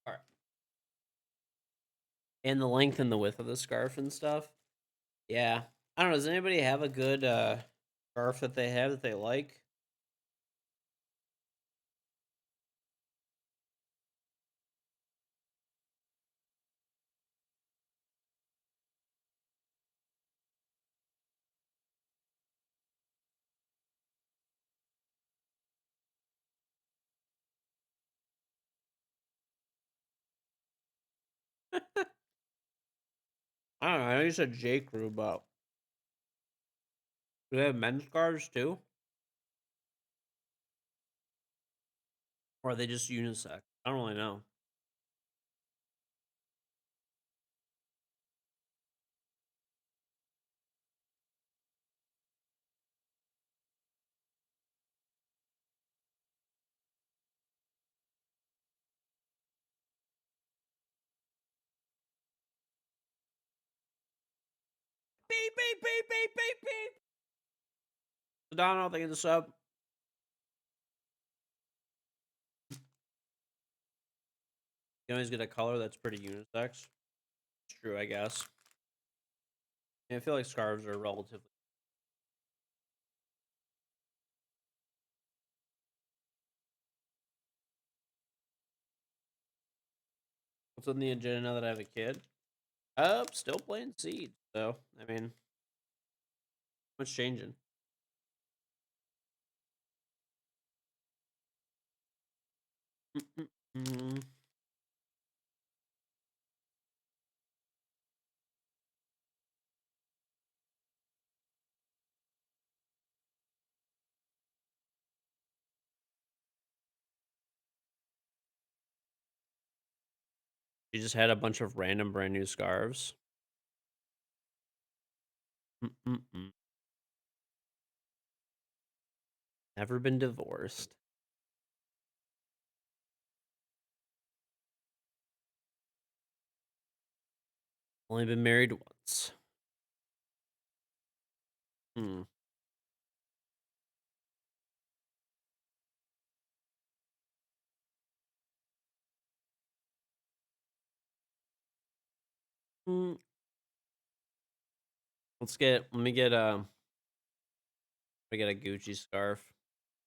All right. And the length and the width of the scarf and stuff. Yeah. I don't know. Does anybody have a good scarf that they have that they like? I don't know. I know you said J. Crew, but do they have men's scarves too? Or are they just unisex? I don't really know. Beep, beep, beep, beep, beep, beep. Donald, thank you for the sub. You always get a color that's pretty unisex. It's true, I guess. Yeah, I feel like scarves are relatively. What's on the agenda now that I have a kid? Still playing Seed. So, I mean, what's changing? Mm-mm-mm. She just had a bunch of random brand new scarves. Mm-mm-mm. Never been divorced. Only been married once. Hmm. Mm. Let me get a Gucci scarf.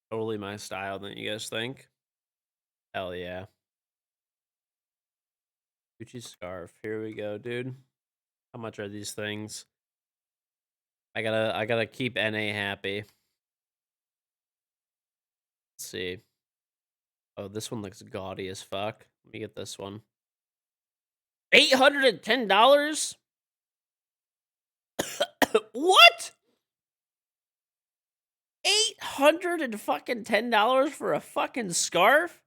Totally my style, don't you guys think? Hell yeah. Gucci scarf. Here we go, dude. How much are these things? I gotta keep NA happy. Let's see. Oh, this one looks gaudy as fuck. Let me get this one. $810? What? $810 for a fucking scarf?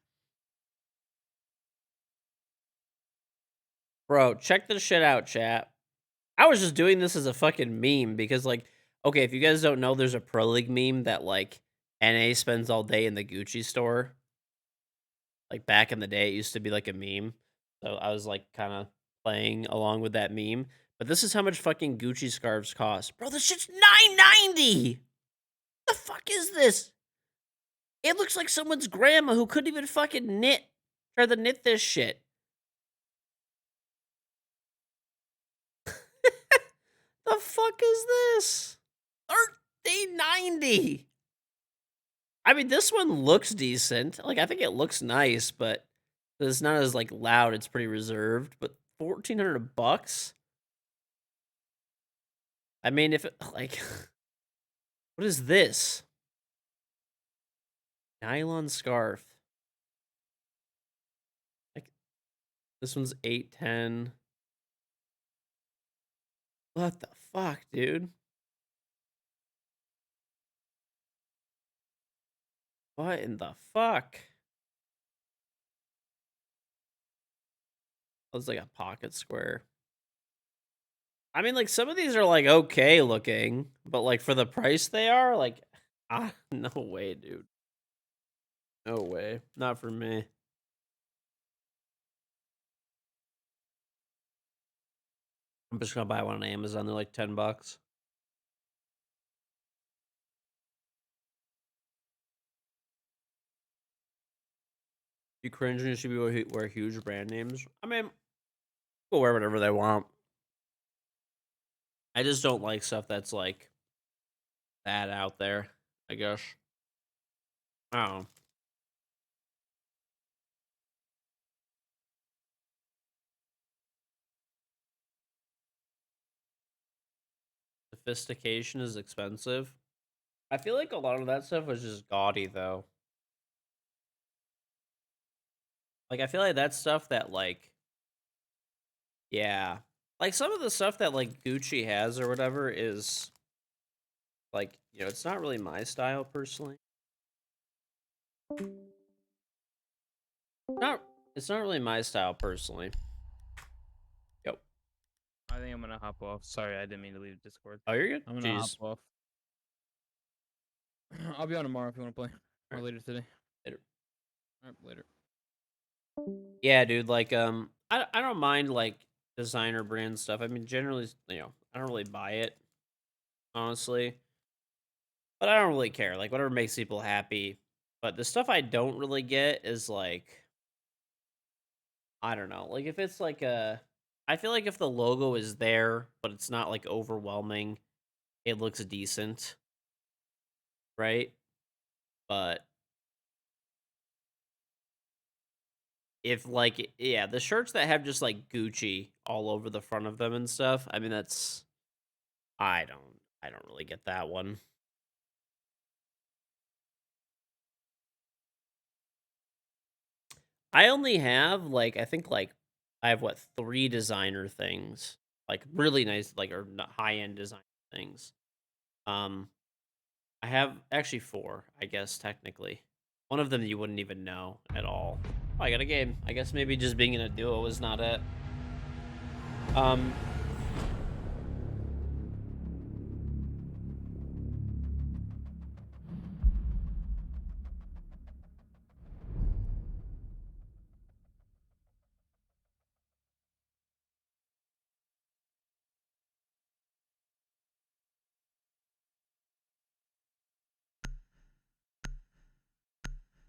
Bro, check this shit out, chat. I was just doing this as a fucking meme because, like, okay, if you guys don't know, there's a Pro League meme that, like, NA spends all day in the Gucci store. Like, back in the day, it used to be, like, a meme. So I was, like, kind of playing along with that meme. But this is how much fucking Gucci scarves cost. Bro, this shit's $9.90! The fuck is this? It looks like someone's grandma who couldn't even fucking try to knit this shit. The fuck is this? $13.90. I mean, this one looks decent. Like, I think it looks nice, but it's not as, like, loud. It's pretty reserved. But $1,400? I mean, if it, like, what is this? Nylon scarf. Like, this one's $810. What the fuck, dude? What in the fuck? Looks like a pocket square. I mean, like, some of these are, like, okay looking, but, like, for the price they are, like, no way, dude. No way. Not for me. I'm just gonna buy one on Amazon. They're like $10. You cringe when you see people wear huge brand names. I mean, people wear whatever they want. I just don't like stuff that's like that out there, I guess. I don't know. Sophistication is expensive. I feel like a lot of that stuff was just gaudy though. Like I feel like that's stuff that like yeah. Like some of the stuff that like Gucci has or whatever is like, it's not really my style personally. Not it's not really my style personally. Yep. I think I'm gonna hop off. Sorry, I didn't mean to leave Discord. Oh, you're good. I'm gonna hop Jeez. off. I'll be on tomorrow if you want to play. Or Alright. later today. Later. Alright, later. Yeah, dude, like I don't mind like designer brand stuff. I mean, generally, I don't really buy it, honestly. But I don't really care. Like whatever makes people happy. But the stuff I don't really get is like I don't know. Like if it's like I feel like if the logo is there, but it's not like overwhelming, it looks decent, right? But if like, yeah, the shirts that have just like Gucci all over the front of them and stuff. I mean, that's I don't really get that one. I only have like I think like I have what 3 designer things, like really nice, like or high end design things. Um, I have actually 4, I guess technically. One of them you wouldn't even know at all. Oh, I got a game. I guess maybe just being in a duo was not it. Um.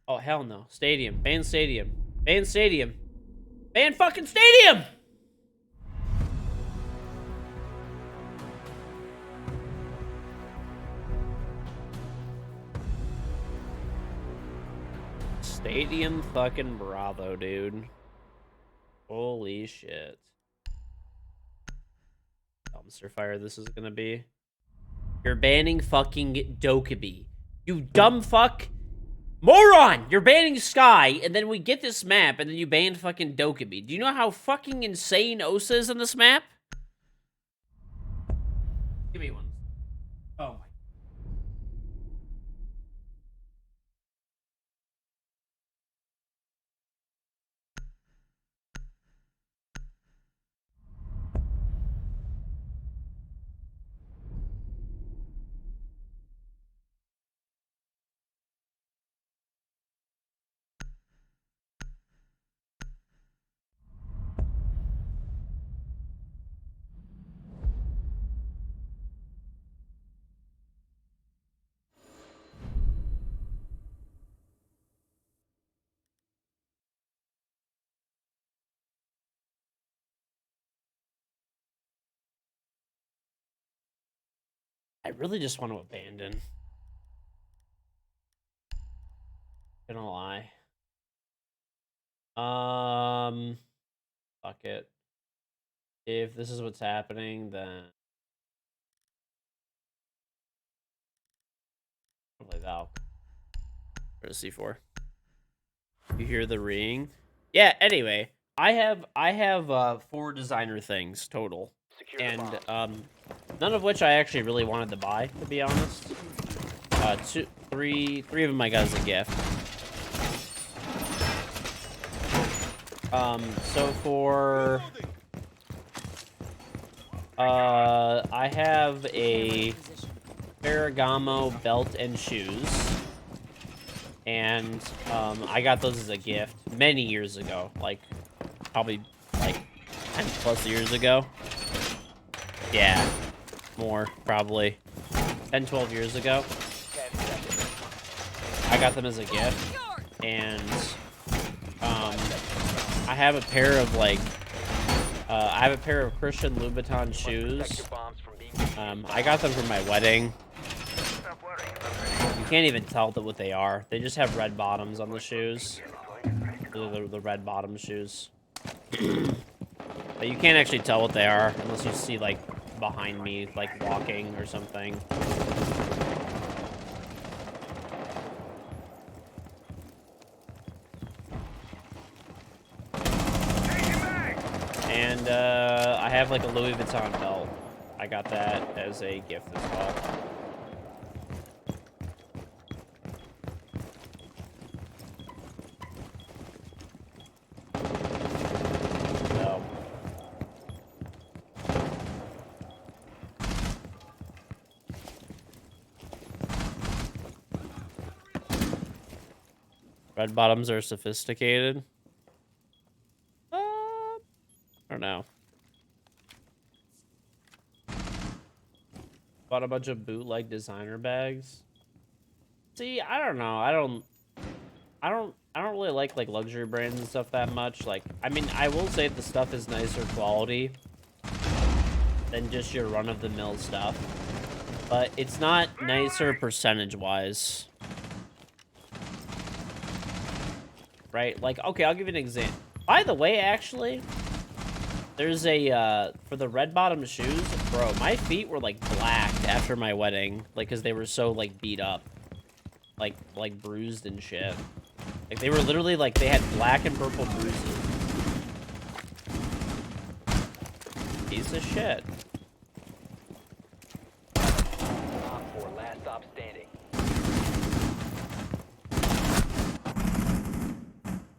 Oh hell no! Stadium. Ban stadium. Ban stadium. Ban fucking stadium. Stadium fucking Bravo, dude. Holy shit. Dumpster fire this is gonna be. You're banning fucking Dokkaebi. You dumb fuck. Moron! You're banning Sky, and then we get this map, and then you ban fucking Dokkaebi. Do you know how fucking insane Osa is on this map? Give me one. Oh my. I really just want to abandon. Gonna lie. Fuck it. If this is what's happening, then I'll play Valk. For the C4. You hear the ring? Yeah. Anyway, I have 4 designer things total, and none of which I actually really wanted to buy, to be honest. Three of them I got as a gift. So for I have a Ferragamo belt and shoes, and I got those as a gift many years ago, like probably like 10 plus years ago. Yeah, more probably 10, 12 years ago. I got them as a gift, and I have a pair of like I have a pair of Christian Louboutin shoes. I got them for my wedding. You can't even tell what they are. They just have red bottoms on the shoes. The red bottom shoes. But you can't actually tell what they are unless you see like behind me, like walking or something. And I have like a Louis Vuitton belt. I got that as a gift as well. So. Red bottoms are sophisticated. I don't know. Bought a bunch of bootleg designer bags. See, I don't know. I don't really like luxury brands and stuff that much. Like, I mean, I will say the stuff is nicer quality than just your run-of-the-mill stuff, but it's not nicer percentage-wise. Right? Like, okay, I'll give you an example. By the way, actually, there's a, for the red bottom shoes, bro, my feet were, like, blacked after my wedding. Like, because they were so, like, beat up. Like, bruised and shit. Like, they were literally, like, they had black and purple bruises. Piece of shit. Op 4, last stop standing.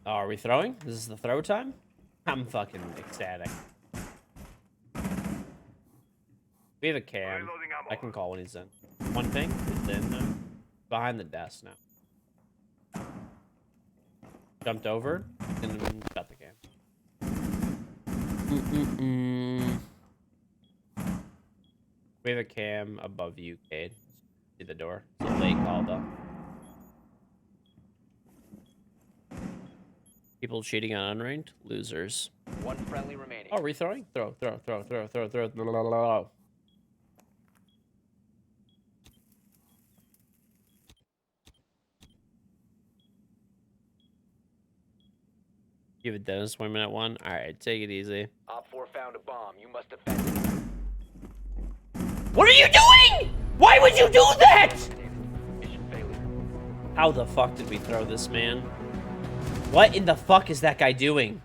Oh, are we throwing? This is the throw time? I'm fucking ecstatic. We have a cam. I can call when he's in. One thing is in behind the desk now. Jumped over and then got the cam. We have a cam above you, Cade. See the door. It's a late call though. People cheating on unranked? Losers. One friendly remaining. Oh, rethrowing? Throw. You have a dentist appointment at 1? Alright, take it easy. Op 4 found a bomb. You must defend it. What are you doing? Why would you do that? Mission failure. How the fuck did we throw this, man? What in the fuck is that guy doing?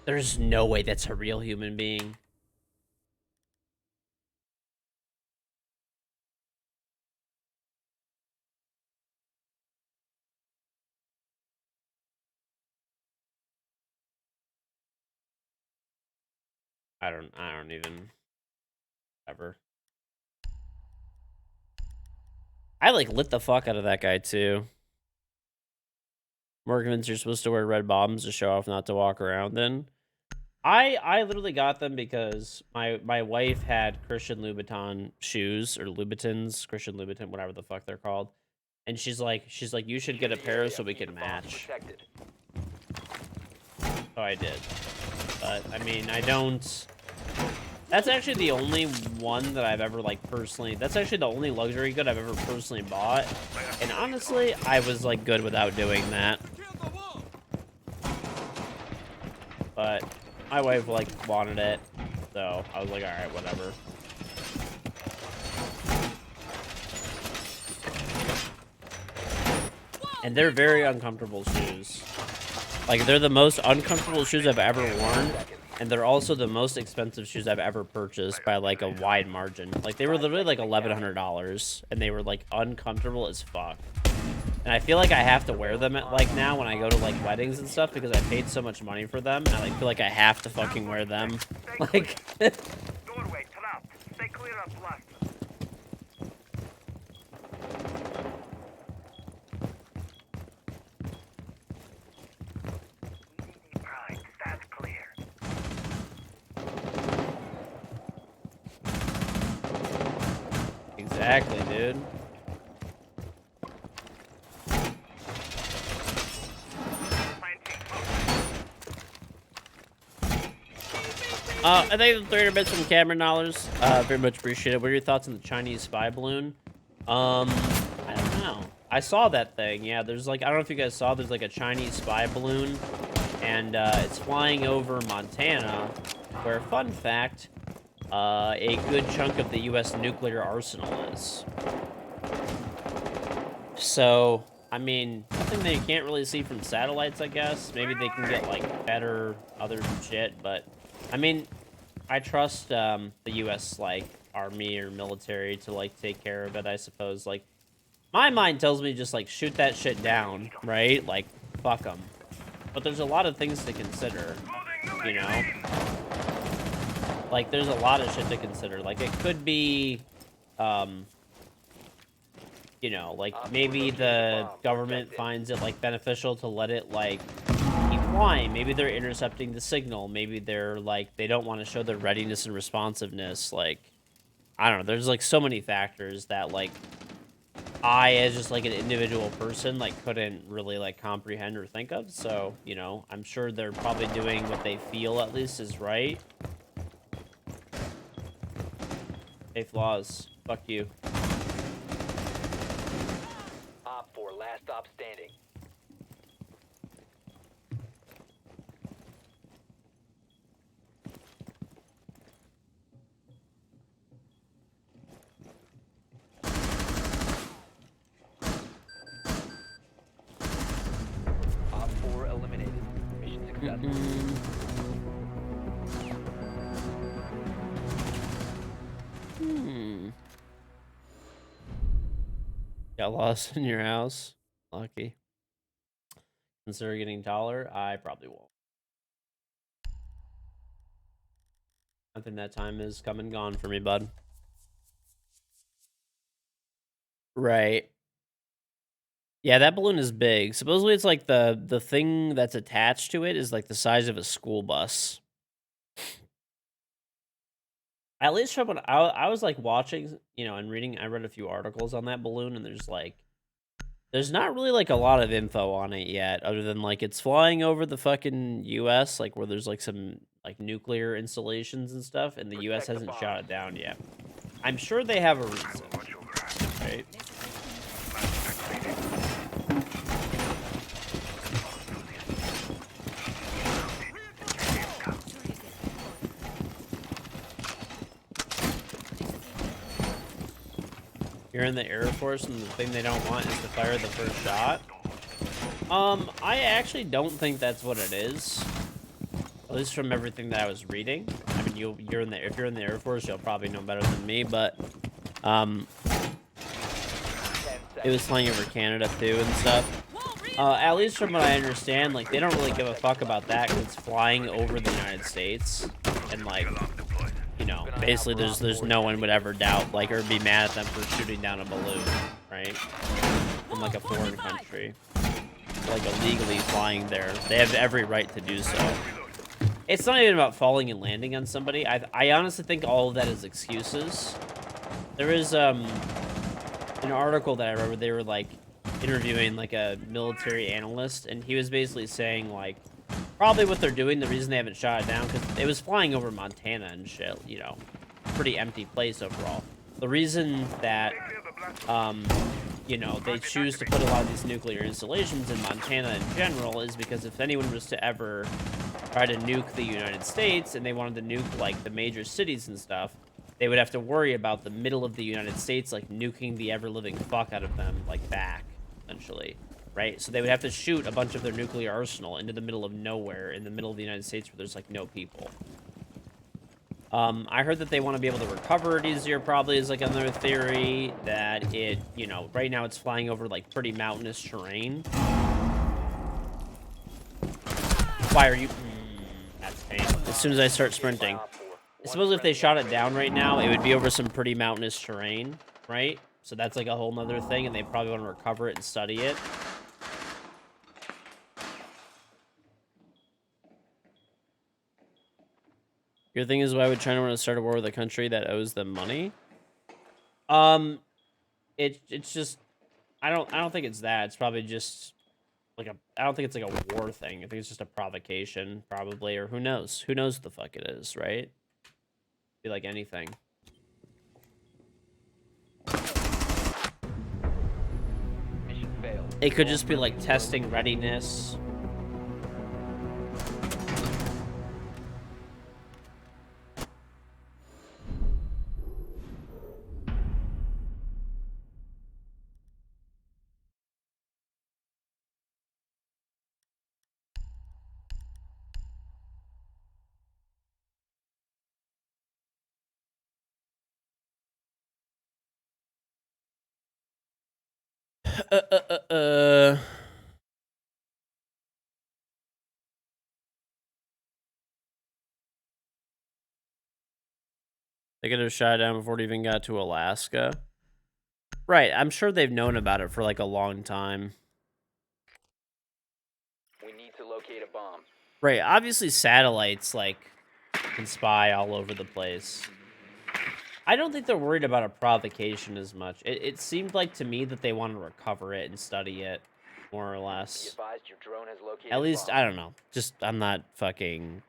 There's no way that's a real human being. I don't even ever. I like lit the fuck out of that guy too. More convinced you're supposed to wear red bottoms to show off, not to walk around in. I literally got them because my wife had Christian Louboutin shoes, or Louboutins, Christian Louboutin, whatever the fuck they're called. And she's like, you should get a pair so we can match. So I did. But I mean, I don't. That's actually the only one that I've ever like personally. That's actually the only luxury good I've ever personally bought. And honestly, I was like good without doing that. But my wife like wanted it, so I was like, all right, whatever. And they're very uncomfortable shoes. Like, they're the most uncomfortable shoes I've ever worn, and they're also the most expensive shoes I've ever purchased by like a wide margin. Like, they were literally like $1,100, and they were like uncomfortable as fuck. And I feel like I have to wear them at, like, now when I go to like weddings and stuff because I paid so much money for them, and I like, feel like I have to fucking wear them. Like. Doorway trapped. Stay clear of blast. Prime, stand clear. Exactly, dude. I think the 300 bits from Cameron dollars. Very much appreciated. What are your thoughts on the Chinese spy balloon? I don't know. I saw that thing. Yeah, there's like, I don't know if you guys saw, there's like a Chinese spy balloon, and it's flying over Montana, where, fun fact, a good chunk of the U.S. nuclear arsenal is. So, I mean, something that you can't really see from satellites, I guess. Maybe they can get like better other shit, but I mean, I trust the U.S. like army or military to like take care of it, I suppose. Like, my mind tells me just like shoot that shit down, right? Like, fuck them. But there's a lot of things to consider, you know? Like, there's a lot of shit to consider. Like, it could be, you know, like, maybe the government finds it, like, beneficial to let it, like, keep flying. Maybe they're intercepting the signal. Maybe they're, like, they don't want to show their readiness and responsiveness. Like, I don't know. There's, like, so many factors that, like, I, as just, like, an individual person, like, couldn't really, like, comprehend or think of. So, you know, I'm sure they're probably doing what they feel, at least, is right. Hey, Flaws. Fuck you. Op 4, last stop standing. Got lost in your house. Lucky. Consider getting taller. I probably won't. I think that time is come and gone for me, bud. Right. Yeah, that balloon is big. Supposedly it's like the thing that's attached to it is like the size of a school bus. At least from when I was like watching, and reading, I read a few articles on that balloon, and there's not really like a lot of info on it yet, other than like it's flying over the fucking US, like where there's like some like nuclear installations and stuff, and the US hasn't shot it down yet. I'm sure they have a reason, right? You're in the Air Force, and the thing they don't want is to fire the first shot. I actually don't think that's what it is. At least from everything that I was reading. I mean, if you're in the Air Force, you'll probably know better than me, but it was flying over Canada too and stuff. At least from what I understand, like they don't really give a fuck about that because it's flying over the United States, and like, basically there's no one would ever doubt like or be mad at them for shooting down a balloon, right? From like a foreign country, like illegally flying there. They have every right to do so. It's not even about falling and landing on somebody. I honestly think all of that is excuses. There is an article that I read where they were like interviewing like a military analyst, and he was basically saying like probably what they're doing, the reason they haven't shot it down, because it was flying over Montana and shit, pretty empty place overall. The reason that they choose to put a lot of these nuclear installations in Montana in general is because if anyone was to ever try to nuke the United States and they wanted to nuke like the major cities and stuff, they would have to worry about the middle of the United States like nuking the ever-living fuck out of them like back, essentially, right? So they would have to shoot a bunch of their nuclear arsenal into the middle of nowhere in the middle of the United States where there's like no people. I heard that they want to be able to recover it easier, probably, is like another theory, that it, right now it's flying over like pretty mountainous terrain. Why are you... that's pain. As soon as I start sprinting. Suppose if they shot it down right now, it would be over some pretty mountainous terrain, right? So that's like a whole nother thing, and they probably want to recover it and study it. Your thing is, why would China want to start a war with a country that owes them money? It's just, I don't think it's that. It's probably just like I don't think it's like a war thing. I think it's just a provocation, probably, or who knows? Who knows what the fuck it is, right? Be like anything. Mission failed. It could just be like testing readiness. They could have shot it down before it even got to Alaska. Right, I'm sure they've known about it for like a long time. We need to locate a bomb. Right, obviously satellites like can spy all over the place. I don't think they're worried about a provocation as much. It seemed like to me that they want to recover it and study it, more or Be less. advised your drone has located At least, a bomb. I don't know. Just, I'm not fucking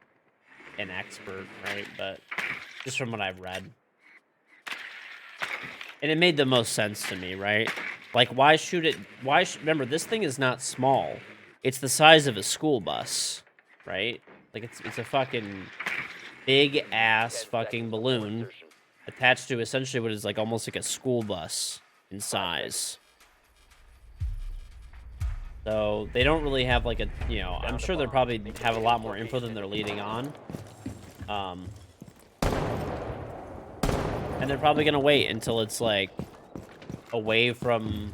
an expert, right? But just from what I've read. And it made the most sense to me, right? Like, why shoot it? Remember, this thing is not small. It's the size of a school bus, right? Like, it's a fucking big-ass fucking balloon attached to essentially what is like almost like a school bus in size. So they don't really have like a, you know, I'm sure they'll probably have a lot more info than they're leading on. And they're probably gonna wait until it's like away from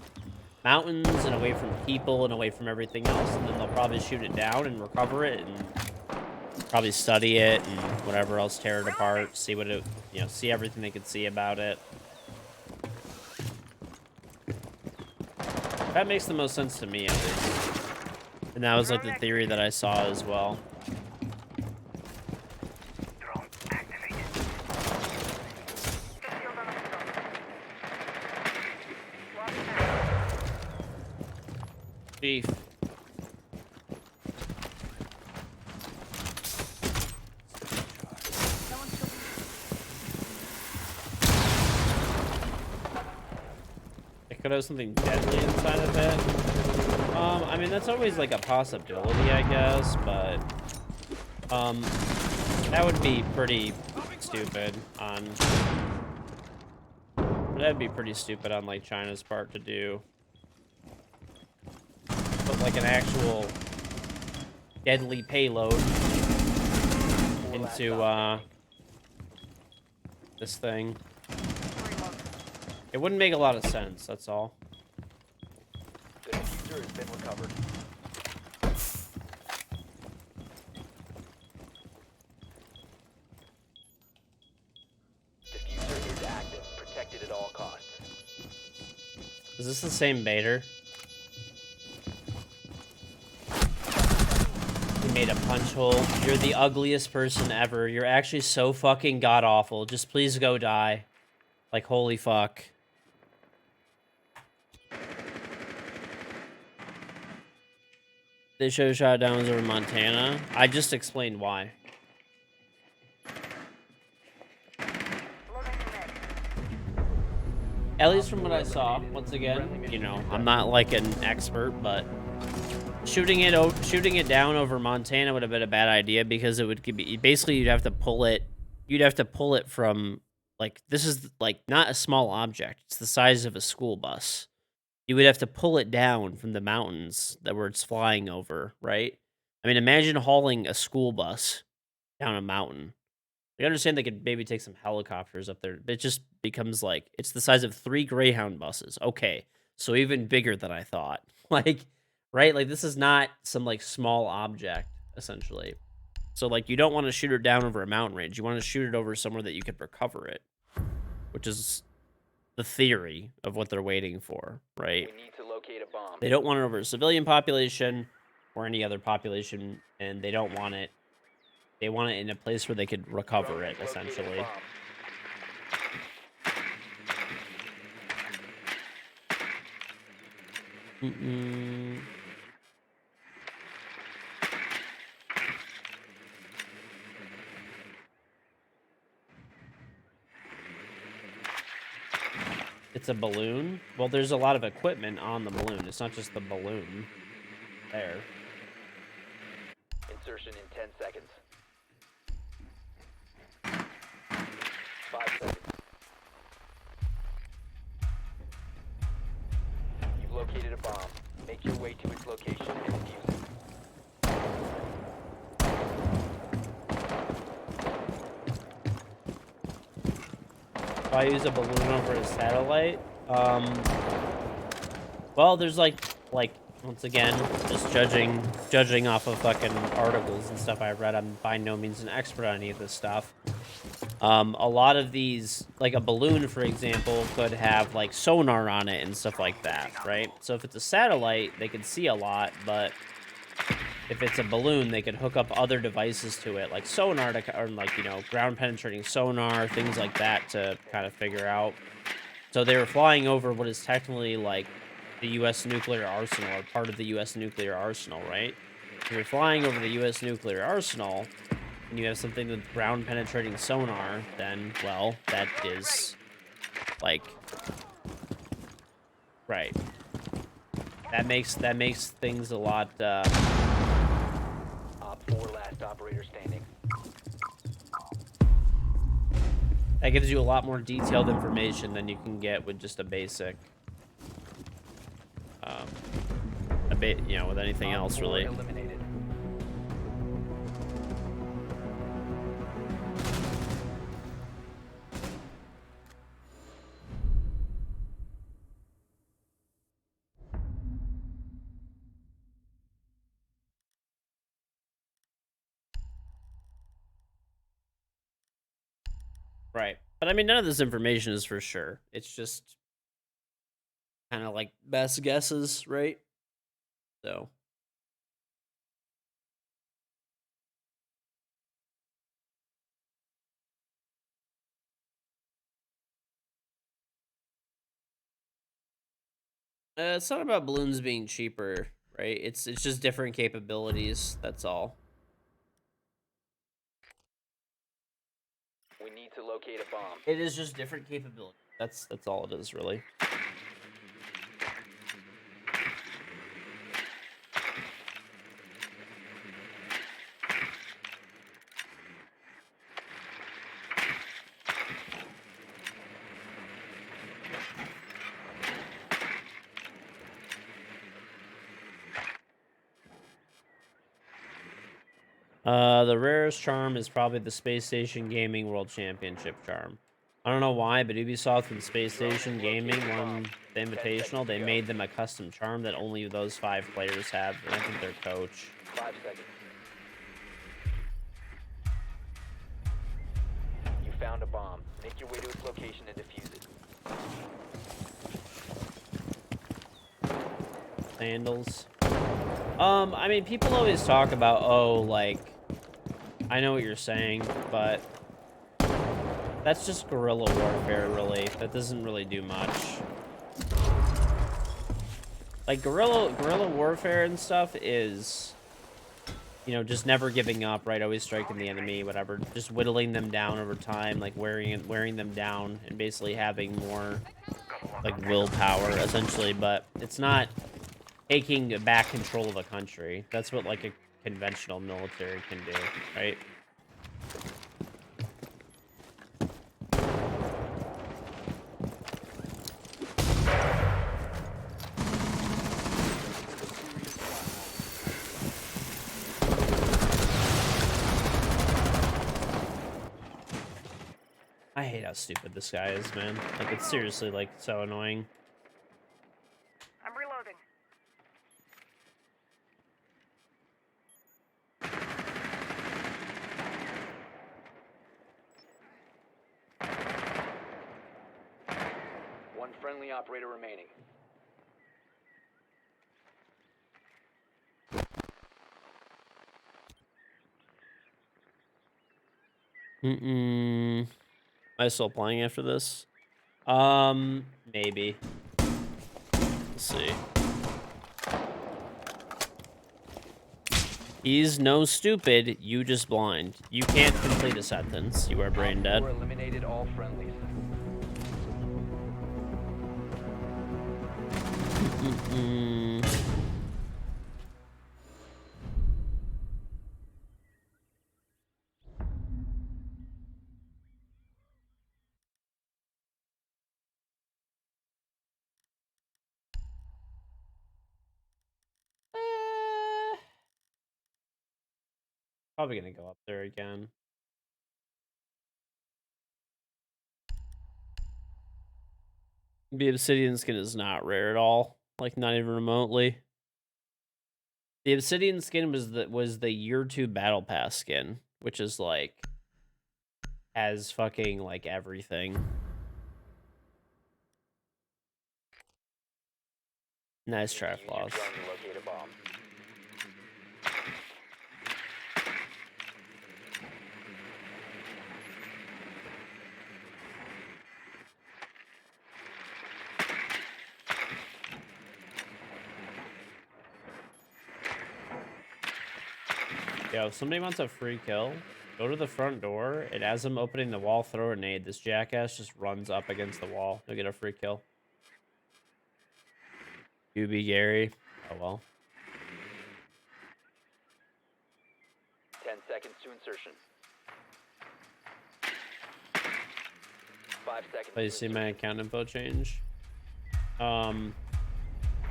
mountains and away from people and away from everything else, and then they'll probably shoot it down and recover it and probably study it and whatever else, tear it apart, see what it, you know, see everything they could see about it. That makes the most sense to me, at least. And that was like the theory that I saw as well. Drone activated. Shield on the Chief. It could have something deadly inside of it. I mean, that's always like a possibility, I guess, but that would be pretty stupid on. That'd be pretty stupid on like China's part to do. Put like an actual deadly payload into this thing. It wouldn't make a lot of sense, that's all. The diffuser has been recovered. Diffuser is active, protected at all costs. Is this the same baiter? He made a punch hole. You're the ugliest person ever. You're actually so fucking god-awful. Just please go die. Like, holy fuck. They show shutdowns over Montana. I just explained why. At least from what I saw, once again, you know, I'm not like an expert, but shooting it down over Montana would have been a bad idea because it would be basically you'd have to pull it from like, this is like not a small object. It's the size of a school bus. You would have to pull it down from the mountains that where it's flying over, right? I mean, imagine hauling a school bus down a mountain. I understand they could maybe take some helicopters up there, but it just becomes like, it's the size of 3 Greyhound buses. Okay, so even bigger than I thought. Like, right? Like, this is not some, like, small object, essentially. So, like, you don't want to shoot it down over a mountain range. You want to shoot it over somewhere that you could recover it, which is the theory of what they're waiting for, right? We need to locate a bomb. They don't want it over a civilian population or any other population, and they don't want it. They want it in a place where they could recover it, essentially. It's a balloon? Well, there's a lot of equipment on the balloon. It's not just the balloon. There. Insertion in 10 seconds. 5 seconds. You've located a bomb. Make your way to its location and defuse it. If I use a balloon over a satellite, well, there's like once again, just judging off of fucking articles and stuff I've read. I'm by no means an expert on any of this stuff. A lot of these, like a balloon, for example, could have like sonar on it and stuff like that, right? So if it's a satellite, they can see a lot, but if it's a balloon, they could hook up other devices to it, like sonar, or like, you know, ground penetrating sonar, things like that to kind of figure out. So they were flying over what is technically like the U.S. nuclear arsenal, or part of the U.S. nuclear arsenal, right? If you're flying over the U.S. nuclear arsenal, and you have something with ground penetrating sonar, then, well, that is, like, right. That makes things a lot, Op 4, last operator standing. that gives you a lot more detailed information than you can get with just a basic you know, with anything Op else 4 really. eliminated. Right. But I mean, none of this information is for sure. It's just kind of like best guesses, right? So. It's not about balloons being cheaper, right? It's just different capabilities. That's all. We need to locate a bomb. It is just different capabilities. That's all it is, really. The rarest charm is probably the Space Station Gaming World Championship charm. I don't know why, but Ubisoft and Space Station Gaming won the Invitational. They made them a custom charm that only those 5 players have, and I think their coach. 5 seconds. You found a bomb. Make your way to its location and defuse it. Sandals. I mean, people always talk about, oh, like, I know what you're saying, but that's just guerrilla warfare, really. That doesn't really do much. Like, guerrilla warfare and stuff is, you know, just never giving up, right? Always striking the enemy, whatever. Just whittling them down over time, like wearing them down, and basically having more, like, willpower, essentially. But it's not taking back control of a country. That's what, like, a conventional military can do, right? I hate how stupid this guy is, man. Like, it's seriously, like, so annoying. I'm reloading. One friendly operator remaining. Am I still playing after this? Maybe. Let's see. He's no stupid, you just blind. You can't complete a sentence. You are brain Op dead. 4 eliminated all friendlies. Probably gonna go up there again. The obsidian skin is not rare at all. Like, not even remotely. The obsidian skin was the year 2 battle pass skin, which is like has fucking like everything. Nice try, Use your Floss. drone to locate a bomb. Yo, if somebody wants a free kill, go to the front door, and as I'm opening the wall, throw a nade. This jackass just runs up against the wall. He'll get a free kill. You be Gary. Oh well. 10 seconds to insertion. 5 seconds Oh, you to see insertion. my account info change?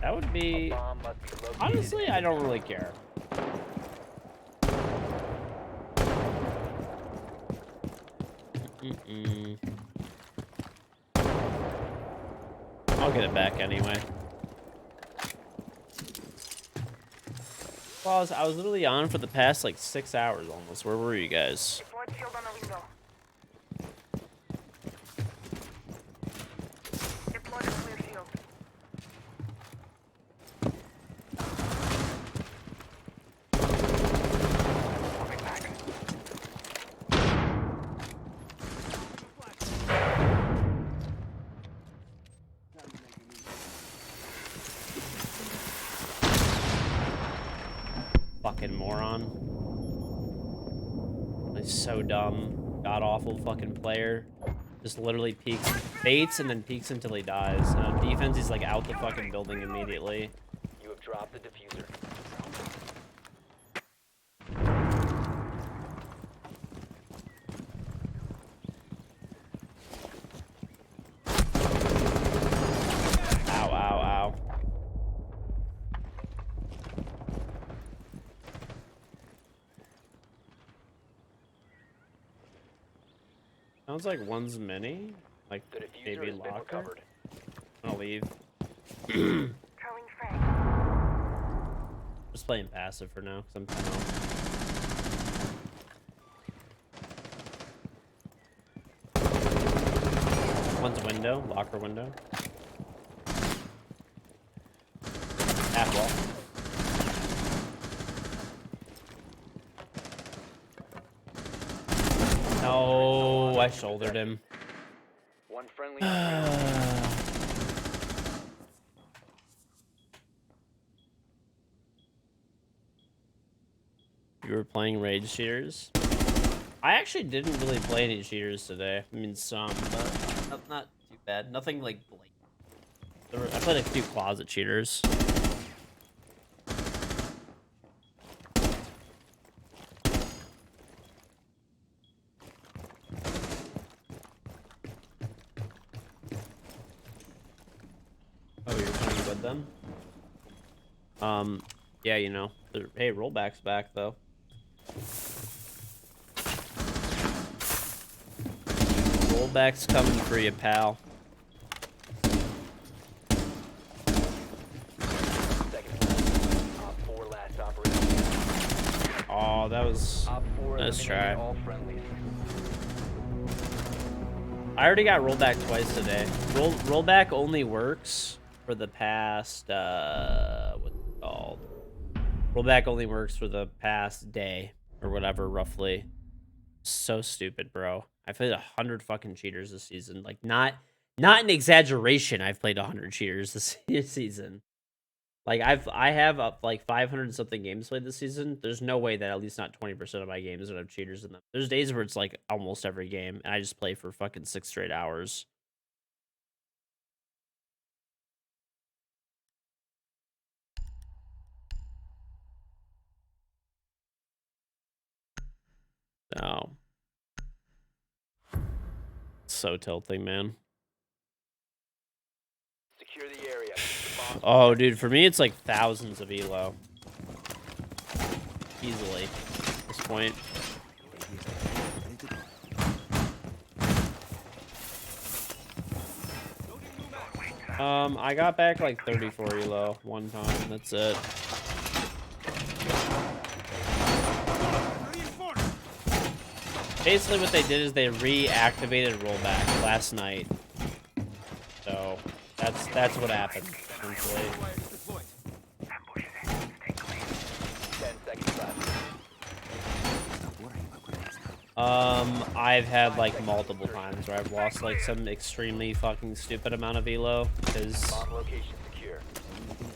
That would A be... bomb must be located. Honestly, I don't really care. I'll get it back anyway. Well, I was literally on for the past like 6 hours almost. Where were you guys? Deployed shield on the window. Deployed a clear shield. Moving back. Fucking moron. He's so dumb. God awful fucking player. Just literally peeks, baits, and then peeks until he dies. And on defense, he's like out the fucking building immediately. You have dropped the diffuser. Ow, ow, ow. Sounds like one's mini. Like The diffuser maybe has been locker. recovered. I'm gonna leave. Throwing frag. Just playing passive for now, because I'm kind of... One's window, locker window. Half wall. No, I shouldered him. One friendly operator. You were playing Rage Cheaters? I actually didn't really play any cheaters today. I mean, some, but not too bad. Nothing like blatant. I played a few closet cheaters. Oh, you're playing with them? Yeah, you know. Hey, rollback's back, though. Rollback's coming for you, pal. Op 4 last operator. Oh, that was... Op 4 Nice eliminated try. all friendlies. I already got rollback twice today. Rollback only works for the past, what's it called? Rollback only works for the past day, or whatever, roughly. So stupid, bro. I played 100 fucking cheaters this season. Like, not an exaggeration. I've played 100 cheaters this season. Like, I have like 500 something games played this season. There's no way that at least not 20% of my games would have cheaters in them. There's days where it's like almost every game, and I just play for fucking 6 straight hours. So, so tilting, man. Secure the area. The bomb Oh, dude, for me, it's like thousands of elo. Easily, at this point. I got back like 34 elo one time. That's it. Basically, what they did is they reactivated rollback last night. So that's what happened. Essentially. 10 seconds left. I've had like multiple times where I've lost like some extremely fucking stupid amount of elo because Bomb location secure.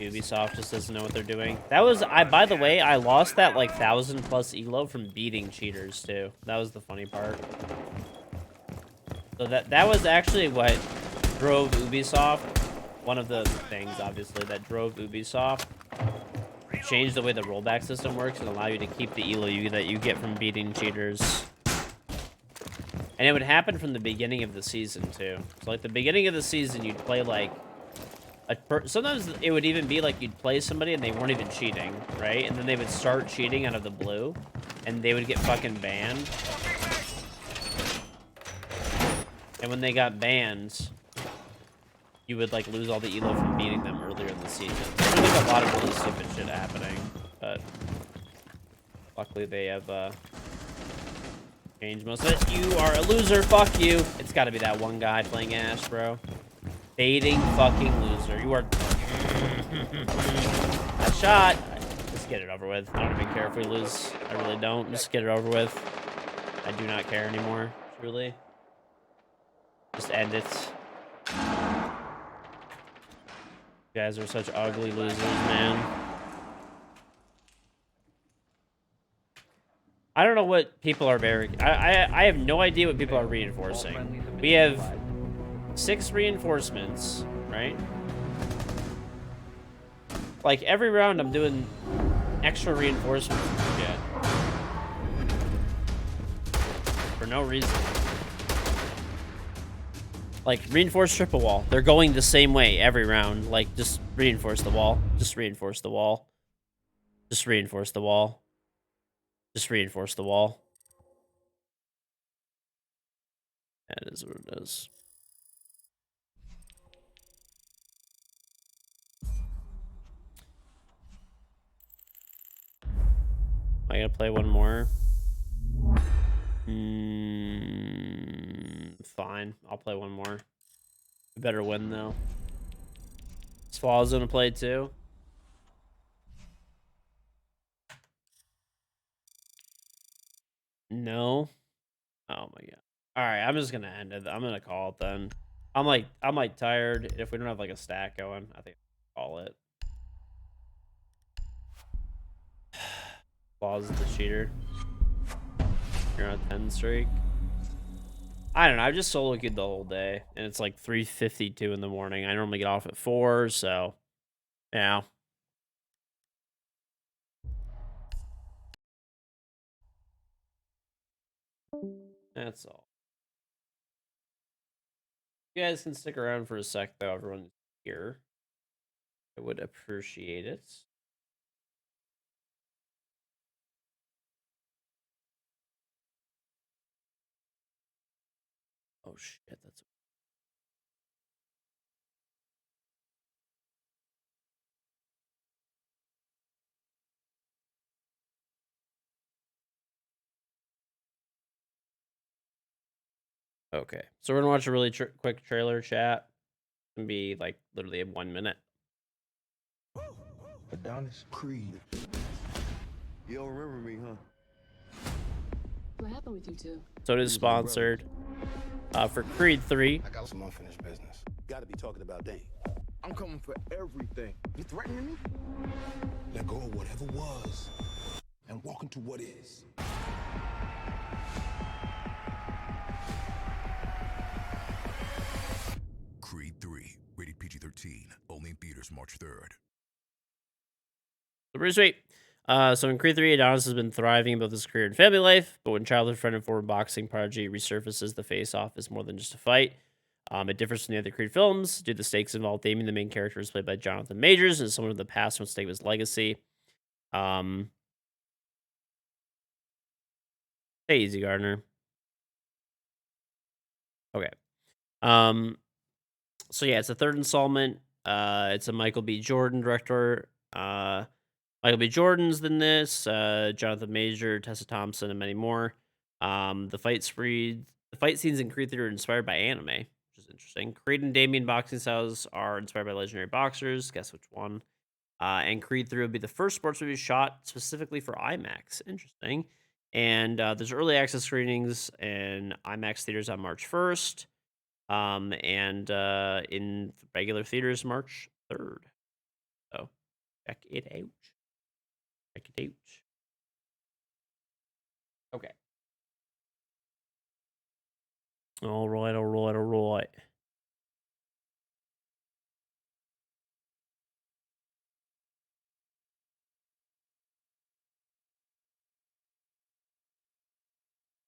Ubisoft just doesn't know what they're doing. That was by the way, I lost that like 1,000+ elo from beating cheaters too. That was the funny part. So that was actually what drove Ubisoft. One of the things, obviously, that drove Ubisoft to change the way the rollback system works and allow you to keep the elo that you get from beating cheaters. And it would happen from the beginning of the season too. So like the beginning of the season, you'd play like sometimes it would even be like you'd play somebody and they weren't even cheating, right? And then they would start cheating out of the blue, and they would get fucking banned. And when they got banned, you would like lose all the elo from beating them earlier in the season. So there's like a lot of really stupid shit happening, but luckily they have changed most of it. You are a loser. Fuck you. It's got to be that one guy playing Ash, bro. Fading fucking loser. You are. That shot. Just get it over with. I don't even care if we lose. I really don't. Just get it over with. I do not care anymore. Truly. Just end it. You guys are such ugly losers, man. I don't know what people are I have no idea what people are reinforcing. We have 6 reinforcements, right? Like every round I'm doing extra reinforcements and shit. For no reason. Like reinforce triple wall. They're going the same way every round. Like just reinforce the wall. Just reinforce the wall. Just reinforce the wall. Just reinforce the wall. That is what it is. Am I gonna play one more? Fine. I'll play one more. We better win though. Swallow's gonna play too. No. Oh my god. All right, I'm just gonna end it. I'm gonna call it then. I'm like tired. If we don't have like a stack going, I think I'll call it. Claws the cheater. You're on a 10 streak. I don't know. I've just solo queued the whole day, and it's like 3:52 in the morning. I normally get off at 4, so yeah. That's all. You guys can stick around for a sec, though. Everyone's here. I would appreciate it. Oh shit, that's okay. So we're gonna watch a really quick trailer chat. It's gonna be like literally 1 minute. Adonis Creed. You don't remember me, huh? What happened with you two? So it is sponsored for Creed 3. I got some unfinished business. Gotta be talking about Dane. I'm coming for everything. You threatening me? Let go of whatever was and walk into what is. Creed 3, rated PG-13, only in theaters March 3rd. So pretty sweet. So in Creed 3, Adonis has been thriving in both his career and family life, but when childhood friend and former boxing prodigy resurfaces, the face-off is more than just a fight. It differs from the other Creed films due to the stakes involved. Damien, the main character, is played by Jonathan Majors, and someone of the past wants to take his legacy. Hey, Easy Gardner. Okay. So yeah, it's the 3rd installment. It's a Michael B. Jordan director. Michael B. Jordan's in this. Jonathan Major, Tessa Thompson, and many more. The fight scenes in Creed 3 are inspired by anime, which is interesting. Creed and Damien boxing styles are inspired by legendary boxers. Guess which one? And Creed 3 will be the first sports movie shot specifically for IMAX. Interesting. And there's early access screenings in IMAX theaters on March 1st. And in regular theaters March 3rd. So check it out. Check it out. Okay. All right.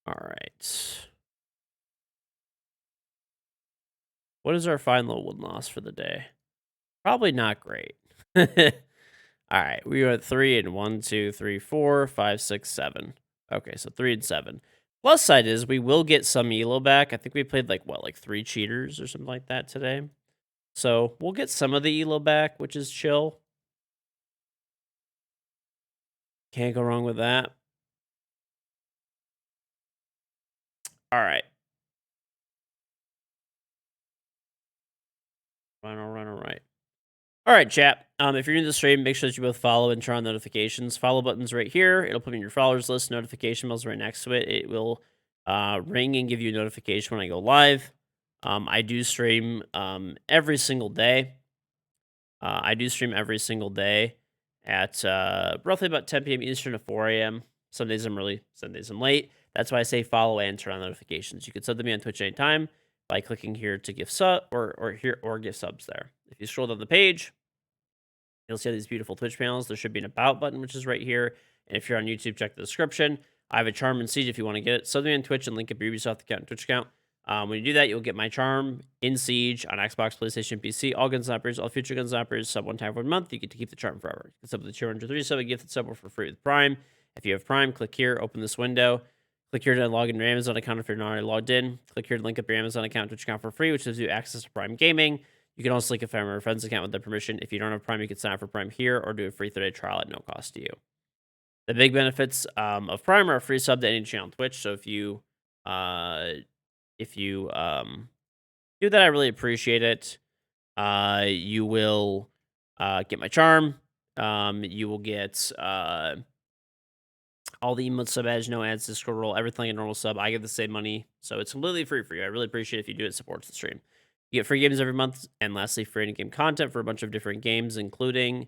All right. What is our final win loss for the day? probably not great. All right, we were at 3 and 1, 2, 3, 4, 5, 6, 7. Okay, so 3 and 7. Plus side is we will get some elo back. I think we played like 3 cheaters or something like that today. So we'll get some of the elo back, which is chill. Can't go wrong with that. All right. Right. All right, chat. If you're new to the stream, make sure that you both follow and turn on notifications. Follow button's right here. It'll put me in your followers list. Notification bell's right next to it. It will ring and give you a notification when I go live. I do stream every single day. I do stream every single day at roughly about 10 p.m. Eastern to 4 a.m. Some days I'm early, some days I'm late. That's why I say follow and turn on notifications. You can sub to me on Twitch anytime by clicking here to give sub or give subs there. If you scroll down the page, you'll see all these beautiful Twitch panels. There should be an about button, which is right here. And if you're on YouTube, check the description. I have a charm and siege if you want to get it. Sub to me on Twitch and link up your Ubisoft account and Twitch account. When you do that, you'll get my charm in Siege on Xbox, PlayStation, PC, all gun snappers, all future gun snappers, sub one time for a month. You get to keep the charm forever. You can sub the 203 sub, a gifted sub for free with Prime. If you have Prime, click here, open this window. Click here to log into your Amazon account if you're not already logged in. Click here to link up your Amazon account, Twitch account for free, which gives you access to Prime Gaming. You can also link a family or friend's account with their permission. If you don't have Prime, you can sign up for Prime here or do a free 30-day trial at no cost to you. The big benefits of Prime are a free sub to any channel on Twitch. So if you do that, I really appreciate it. You will get my charm. You will get all the emote sub ads, no ads, Discord roll, everything like a normal sub. I get the same money, so it's completely free for you. I really appreciate it if you do it. Supports the stream. You get free games every month, and lastly, free in-game content for a bunch of different games, including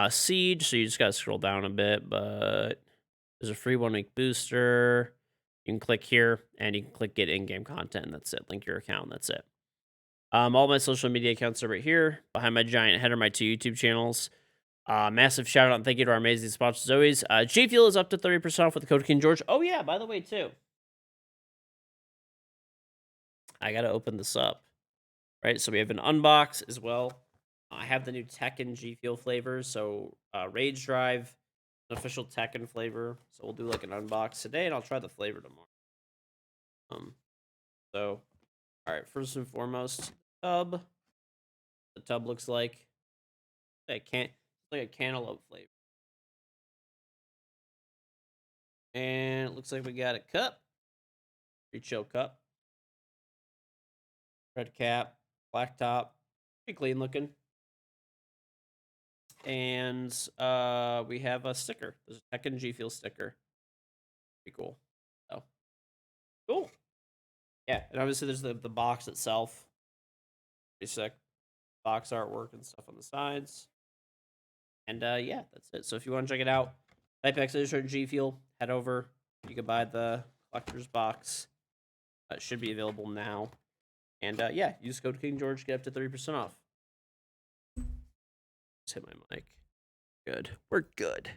Siege. So you just gotta scroll down a bit, but there's a free 1-week booster. You can click here, and you can click get in-game content, and that's it. Link your account, and that's it. All my social media accounts are right here. Behind my giant head are my 2 YouTube channels. Massive shout out and thank you to our amazing sponsors as always. G Fuel is up to 30% off with the code KingGeorge. Oh yeah, by the way too, I gotta open this up. Right, so we have an unbox as well. I have the new Tekken G Fuel flavors. So Rage Drive, an official Tekken flavor. So we'll do like an unbox today, and I'll try the flavor tomorrow. So, all right, first and foremost, tub. The tub looks like a cantaloupe flavor. And it looks like we got a cup. Pretty chill cup. Red cap, black top. Pretty clean looking. And we have a sticker. There's a Tekken G Fuel sticker. Pretty cool. Oh. Cool. Yeah, and obviously there's the box itself. Pretty sick. Box artwork and stuff on the sides. And yeah, that's it. So if you want to check it out, type X G Fuel, head over. You can buy the collector's box. It should be available now. And yeah, use code KingGeorge, get up to 30% off. Just hit my mic. Good. We're good.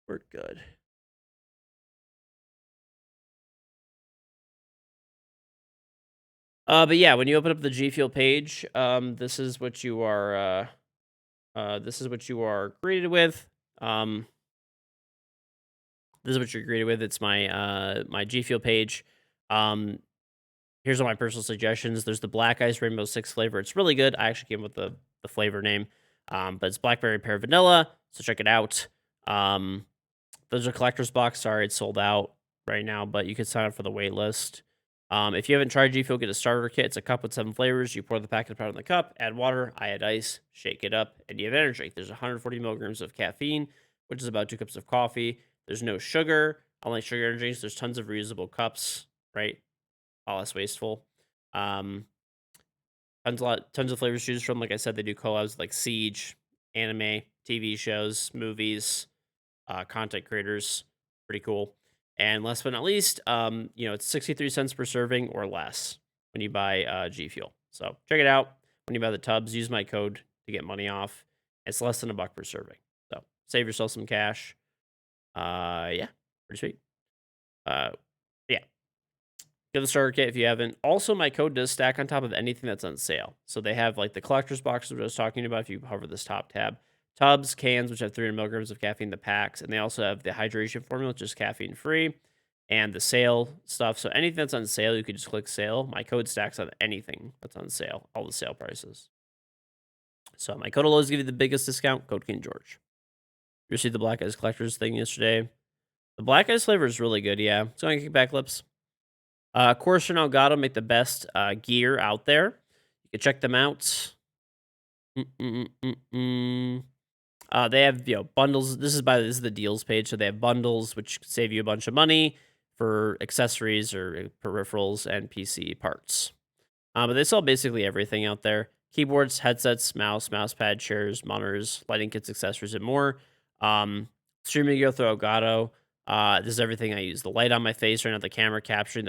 We're good. But yeah, when you open up the G Fuel page, this is what you are greeted with. This is what you're greeted with. It's my my G Fuel page. Here's all my personal suggestions. There's the Black Ice Rainbow 6 flavor. It's really good. I actually came with the flavor name. But it's blackberry pear vanilla. So check it out. There's a collector's box. Sorry, it's sold out right now, but you can sign up for the wait list. If you haven't tried G Fuel, get a starter kit. It's a cup with 7 flavors. You pour the packet of powder in the cup, add water, I add ice, shake it up, and you have energy drink. There's 140 milligrams of caffeine, which is about 2 cups of coffee. There's no sugar. Unlike sugar energy drinks, there's tons of reusable cups, right? All less wasteful. Tons of flavors to choose from. Like I said, they do collabs like Siege, anime, TV shows, movies, content creators. Pretty cool. And last but not least, it's 63 cents per serving or less when you buy G Fuel. So check it out. When you buy the tubs, use my code to get money off. It's less than $1 per serving. So save yourself some cash. Yeah, pretty sweet. Yeah. Get the starter kit if you haven't. Also, my code does stack on top of anything that's on sale. So they have like the collector's boxes, which I was talking about if you hover this top tab. Tubs, cans, which have 300 milligrams of caffeine, the packs. And they also have the hydration formula, which is caffeine free. And the sale stuff. So anything that's on sale, you could just click sale. My code stacks on anything that's on sale, all the sale prices. So my code will always give you the biggest discount, code KingGeorge. You received the Black Eyes Collectors thing yesterday. The Black Eyes flavor is really good, yeah. It's going to kick back lips. Corsair and Elgato make the best gear out there. You can check them out. They have bundles. This is the deals page, so they have bundles which save you a bunch of money for accessories or peripherals and PC parts. But they sell basically everything out there: keyboards, headsets, mouse pad, chairs, monitors, lighting kits, accessories, and more. Streaming gear through Elgato. This is everything I use. The light on my face right now, the camera capturing,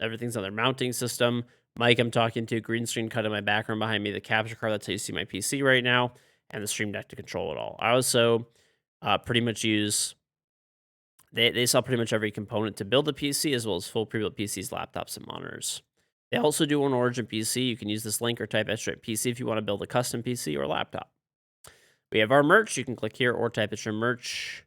everything's on their mounting system. Mic I'm talking to, green screen cut in my background behind me, the capture card, that's how you see my PC right now, and the Stream Deck to control it all. I also pretty much use, they sell pretty much every component to build a PC, as well as full pre-built PCs, laptops, and monitors. They also do an Origin PC. You can use this link or type extra PC if you want to build a custom PC or laptop. We have our merch. You can click here or type extra merch.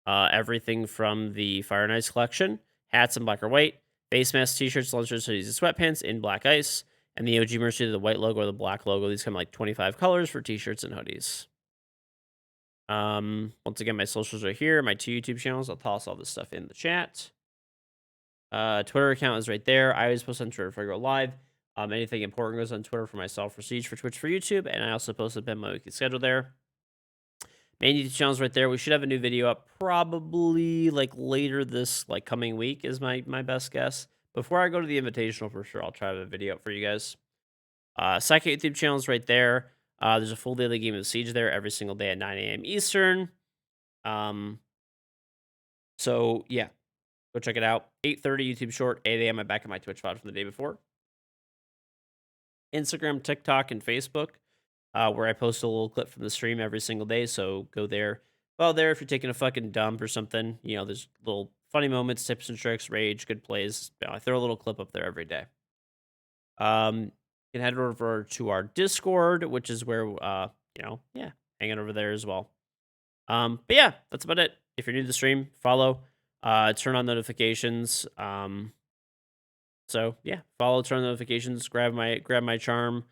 Everything from the Fire and Ice collection, hats in black or white, face masks, t-shirts, lunchers, hoodies, and sweatpants in black ice, and the OG merch, either the white logo or the black logo. These come like 25 colors for t-shirts and hoodies. Once again, my socials are here, my 2 YouTube channels. I'll toss all this stuff in the chat. Twitter account is right there. I always post on Twitter if I go live. Anything important goes on Twitter for myself, for Siege, for Twitch, for YouTube, and I also post up in my weekly schedule there. Main YouTube channel's right there. We should have a new video up probably like later this coming week is my best guess. Before I go to the invitational for sure, I'll try to have a video up for you guys. Second YouTube channel's right there. There's a full daily game of Siege there every single day at 9 a.m. Eastern. So yeah, go check it out. 8:30 YouTube short, 8 a.m. I'm back at my Twitch VOD from the day before. Instagram, TikTok, and Facebook. Where I post a little clip from the stream every single day, so go there. Well, there if you're taking a fucking dump or something, there's little funny moments, tips and tricks, rage, good plays. I throw a little clip up there every day. You can head over to our Discord, which is where, hanging over there as well. But yeah, that's about it. If you're new to the stream, follow, turn on notifications. So yeah, follow, turn on notifications, grab my charm.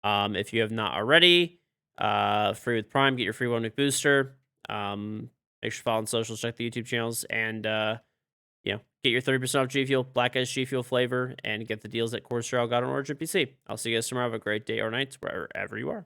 If you have not already, free with Prime, get your free 1 week booster. Make sure to follow on socials, check the YouTube channels, and get your 30% off G Fuel, Black Eyes G Fuel flavor, and get the deals at Corsair, Elgato, and Origin PC. I'll see you guys tomorrow. Have a great day or night wherever you are.